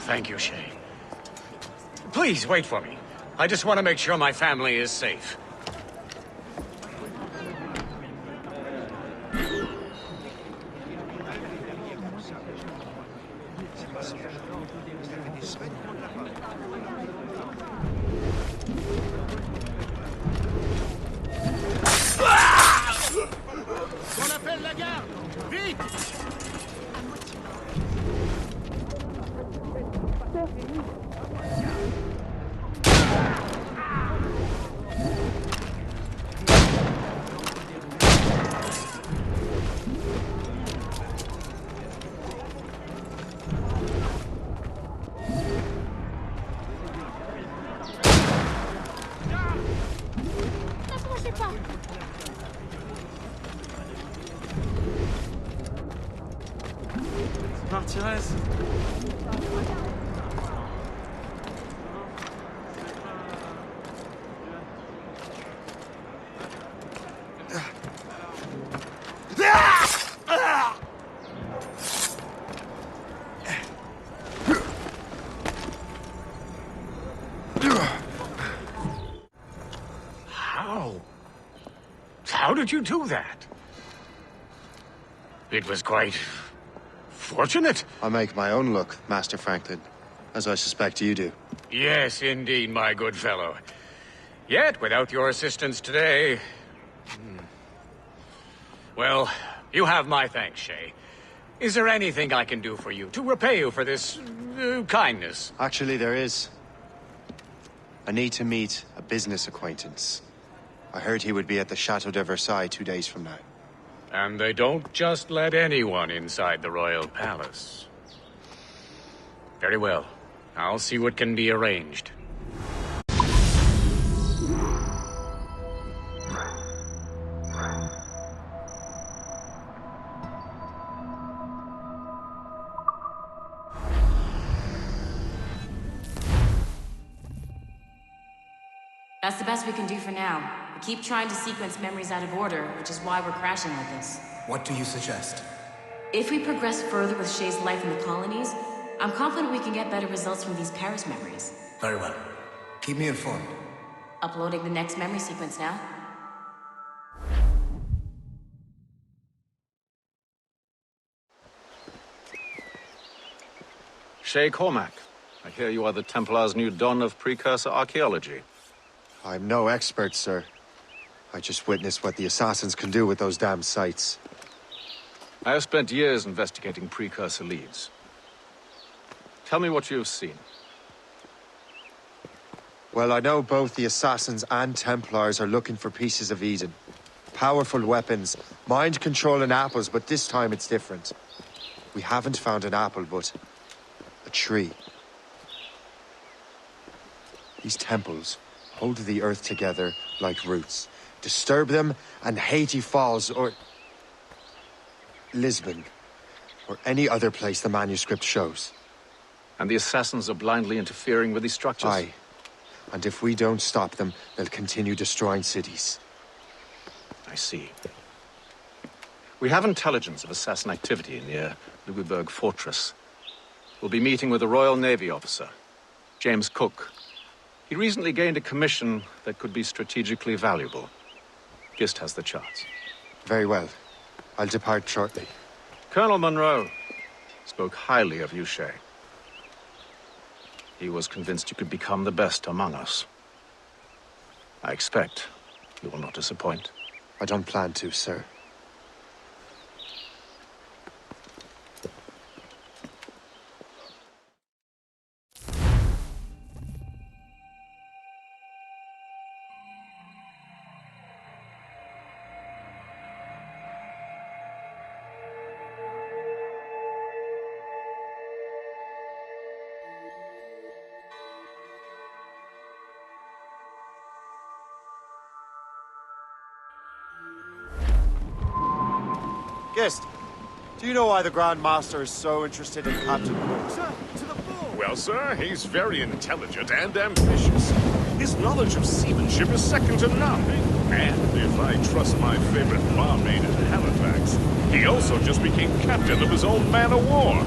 Thank you, Shay. Please, wait for me. I just want to make sure my family is safe.
On appelle la garde! Vite!
Partirais.
How did you do that? It was quite fortunate.
I make my own luck, Master Franklin, as I suspect you do.
Yes, indeed, my good fellow. Yet, without your assistance today... Well, you have my thanks, Shay. Is there anything I can do for you, to repay you for this kindness?
Actually, there is. I need to meet a business acquaintance. I heard he would be at the Chateau de Versailles 2 days from now.
And they don't just let anyone inside the royal palace. Very well. I'll see what can be arranged.
That's the best we can do for now. We keep trying to sequence memories out of order, which is why we're crashing like this.
What do you suggest?
If we progress further with Shay's life in the colonies, I'm confident we can get better results from these Paris memories.
Very well. Keep me informed.
Uploading the next memory sequence now.
Shay Cormac, I hear you are the Templars' new don of precursor archaeology.
I'm no expert, sir. I just witnessed what the assassins can do with those damn sites.
I have spent years investigating precursor leads. Tell me what you have seen.
Well, I know both the assassins and Templars are looking for pieces of Eden. Powerful weapons, mind-controlling apples, but this time it's different. We haven't found an apple, but a tree. These temples hold the earth together like roots. Disturb them, and Haiti falls, or Lisbon, or any other place the manuscript shows.
And the assassins are blindly interfering with these structures?
Aye. And if we don't stop them, they'll continue destroying cities.
I see. We have intelligence of assassin activity near Louisburg Fortress. We'll be meeting with a Royal Navy officer, James Cook. He recently gained a commission that could be strategically valuable. Gist has the charts.
Very well. I'll depart shortly.
Colonel Monroe spoke highly of you, Shay. He was convinced you could become the best among us. I expect you will not disappoint.
I don't plan to, sir. Gist, do you know why the Grand Master is so interested in Captain Cook?
Sir, to the fore! Well, sir, he's very intelligent and ambitious. His knowledge of seamanship is second to none. And if I trust my favorite barmaid in Halifax, he also just became captain of his own man-of-war.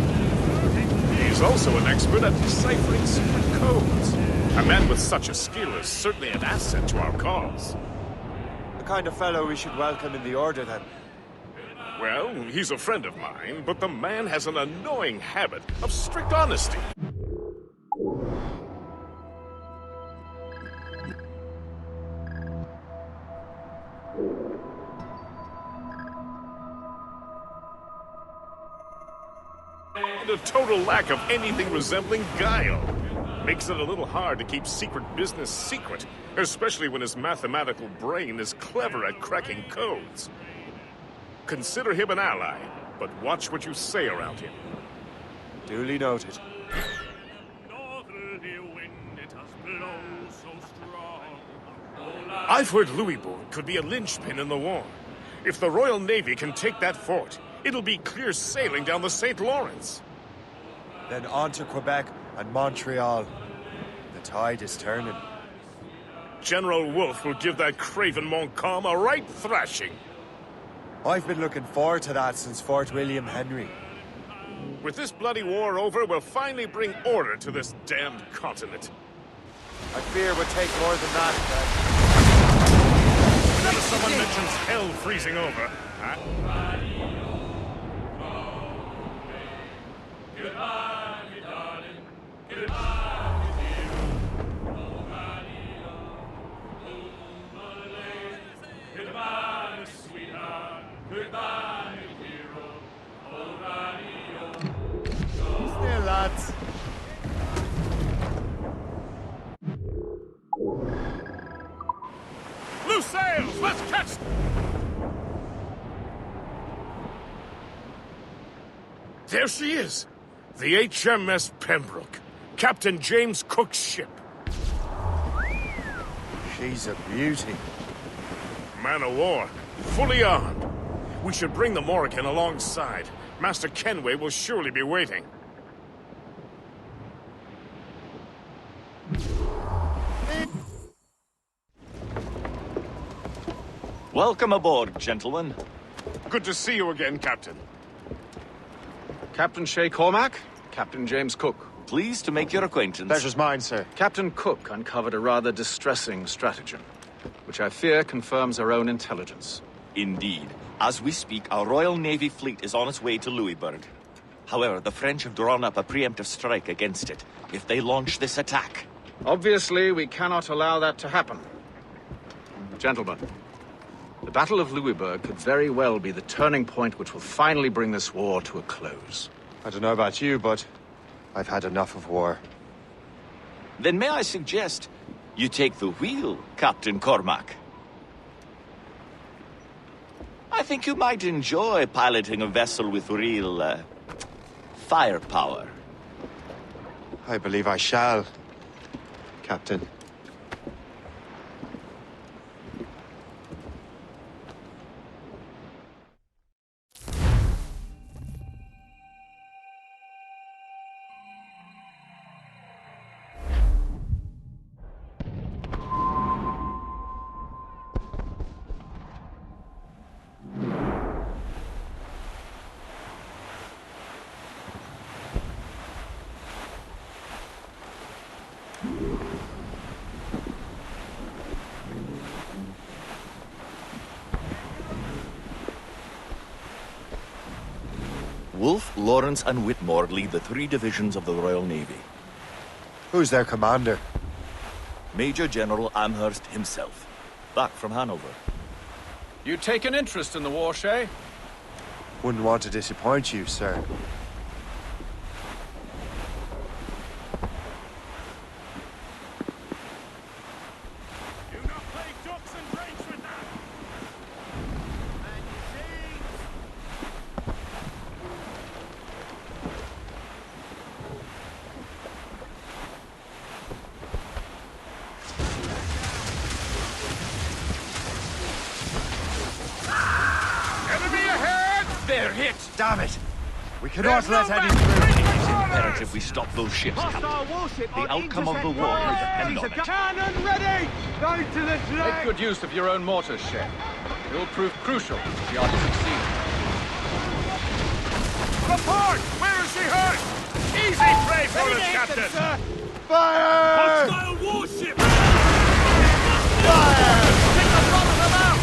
He's also an expert at deciphering secret codes. A man with such a skill is certainly an asset to our cause.
The kind of fellow we should welcome in the Order, then.
Well, he's a friend of mine, but the man has an annoying habit of strict honesty. And a total lack of anything resembling guile. Makes it a little hard to keep secret business secret, especially when his mathematical brain is clever at cracking codes. Consider him an ally, but watch what you say around him.
Duly noted.
I've heard Louisbourg could be a linchpin in the war. If the Royal Navy can take that fort, it'll be clear sailing down the St. Lawrence.
Then on to Quebec and Montreal. The tide is turning.
General Wolfe will give that craven Montcalm a right thrashing.
I've been looking forward to that since Fort William Henry.
With this bloody war over, we'll finally bring order to this damned continent.
I fear it would take more than that,
Whenever someone mentions hell freezing over,
Goodbye, me darling. Goodbye, me dear. Goodbye, me sweetheart. Goodbye, me hero. Oh, radio.
Still, lads.
Loose sails! Let's catch... There she is! The HMS Pembroke. Captain James Cook's ship.
She's a beauty.
Man of war, fully armed. We should bring the Morrigan alongside. Master Kenway will surely be waiting.
Welcome aboard, gentlemen.
Good to see you again, Captain.
Captain Shay Cormac, Captain James Cook.
Pleased to make your acquaintance.
Pleasure's mine, sir.
Captain Cook uncovered a rather distressing stratagem, which I fear confirms our own intelligence.
Indeed. As we speak, our Royal Navy fleet is on its way to Louisburg. However, the French have drawn up a preemptive strike against it if they launch this attack.
Obviously, we cannot allow that to happen. Gentlemen, the Battle of Louisbourg could very well be the turning point which will finally bring this war to a close.
I don't know about you, but I've had enough of war.
Then may I suggest you take the wheel, Captain Cormac? I think you might enjoy piloting a vessel with real, firepower.
I believe I shall, Captain.
Wolfe, Lawrence, and Whitmore lead the 3 divisions of the Royal Navy.
Who's their commander?
Major General Amherst himself, back from Hanover.
You take an interest in the war, Shay?
Wouldn't want to disappoint you, sir. Damn it! We cannot let any through.
It is imperative we stop those ships, Captain. The outcome of the war will depend on it.
Cannon ready! Go to the track!
Make good use of your own mortars, Shay. It will prove crucial if we are to succeed.
Report! Where is she hurt? Easy prey for us, Captain!
Fire!
Hostile warship!
Fire!
Take the front of them out!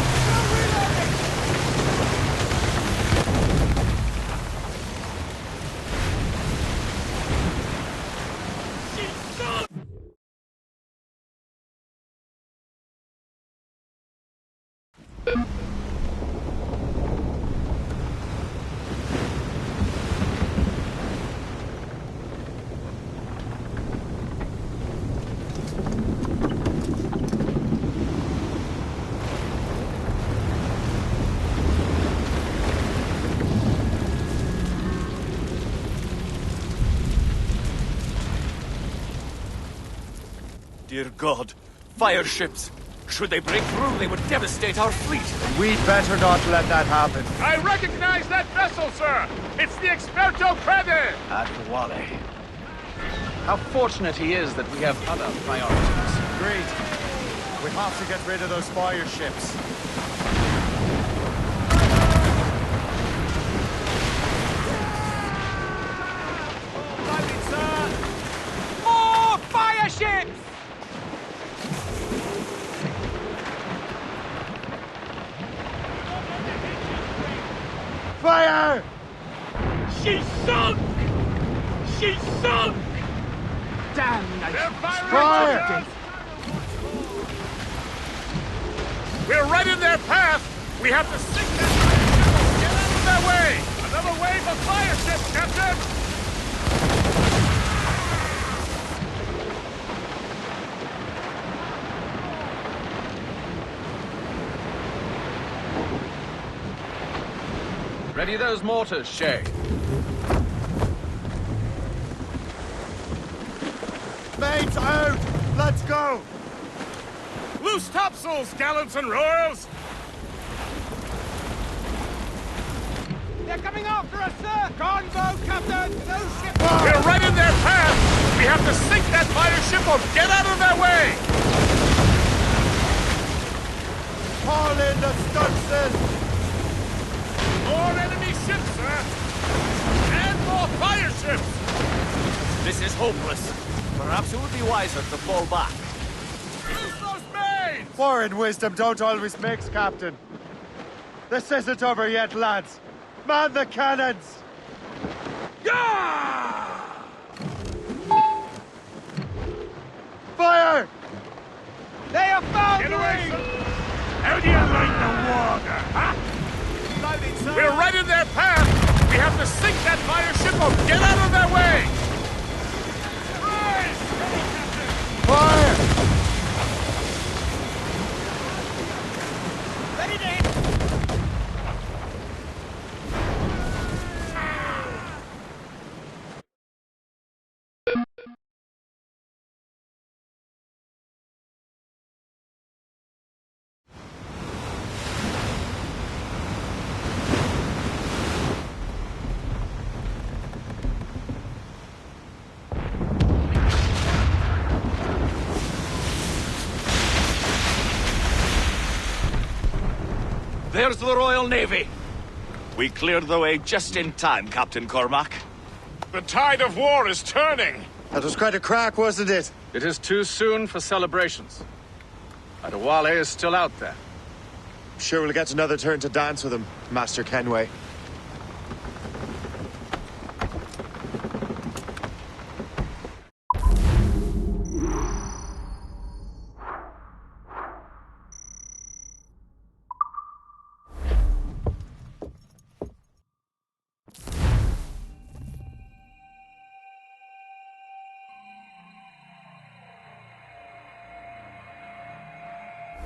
Dear God, fire ships! Should they break through, they would devastate our fleet.
We'd better not let that happen.
I recognize that vessel, sir! It's the Experto Crede!
Adwale. How fortunate he is that we have other priorities.
Agreed. We have to get rid of those fire ships.
More fire ships!
Fire!
She's sunk! She's sunk!
Damnation!
Fire!
We're right in their path! We have to sink them! Get out of their way! Another wave of fire ships, Captain!
Ready those mortars, Shay.
Mates out! Let's go!
Loose topsails, gallants and royals!
They're coming after us, sir! Convo, Captain! No ship!
We're right in their path! We have to sink that fire ship or get out of their way!
Haul in the stunsails!
More enemy ships, sir! And more fire ships!
This is hopeless. Perhaps it would be wiser to fall back.
Loose those mains!
Foreign wisdom don't always mix, Captain. This isn't over yet, lads. Man the cannons! Fire!
They are foundering!
How do you like the water, huh?
Loading, sir.
We're right in their path! We have to sink that fire ship or get out of their way!
Fire!
Ready to hit!
There's the Royal Navy. We cleared the way just in time, Captain Cormac.
The tide of war is turning.
That was quite a crack, wasn't it?
It is too soon for celebrations. Adewale is still out there.
Sure we'll get another turn to dance with him, Master Kenway.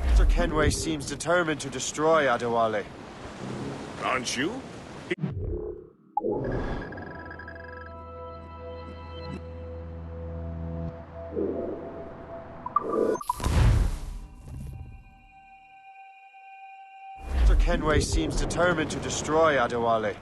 Master Kenway seems determined to destroy Adewale.
Aren't you?
Master Kenway seems determined to destroy Adewale.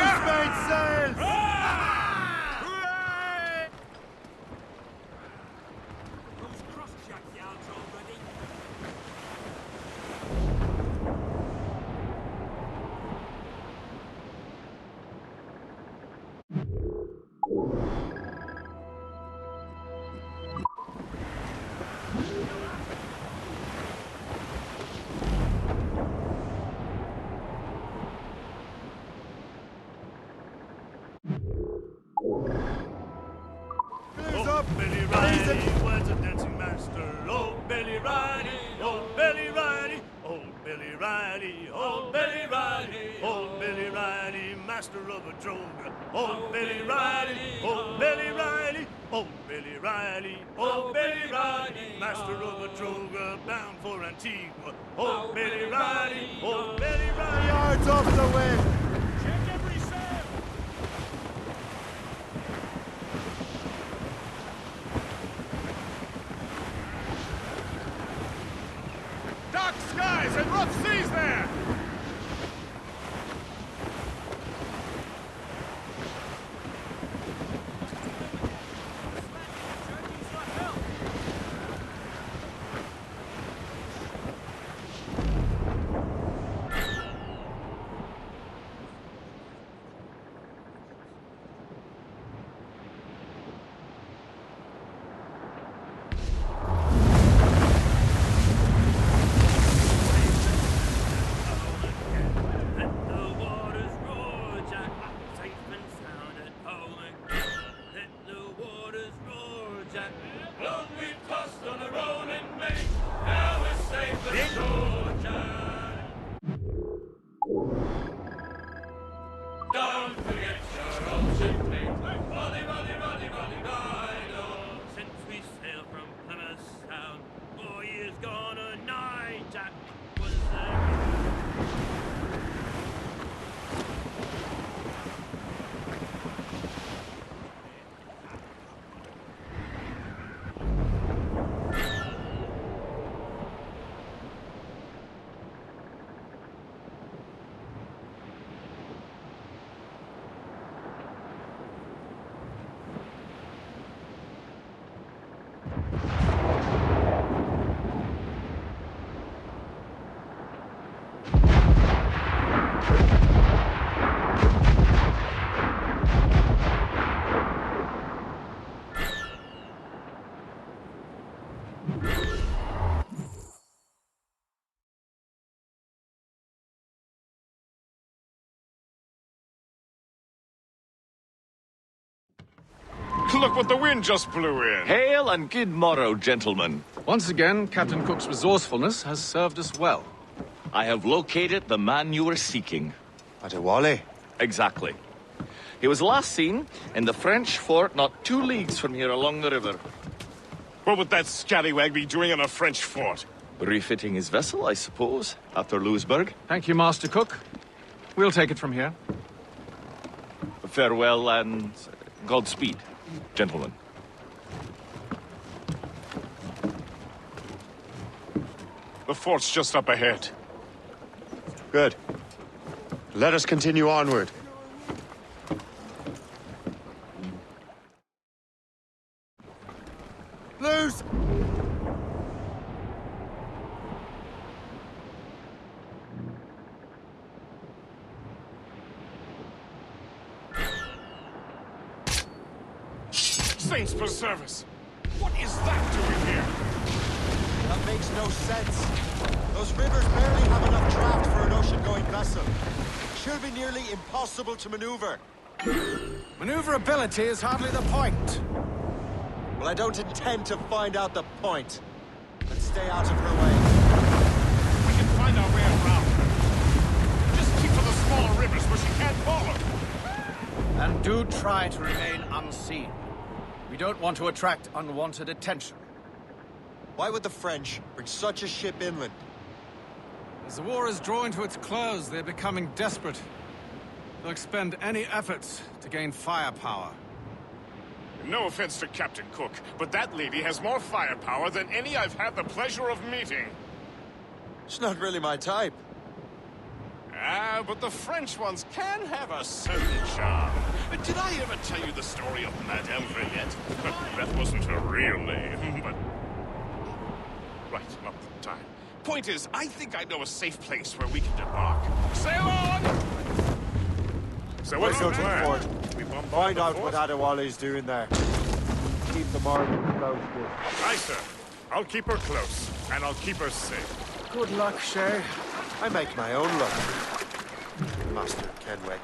Loose mainsails!
Oh, Billy Riley was a dancing master. Oh, Billy Riley, oh, Billy Riley, oh, Billy Riley, oh, Billy Riley, oh, Billy Riley, master of a droga. Oh, Billy Riley, oh, Billy Riley, oh, Billy Riley, oh, Billy Riley, master of a droga, bound for Antigua. Oh, Billy Riley, oh, Billy Riley.
Yards off the wind!
Check every sail!
Dark skies and rough seas there! Look what the wind just blew in.
Hail and good morrow, gentlemen.
Once again, Captain Cook's resourcefulness has served us well.
I have located the man you were seeking.
Adewale?
Exactly. He was last seen in the French fort not 2 leagues from here along the river.
What would that scallywag be doing in a French fort?
Refitting his vessel, I suppose, after Louisburg.
Thank you, Master Cook. We'll take it from here.
Farewell and Godspeed, gentlemen.
The fort's just up ahead.
Good. Let us continue onward.
Loose!
Saints preserve us! What is that doing here?
That makes no sense. Those rivers barely have enough draft for an ocean-going vessel. Should be nearly impossible to maneuver.
Maneuverability is hardly the point.
Well, I don't intend to find out the point. Let's stay out of her way.
We can find our way around. Just keep to the smaller rivers where she can't follow.
And do try to remain unseen. We don't want to attract unwanted attention.
Why would the French bring such a ship inland?
As the war is drawing to its close, they're becoming desperate. They'll expend any efforts to gain firepower.
No offense to Captain Cook, but that lady has more firepower than any I've had the pleasure of meeting.
It's not really my type.
But the French ones can have a certain charm. Did I ever tell you the story of Madame Frigette? That wasn't her real name, but... Right, not the time. Point is, I think I know a safe place where we can debark. Sail on!
So what's the plan?
Find out what Adewale's doing there. Keep the margin close.
Aye, sir. I'll keep her close, and I'll keep her safe.
Good luck, Shay. I make my own luck. Master Kenway.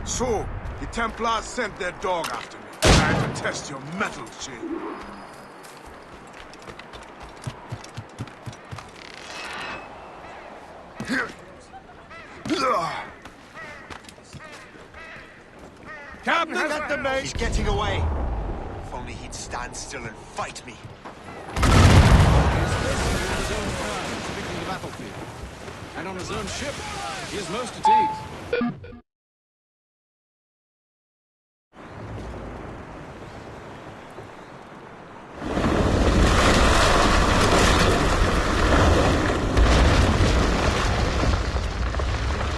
So, the Templars sent their dog after me. I had to test your mettle, Shay.
Captain, let the mage getting away. If only he'd stand still and fight me.
Speaking the battlefield. And on his own ship, he is most at ease.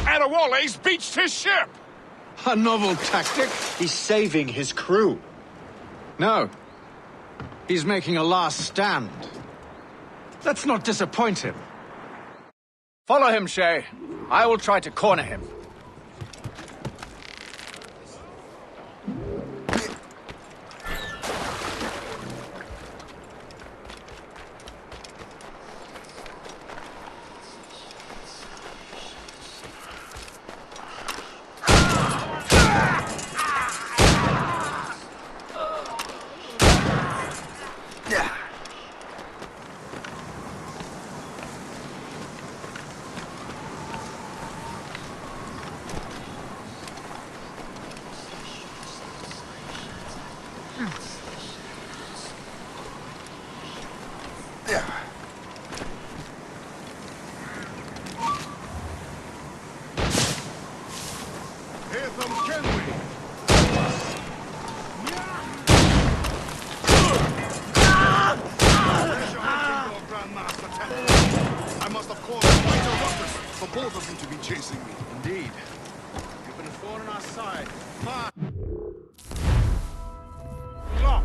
Adewale's beached his ship!
A novel tactic?
He's saving his crew.
No. He's making a last stand. Let's not disappoint him. Follow him, Shay. I will try to corner him.
I must have called a fighter up for both of you to be chasing me.
Indeed. You've been a thorn on our side. March!
Lock!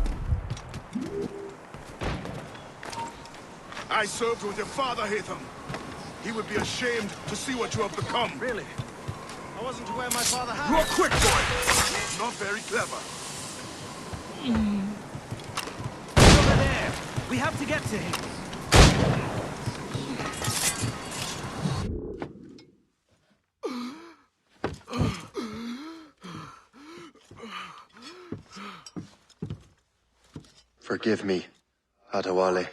I served with your father, Hatham. He would be ashamed to see what you have become.
Really? I wasn't aware my father had...
You're a quick boy! Not very clever.
Over there! We have to get to him!
Forgive me, Adewale.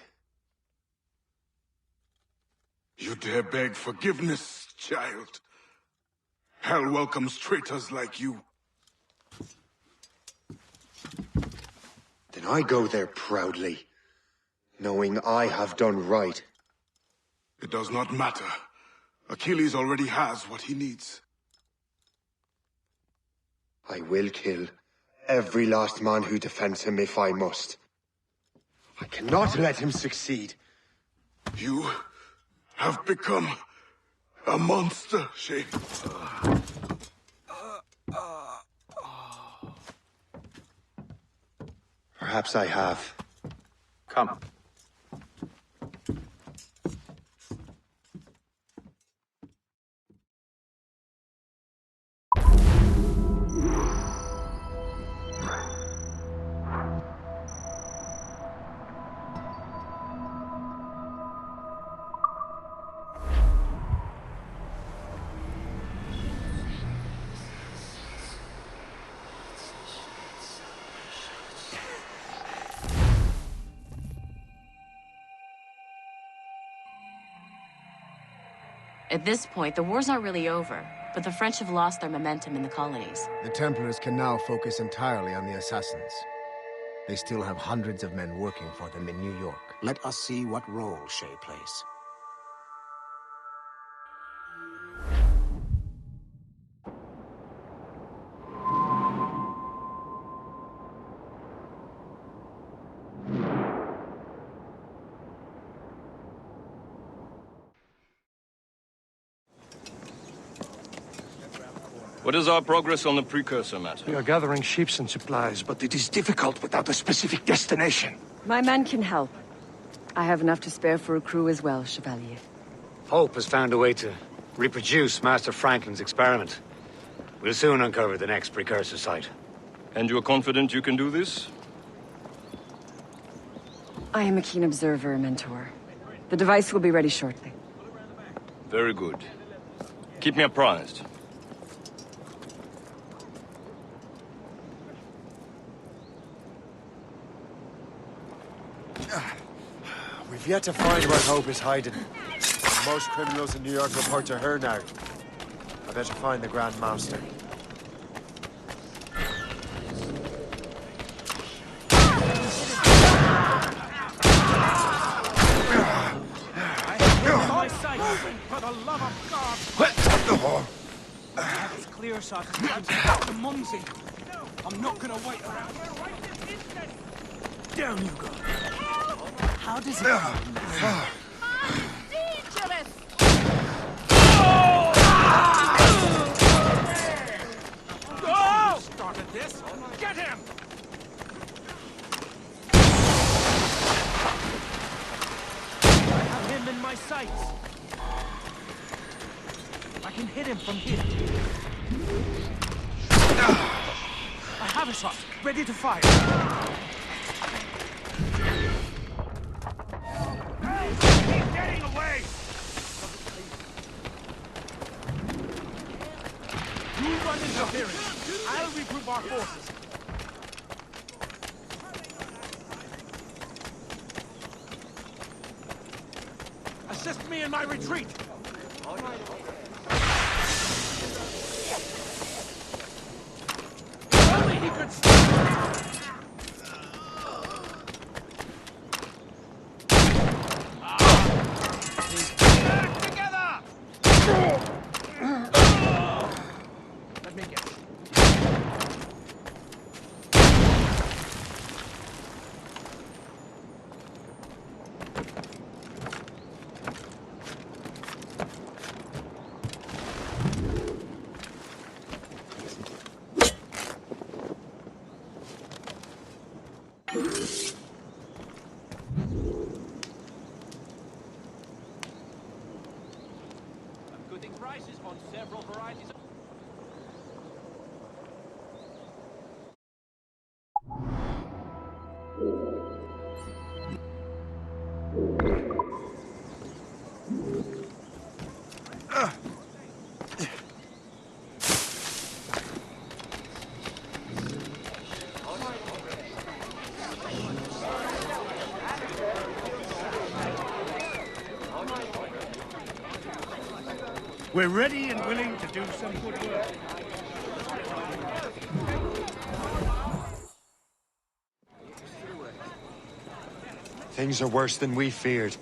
You dare beg forgiveness, child? Hell welcomes traitors like you.
Then I go there proudly, knowing I have done right.
It does not matter. Achilles already has what he needs.
I will kill every last man who defends him if I must. I cannot let him succeed.
You have become a monster, Shay.
Perhaps I have.
Come.
At this point, the war's not really over, but the French have lost their momentum in the colonies.
The Templars can now focus entirely on the assassins. They still have hundreds of men working for them in New York. Let us see what role Shay plays.
What is our progress on the precursor matter?
We are gathering ships and supplies, but it is difficult without a specific destination.
My men can help. I have enough to spare for a crew as well, Chevalier.
Hope has found a way to reproduce Master Franklin's experiment. We'll soon uncover the next precursor site.
And you are confident you can do this?
I am a keen observer, Mentor. The device will be ready shortly.
Very good. Keep me apprised.
We've yet to find where Hope is hiding. Most criminals in New York report to her now. I better find the Grand Master.
My sight! For the love of God! It's clear shot. The mumsy. I'm not gonna wait around. Down you go. How does it
Dangerous!
Go! Started this. Get him! I have him in my sights. I can hit him from here. I have a shot. Ready to fire. He's getting away! You run interference. I'll regroup our forces. Assist me in my retreat. Only he could stop. Let me guess. several varieties of...
We're ready and willing to do some good work.
Things are worse than we feared.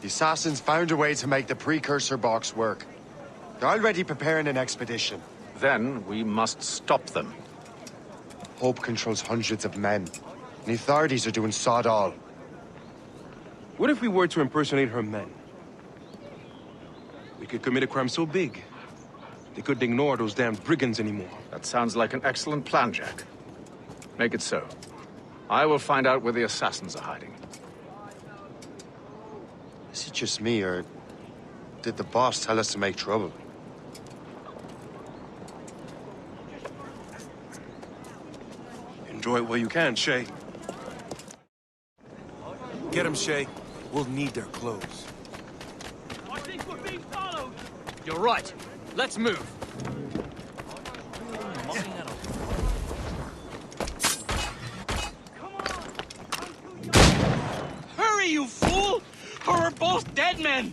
The assassins found a way to make the precursor box work. They're already preparing an expedition.
Then we must stop them.
Hope controls hundreds of men. And the authorities are doing sod all.
What if we were to impersonate her men? We could commit a crime so big, they couldn't ignore those damn brigands anymore.
That sounds like an excellent plan, Jack. Make it so. I will find out where the assassins are hiding.
Is it just me, or did the boss tell us to make trouble?
Enjoy it while you can, Shay. Get them, Shay. We'll need their clothes.
I think we're being followed!
You're right. Let's move.
Hurry, you fool! Or we're both dead men!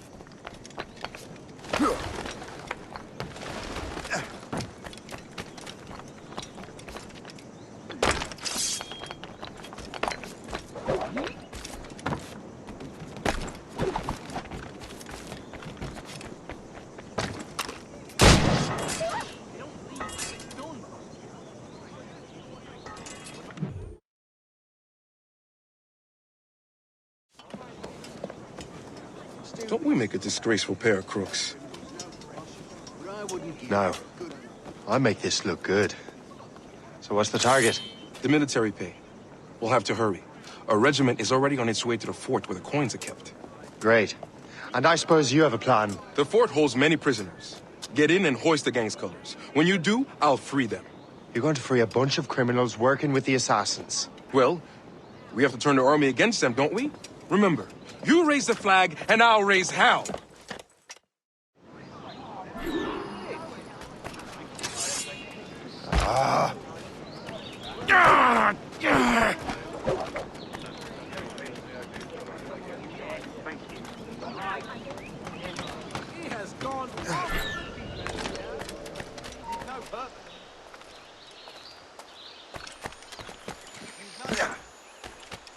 Don't we make a disgraceful pair of crooks?
No. I make this look good. So what's the target?
The military pay. We'll have to hurry. A regiment is already on its way to the fort where the coins are kept.
Great. And I suppose you have a plan.
The fort holds many prisoners. Get in and hoist the gang's colors. When you do, I'll free them.
You're going to free a bunch of criminals working with the assassins.
Well, we have to turn the army against them, don't we? Remember, you raise the flag, and I'll raise hell.
He has gone... No purpose.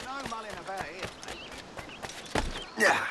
No mulling about here, mate.
Yeah.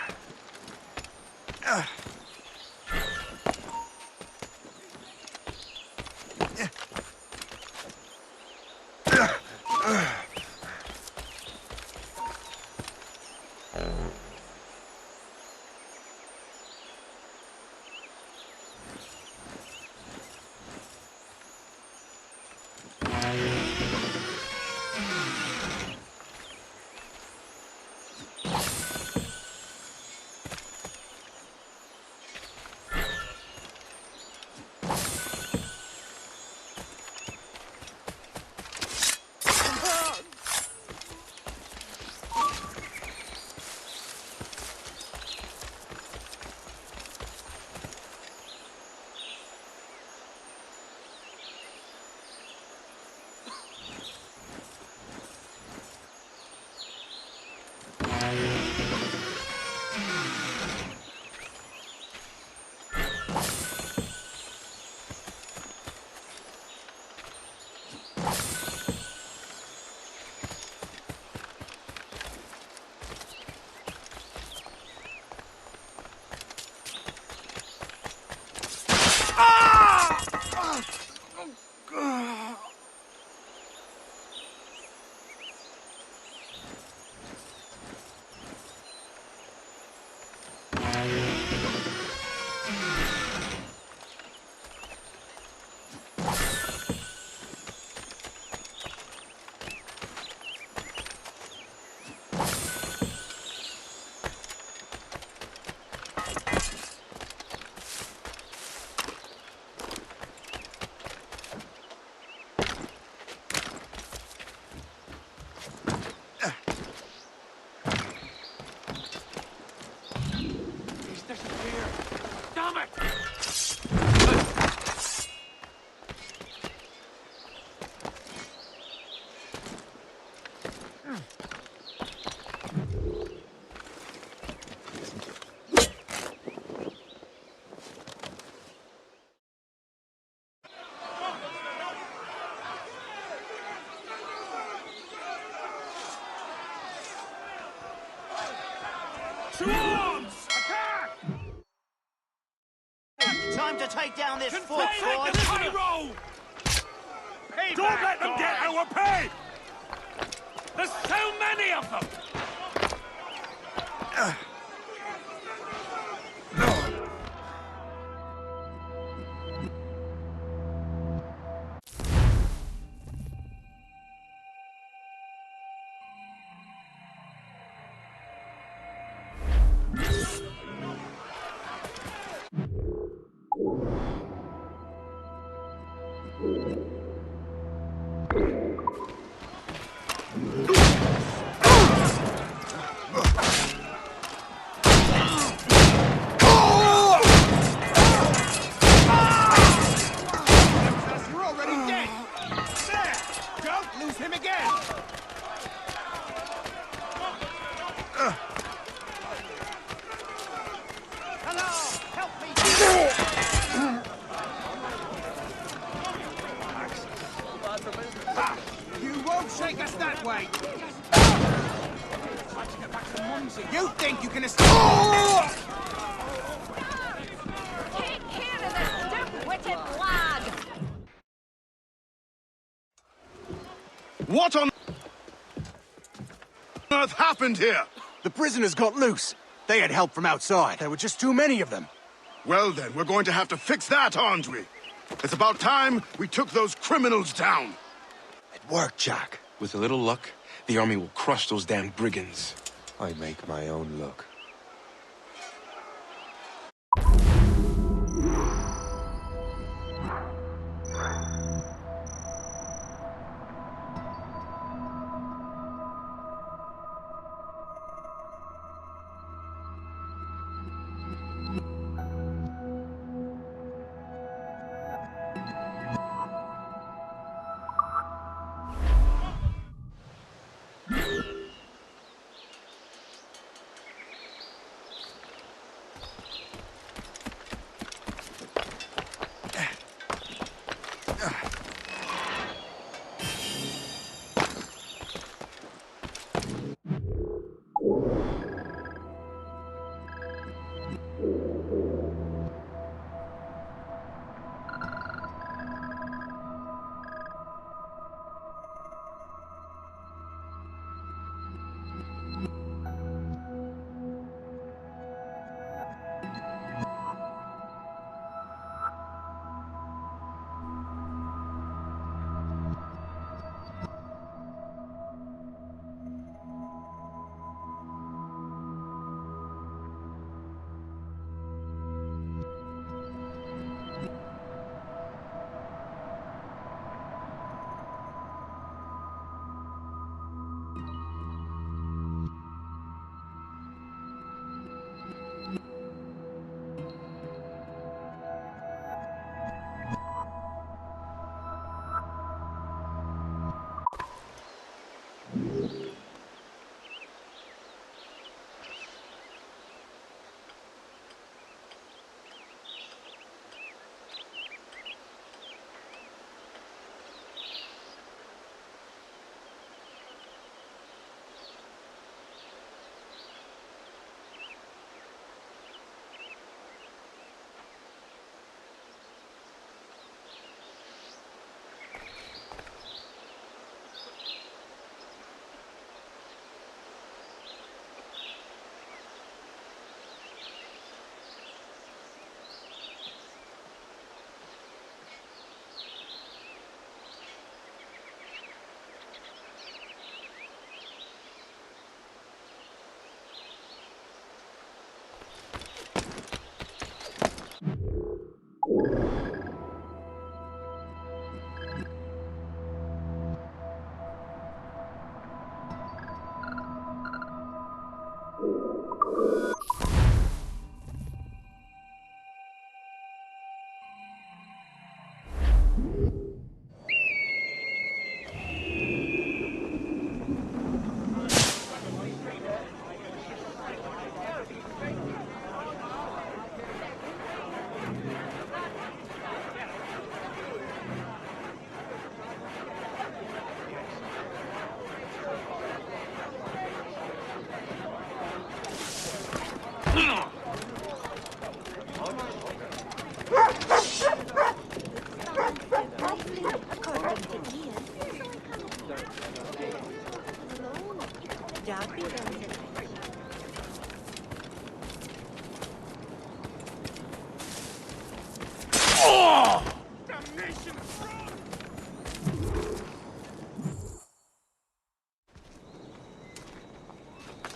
To arms! Attack!
Time to take down this fort,
Contain
boys!
the payroll! Don't let them get our pay! There's so many of them!
You think you can escape?
Take care of this dim-witted lad!
What on earth happened here?
The prisoners got loose. They had help from outside. There were just too many of them.
Well then, we're going to have to fix that, aren't we? It's about time we took those criminals down.
It worked, Jack.
With a little luck, the army will crush those damn brigands.
I make my own luck.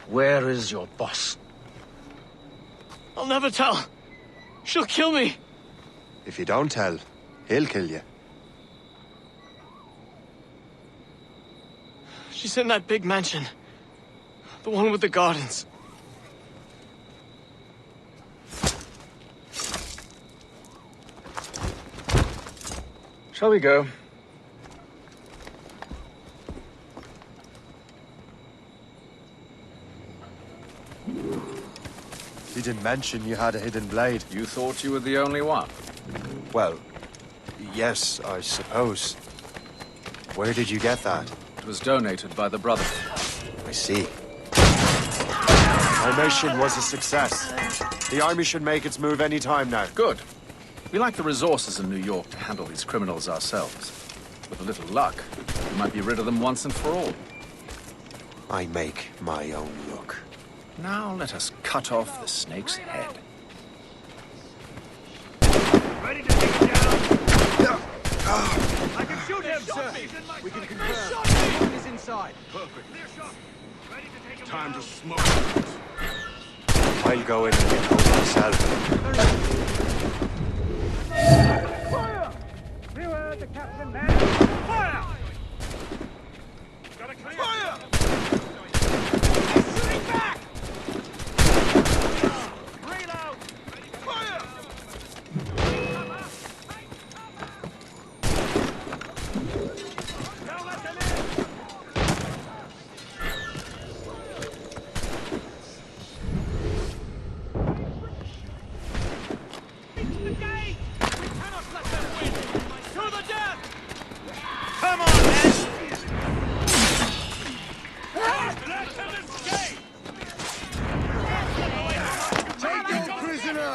Where is your boss? I'll never tell. She'll kill me.
If you don't tell, he'll kill you.
She's in that big mansion. The one with the gardens.
Shall we go?
He didn't mention you had a hidden blade.
You thought you were the only one?
Well, yes, I suppose. Where did you get that?
It was donated by the Brotherhood.
I see. Our mission was a success. The army should make its move any time now.
Good. We lack the resources in New York to handle these criminals ourselves. With a little luck, we might be rid of them once and for all.
I make my own luck.
Now let us cut off the snake's head.
Ready to take it down? I can shoot him, sir.
We can confirm. One is inside.
Perfect. Ready to take him
Time
down.
to smoke.
I'll go in and get home myself.
Fire! Beware the captain, man! Fire! Gotta clear. Fire! Shooting back! Reload! Fire! Don't let them in! The gate! We cannot let them win! To the death! Come on, men! Let them escape!
Take your prisoner!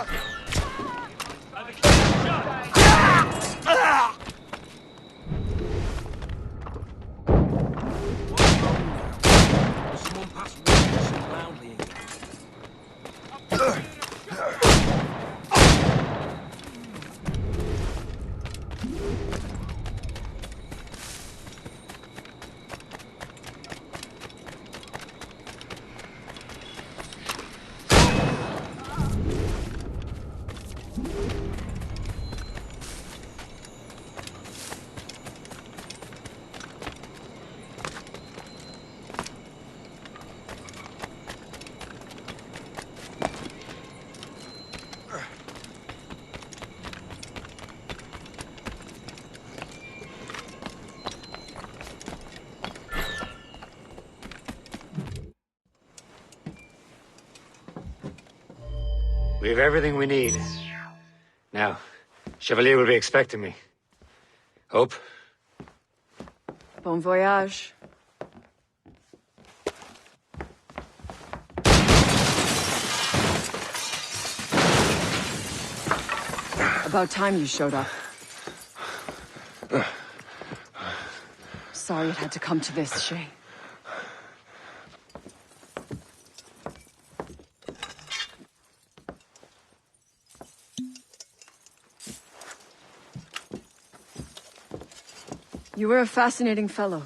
Someone pass witness loudly.
We have everything we need. Now, Chevalier will be expecting me. Hope?
Bon voyage. About time you showed up. Sorry it had to come to this, Shay. You were a fascinating fellow.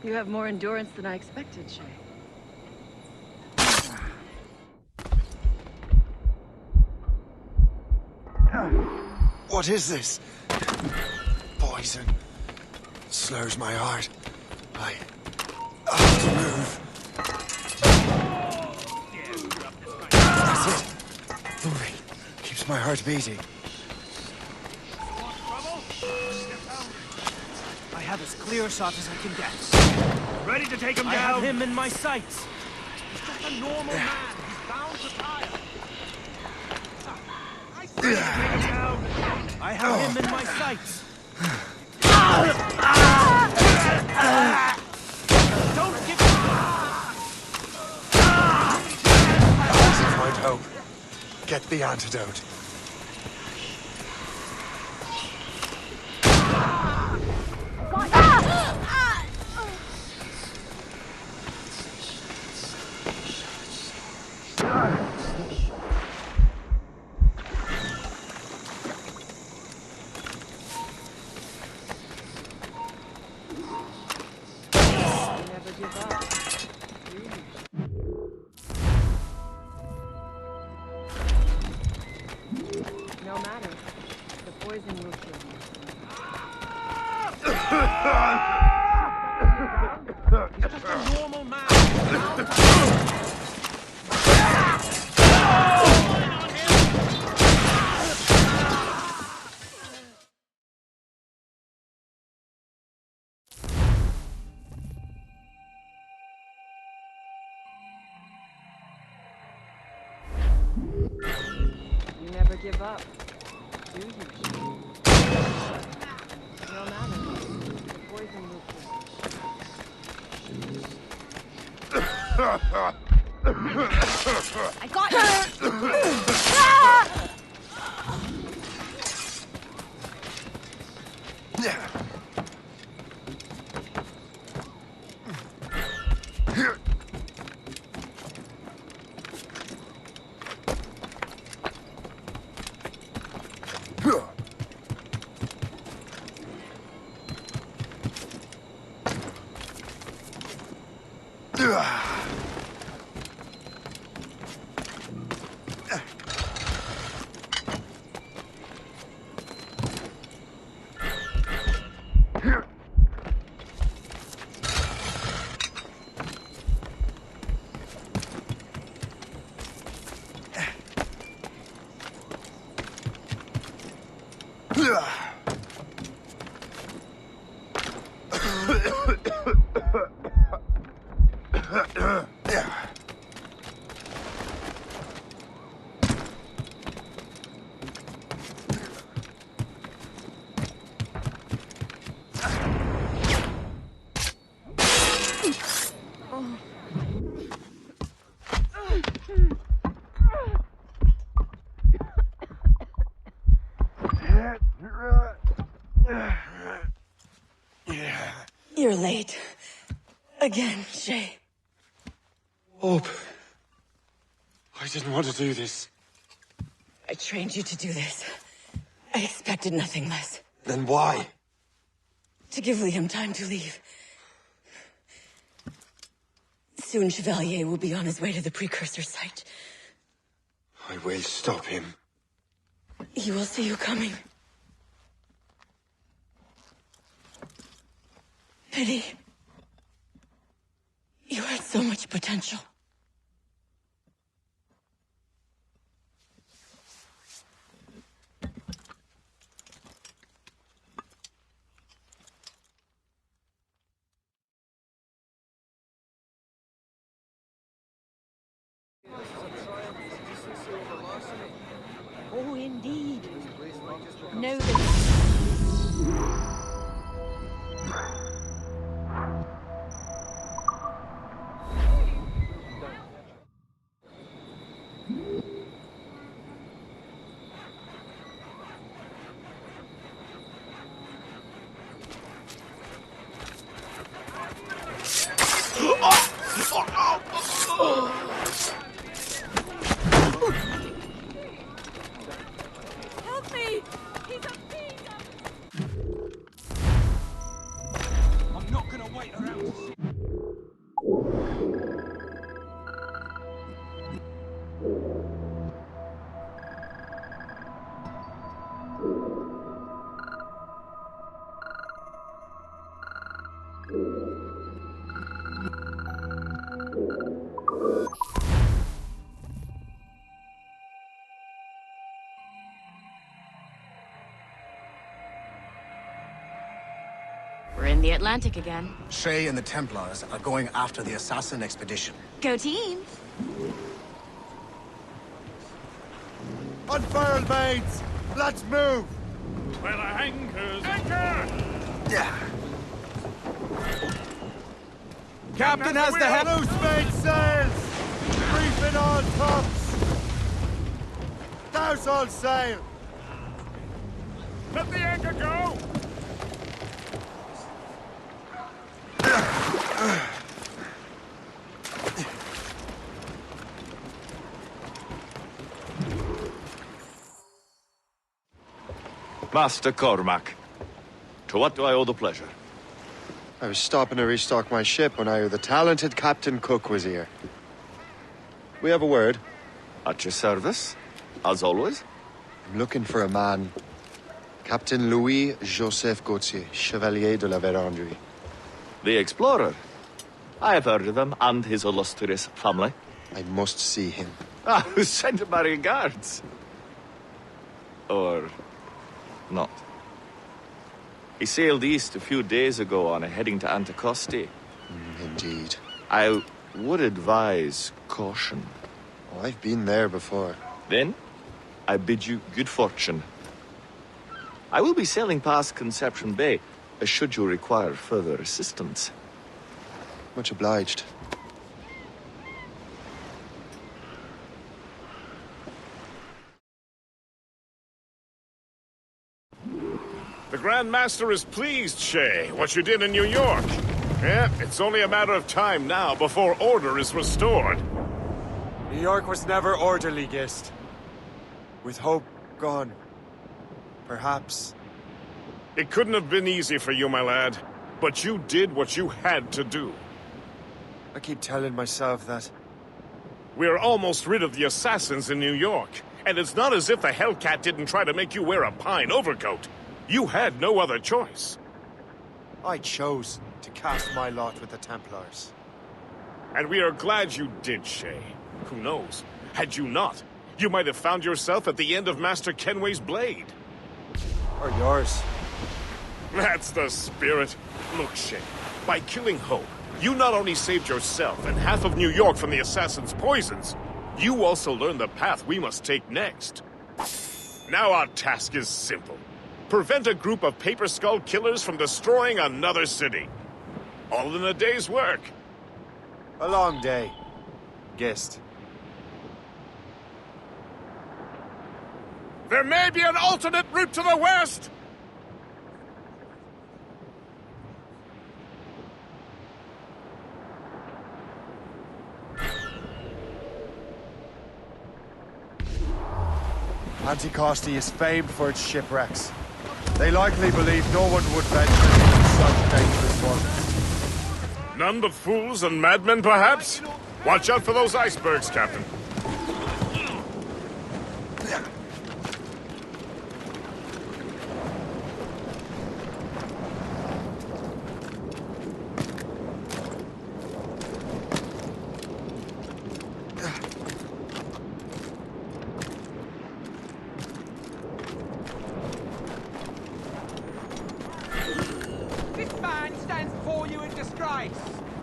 You have more endurance than I expected, Shay.
What is this? Poison. Slurs my heart. I have to move. That's it. Moving keeps my heart beating.
I have as clear a shot as I can get.
Ready to take him down?
I have him in my sights. He's just a normal man. He's bound to tire. I have him in my sights. Don't give
Find hope. Get the antidote.
No matter. The poison will kill you.
He's just a normal man.
You never give up, do you? No matter. The poison will
I got you!
You're late. Again, Shay.
Hope. I didn't want to do this.
I trained you to do this. I expected nothing less.
Then why?
To give Liam time to leave. Soon Chevalier will be on his way to the precursor site.
I will stop him.
He will see you coming. Pity. You had so much potential.
Oh, indeed. No, help me! He's a thief!
in the Atlantic again.
Shay and the Templars are going after the assassin expedition.
Go team!
Unfurl, mates! Let's move!
Where the anchors! Anchor!
Yeah.
Captain has the helm!
Loose made sails! Reefing all tops! Douse all sail!
Let the anchor go!
Master Cormac, to what do I owe the pleasure?
I was stopping to restock my ship when I heard the talented Captain Cook was here. We have a word.
At your service, as always.
I'm looking for a man. Captain Louis-Joseph Gauthier, Chevalier de la Vérendrye.
The explorer. I have heard of him and his illustrious family.
I must see him.
Ah, send my regards. Or not. He sailed east a few days ago on a heading to Anticosti.
Indeed.
I would advise caution.
Oh, I've been there before.
Then, I bid you good fortune. I will be sailing past Conception Bay, should you require further assistance.
Much obliged.
The Grand Master is pleased, Shay, what you did in New York. Yeah, it's only a matter of time now before order is restored.
New York was never orderly, Gist. With hope gone, perhaps.
It couldn't have been easy for you, my lad. But you did what you had to do.
I keep telling myself that.
We're almost rid of the assassins in New York. And it's not as if the Hellcat didn't try to make you wear a pine overcoat. You had no other choice.
I chose to cast my lot with the Templars.
And we are glad you did, Shay. Who knows? Had you not, you might have found yourself at the end of Master Kenway's blade.
Or yours.
That's the spirit. Look, Shay, by killing Hope, you not only saved yourself and half of New York from the assassin's poisons, you also learned the path we must take next. Now our task is simple. Prevent a group of Paper Skull killers from destroying another city. All in a day's work.
A long day. Gist.
There may be an alternate route to the west!
Anticosti is famed for its shipwrecks. They likely believe no one would venture into such dangerous waters.
None but fools and madmen, perhaps? Watch out for those icebergs, Captain.
This man stands before you in disgrace.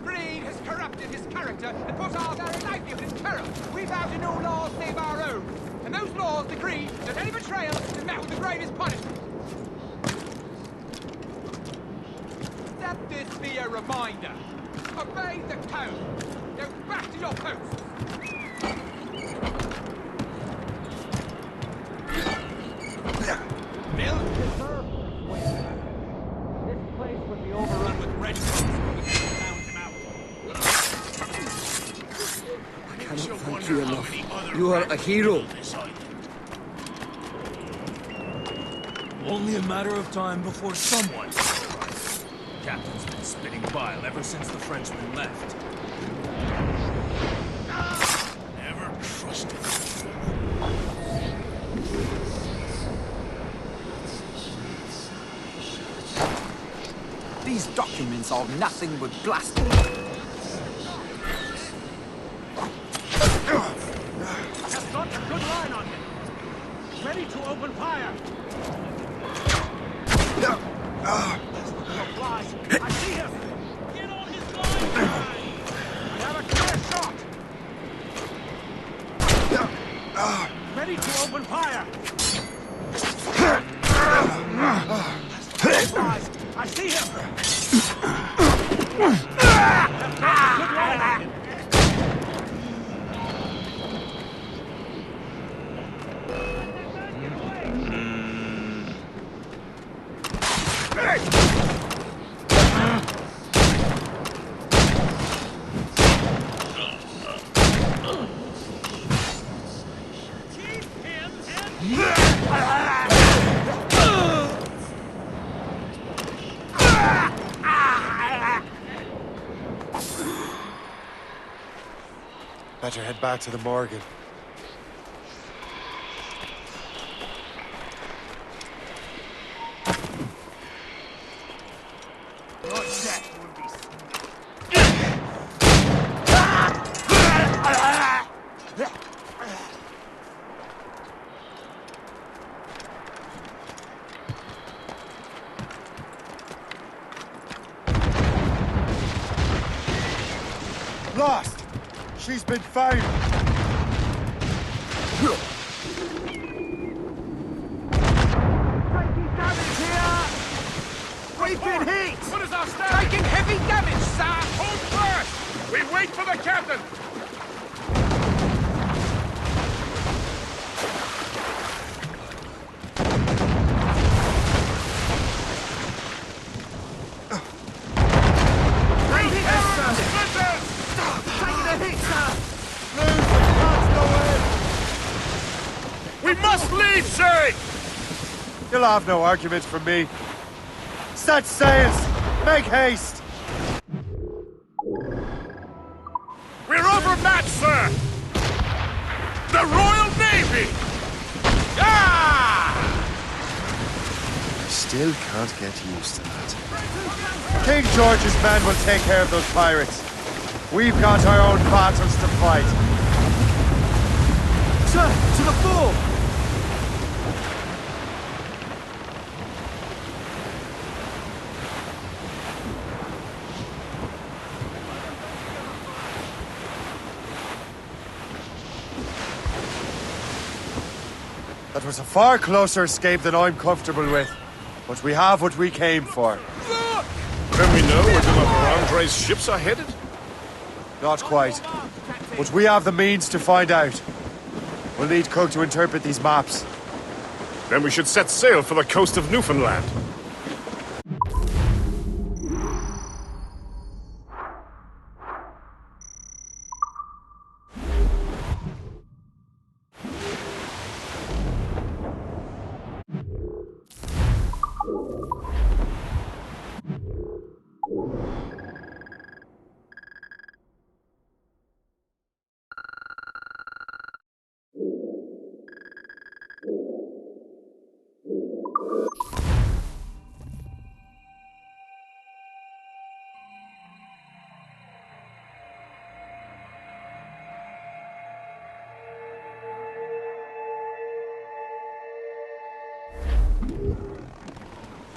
Greed has corrupted his character and put our very livelihood in peril. We vow to no laws save our own. And those laws decree that any betrayal is met with the greatest punishment. Let this be a reminder. Obey the code. Go back to your posts. Milk? This place would be overrun with red coats when we found him out.
I cannot thank you enough. You are a hero.
Only a matter of time before someone... Captain's been spitting bile ever since the Frenchmen left. Never trusted.
These documents are nothing but blasphemy.
Have got a good line on him. Ready to open fire. I see him! Get on his line! I have a clear shot! Ready to open fire! I see him!
Better head back to the Morgan. Lost! She's been found!
We've been hit!
What is our stand?
Taking heavy damage, sir!
Hold first! We wait for the captain! We must leave, Shay!
You'll have no argument from me. Set sails! Make haste!
We're overmatched, sir! The Royal Navy! Ah!
Still can't get used to that. King George's men will take care of those pirates. We've got our own battles to fight.
Sir, to the fore!
That was a far closer escape than I'm comfortable with. But we have what we came for.
Can we know where General Andre's ships are headed?
Not quite. But we have the means to find out. We'll need Cook to interpret these maps.
Then we should set sail for the coast of Newfoundland.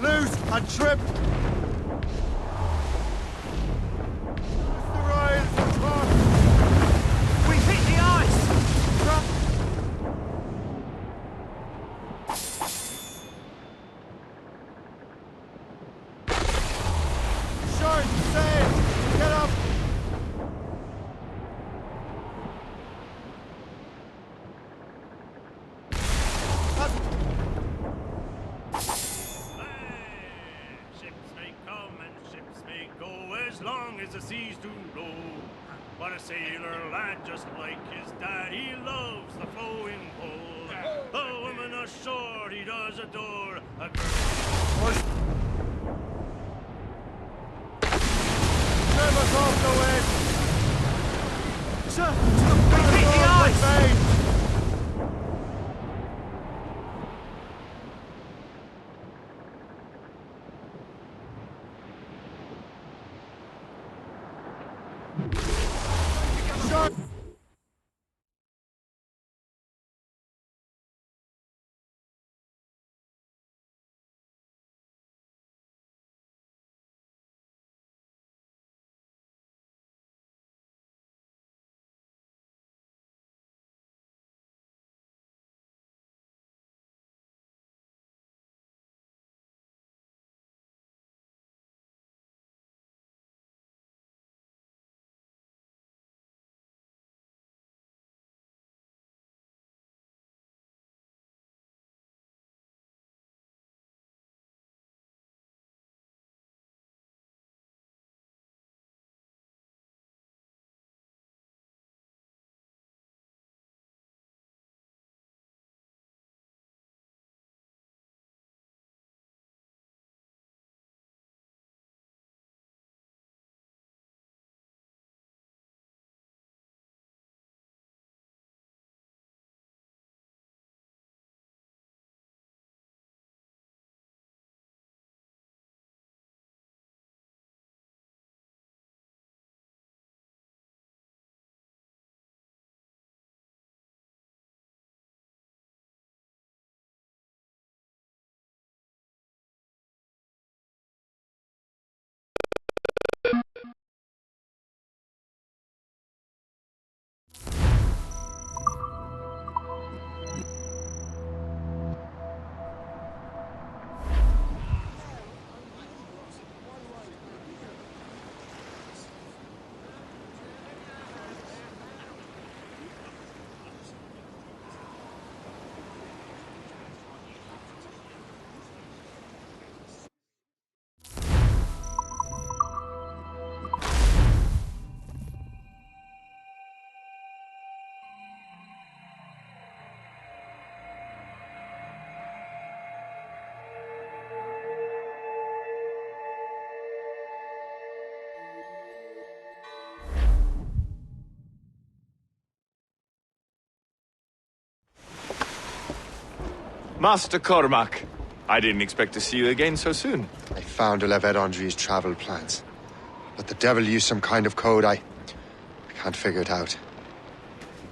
Loose and trip! The Ryans are caught!
We hit the ice!
Short sail! Get up!
Ships may come and ships may go as long as the seas do roll. But a sailor lad just like his dad, he loves the flowing pole. The woman ashore he does adore, a girl.
Trim us off the wind!
Sir, to the ice!
Short!
Master Cormac, I didn't expect to see you again so soon.
I found Olevet Andry's travel plans. But the devil used some kind of code. I can't figure it out.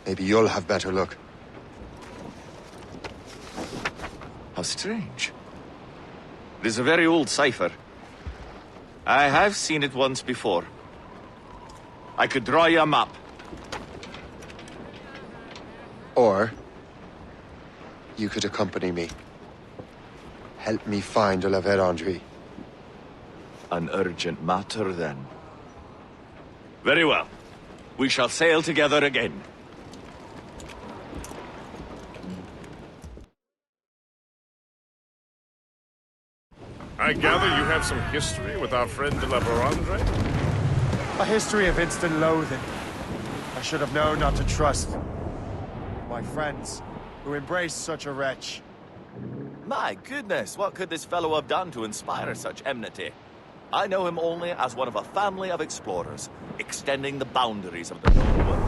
Maybe you'll have better luck.
How strange. It is a very old cipher. I have seen it once before. I could draw you a map.
Or you could accompany me. Help me find Olevet Andry.
An urgent matter, then. Very well. We shall sail together again.
I gather you have some history with our friend de la Vérandre?
A history of instant loathing. I should have known not to trust my friends who embraced such a wretch.
My goodness, what could this fellow have done to inspire such enmity? I know him only as one of a family of explorers, extending the boundaries of the known world.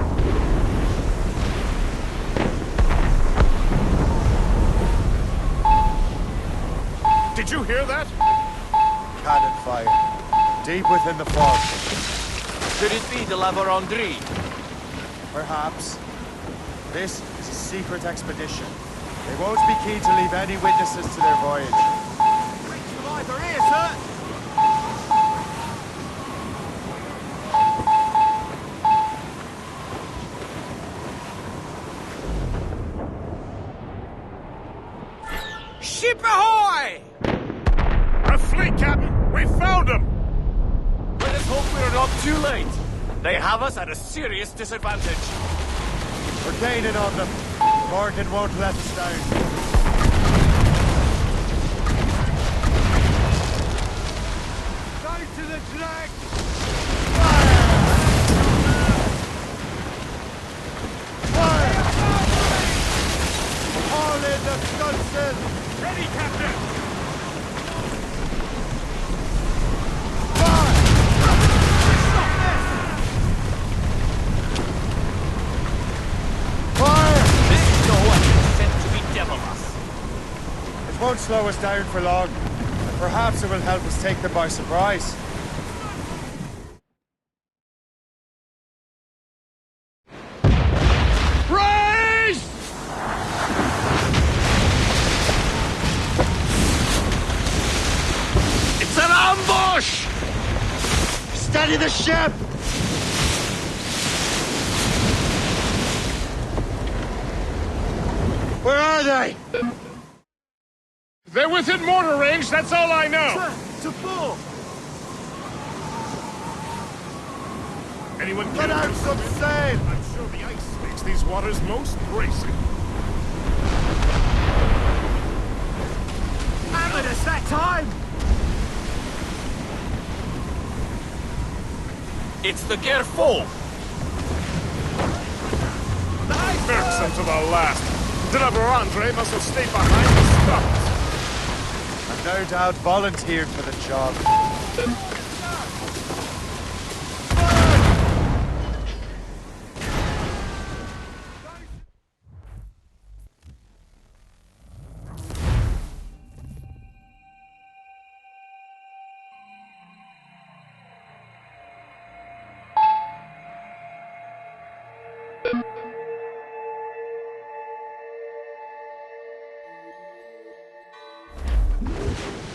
Did you hear that?
Cannon fire. Deep within the fog.
Could it be de la Vérandre?
Perhaps. This is a secret expedition. They won't be keen to leave any witnesses to their voyage.
Either here, sir. Ship ahoy!
A fleet, Captain! We found them!
Let us hope we're not too late. They have us at a serious disadvantage.
We're gaining on them. Morgan won't let us down.
Go to the drag!
All in the stunsail!
Ready, Captain!
It won't slow us down for long, and perhaps it will help us take them by surprise.
Race!
It's an ambush!
Steady the ship! Where are they?
They're within mortar range, that's all I know!
Sir, to full!
Anyone
Let out some sail!
I'm sure the ice makes these waters most bracing.
Hammered us that time!
It's the Gerfault!
Irksome to the last. De la Vérandre must have stayed behind to stop us.
And no doubt volunteered for the job.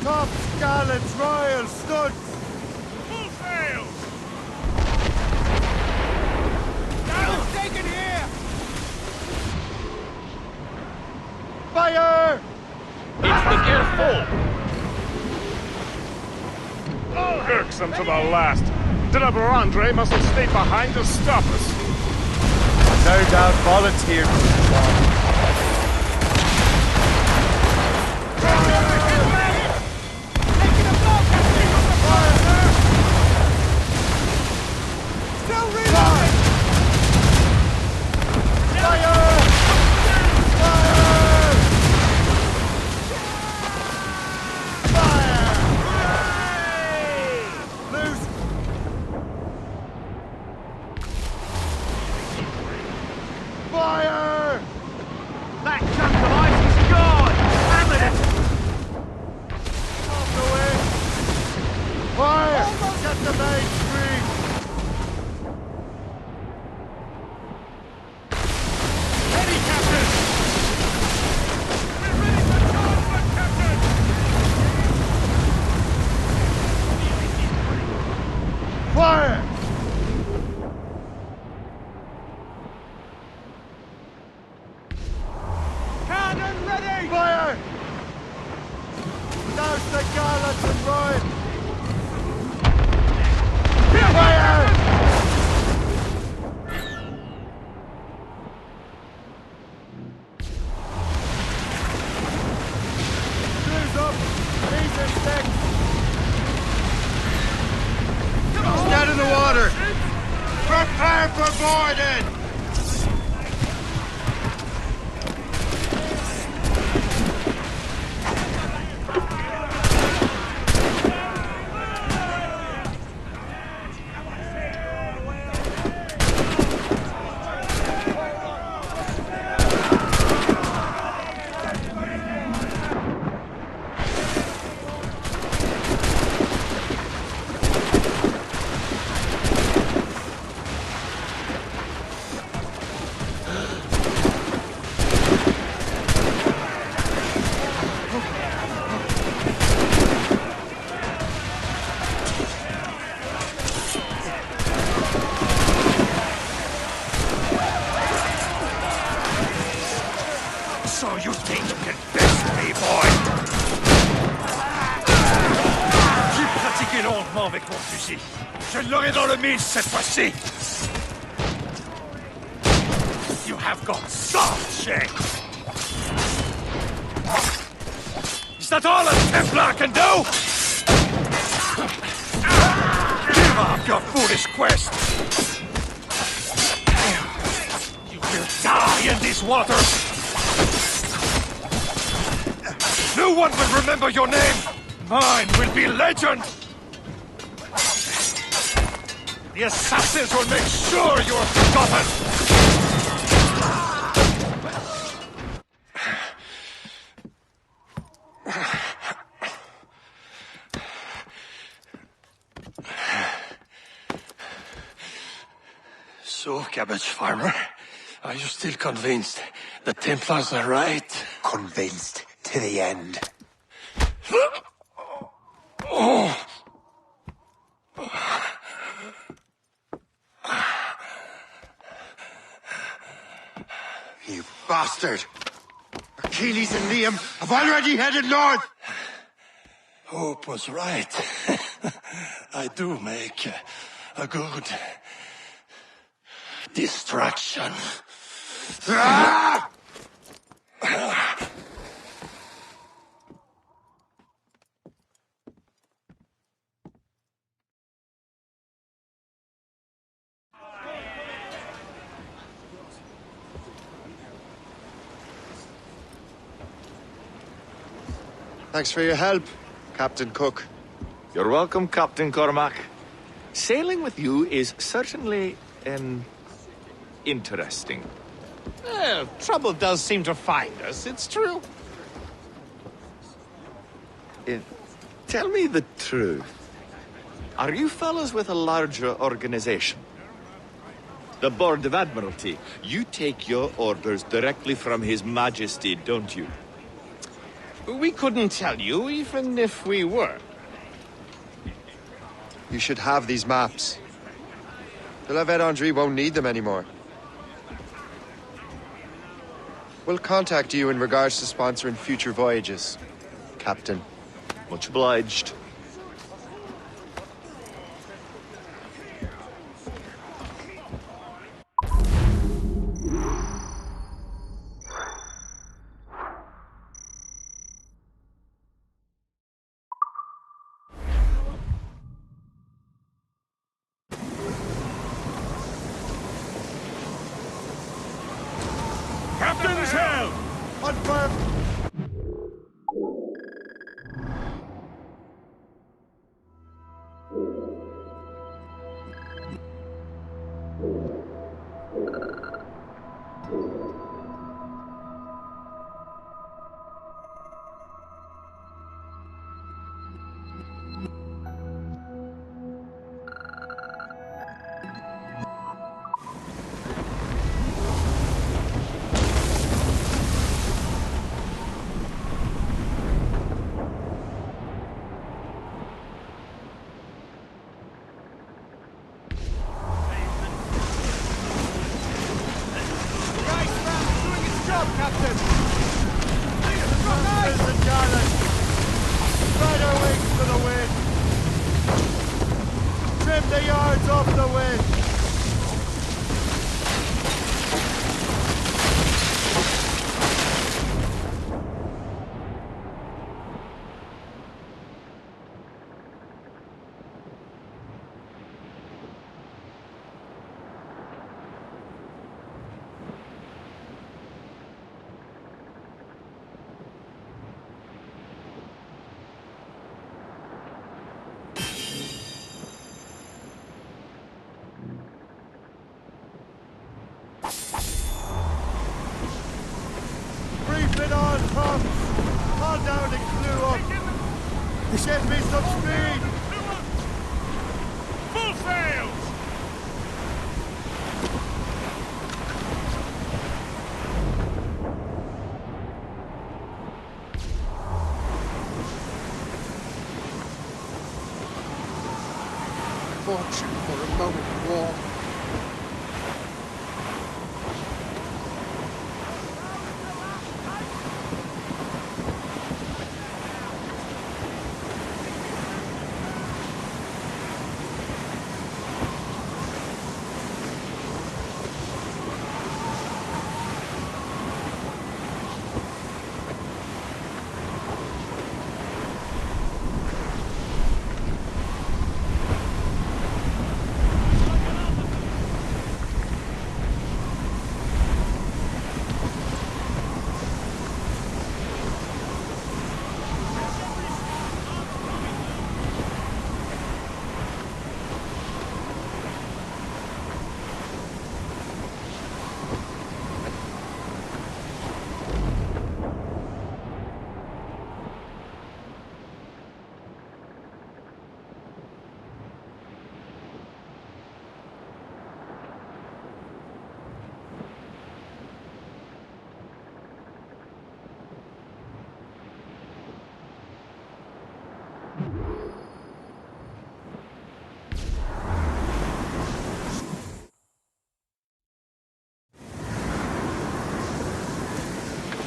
Top gallants, royal studs!
Full sail!
Sail's taken here!
Fire!
It's the Gerfault!
Irksome to the last. De la Vérandre must have stayed behind to stop us.
No doubt volunteered for the job.
Still reloading!
Fire! Fire! Fire! Loose! Fire! Push the gallants and run! Fire! Screws up! Knees and sticks! Stand in the water! Prepare for boarding!
So you think you can best me, boy? J'ai pratiqué longuement avec mon fusil. Je l'aurai dans le mille cette fois-ci. You have got soft, Shay. Is that all a Templar can do? Give up your foolish quest. You will die in these waters. No one will remember your name! Mine will be legend! The assassins will make sure you are forgotten! So, cabbage farmer, are you still convinced the Templars are right?
Convinced. To the end.
Oh.
You bastard! Achilles and Liam have already headed north!
Hope was right. I do make a good distraction.
Ah!
Thanks for your help, Captain Cook.
You're welcome, Captain Cormac. Sailing with you is certainly, interesting.
Trouble does seem to find us, it's true.
Tell me the truth. Are you fellas with a larger organization? The Board of Admiralty. You take your orders directly from His Majesty, don't you?
We couldn't tell you, even if we were.
You should have these maps. The La Vedendrie won't need them anymore. We'll contact you in regards to sponsoring future voyages, Captain.
Much obliged.
Captain's help!
Confirm! yards off the wind! Brief it on, Tom! Haul down and clue up! Get me some speed!
Full sails!
Fortune for a moment of war.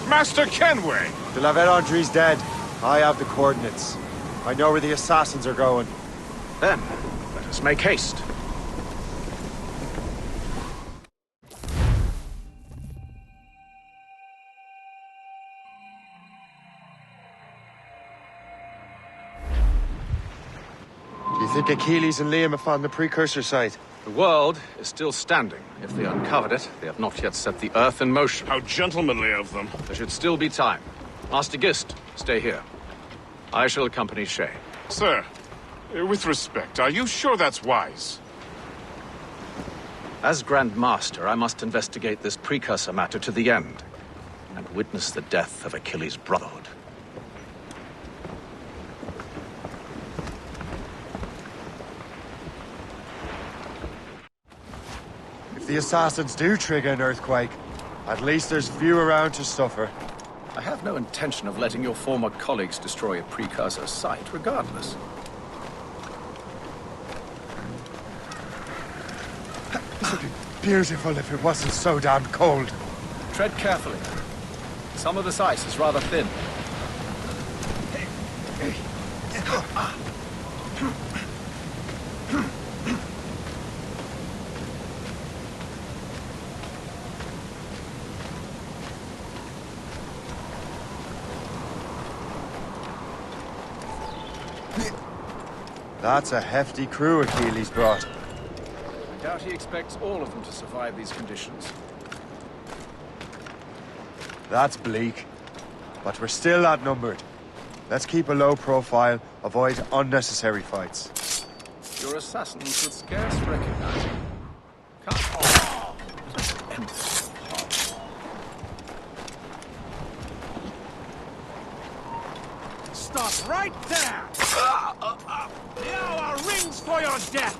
Master Kenway!
De la Vérendrye's dead. I have the coordinates. I know where the assassins are going.
Then, let us make haste.
Do you think Achilles and Liam have found the precursor site?
The world is still standing. If they uncovered it, they have not yet set the Earth in motion.
How gentlemanly of them.
There should still be time. Master Gist, stay here. I shall accompany Shay.
Sir, with respect, are you sure that's wise?
As Grand Master, I must investigate this precursor matter to the end, and witness the death of Achilles' Brotherhood.
If the assassins do trigger an earthquake, at least there's few around to suffer.
I have no intention of letting your former colleagues destroy a precursor site, regardless.
This would be beautiful if it wasn't so damn cold.
Tread carefully. Some of this ice is rather thin.
That's a hefty crew Achilles brought.
I doubt he expects all of them to survive these conditions.
That's bleak. But we're still outnumbered. Let's keep a low profile, avoid unnecessary fights.
Your assassins would scarce recognize you. Come on. End this.
Stop right there! Now our rings for your death!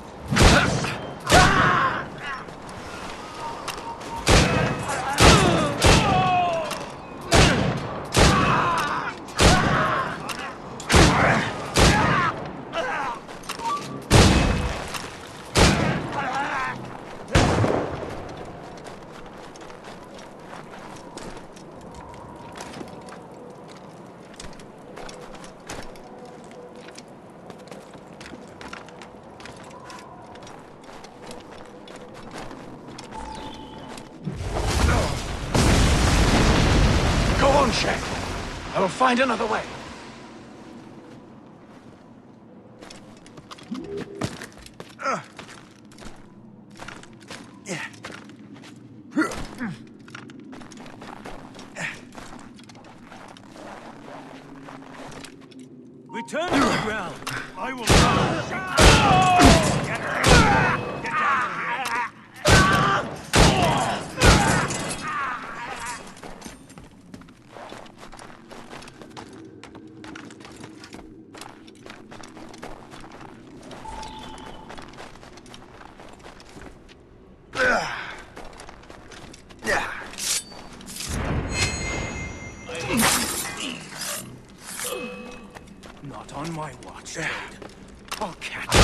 I'll find another way.
Return to the ground. I will
Not on my watch, Jade. I'll catch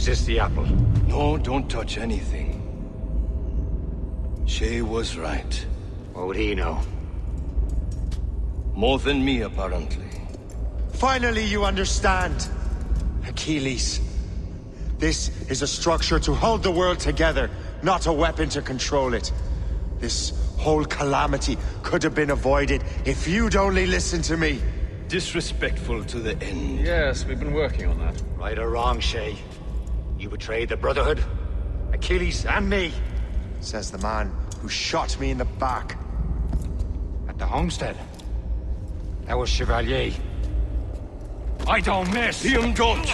Is this the apple?
No, don't touch anything. Shay was right.
What would he know?
More than me, apparently.
Finally, you understand. Achilles. This is a structure to hold the world together, not a weapon to control it. This whole calamity could have been avoided if you'd only listened to me.
Disrespectful to the end.
Yes, we've been working on that.
Right or wrong, Shay? You betrayed the Brotherhood, Achilles, and me.
Says the man who shot me in the back.
At the homestead. That was Chevalier. I don't miss!
Him don't!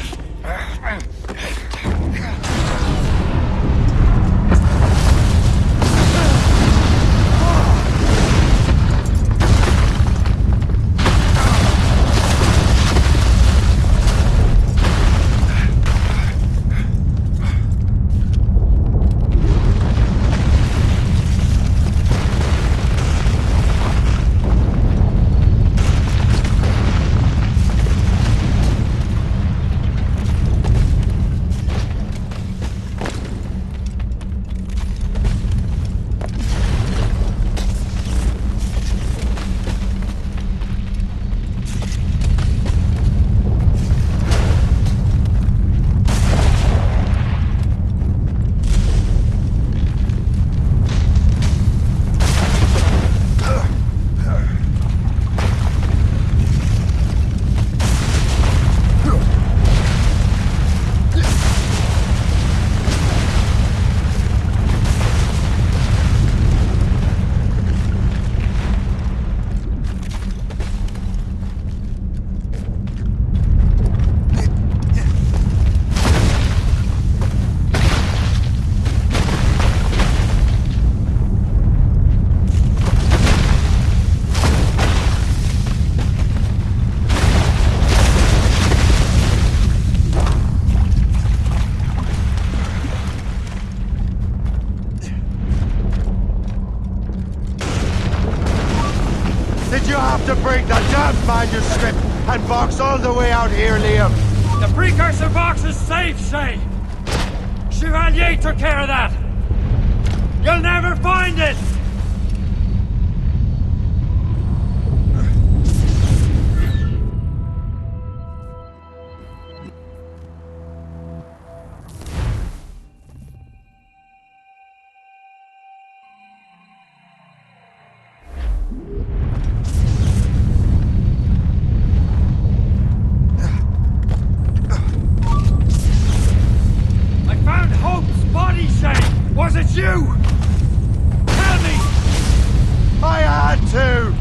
that manuscript and box all the way out here, Liam.
The precursor box is safe, Shay. Chevalier took care of that. You'll never find it. Was it you? Tell me!
I had to!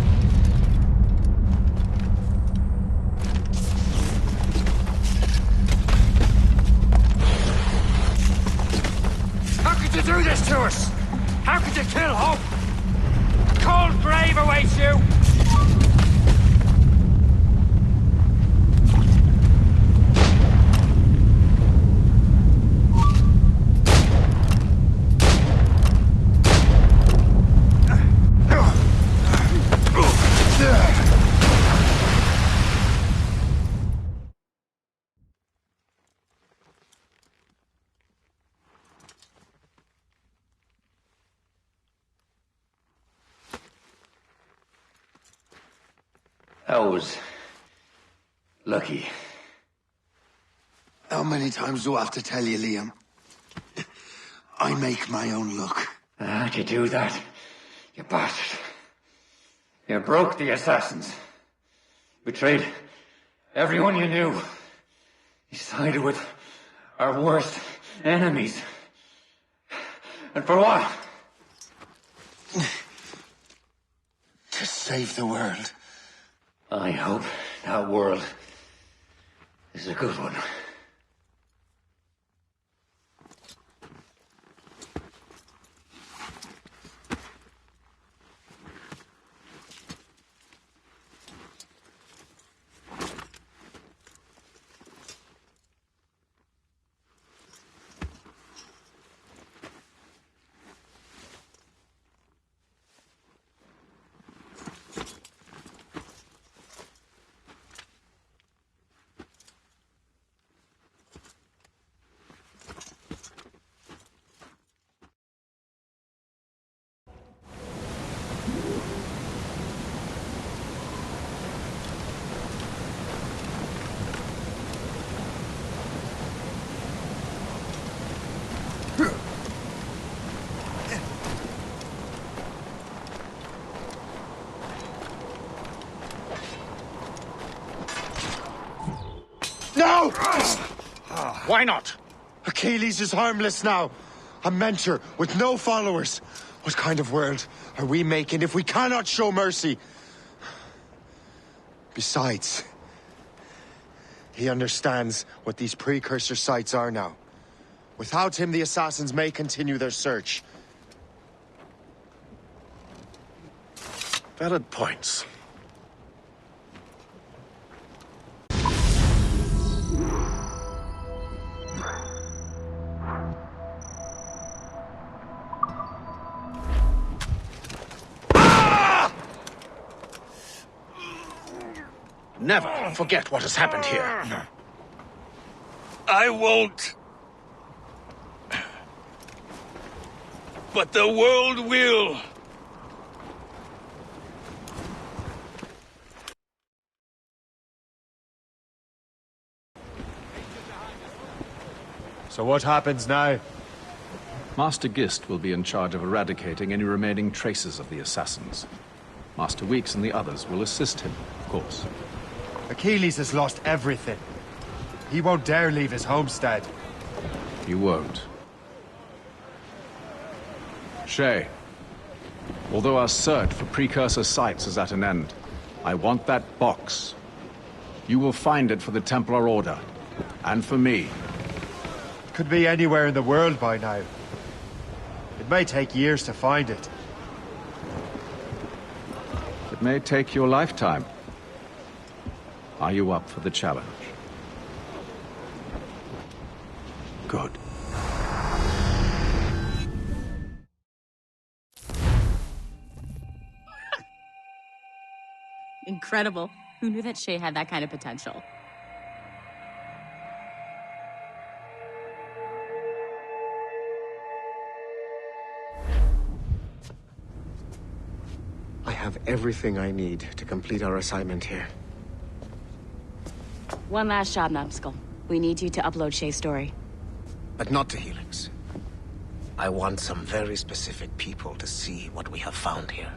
How could you do this to us? How could you kill Hope? A cold grave awaits you!
I was lucky. How many times do I have to tell you, Liam? I make my own luck.
How'd you do that, you bastard? You broke the assassins. Betrayed everyone you knew. You sided with our worst enemies. And for what?
To save the world.
I hope that world is a good one.
No!
Why not?
Achilles is harmless now. A mentor with no followers. What kind of world are we making if we cannot show mercy? Besides, he understands what these precursor sites are now. Without him, the assassins may continue their search.
Valid points. Never forget what has happened here.
I won't. But the world will.
So what happens now?
Master Gist will be in charge of eradicating any remaining traces of the assassins. Master Weeks and the others will assist him, of course.
Achilles has lost everything. He won't dare leave his homestead.
He won't. Shay, although our search for precursor sites is at an end, I want that box. You will find it for the Templar Order, and for me.
Could be anywhere in the world by now. It may take years to find it.
It may take your lifetime. Are you up for the challenge? Good.
Incredible. Who knew that Shay had that kind of potential?
I have everything I need to complete our assignment here.
One last job, Numbskull. We need you to upload Shay's story.
But not to Helix. I want some very specific people to see what we have found here.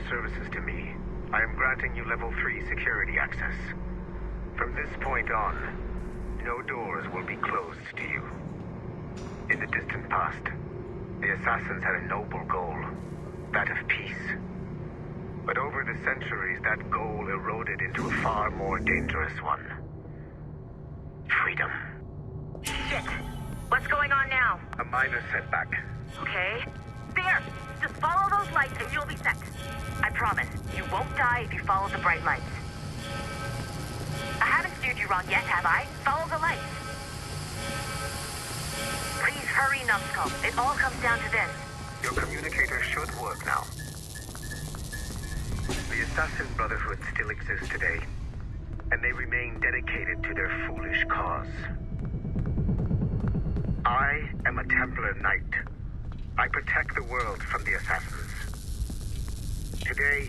Services to me, I am granting you level 3 security access. From this point on, no doors will be closed to you. In the distant past, the Assassins had a noble goal, that of peace. But over the centuries, that goal eroded into a far more dangerous one. Freedom.
Shit. What's going on now?
A minor setback.
Okay. There! Just follow those lights and you'll be set. I promise, you won't die if you follow the bright lights. I haven't steered you wrong yet, have I? Follow the lights. Please hurry, Numbskull. It all comes down to this.
Your communicator should work now. The Assassin Brotherhood still exists today, and they remain dedicated to their foolish cause. I am a Templar Knight. I protect the world from the Assassins. Today,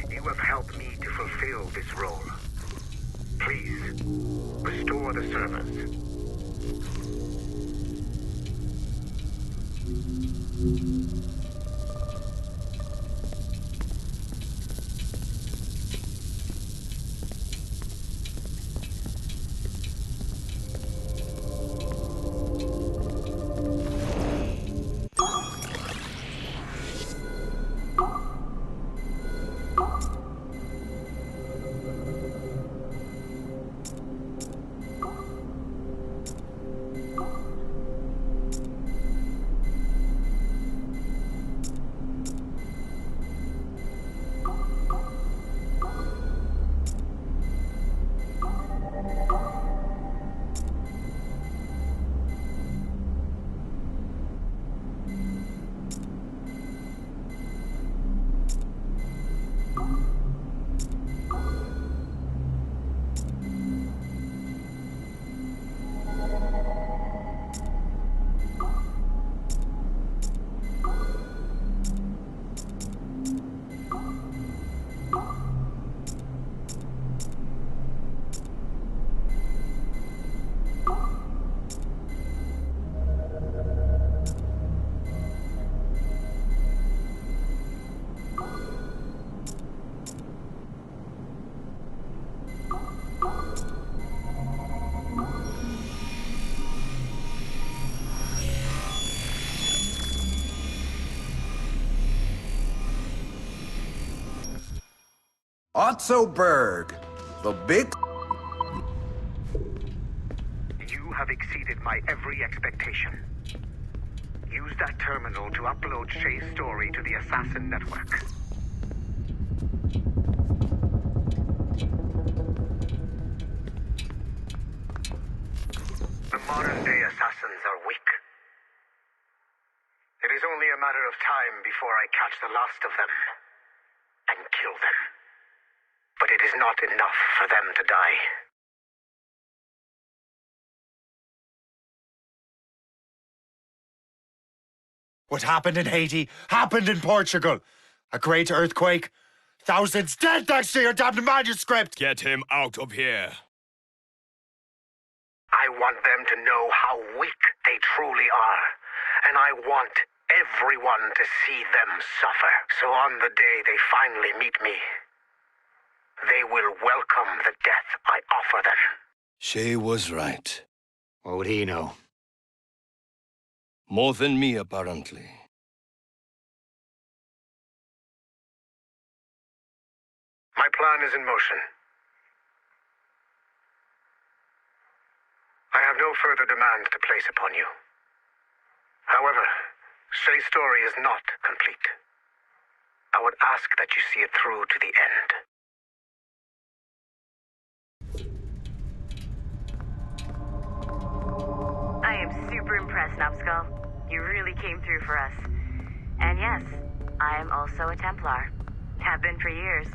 you have helped me to fulfill this role. Please, restore the servers.
Otso Berg, the big...
You have exceeded my every expectation. Use that terminal to upload Shay's story to the Assassin Network. The modern-day Assassins are weak. It is only a matter of time before I catch the last of them and kill them. But it is not enough for them to die.
What happened in Haiti happened in Portugal. A great earthquake. Thousands dead thanks to your damned manuscript.
Get him out of here.
I want them to know how weak they truly are. And I want everyone to see them suffer. So on the day they finally meet me, they will welcome the death I offer them.
Shay was right.
What would he know?
More than me, apparently.
My plan is in motion. I have no further demands to place upon you. However, Shay's story is not complete. I would ask that you see it through to the end.
I am super impressed, Numbskull. You really came through for us. And yes, I am also a Templar. Have been for years.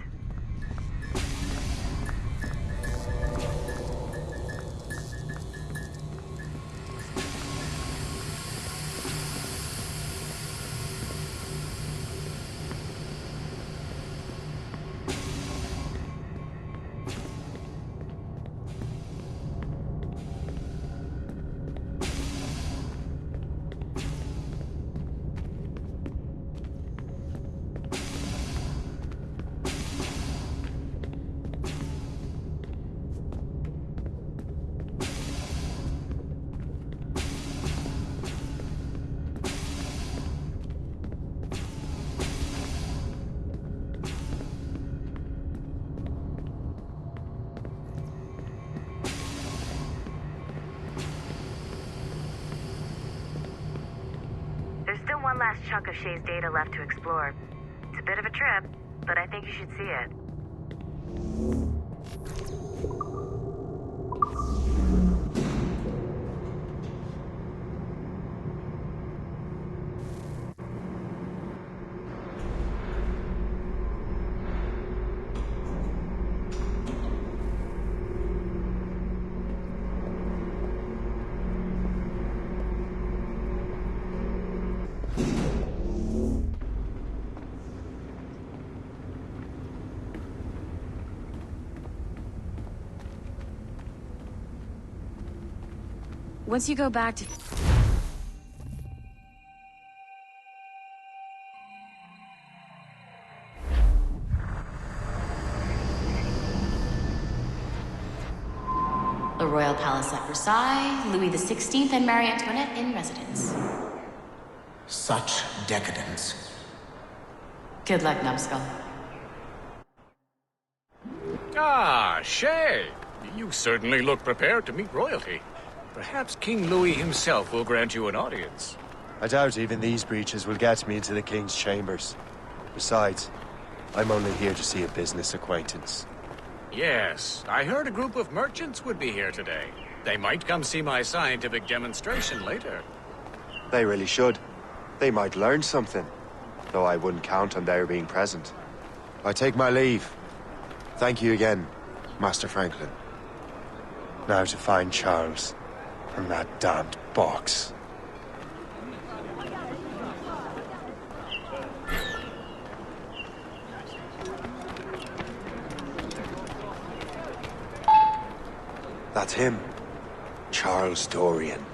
There's still one last chunk of Shay's data left to explore. It's a bit of a trip, but I think you should see it.
Once you go back to... the Royal Palace at Versailles, Louis XVI and Marie Antoinette in residence.
Such decadence.
Good luck, Numbskull.
Ah, Shay! You certainly look prepared to meet royalty. Perhaps King Louis himself will grant you an audience.
I doubt even these breaches will get me into the King's chambers. Besides, I'm only here to see a business acquaintance.
Yes, I heard a group of merchants would be here today. They might come see my scientific demonstration later.
They really should. They might learn something, though I wouldn't count on their being present. I take my leave. Thank you again, Master Franklin. Now to find Charles and that damned box. That's him, Charles Dorian.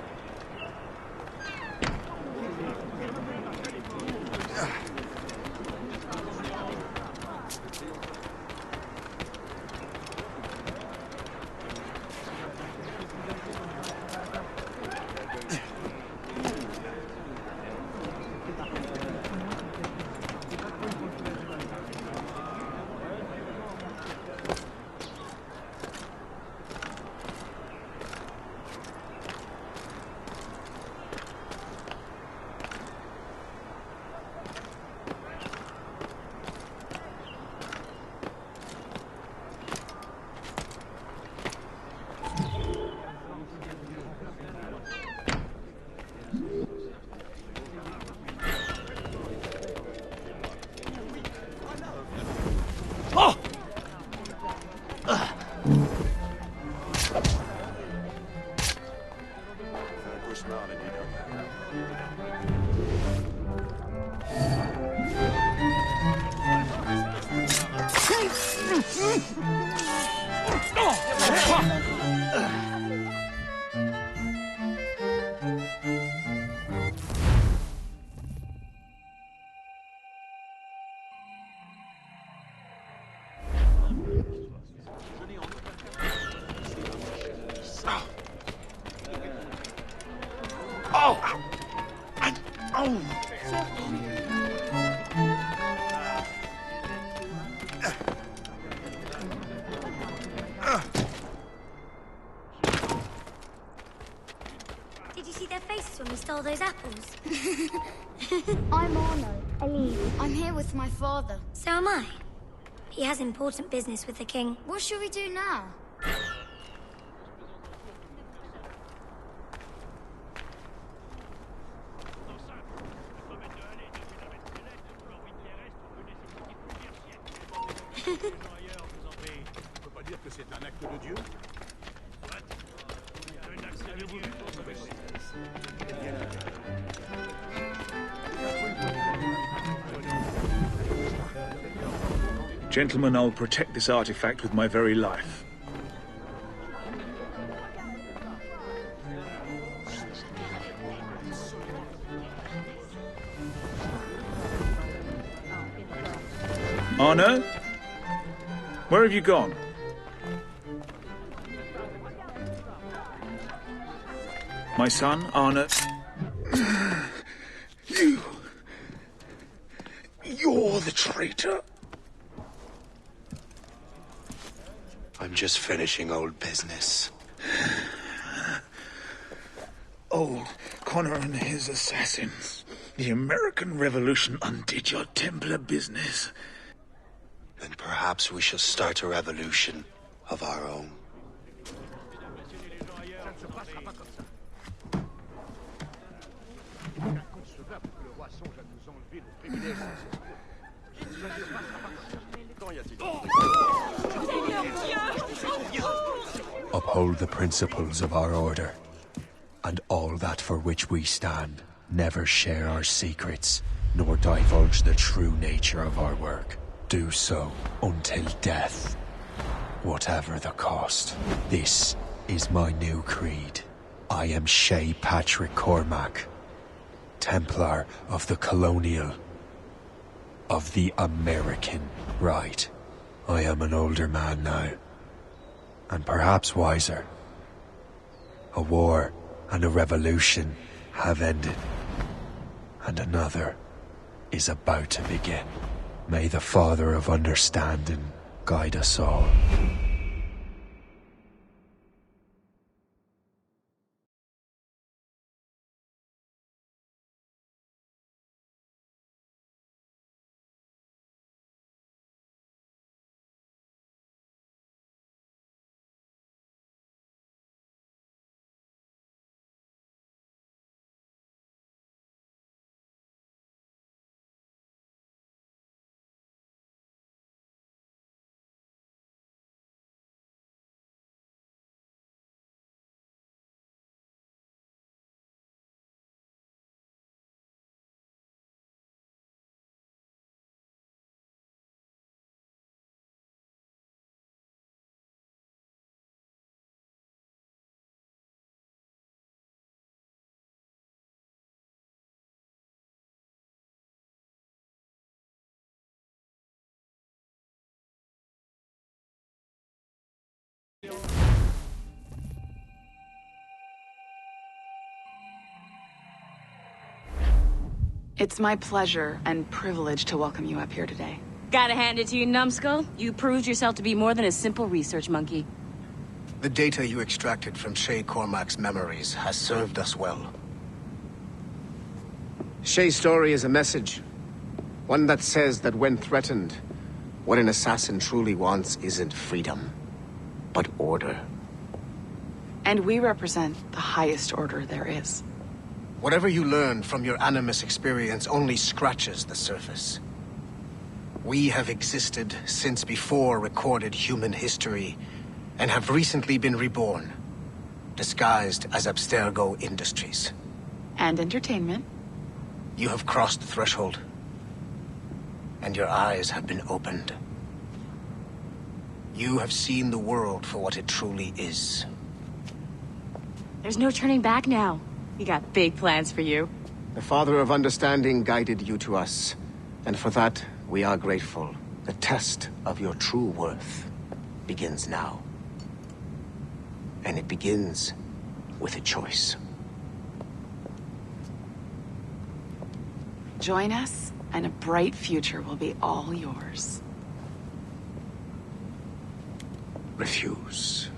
those apples? I'm Arno, Elise. I'm here with my father. So am I. He has important business with the king. What shall we do now?
Gentlemen, I'll protect this artifact with my very life. Arno? Where have you gone? My son, Arno. You're the traitor.
I'm just finishing old business.
Old Connor and his assassins. The American Revolution undid your Templar business.
Then perhaps we shall start a revolution of our own.
Uphold the principles of our order, and all that for which we stand. Never share our secrets, nor divulge the true nature of our work. Do so until death, whatever the cost. This is my new creed. I am Shay Patrick Cormac, Templar of the Colonial, of the American right. I am an older man now, and perhaps wiser. A war and a revolution have ended, and another is about to begin. May the Father of Understanding guide us all.
It's my pleasure and privilege to welcome you up here today.
Gotta hand it to you, numbskull. You proved yourself to be more than a simple research monkey.
The data you extracted from Shay Cormac's memories has served us well. Shay's story is a message. One that says that when threatened, what an assassin truly wants isn't freedom, but order.
And we represent the highest order there is.
Whatever you learned from your Animus experience only scratches the surface. We have existed since before recorded human history, and have recently been reborn, disguised as Abstergo Industries.
And entertainment.
You have crossed the threshold, and your eyes have been opened. You have seen the world for what it truly is.
There's no turning back now. We got big plans for you.
The Father of Understanding guided you to us, and for that, we are grateful. The test of your true worth begins now. And it begins with a choice.
Join us, and a bright future will be all yours.
Refuse.